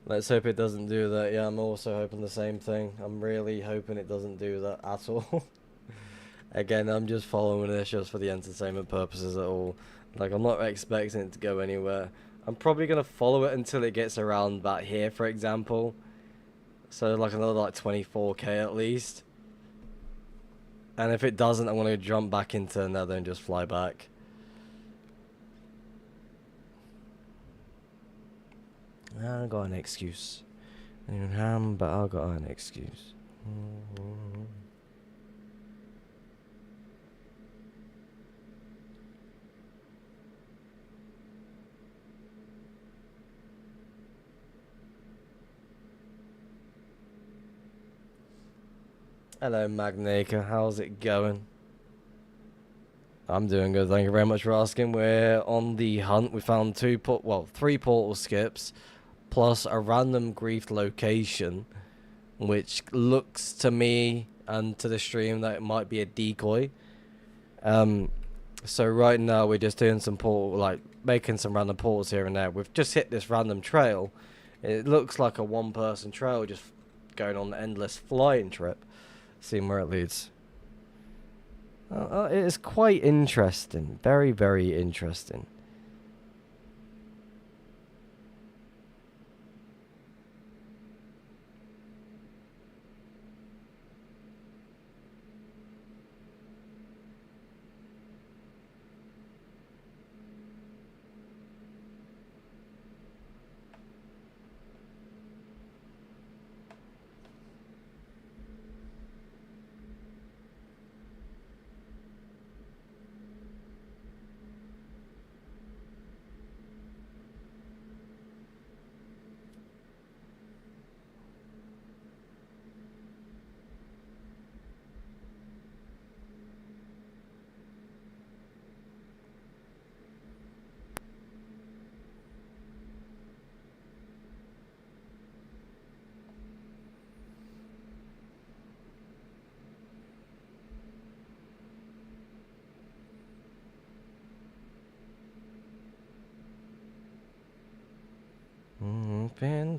Speaker 1: Let's hope it doesn't do that. Yeah, I'm also hoping the same thing. I'm really hoping it doesn't do that at all. Again, I'm just following this just for the entertainment purposes at all. Like, I'm not expecting it to go anywhere. I'm probably going to follow it until it gets around back here, for example. So, like, another, like, 24k at least. And if it doesn't, I'm going to jump back into Nether and just fly back. I got an excuse. But I got an excuse. Hello, Magnaker. How's it going? I'm doing good. Thank you very much for asking. We're on the hunt. We found three portal skips, plus a random griefed location which looks to me and to the stream that it might be a decoy. So right now we're just doing some portal, like making some random portals here and there. We've just hit this random trail. It looks like a one-person trail, just going on an endless flying trip, seeing where it leads. It is quite interesting, very, very interesting.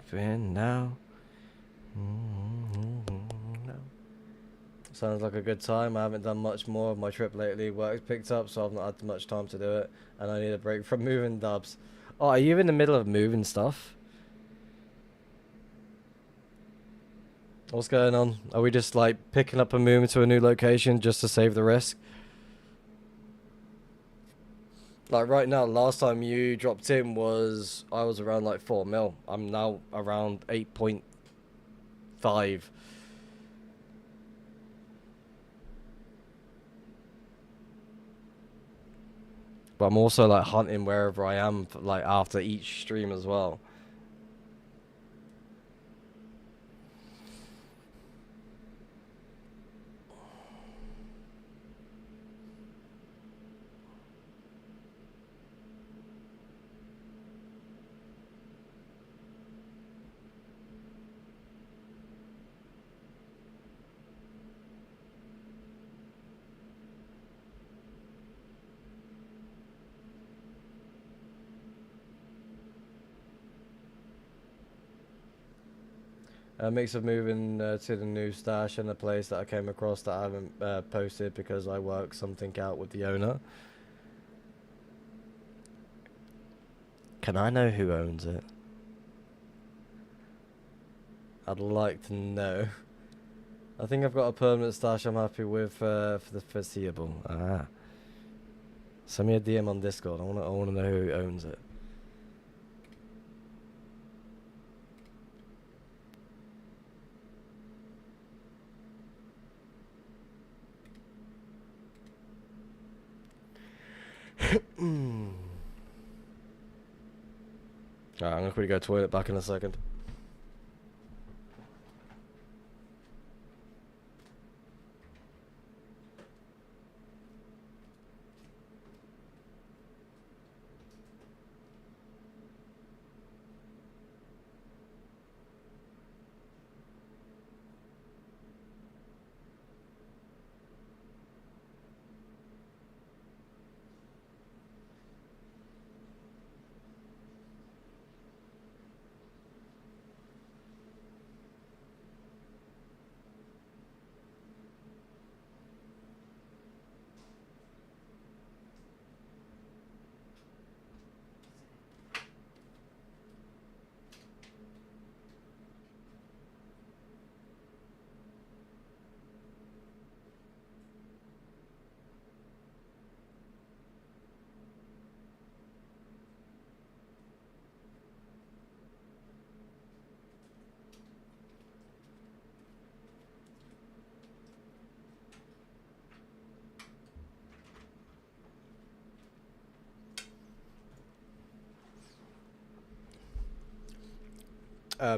Speaker 1: Fin now. No. Sounds like a good time. I haven't done much more of my trip lately. Work's picked up, so I've not had much time to do it, and I need a break from moving dubs. Oh, are you in the middle of moving stuff? What's going on? Are we just like picking up and moving to a new location just to save the risk? Like right now, last time you dropped in was I was around like 4 mil. I'm now around 8.5. But I'm also like hunting wherever I am, like after each stream as well. A mix of moving to the new stash and a place that I came across that I haven't posted because I worked something out with the owner. Can I know who owns it? I'd like to know. I think I've got a permanent stash I'm happy with for the foreseeable. Ah. Send me a DM on Discord. I wanna know who owns it. Alright, I'm gonna quickly go toilet, back in a second.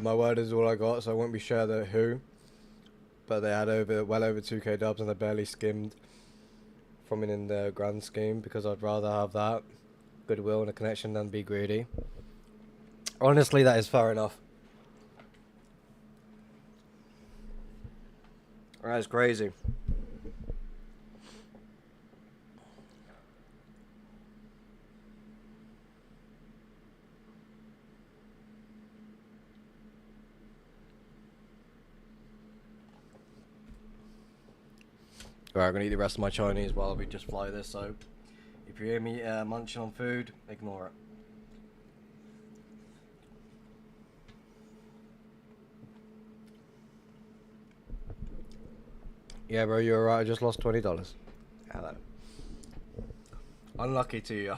Speaker 1: My word is all I got, so I won't be sure the who. But they had well over 2k dubs and they barely skimmed from it in the grand scheme because I'd rather have that goodwill and a connection than be greedy. Honestly, that is fair enough. That's crazy. Alright, I'm gonna eat the rest of my Chinese while we just fly this, so if you hear me munching on food, ignore it. Yeah, bro, you're alright. I just lost $20. Hello. Unlucky to you.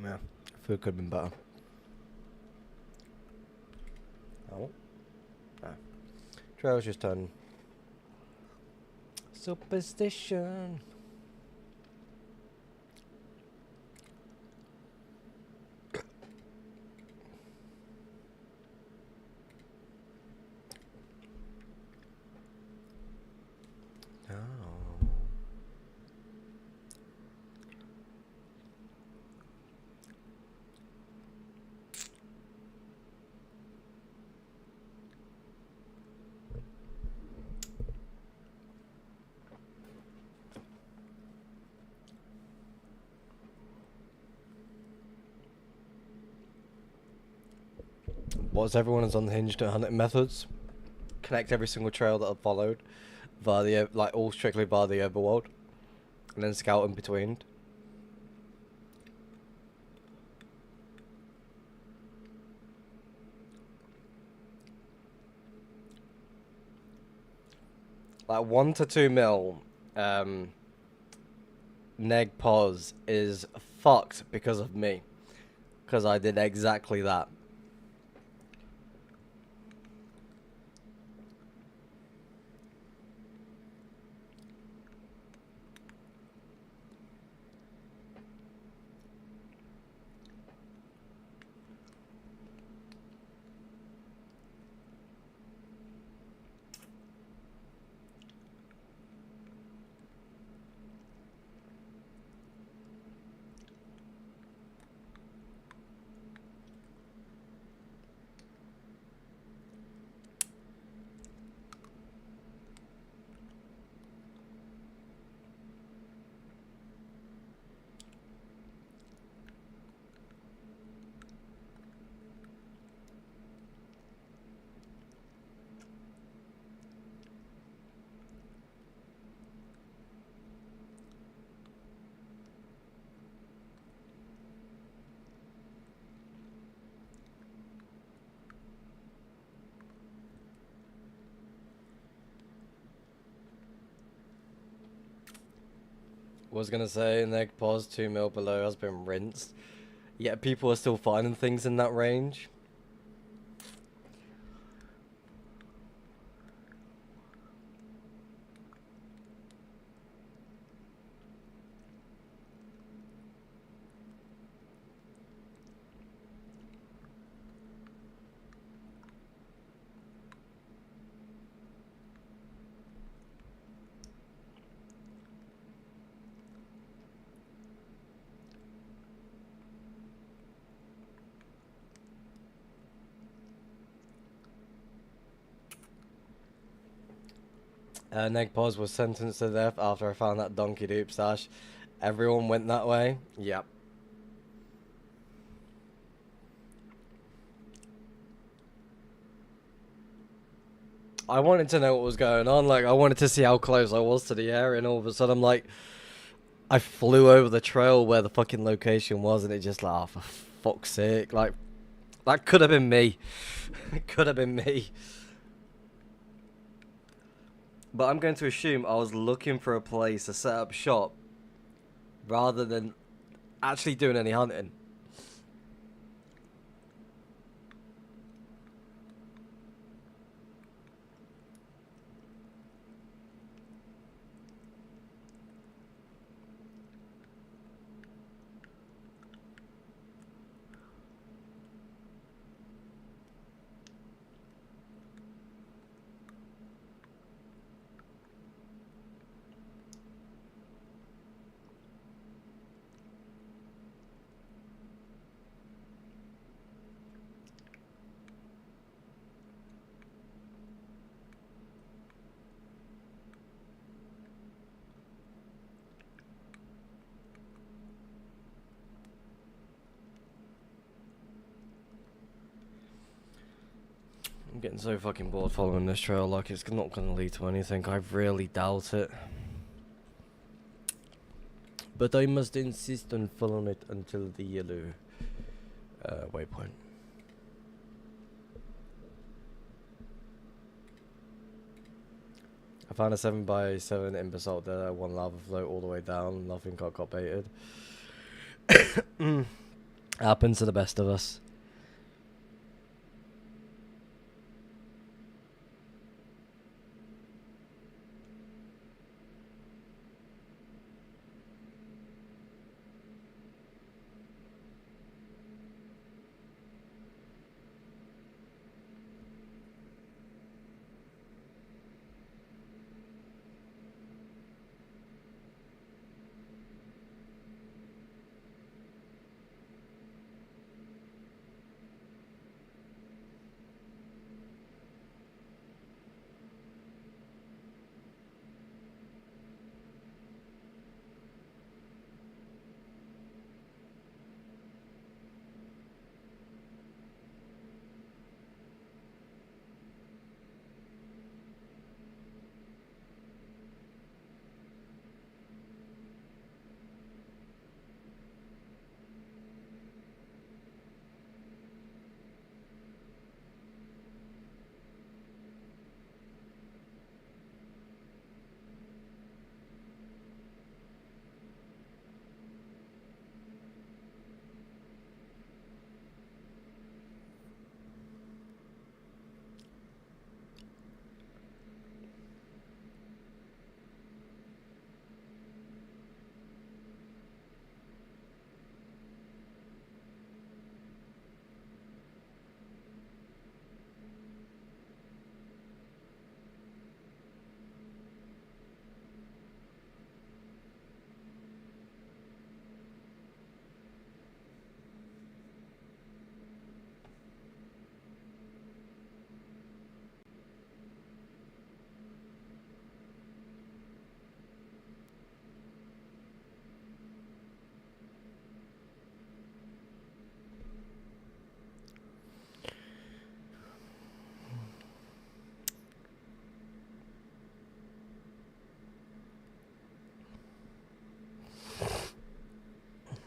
Speaker 1: Yeah, food could have been better. Oh. No. Trail's just done. Superstition. What's everyone's unhinged hunting methods? Connect every single trail that I've followed via the like all strictly via the overworld, and then scout in between. Like 1 to 2 mil, neg pos is fucked because of me, because I did exactly that. Was gonna say neg pos 2 mil below has been rinsed, yet people are still finding things in that range. Neg pos was sentenced to death after I found that donkey dupe stash. Everyone went that way. Yep. I wanted to know what was going on. Like, I wanted to see how close I was to the area, and all of a sudden, I'm like, I flew over the trail where the fucking location was, and it just like, oh, for fuck's sake. Like, that could have been me. It could have been me. But I'm going to assume I was looking for a place to set up shop rather than actually doing any hunting. I'm getting so fucking bored following this trail, like it's not going to lead to anything. I really doubt it. But I must insist on following it until the yellow waypoint. I found a 7x7 in basalt there, one lava float all the way down, nothing got baited. Happens to the best of us.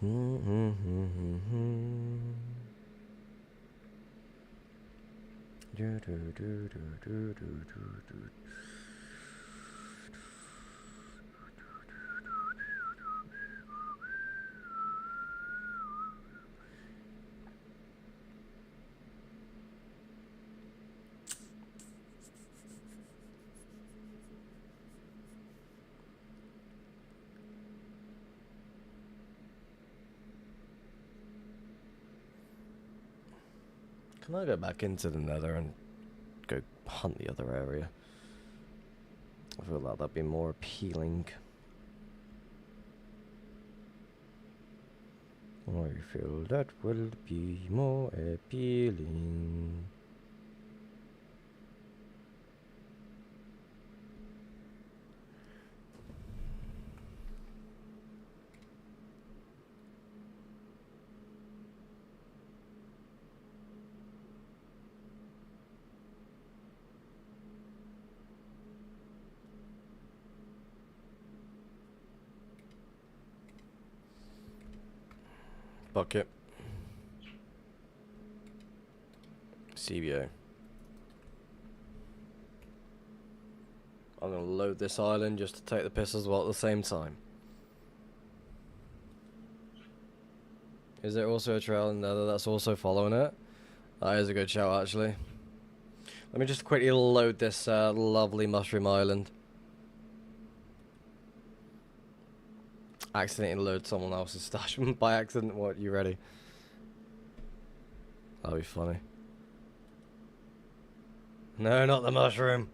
Speaker 1: Can I go back into the nether and go hunt the other area? I feel like that'd be more appealing. I feel that will be more appealing. Bucket. CBO. I'm gonna load this island just to take the piss as well at the same time. Is there also a trail in there that's also following it? That is a good shout, actually. Let me just quickly load this lovely mushroom island. Accidentally load someone else's stash by accident. What, you ready? That'll be funny. No, not the mushroom.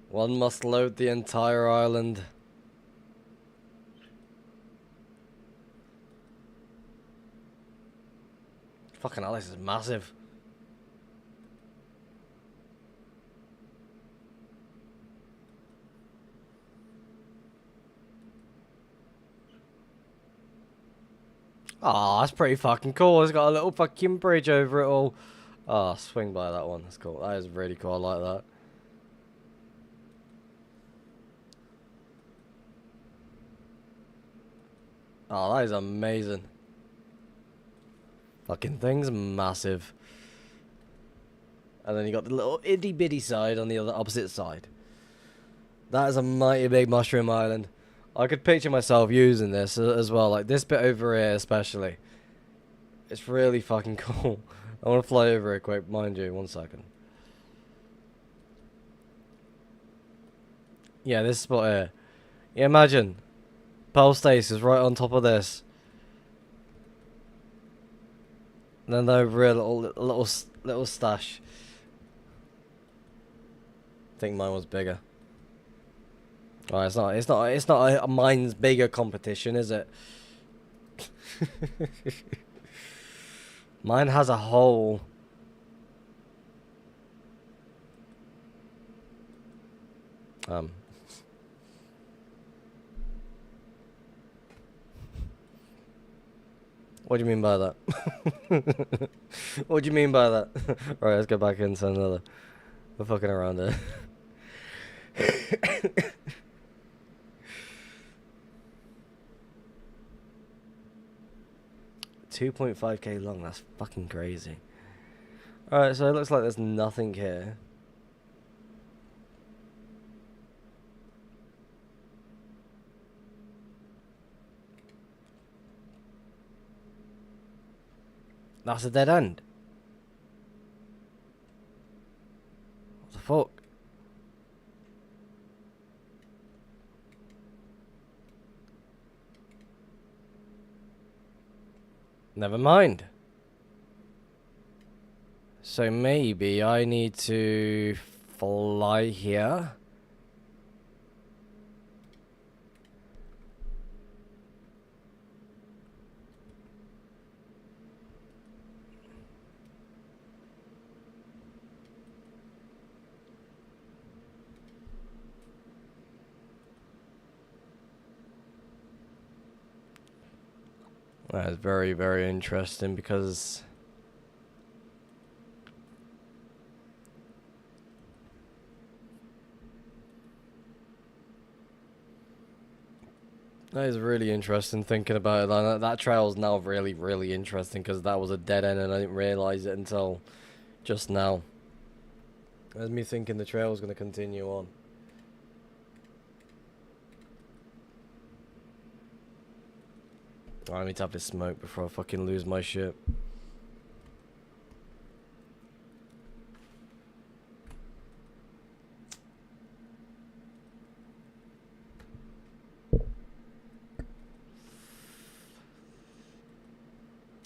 Speaker 1: One must load the entire island. Fucking hell, this is massive. Ah, that's pretty fucking cool. It's got a little fucking bridge over it all. Ah, swing by that one. That's cool. That is really cool. I like that. Oh, that is amazing. Fucking thing's massive. And then you got the little itty bitty side on the other opposite side. That is a mighty big mushroom island. I could picture myself using this as well, like this bit over here especially. It's really fucking cool. I want to fly over it quick, mind you, 1 second. Yeah, this spot here. Yeah, imagine. Pole stasis right on top of this. And then over here, little stash. I think mine was bigger. Alright, it's not a mine's bigger competition, is it? Mine has a hole. What do you mean by that? What do you mean by that? Right, let's go back into another. We're fucking around here. 2.5k long, that's fucking crazy. Alright, so it looks like there's nothing here. That's a dead end. What the fuck? Never mind. So maybe I need to fly here. That is very, very interesting because That is really interesting thinking about it. Like, that trail is now really, really interesting because that was a dead end and I didn't realise it until just now. That's me thinking the trail is going to continue on. I need to have this smoke before I fucking lose my shit.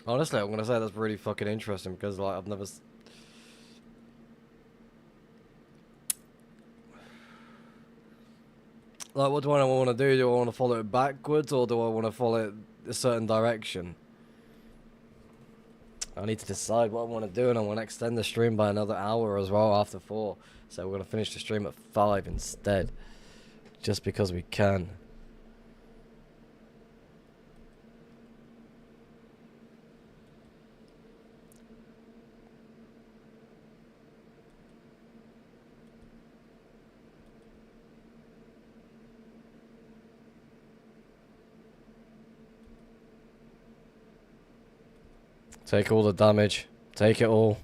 Speaker 1: Honestly, I'm gonna say that's really fucking interesting because like I've never. Like, what do I want to do? Do I want to follow it backwards or do I want to follow it a certain direction? I need to decide what I want to do, and I want to extend the stream by another hour as well after 4. So we're gonna finish the stream at 5 instead, just because we can. Take all the damage. Take it all.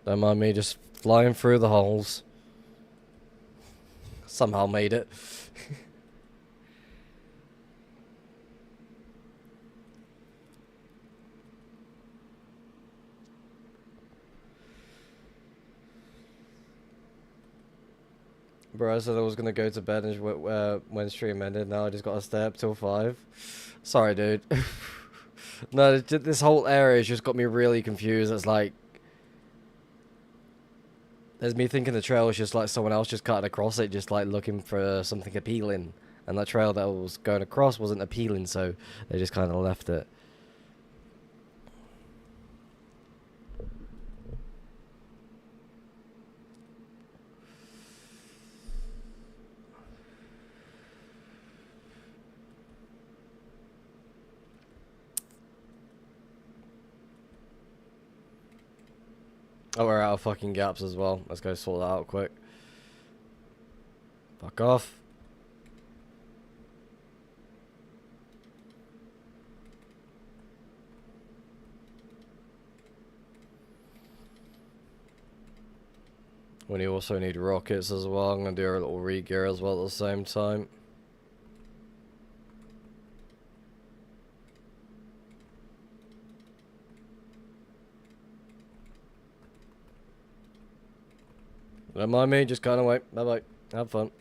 Speaker 1: Don't mind me just flying through the holes. Somehow made it. Bro, I said I was gonna go to bed and when stream ended. Now I just gotta stay up till 5. Sorry, dude. No, this whole area has just got me really confused. It's like there's me thinking the trail was just like someone else just cutting across it, just like looking for something appealing, and that trail that was going across wasn't appealing, so they just kind of left it. Oh, we're out of fucking gaps as well. Let's go sort that out quick. Fuck off. We also need rockets as well. I'm gonna do a little re-gear as well at the same time. Don't mind me, just kind of wait. Bye bye. Have fun.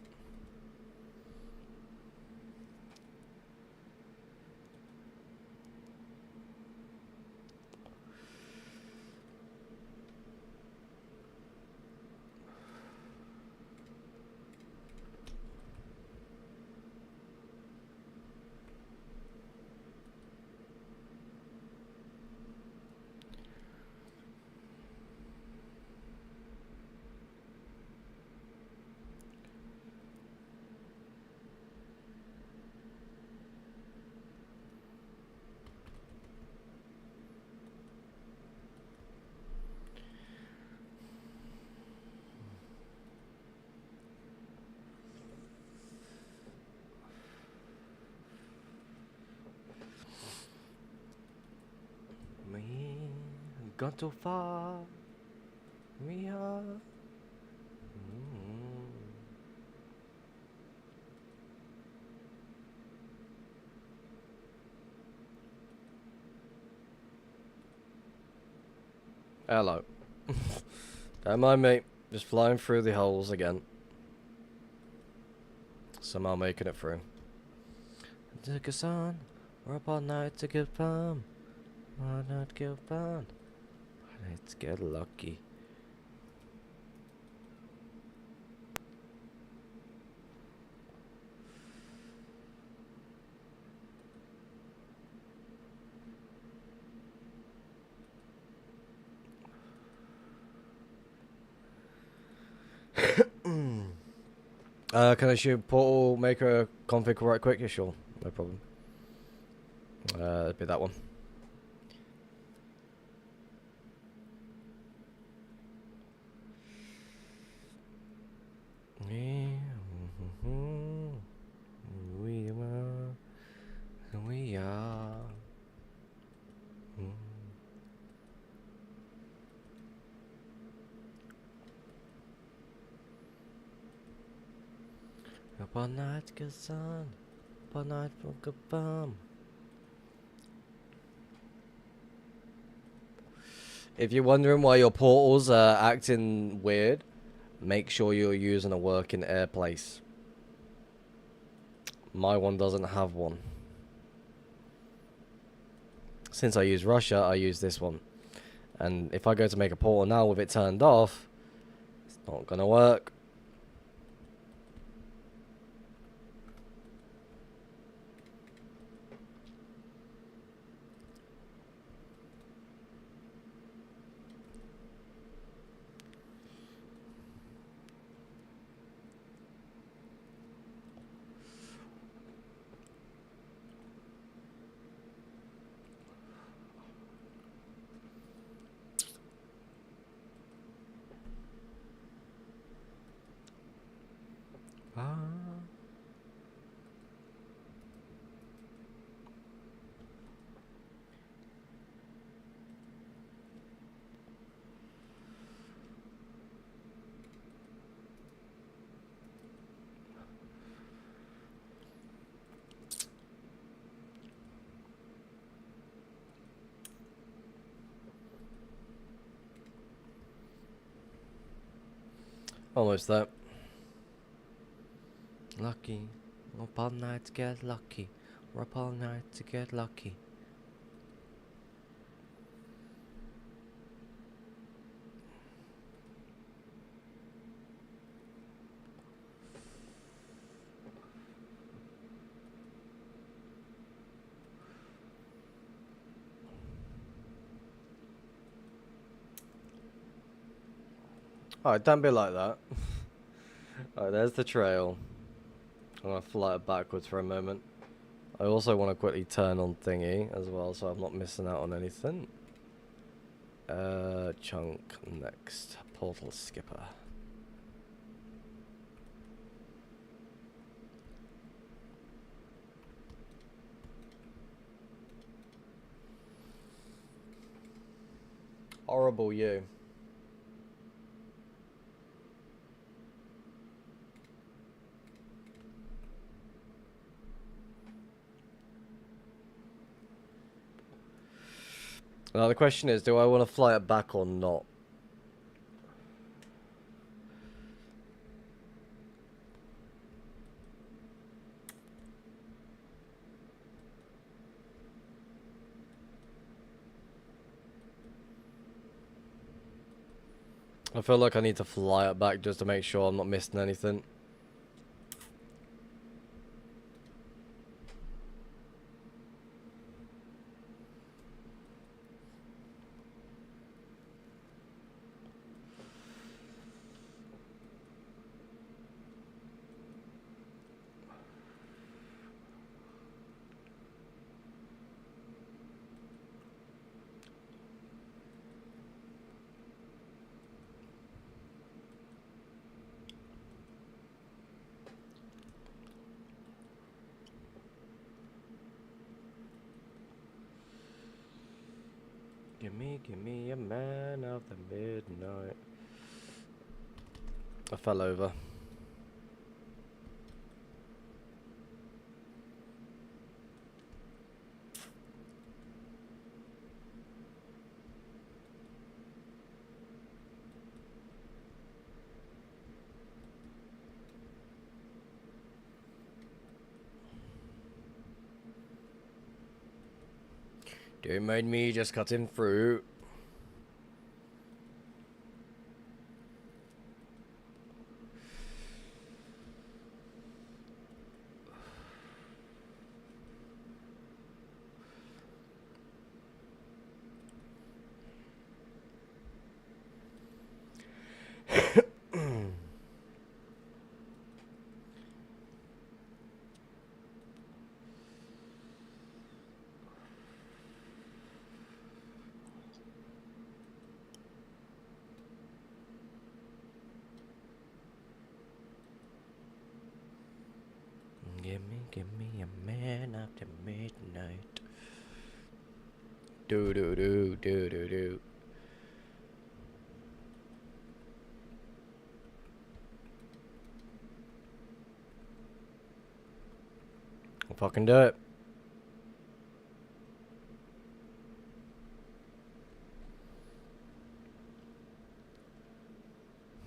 Speaker 1: We gone too far. We are. Hello. Don't mind me. Just flying through the holes again. Somehow making it through. Took us on. We're up all night to get fun. Why not get fun? Let's get lucky. Can I shoot portal maker config right quick? Yeah, sure, no problem. It'd be that one. One night good sun, one night for good bum. If you're wondering why your portals are acting weird, make sure you're using a working airplace. My one doesn't have one. Since I use Russia, I use this one. And if I go to make a portal now with it turned off, it's not gonna work. Almost there. Lucky. Up all night to get lucky. We're up all night to get lucky. Alright, don't be like that. Alright, there's the trail. I'm gonna fly it backwards for a moment. I also want to quickly turn on thingy as well, so I'm not missing out on anything. Chunk next. Portal skipper. Horrible you. Now the question is, do I want to fly it back or not? I feel like I need to fly it back just to make sure I'm not missing anything. Give me a man of the midnight. I fell over. Don't mind me just cutting through. Give me a man after midnight. Do do do do do do. I'll fucking do it.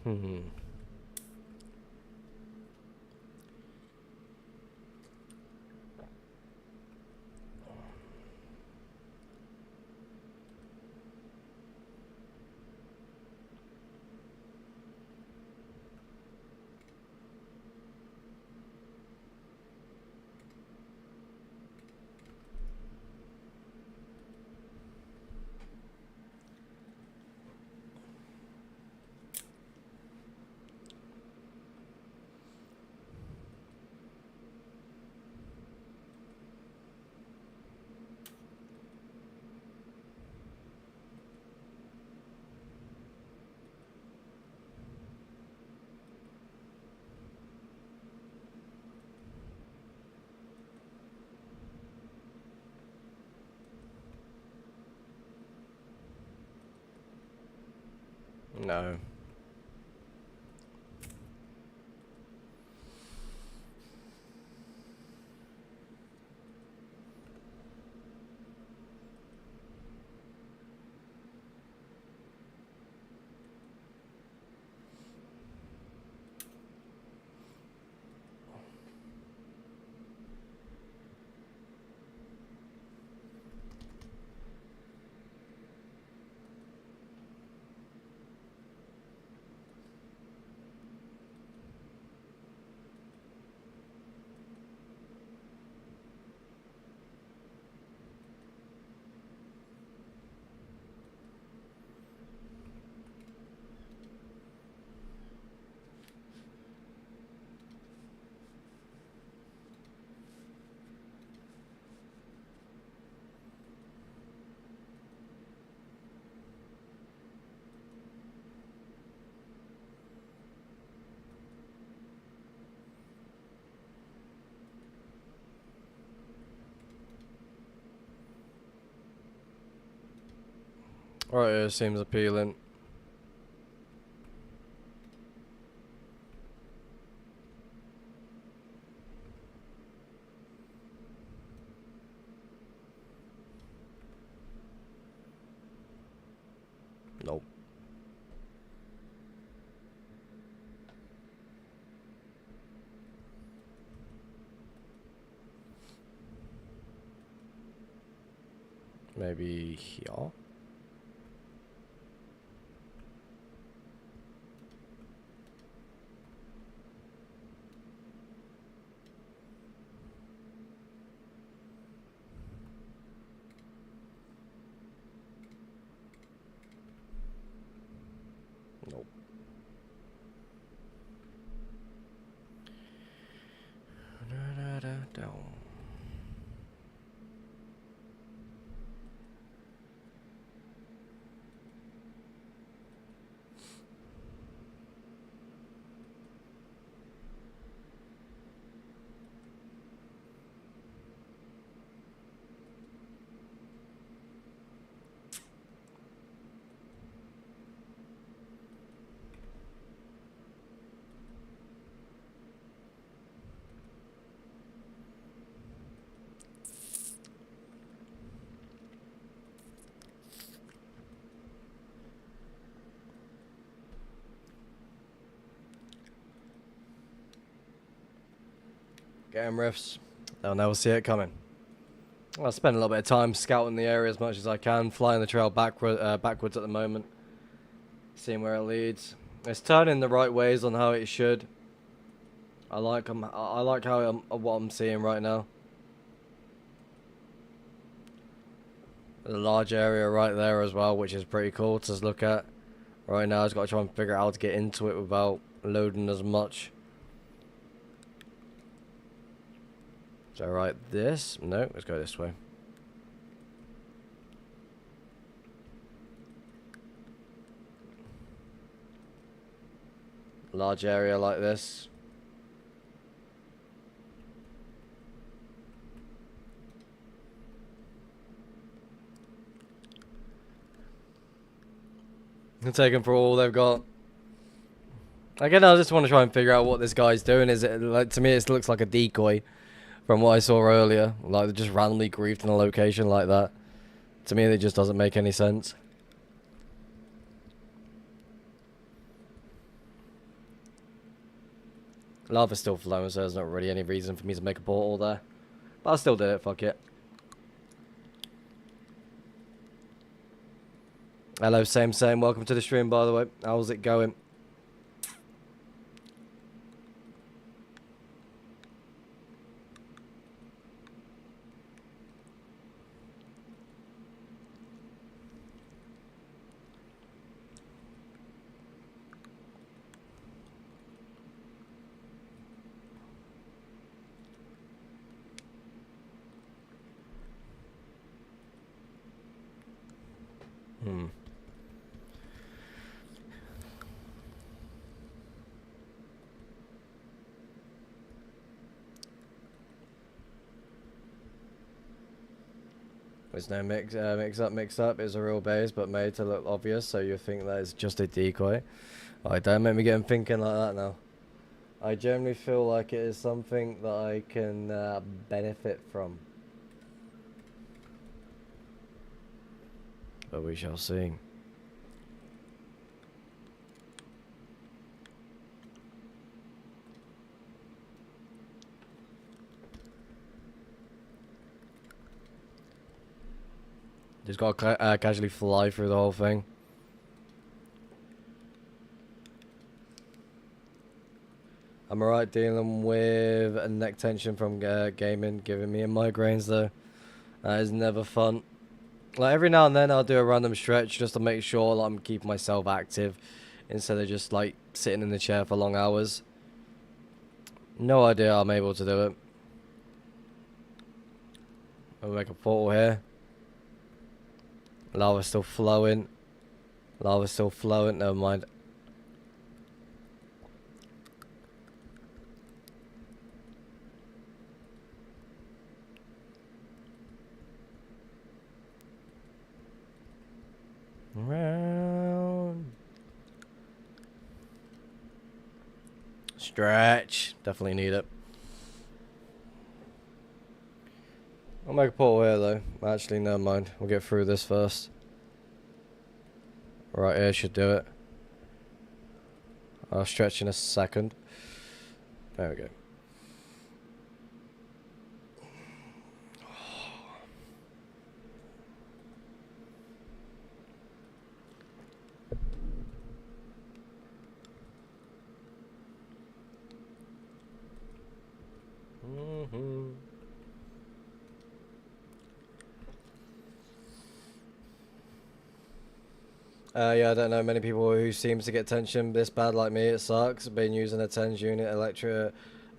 Speaker 1: Hmm. No. Right, it seems appealing. Nope. Maybe here. Nope. Game riffs. They'll never see it coming. I'll spend a little bit of time scouting the area as much as I can, flying the trail backwards at the moment, seeing where it leads. It's turning the right ways on how it should. I like what I'm seeing right now. There's a large area right there as well, which is pretty cool to look at. Right now, I've got to try and figure out how to get into it without loading as much. So right, this? No, let's go this way. Large area like this. And take them for all they've got. Again, I just want to try and figure out what this guy's doing. Is it like, to me, it looks like a decoy From what I saw earlier, like they just randomly griefed in a location like that. To me, it just doesn't make any sense. Lava's still flowing, so there's not really any reason for me to make a portal there. But I'll still do it, fuck it. Hello, same. Welcome to the stream, by the way. How's it going? There's no mix up. It's a real base, but made to look obvious, so you think that it's just a decoy. Alright, don't make me get him thinking like that now. I generally feel like it is something that I can benefit from. But we shall see. Just gotta casually fly through the whole thing. I'm alright dealing with a neck tension from gaming, giving me a migraines though. That is never fun. Like every now and then I'll do a random stretch just to make sure that I'm keeping myself active instead of just like sitting in the chair for long hours. No idea how I'm able to do it. I'll make a portal here. Lava's still flowing. Never mind. Round. Stretch. Definitely need it. I'll make a portal here though. Actually, never mind. We'll get through this first. Right here should do it. I'll stretch in a second. There we go. Yeah, I don't know many people who seems to get tension this bad like me. It sucks. Been using a TENS unit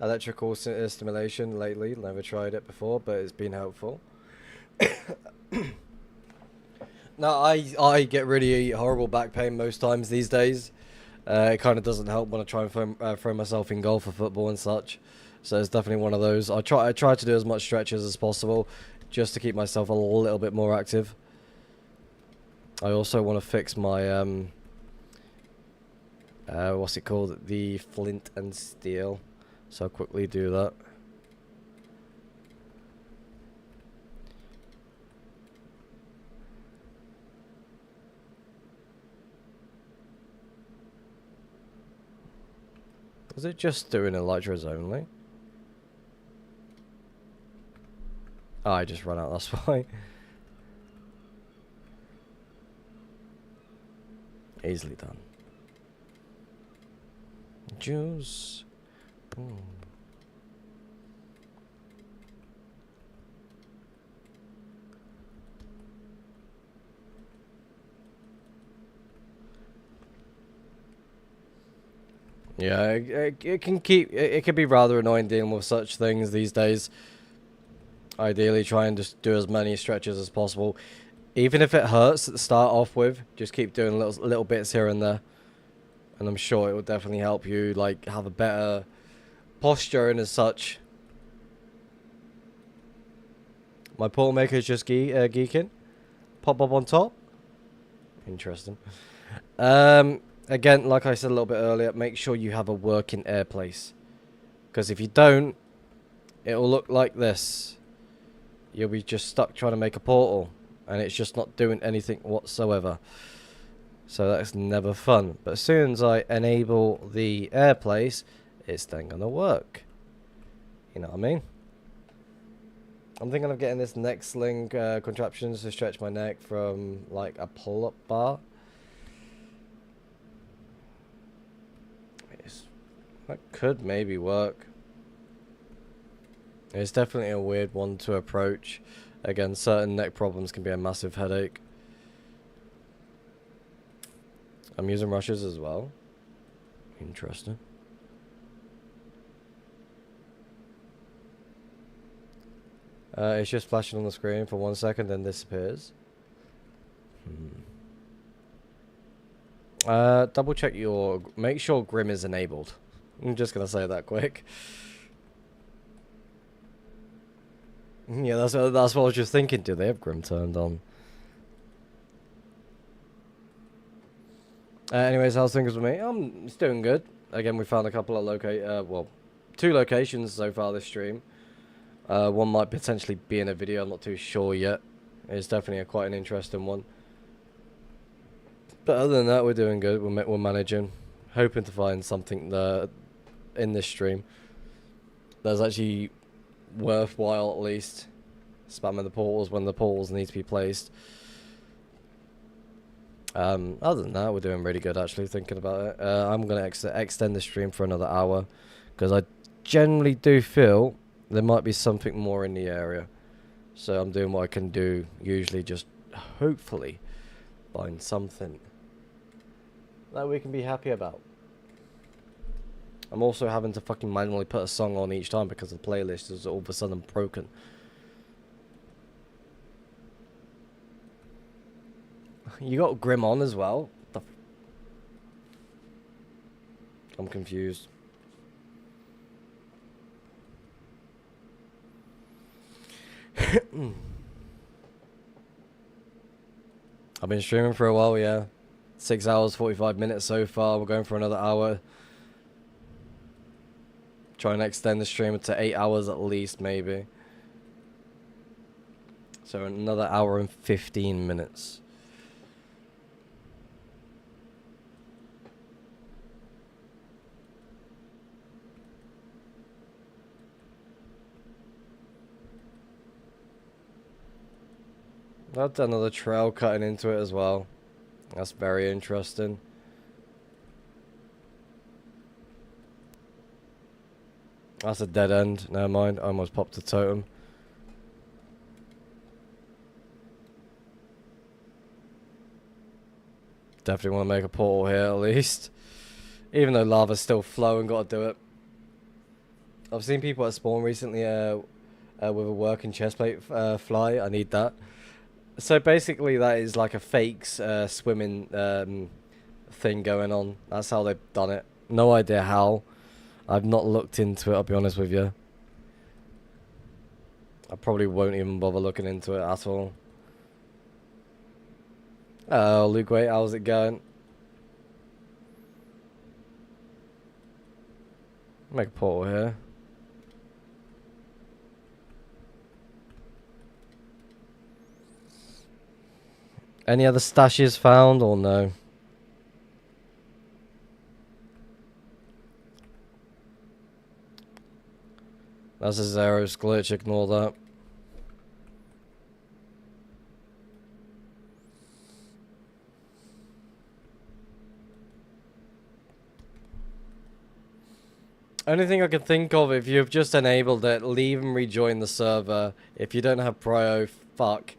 Speaker 1: electrical stimulation lately. Never tried it before, but it's been helpful. No, I get really horrible back pain most times these days. It kind of doesn't help when I try and throw myself in goal for football and such. So it's definitely one of those. I try to do as much stretches as possible, just to keep myself a little bit more active. I also want to fix my what's it called? The flint and steel. So I'll quickly do that. Is it just doing elytras only? Oh, I just ran out, that's why. Easily done. Juice. Boom. Yeah, it can be rather annoying dealing with such things these days. Ideally, try and just do as many stretches as possible. Even if it hurts to start off with, just keep doing little bits here and there. And I'm sure it will definitely help you, like, have a better posture and as such. My portal maker is just geeking. Pop up on top. Interesting. Again, like I said a little bit earlier, make sure you have a working air place. Because if you don't, it'll look like this. You'll be just stuck trying to make a portal, and it's just not doing anything whatsoever. So that's never fun. But as soon as I enable the air place, it's then going to work. You know what I mean? I'm thinking of getting this neck sling contraption to stretch my neck from like a pull-up bar. That could maybe work. It's definitely a weird one to approach. Again, certain neck problems can be a massive headache. I'm using rushes as well. Interesting. It's just flashing on the screen for 1 second, then disappears. Double check your... Make sure Grim is enabled. I'm just gonna say that quick. Yeah, that's what I was just thinking. Do they have Grim turned on? Anyways, how's things with me? It's doing good. Again, we found a couple of well, 2 locations so far this stream. One might potentially be in a video. I'm not too sure yet. It's definitely quite an interesting one. But other than that, we're doing good. We're managing. Hoping to find something in this stream that's actually worthwhile, at least. Spamming the portals when the portals need to be placed. Other than that, we're doing really good, actually, thinking about it. I'm going to extend the stream for another hour, because I generally do feel there might be something more in the area. So I'm doing what I can do, usually just hopefully find something that we can be happy about. I'm also having to fucking manually put a song on each time because the playlist is all of a sudden broken. You got Grim on as well? I'm confused. I've been streaming for a while, yeah. 6 hours, 45 minutes so far. We're going for another hour. Trying to extend the stream to 8 hours at least, maybe. So another hour and 15 minutes. That's another trail cutting into it as well. That's very interesting. That's a dead end. Never mind. I almost popped a totem. Definitely want to make a portal here at least. Even though lava's still flowing, gotta do it. I've seen people at spawn recently with a working chestplate fly. I need that. So basically that is like a fake swimming thing going on. That's how they've done it. No idea how. I've not looked into it, I'll be honest with you. I probably won't even bother looking into it at all. Oh, Luke, wait, how's it going? Make a portal here. Any other stashes found or no? That's a Zero's glitch, ignore that. Only thing I can think of, if you've just enabled it, leave and rejoin the server. If you don't have prio, fuck.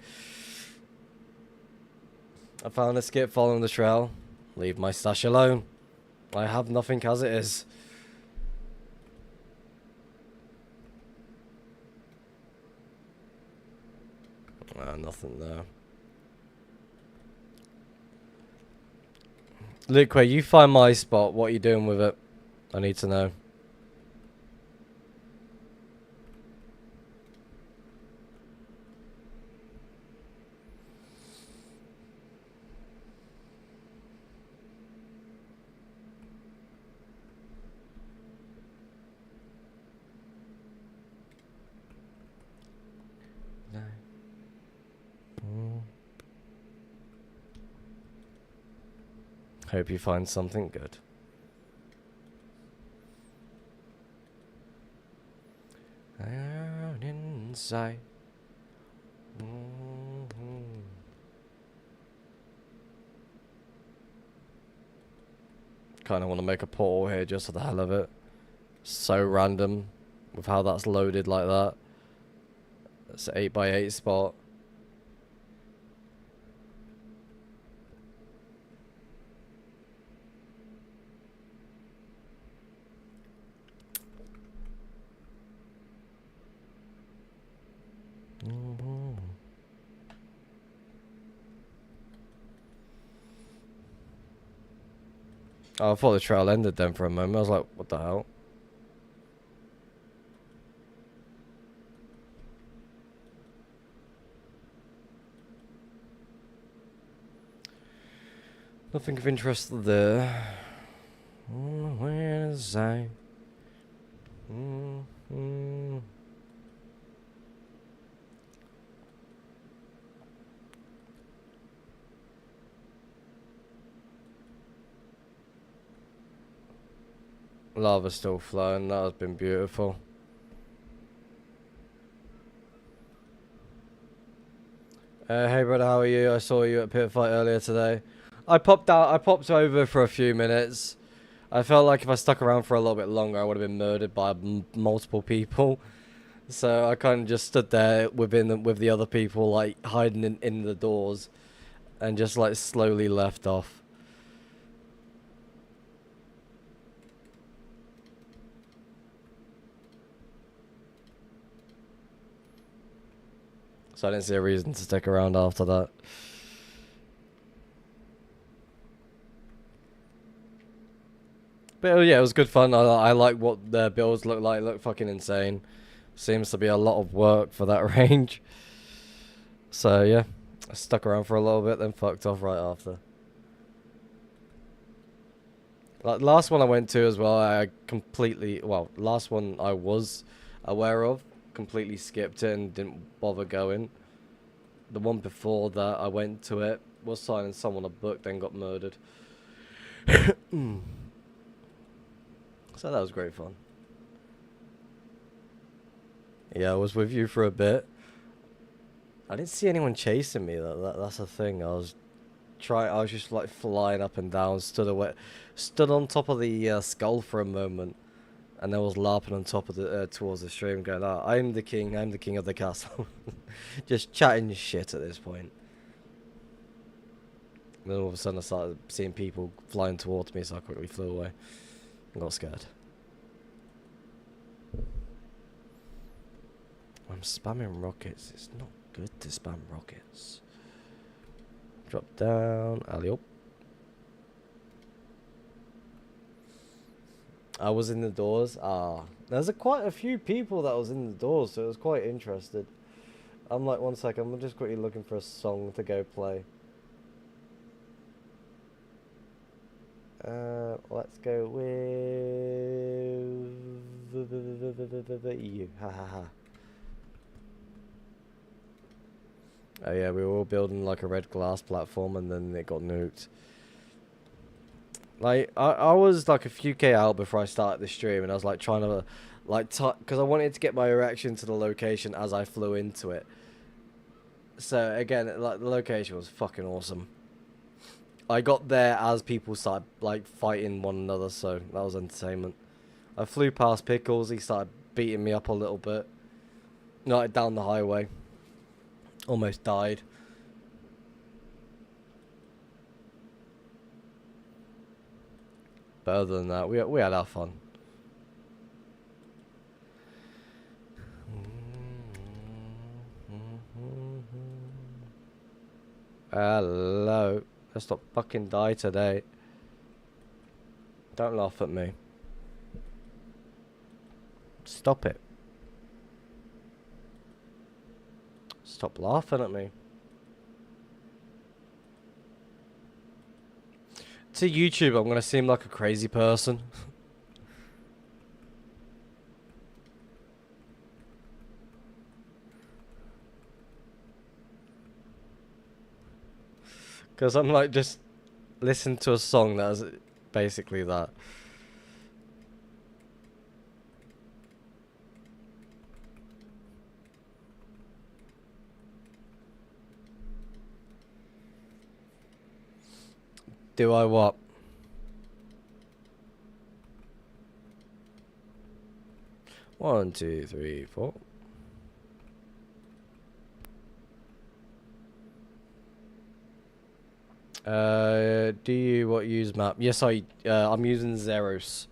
Speaker 1: I found a skip following the trail. Leave my stash alone. I have nothing as it is. Nothing there. Luke, where you find my spot, what are you doing with it? I need to know. Hope you find something good. Out inside. Kind of want to make a portal here just for the hell of it. So random with how that's loaded like that. It's an 8x8 spot. Oh, I thought the trail ended then for a moment. I was like, what the hell? Nothing of interest there. Where is I? Lava's still flowing. That has been beautiful. Hey brother, how are you? I saw you at Pit Fight earlier today. I popped over for a few minutes. I felt like if I stuck around for a little bit longer, I would have been murdered by multiple people. So I kind of just stood there with the other people, like hiding in the doors, and just like slowly left off. So I didn't see a reason to stick around after that. But yeah, it was good fun. I like what the builds look like. Look fucking insane. Seems to be a lot of work for that range. So yeah, I stuck around for a little bit, then fucked off right after. Like last one I went to as well, last one I was aware of, completely skipped it and didn't bother going. The one before that, I went to it, was signing someone a book, then got murdered. So that was great fun. Yeah, I was with you for a bit. I didn't see anyone chasing me. That's the thing. I was just like flying up and down, stood on top of the skull for a moment, and then was larping on top of the towards the stream, going, "Oh, I'm the king of the castle," just chatting shit at this point. And then all of a sudden, I started seeing people flying towards me, so I quickly flew away. I got scared. I'm spamming rockets. It's not good to spam rockets. Drop down. Alley-oop. I was in the doors. There's quite a few people that was in the doors, so it was quite interested. I'm like, 1 second. I'm just quickly looking for a song to go play. Let's go with you. Ha ha ha. Oh yeah, we were all building like a red glass platform, and then it got nuked. Like I was like a few K out before I started the stream, and I was like trying to because I wanted to get my reaction to the location as I flew into it. So again, like the location was fucking awesome. I got there as people started like fighting one another, so that was entertainment. I flew past Pickles. He started beating me up a little bit. Like down the highway. Almost died. But other than that, we had our fun. Hello. Let's not fucking die today. Don't laugh at me. Stop it. Stop laughing at me. To YouTube, I'm gonna seem like a crazy person. Because I'm like just listened to a song that was basically that. Do I what? One, two, three, four. Do you what use map? Yes, I'm using Zeros.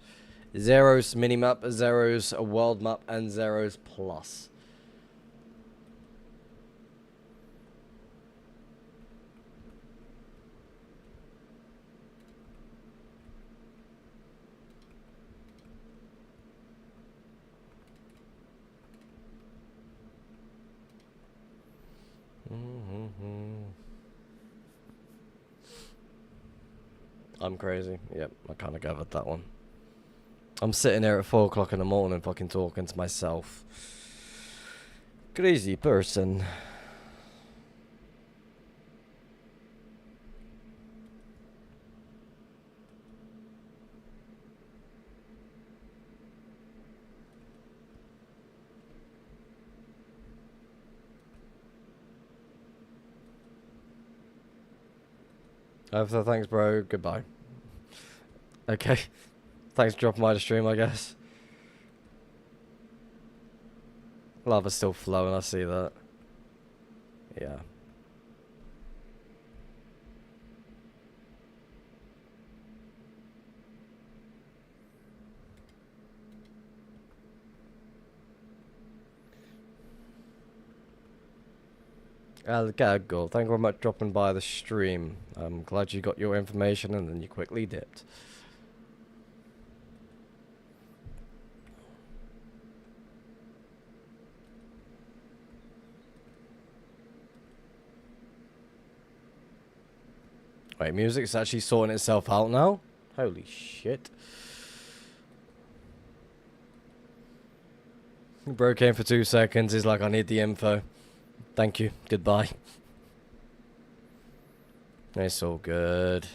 Speaker 1: Zeros minimap, Zeros a world map, and Zeros plus. I'm crazy. Yep, I kind of gathered that one. I'm sitting here at 4 o'clock in the morning fucking talking to myself. Crazy person. Thanks, bro. Goodbye. Okay. Thanks for dropping by the stream, I guess. Lava's still flowing, I see that. Yeah. Go. Thank you very much for dropping by the stream. I'm glad you got your information and then you quickly dipped. Wait, music's actually sorting itself out now? Holy shit. Bro came for 2 seconds, he's like, I need the info. Thank you, goodbye. It's all good.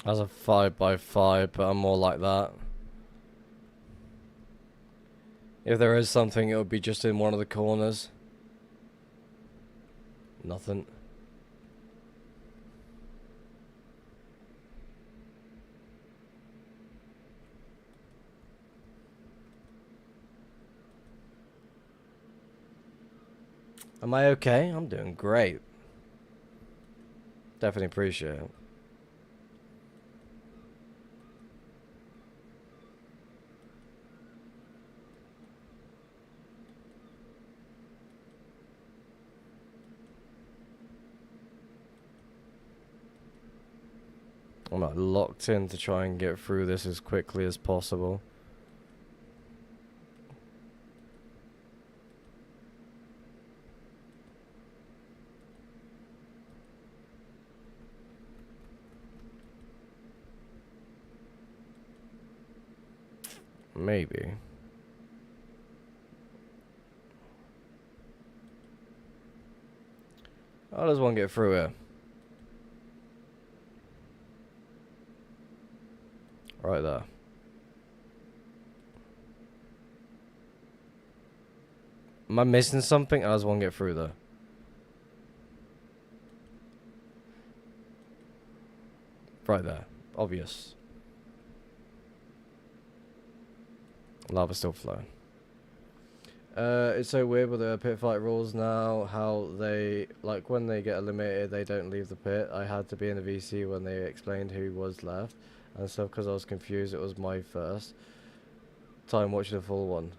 Speaker 1: As a 5x5, but I'm more like that. If there is something, it would be just in one of the corners. Nothing. Am I okay? I'm doing great. Definitely appreciate it. I'm like locked in to try and get through this as quickly as possible. Maybe. How does one get through here? Right there. Am I missing something? How does one get through there? Right there. Obvious. Lava's still flowing. It's so weird with the pit fight rules now, how they, like, when they get eliminated, they don't leave the pit. I had to be in the VC when they explained who was left and stuff, because I was confused. It was my first time watching the full one.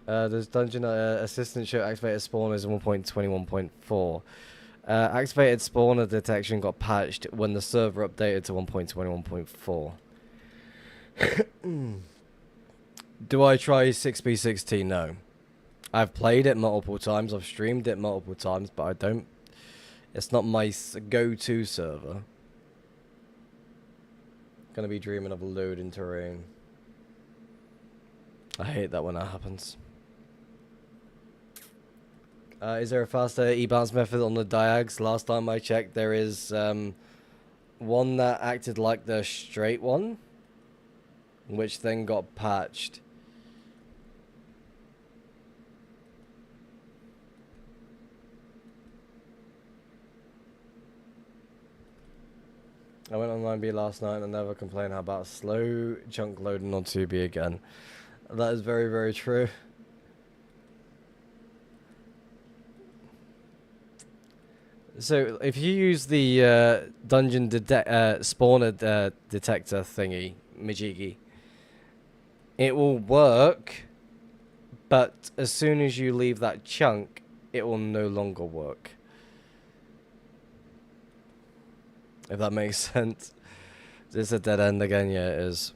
Speaker 1: There's dungeon assistant show activated spawners 1.21.4. Activated spawner detection got patched when the server updated to 1.21.4. Do I try 6B16? No. I've played it multiple times, I've streamed it multiple times, but I don't... It's not my go-to server. Gonna be dreaming of loading terrain. I hate that when that happens. Is there a faster e-bounce method on the diags? Last time I checked, there is one that acted like the straight one, which then got patched. I went on 9B last night and never complained about slow chunk loading on 2B again. That is very, very true. So, if you use the dungeon spawner detector thingy, Majigi, it will work, but as soon as you leave that chunk, it will no longer work. If that makes sense. Is this a dead end again? Yeah, it is.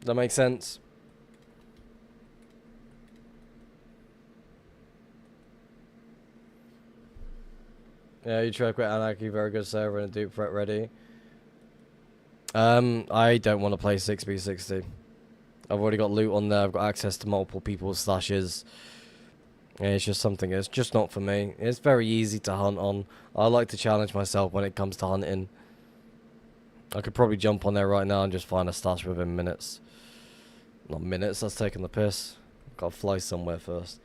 Speaker 1: That makes sense. Yeah, you try quit Anarchy, very good server and a dupe threat ready. I don't want to play 6B60. I've already got loot on there, I've got access to multiple people's stashes. Yeah, it's just something, it's just not for me. It's very easy to hunt on. I like to challenge myself when it comes to hunting. I could probably jump on there right now and just find a stash within minutes. Not minutes, that's taking the piss. Gotta fly somewhere first.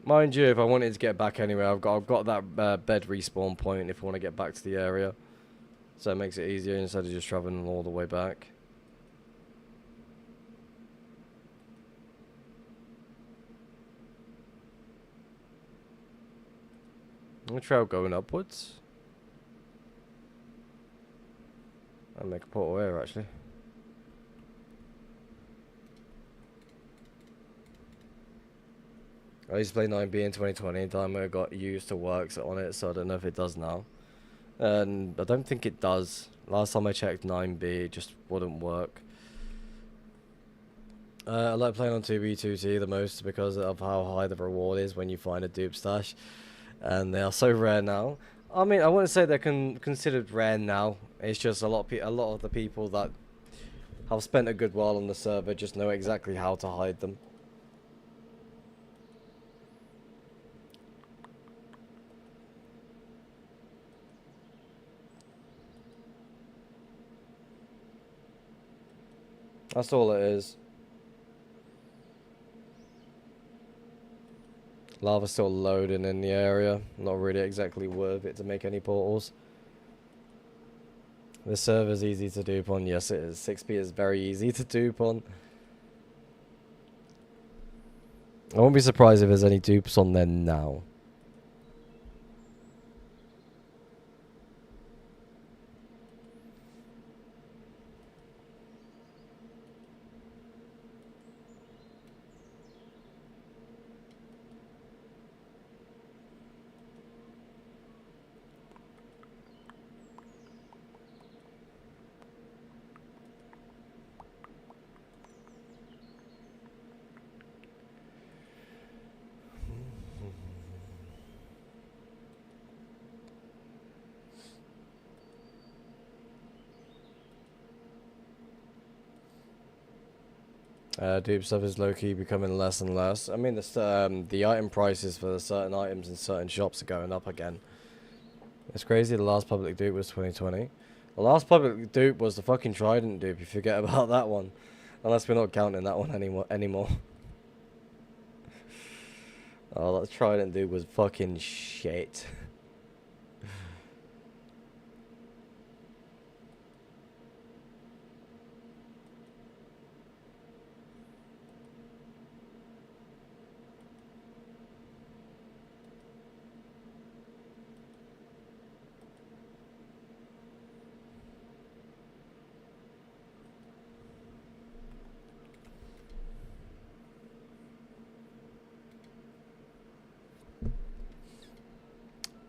Speaker 1: Mind you, if I wanted to get back anyway, I've got that bed respawn point if I want to get back to the area. So it makes it easier instead of just traveling all the way back. The trail going upwards. I'll make a portal here actually. I used to play 9B in 2020, Dynamo got used to works on it, so I don't know if it does now. And I don't think it does. Last time I checked 9B, it just wouldn't work. I like playing on 2B2T the most because of how high the reward is when you find a dupe stash. And they are so rare now. I mean, I wouldn't say they're considered rare now. It's just a lot of the people that have spent a good while on the server just know exactly how to hide them. That's all it is. Lava's still loading in the area. Not really exactly worth it to make any portals. The server's easy to dupe on. Yes, it is. 6B is very easy to dupe on. I won't be surprised if there's any dupes on there now. Dupe stuff is low-key becoming less and less. I mean, the item prices for the certain items in certain shops are going up again. It's crazy. The last public dupe was 2020. The last public dupe was the fucking Trident dupe. You forget about that one. Unless we're not counting that one anymore. Oh, that Trident dupe was fucking shit.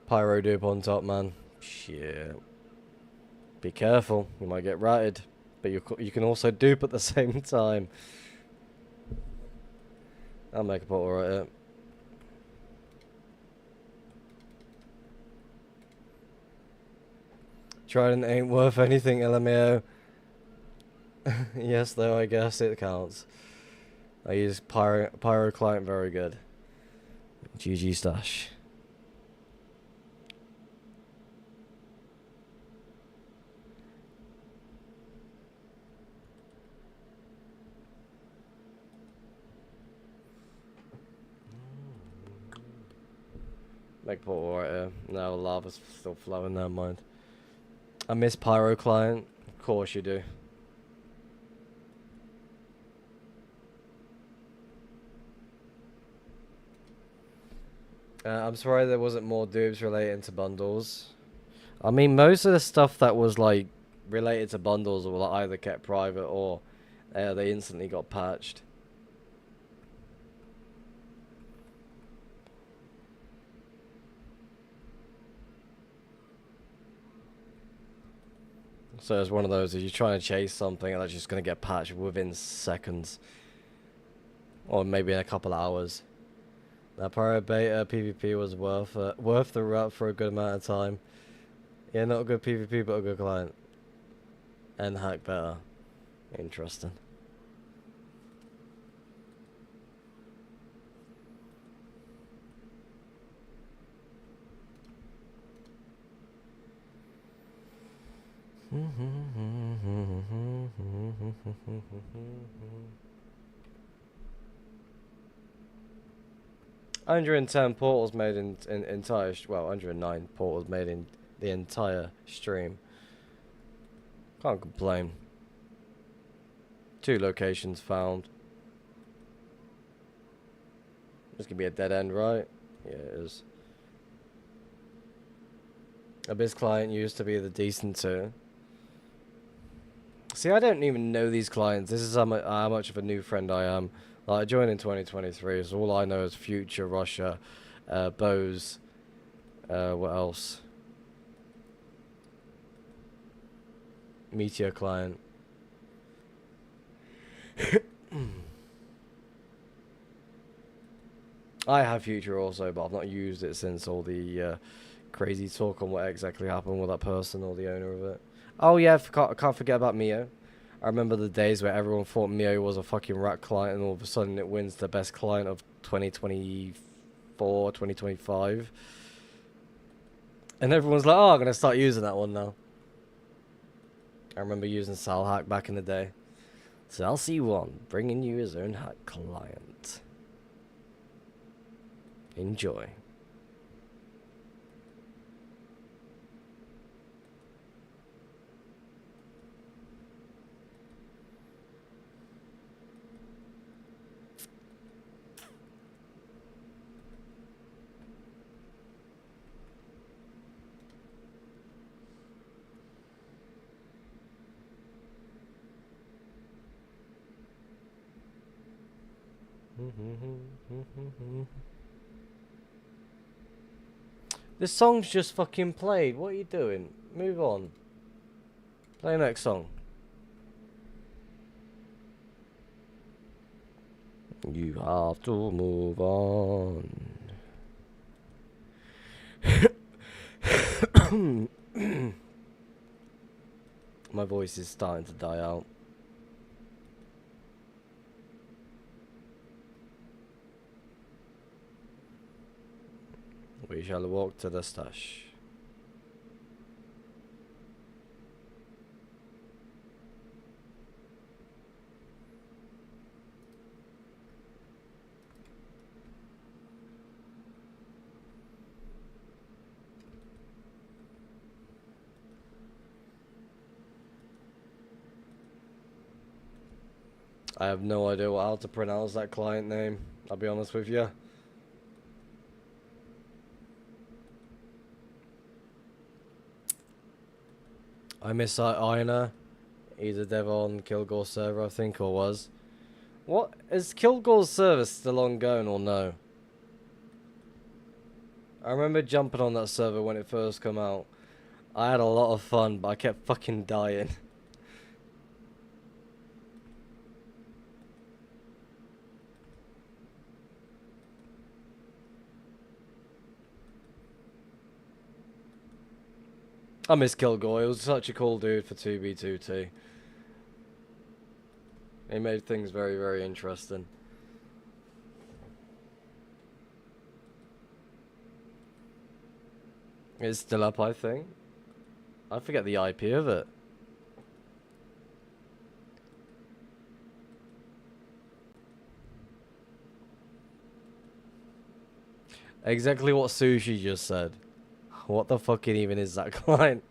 Speaker 1: Pyro dupe on top, man. Shit. Be careful, you might get ratted. But you can also dupe at the same time. I'll make a bottle right here. Trident ain't worth anything, LMAO. Yes, though, I guess it counts. I use Pyro Client, very good. GG stash. Make portal right here. No, lava's still flowing, never mind. I miss Pyro Client. Of course you do. I'm sorry there wasn't more dupes relating to bundles. I mean, most of the stuff that was like related to bundles were like, either kept private or they instantly got patched. So it's one of those, if you're trying to chase something that's just going to get patched within seconds. Or maybe in a couple of hours. That Pyro Beta PvP was worth the rut for a good amount of time. Yeah, not a good PvP, but a good client. And hack better. Interesting. $110 portals made in entire, well, 109 portals made in the entire stream. Can't complain. 2 locations found. This could be a dead end, right? Yeah, it is. Abyss Client used to be the decent too. See, I don't even know these clients. This is how much of a new friend I am. Like, I joined in 2023, so all I know is Future, Russia, Bose, what else? Meteor Client. I have Future also, but I've not used it since all the crazy talk on what exactly happened with that person or the owner of it. Oh yeah, I can't forget about Mio. I remember the days where everyone thought Mio was a fucking rat client and all of a sudden it wins the best client of 2024, 2025. And everyone's like, oh, I'm going to start using that one now. I remember using Salhack back in the day. So LC1, bringing you his own hack client. Enjoy. This song's just fucking played. What are you doing? Move on. Play the next song. You have to move on. My voice is starting to die out. We shall walk to the stash. I have no idea how to pronounce that client name, I'll be honest with you. I miss Ina. He's a dev on Kilgore's server, I think, or was. What? Is Kilgore's server still ongoing or no? I remember jumping on that server when it first came out. I had a lot of fun, but I kept fucking dying. I miss Kilgore. He was such a cool dude for 2B2T. He made things very, very interesting. It's still up, I think. I forget the IP of it. Exactly what Sushi just said. What the fucking even is that client?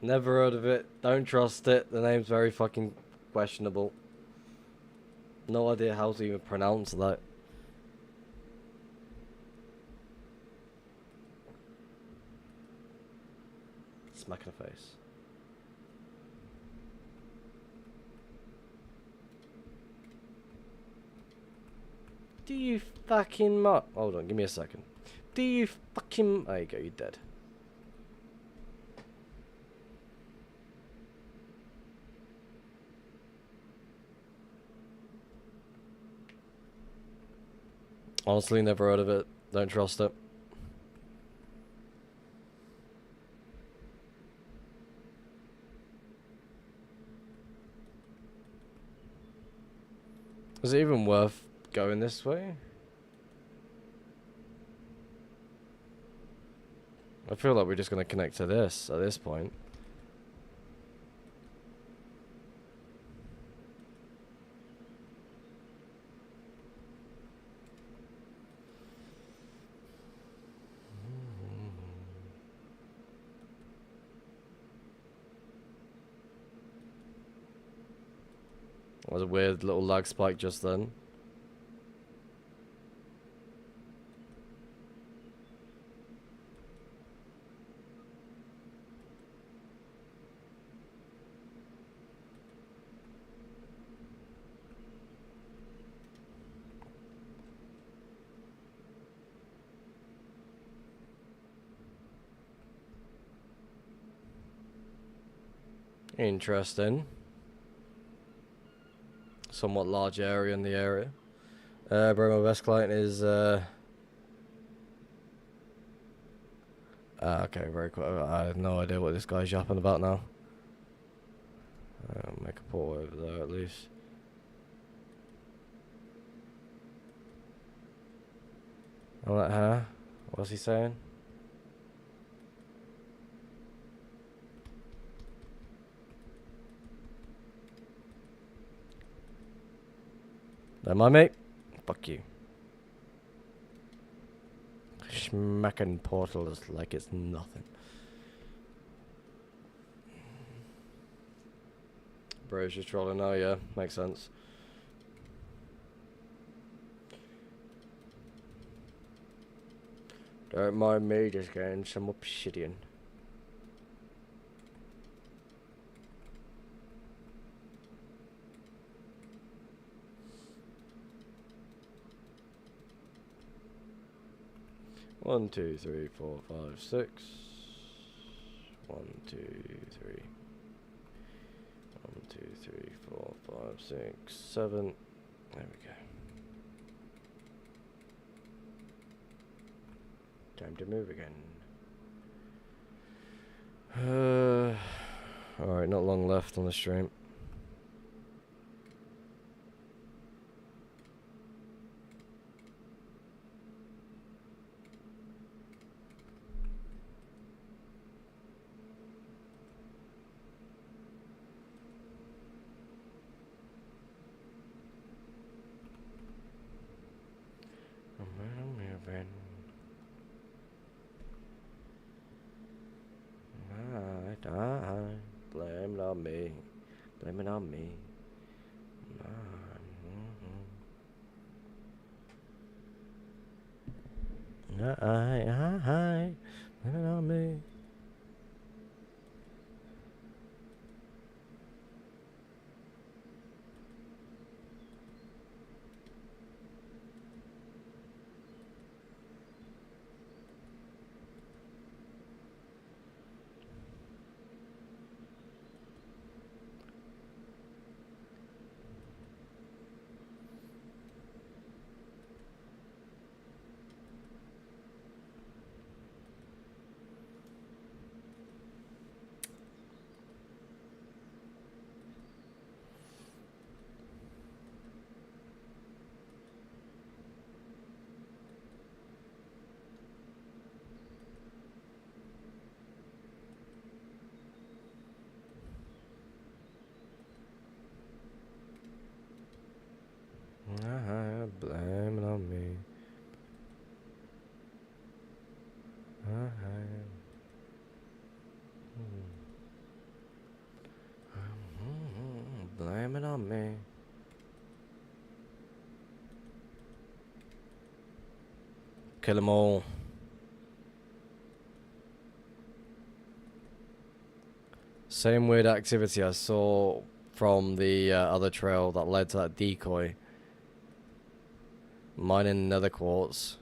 Speaker 1: Never heard of it. Don't trust it. The name's very fucking questionable. No idea how to even pronounce that. Smack in the face. Do you fucking hold on, give me a second. Do you fucking... There you go, you're dead. Honestly, never heard of it. Don't trust it. Is it even worth going this way? I feel like we're just going to connect to this at this point. That was a weird little lag spike just then. Interesting. Somewhat large area in the area. Bro, my best client is okay, very cool. I have no idea what this guy's yapping about now. Make a port over there at least. I'm like, huh? What's he saying? Don't mind me. Fuck you. Smacking portals like it's nothing. Bro's just trolling now, yeah. Makes sense. Don't mind me just getting some obsidian. One, two, three, 4, 5, 6. 1, 2, 3. 1, 2, 3, 4, 5, 6, 7. There we go. Time to move again. Alright, not long left on the stream. on me. Blame it on me. Hi. Blame it on me. Blame it on me. Blame it on me. Kill them all. Same weird activity I saw from the other trail that led to that decoy. Mining nether quartz.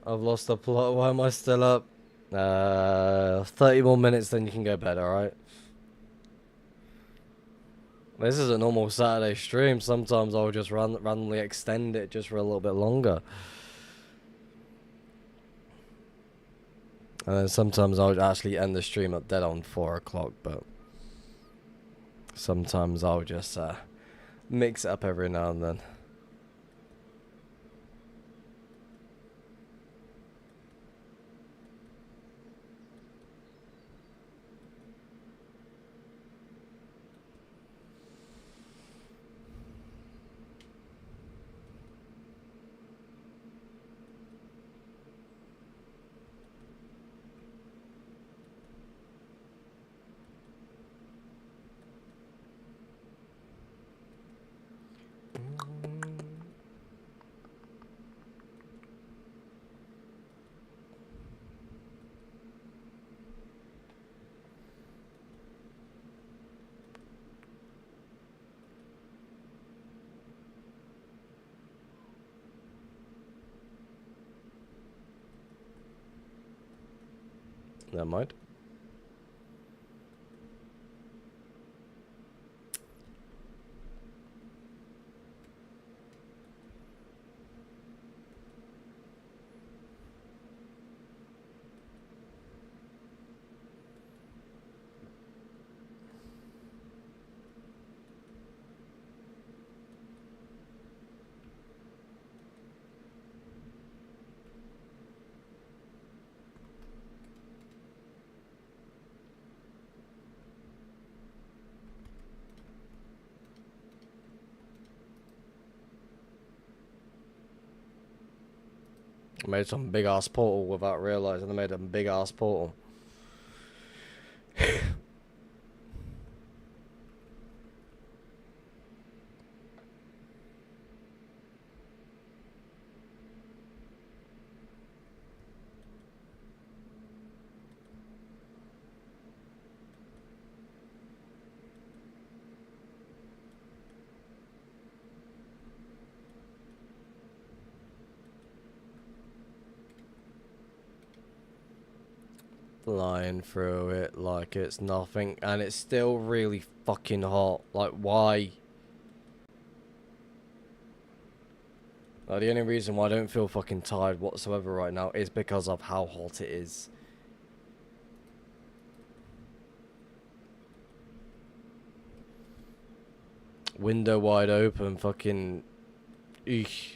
Speaker 1: I've lost the plot. Why am I still up? 30 more minutes, then you can go bed, alright? This is a normal Saturday stream. Sometimes I'll just randomly extend it just for a little bit longer. And then sometimes I'll actually end the stream at dead on 4 o'clock, but sometimes I'll just mix it up every now and then. Never mind. I made some big ass portal without realizing I made a big ass portal. Flying through it like it's nothing, and it's still really fucking hot. Like, why? Like, the only reason why I don't feel fucking tired whatsoever right now is because of how hot it is. Window wide open, fucking... Eesh.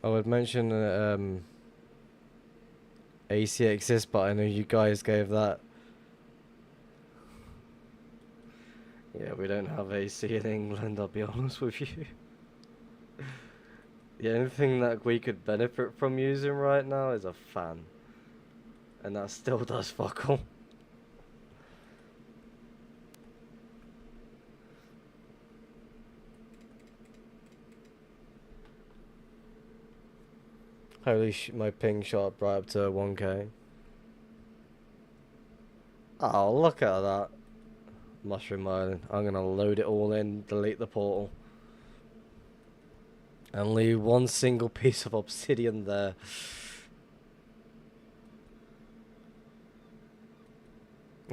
Speaker 1: I would mention AC exists, but I know you guys gave that. Yeah, we don't have AC in England, I'll be honest with you. The only thing that we could benefit from using right now is a fan. And that still does fuck all. Holy shit, my ping shot up right up to 1k. Oh, look at that. Mushroom Island. I'm gonna load it all in, delete the portal. And leave one single piece of obsidian there.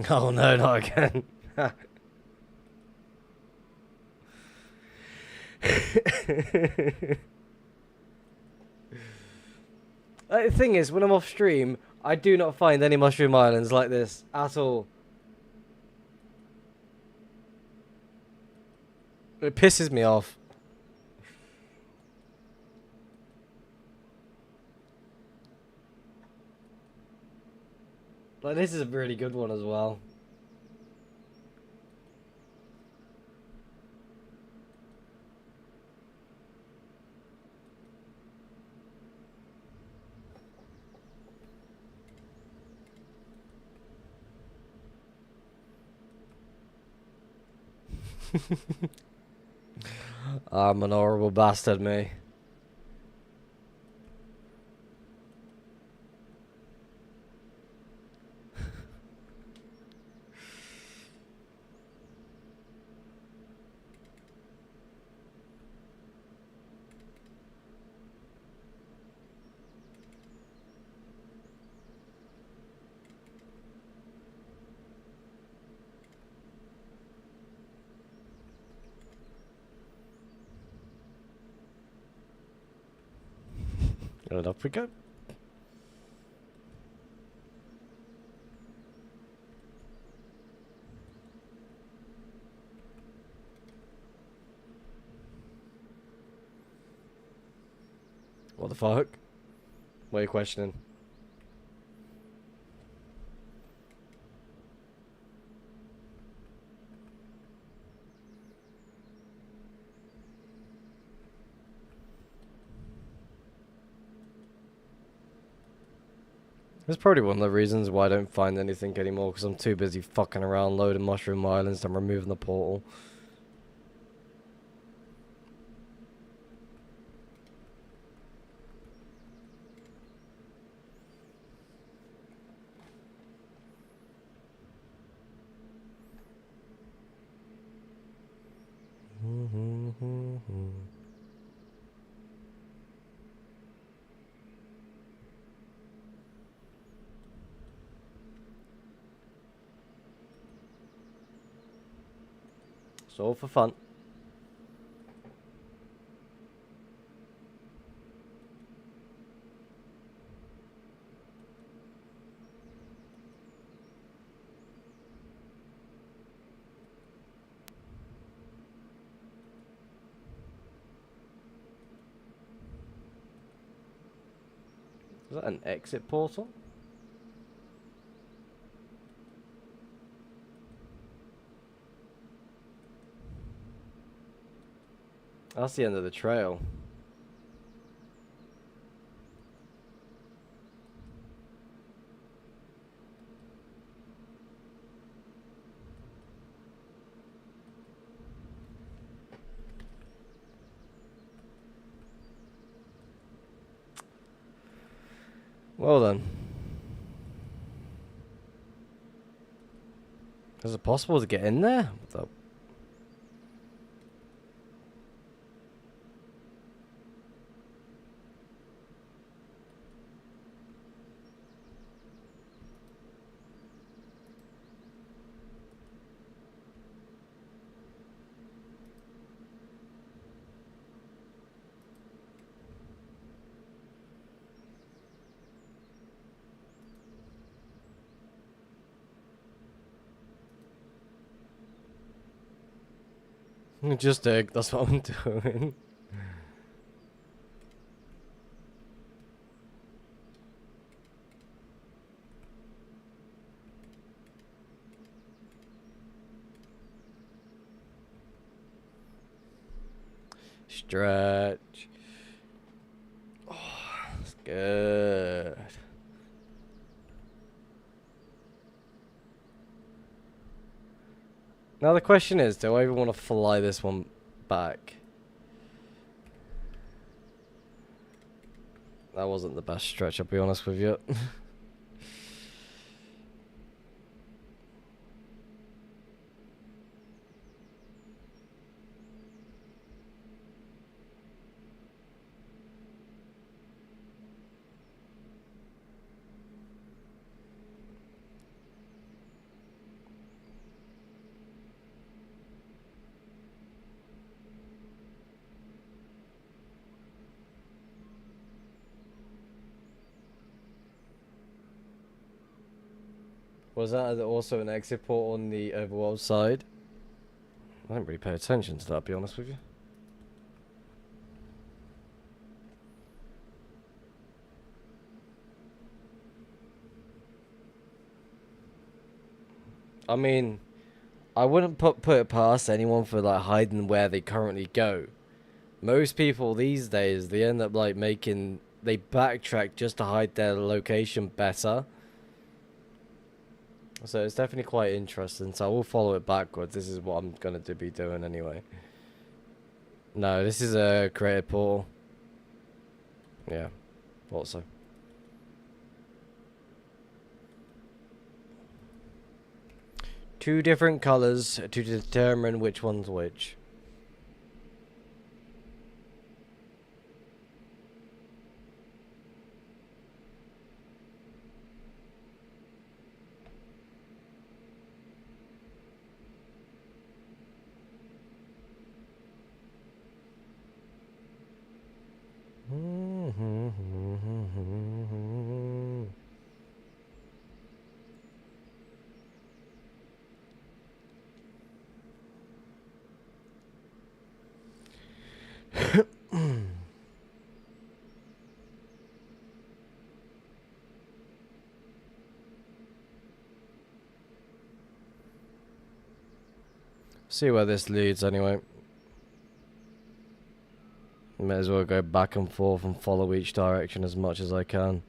Speaker 1: Oh no, not again. The thing is, when I'm off stream, I do not find any mushroom islands like this at all. It pisses me off. Like, this is a really good one as well. I'm an horrible bastard, me. And up we go. What the fuck? What are you questioning? That's probably one of the reasons why I don't find anything anymore, because I'm too busy fucking around loading mushroom islands and removing the portal. It's all for fun. Is that an exit portal? That's the end of the trail. Well then. Is it possible to get in there? What the... Just dig, that's what I'm doing. Stretch. Oh, that's good. Now the question is, do I even want to fly this one back? That wasn't the best stretch, I'll be honest with you. Was that also an exit port on the overworld side? I didn't really pay attention to that, I'll be honest with you. I mean, I wouldn't put it past anyone for like hiding where they currently go. Most people these days, they end up like they backtrack just to hide their location better. So it's definitely quite interesting. So I will follow it backwards. This is what I'm gonna be doing anyway. No, this is a created portal. Yeah, thought so. Two different colors to determine which one's which. See where this leads anyway. May as well go back and forth and follow each direction as much as I can.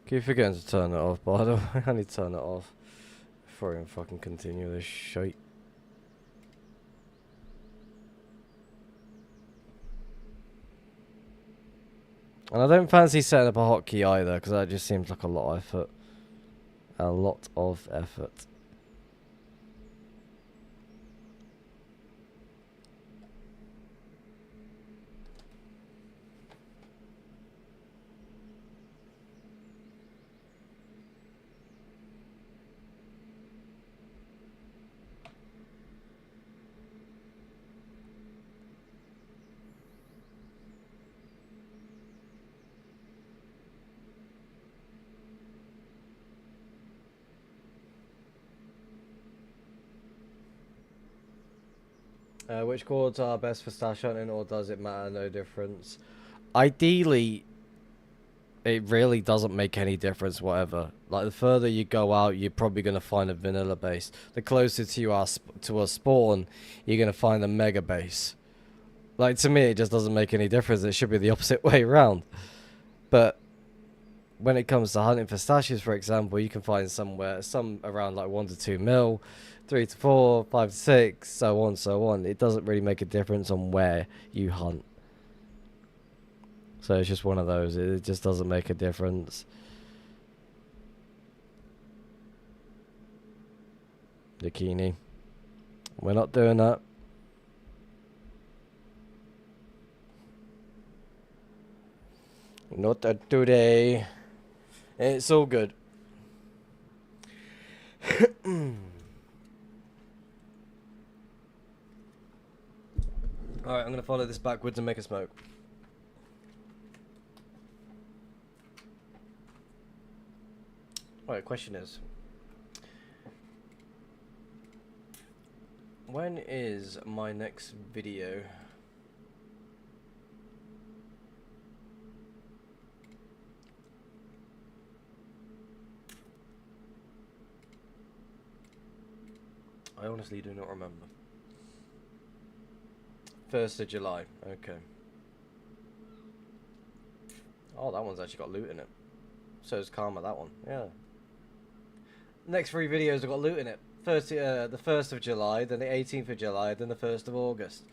Speaker 1: Keep forgetting to turn it off, by the way. I need to turn it off before I can fucking continue this shite. And I don't fancy setting up a hotkey either, because that just seems like a lot of effort. A lot of effort. Which chords are best for stash hunting, or does it matter? No difference. Ideally, it really doesn't make any difference whatever. Like, the further you go out, you're probably going to find a vanilla base. The closer to a spawn, you're going to find a mega base. Like, to me, it just doesn't make any difference. It should be the opposite way around. But when it comes to hunting for stashes, for example, you can find some around like 1 to 2 mil, 3 to 4, 5 to 6, so on, so on. It doesn't really make a difference on where you hunt. So it's just one of those. It just doesn't make a difference. Bikini. We're not doing that. Not today. It's all good. Alright, I'm gonna follow this backwards and make a smoke. Alright, question is, when is my next video? I honestly do not remember. 1st of July, okay. Oh, that one's actually got loot in it. So is Karma, that one, yeah. Next 3 videos have got loot in it. First, the 1st of July, then the 18th of July, then the 1st of August.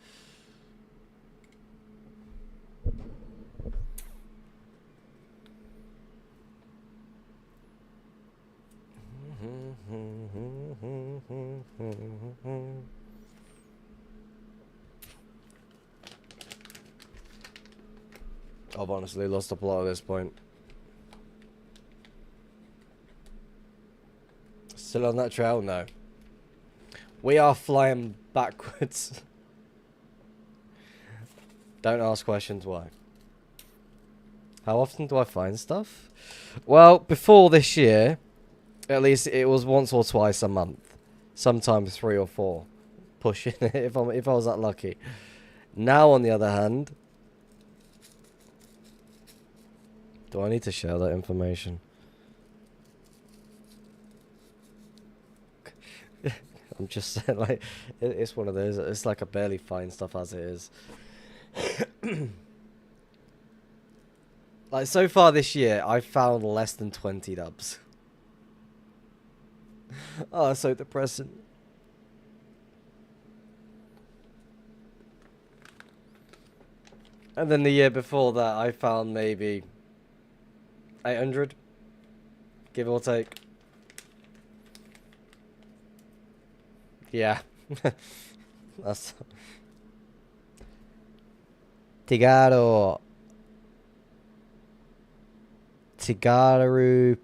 Speaker 1: I've honestly lost the plot at this point. Still on that trail? No. We are flying backwards. Don't ask questions why. How often do I find stuff? Well, before this year, at least it was once or twice a month. Sometimes 3 or 4. Pushing it if I was that lucky. Now, on the other hand, do I need to share that information? I'm just saying, like, it's one of those. It's like I barely find stuff as it is. Like, so far this year, I've found less than 20 dubs. Oh, so depressing. And then the year before that, I found maybe 800, give or take. Yeah. That's... Tigaru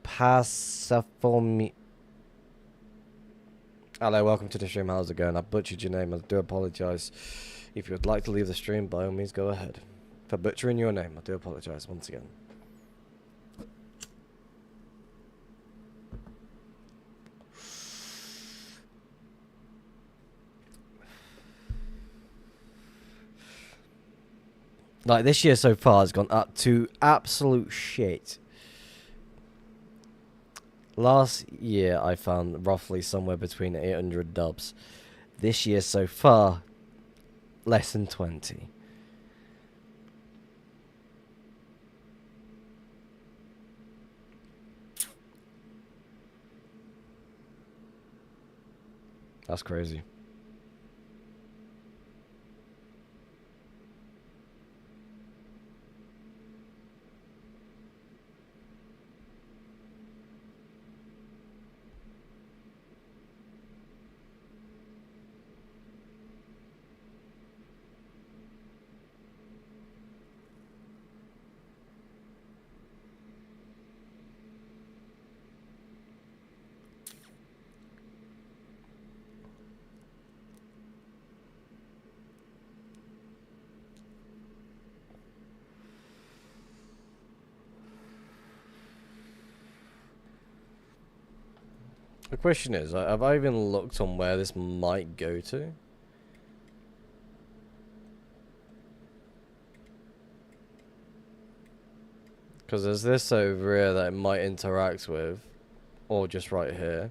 Speaker 1: Passafomi. Hello, welcome to the stream. How's it going? I butchered your name. I do apologise. If you would like to leave the stream, by all means, go ahead. For butchering your name, I do apologise once again. Like, this year so far has gone up to absolute shit. Last year, I found roughly somewhere between 800 dubs. This year so far, less than 20. That's crazy. The question is, have I even looked on where this might go to? Because there's this over here that it might interact with. Or just right here.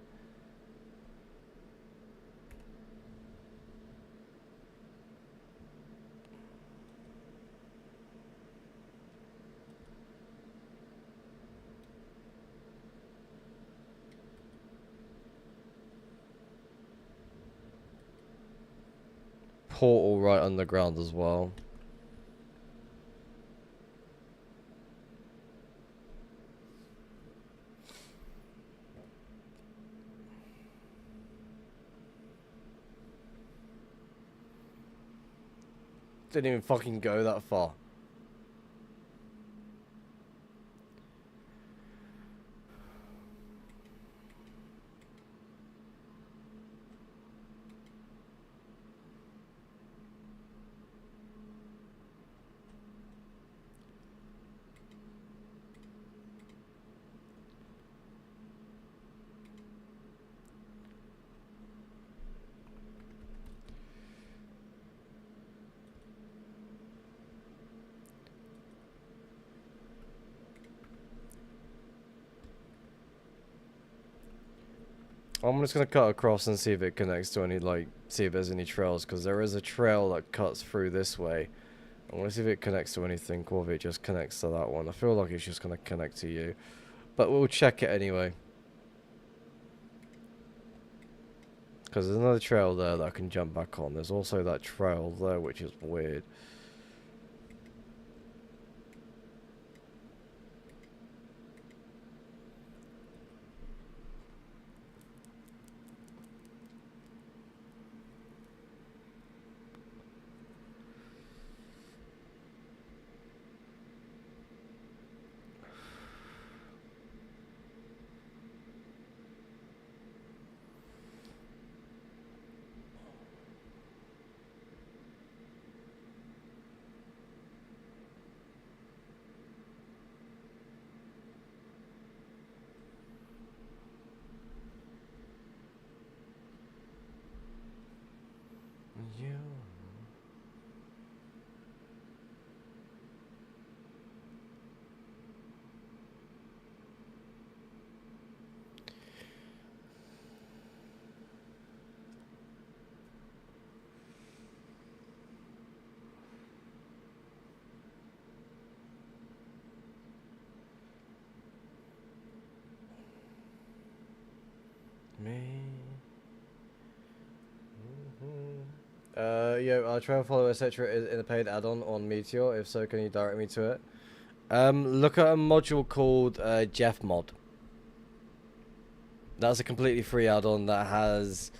Speaker 1: Portal right underground as well. Didn't even fucking go that far. I'm just gonna cut across and see if it connects to any, like, see if there's any trails, because there is a trail that cuts through this way. I want to see if it connects to anything, or if it just connects to that one. I feel like it's just gonna connect to you, but we'll check it anyway. Because there's another trail there that I can jump back on. There's also that trail there, which is weird. You. Me. Yo, our trail follow, etc. is in a paid add-on on Meteor. If so, can you direct me to it? Look at a module called Jeff Mod. That's a completely free add-on that has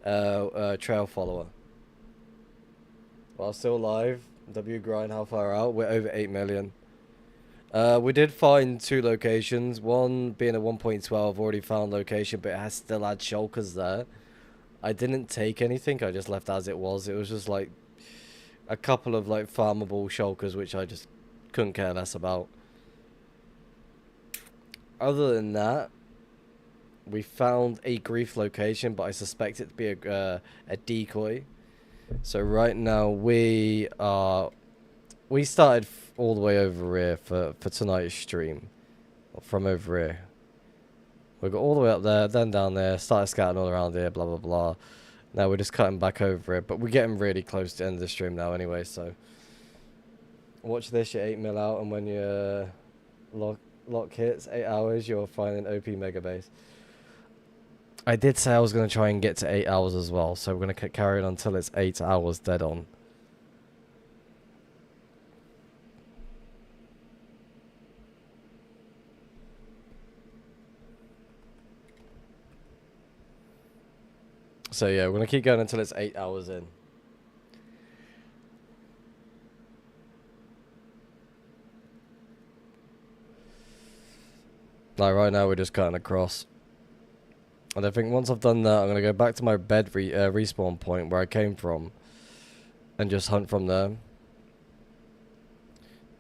Speaker 1: a trail follower. While still live, W grind how far out? We're over 8 million. We did find 2 locations. One being a 1.12 already found location, but it has still had shulkers there. I didn't take anything. I just left as it was. It was just like a couple of like farmable shulkers, which I just couldn't care less about. Other than that, we found a grief location, but I suspect it to be a decoy. So right now we started all the way over here for tonight's stream, from over here. We got all the way up there, then down there, started scouting all around here, blah blah blah. Now we're just cutting back over it, but we're getting really close to the end of the stream now anyway, so watch this, you're 8 mil out, and when your lock hits 8 hours, you're finding OP mega base. I did say I was going to try and get to 8 hours as well, so we're going to carry it until it's 8 hours dead on. So yeah, we're going to keep going until it's 8 hours in. Like right now we're just cutting across. And I think once I've done that, I'm going to go back to my bed respawn point where I came from. And just hunt from there.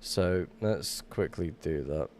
Speaker 1: So let's quickly do that.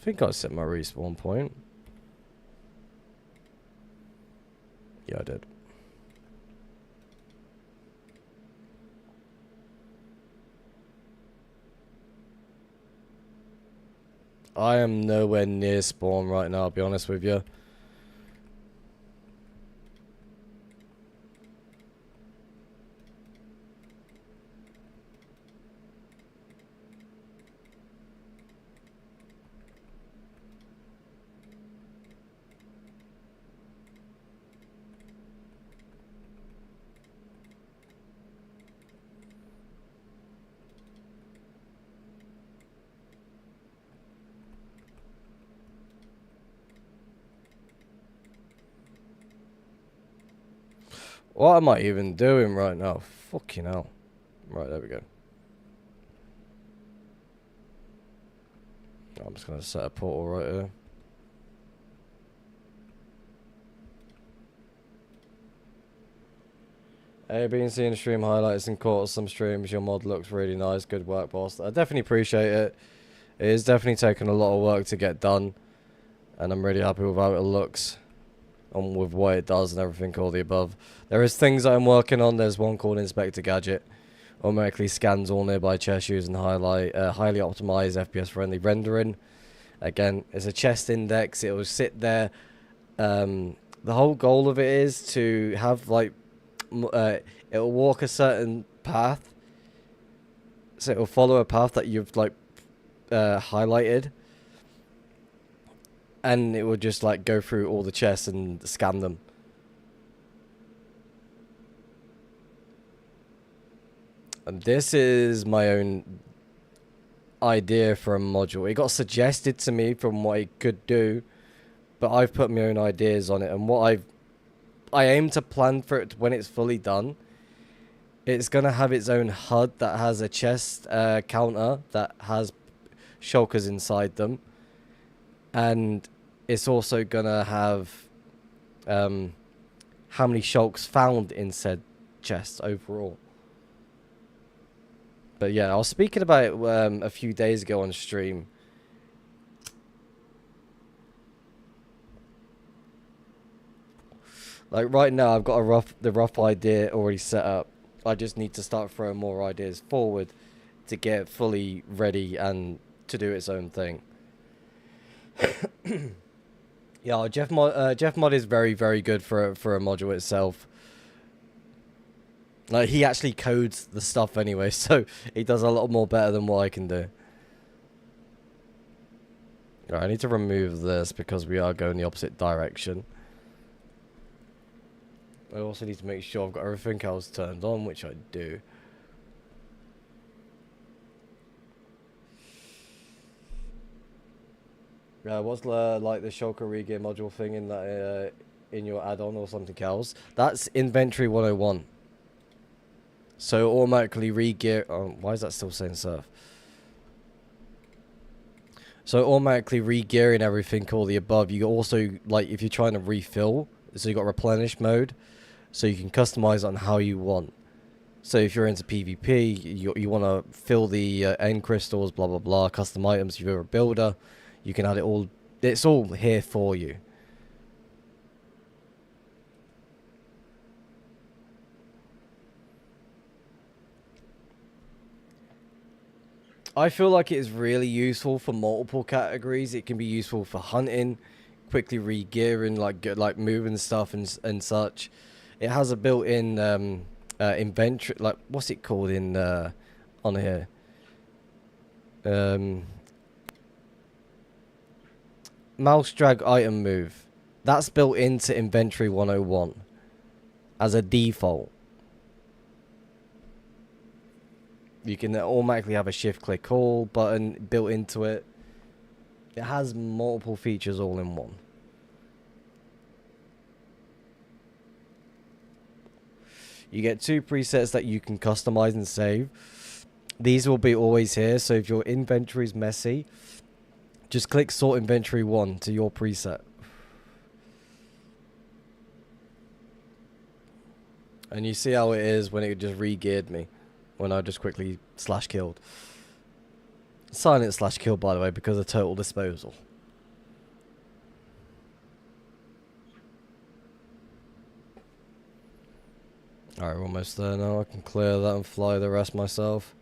Speaker 1: think I set my respawn point. Yeah, I did. I am nowhere near spawn right now, I'll be honest with you. What am I even doing right now? Fucking hell. Right, there we go. I'm just going to set a portal right here. Hey, been seeing stream highlights and caught some streams. Your mod looks really nice. Good work, boss. I definitely appreciate it. It is definitely taking a lot of work to get done. And I'm really happy with how it looks. And with what it does and everything, all the above. There is things that I'm working on. There's one called Inspector Gadget. Automatically scans all nearby chest using highly optimized FPS friendly rendering. Again, it's a chest index. It will sit there. The whole goal of it is to have like it will walk a certain path. So it will follow a path that you've like highlighted. And it will just like go through all the chests and scan them. And this is my own idea for a module. It got suggested to me from what it could do, but I've put my own ideas on it. And what I aim to plan for it when it's fully done. It's gonna have its own HUD that has a chest counter that has shulkers inside them, and it's also gonna have how many shulks found in said chest overall. But yeah, I was speaking about it a few days ago on stream. Like right now, I've got the rough idea already set up. I just need to start throwing more ideas forward to get fully ready and to do its own thing. Yeah, Jeff Mod is very, very good for a module itself. Like, he actually codes the stuff anyway, so he does a lot more better than what I can do. Right, I need to remove this because we are going the opposite direction. I also need to make sure I've got everything else turned on, which I do. What's like the shulker regear module thing in that in your add-on or something else? That's inventory 101. So automatically regear. Oh, why is that still saying surf? So automatically regearing everything, all the above. You also, like, if you're trying to refill, so you got replenish mode, so you can customize on how you want. So if you're into PvP, you want to fill the end crystals, blah blah blah, custom items. If you're a builder, you can add it all. It's all here for you. I feel like it is really useful for multiple categories. It can be useful for hunting, quickly re-gearing, like moving stuff and such. It has a built-in inventory, like what's it called in on here? Mouse drag item move. That's built into inventory 101 as a default. You can automatically have a shift click all button built into it. It has multiple features all in one. You get 2 presets that you can customize and save. These will be always here, so if your inventory is messy, just click sort inventory 1 to your preset. And you see how it is when it just re-geared me. When I just quickly slash killed. Silent slash kill, by the way, because of total disposal. Alright, we're almost there now. I can clear that and fly the rest myself.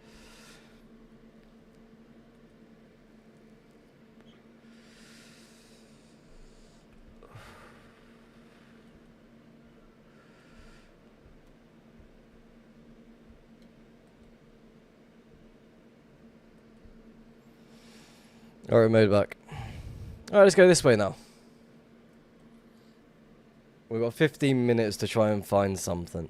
Speaker 1: Alright, made it back. Alright, let's go this way now. We've got 15 minutes to try and find something.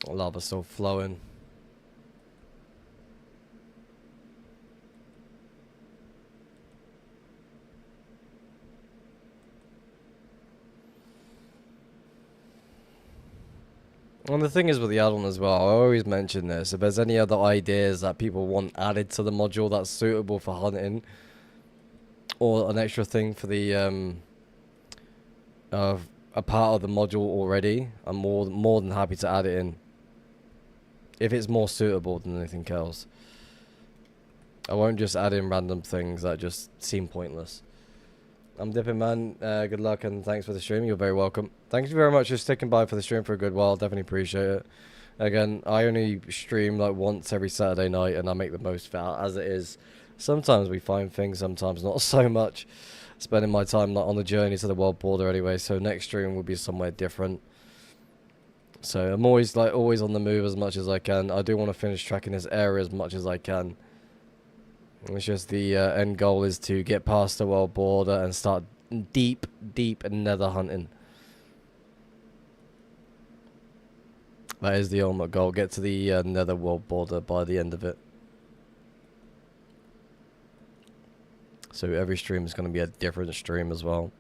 Speaker 1: Lava's still flowing. And the thing is with the add-on as well, I always mention this, if there's any other ideas that people want added to the module that's suitable for hunting, or an extra thing for the, a part of the module already, I'm more than happy to add it in. If it's more suitable than anything else. I won't just add in random things that just seem pointless. I'm Dipping Man, good luck and thanks for the stream, you're very welcome. Thank you very much for sticking by for the stream for a good while, definitely appreciate it. Again, I only stream like once every Saturday night and I make the most of it as it is. Sometimes we find things, sometimes not so much. Spending my time like, on the journey to the world border anyway, so next stream will be somewhere different. So I'm always on the move as much as I can. I do want to finish tracking this area as much as I can. It's just the end goal is to get past the world border and start deep nether hunting. That is the ultimate goal. Get to the nether world border by the end of it. So every stream is going to be a different stream as well.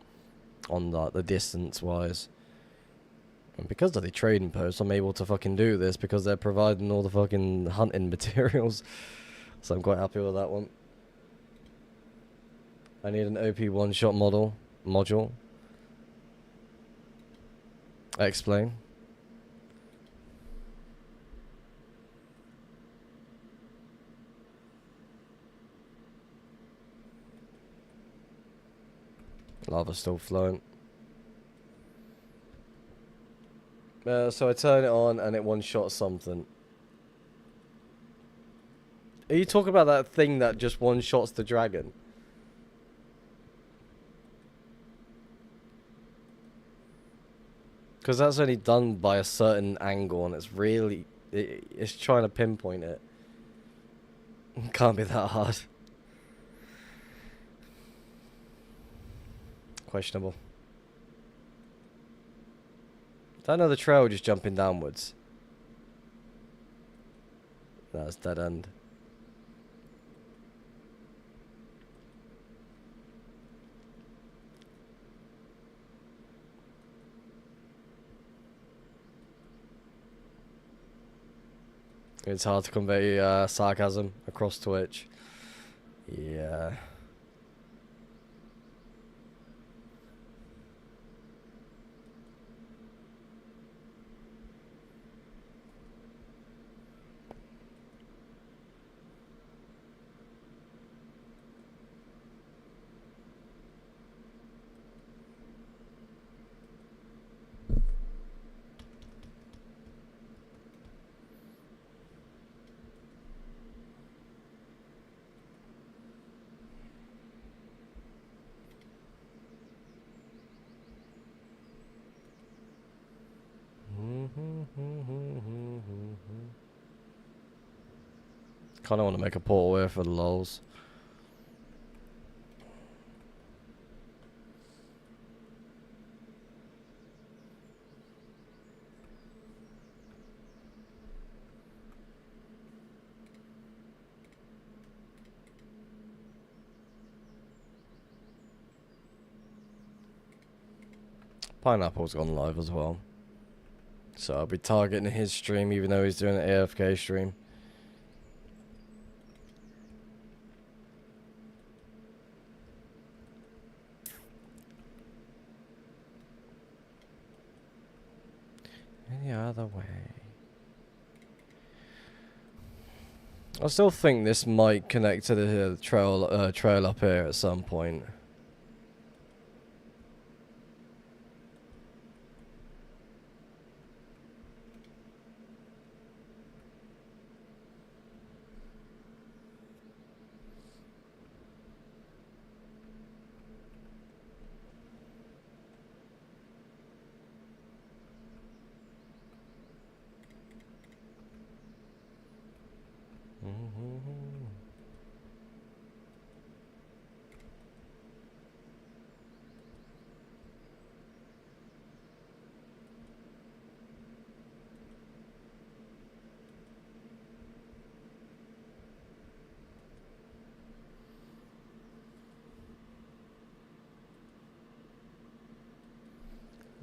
Speaker 1: On the distance wise. And because of the trading posts, I'm able to fucking do this because they're providing all the fucking hunting materials. So I'm quite happy with that one. I need an OP one-shot module. Explain. Lava's still flowing. So I turn it on and it one-shot something. Are you talking about that thing that just one-shots the dragon? Because that's only done by a certain angle and it's really... It's trying to pinpoint it. Can't be that hard. Questionable. Is that another trail just jumping downwards? That's dead end. It's hard to convey sarcasm across Twitch. Yeah. Kind of want to make a portal here for the lols. Pineapple's gone live as well. So I'll be targeting his stream even though he's doing an AFK stream. Any other way? I still think this might connect to the trail up here at some point.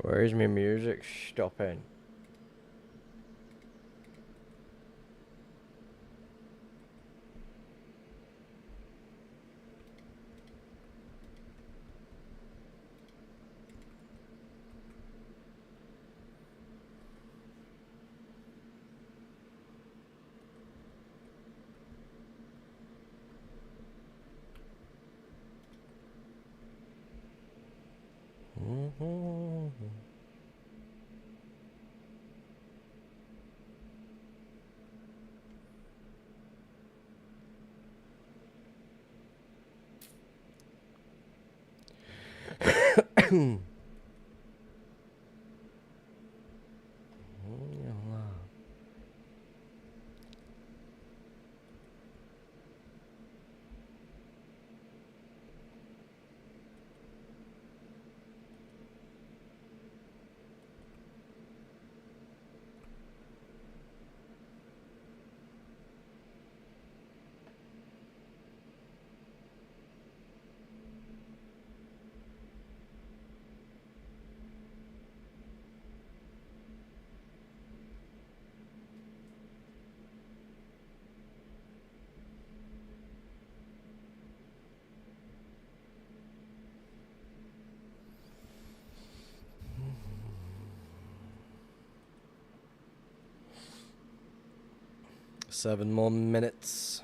Speaker 1: Where is my music stopping? Seven more minutes.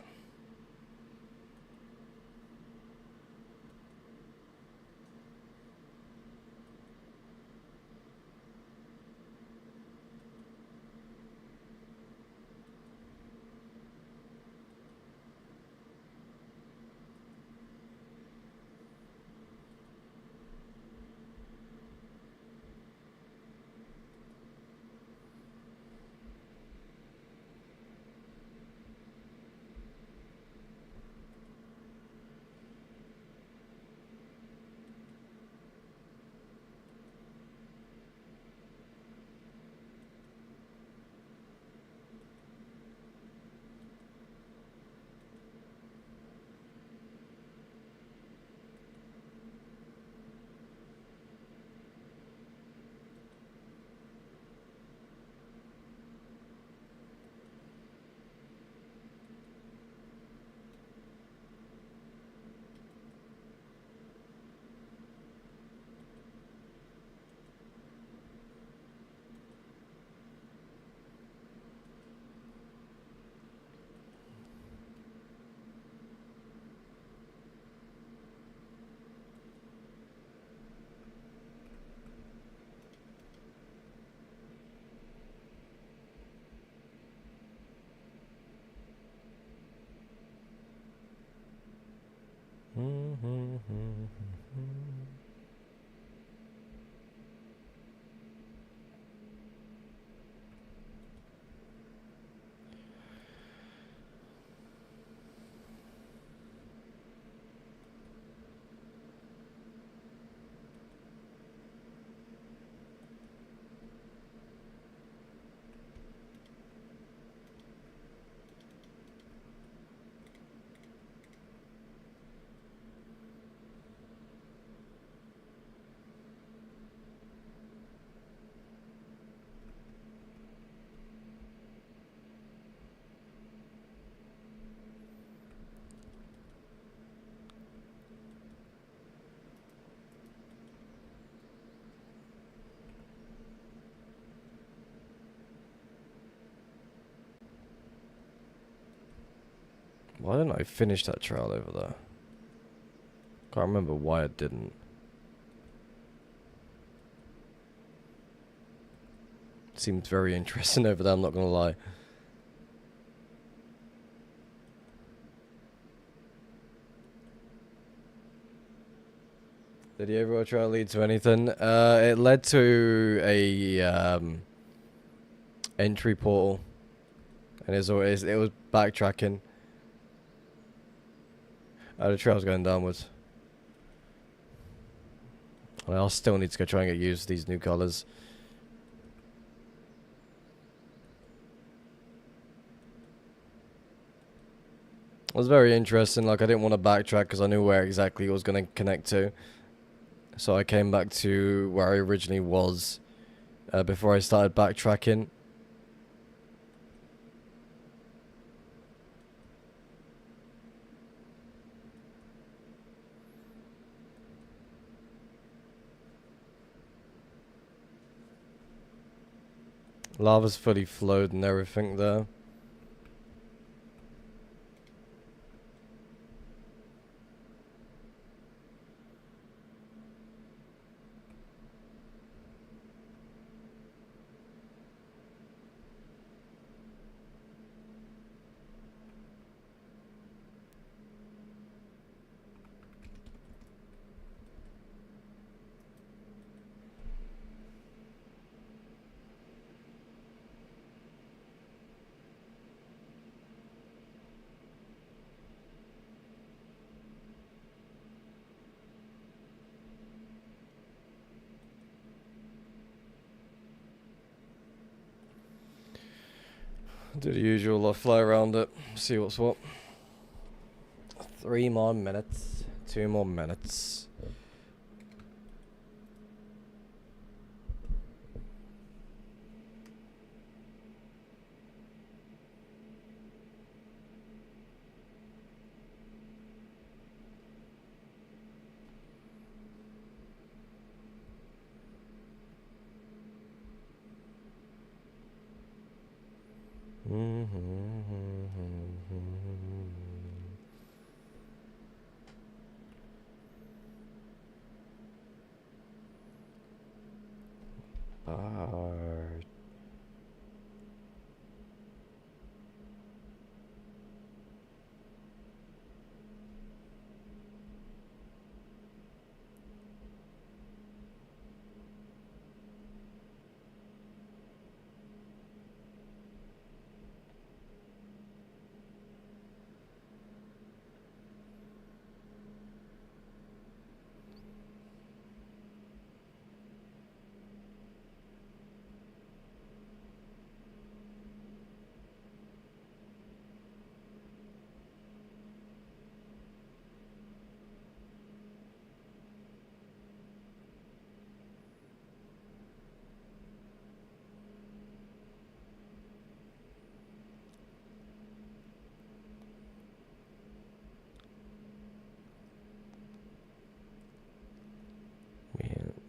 Speaker 1: Why didn't I finish that trail over there? Can't remember why I didn't. Seems very interesting over there, I'm not gonna lie. Did the overall trail lead to anything? It led to a entry portal, and it was backtracking. The trail's going downwards. I'll still need to go try and get used to these new colours. It was very interesting. Like, I didn't want to backtrack because I knew where exactly it was going to connect to. So I came back to where I originally was before I started backtracking. Lava's fully flowed and everything there. Do the usual, I fly around it, see what's what. 3 more minutes, 2 more minutes.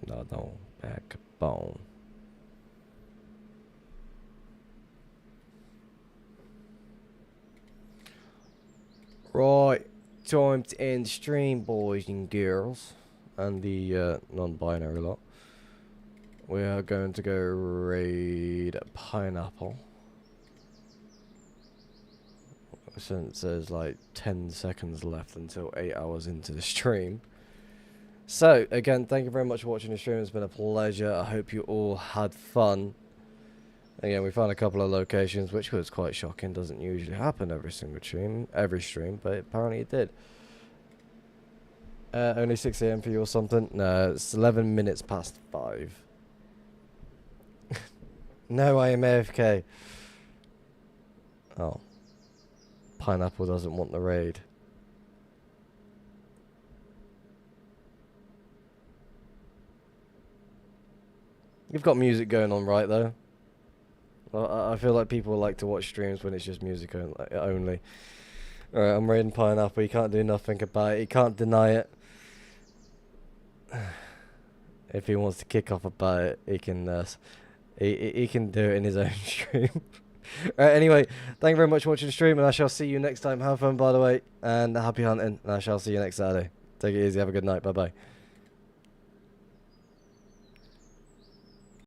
Speaker 1: No, backbone. Right, time to end stream, boys and girls, and the non-binary lot. We are going to go raid Pineapple. Since there's like 10 seconds left until 8 hours into the stream. So, again, thank you very much for watching the stream. It's been a pleasure. I hope you all had fun. Again, we found a couple of locations, which was quite shocking. Doesn't usually happen every stream, but apparently it did. Only 6 AM for you or something? No, it's 11 minutes past 5. No, I am AFK. Oh. Pineapple doesn't want the raid. You've got music going on, right, though? I feel like people like to watch streams when it's just music only. Alright, I'm raiding Pineapple. He can't do nothing about it. He can't deny it. If he wants to kick off about it, he can he can do it in his own stream. Anyway, thank you very much for watching the stream, and I shall see you next time. Have fun, by the way, and happy hunting, and I shall see you next Saturday. Take it easy. Have a good night. Bye-bye.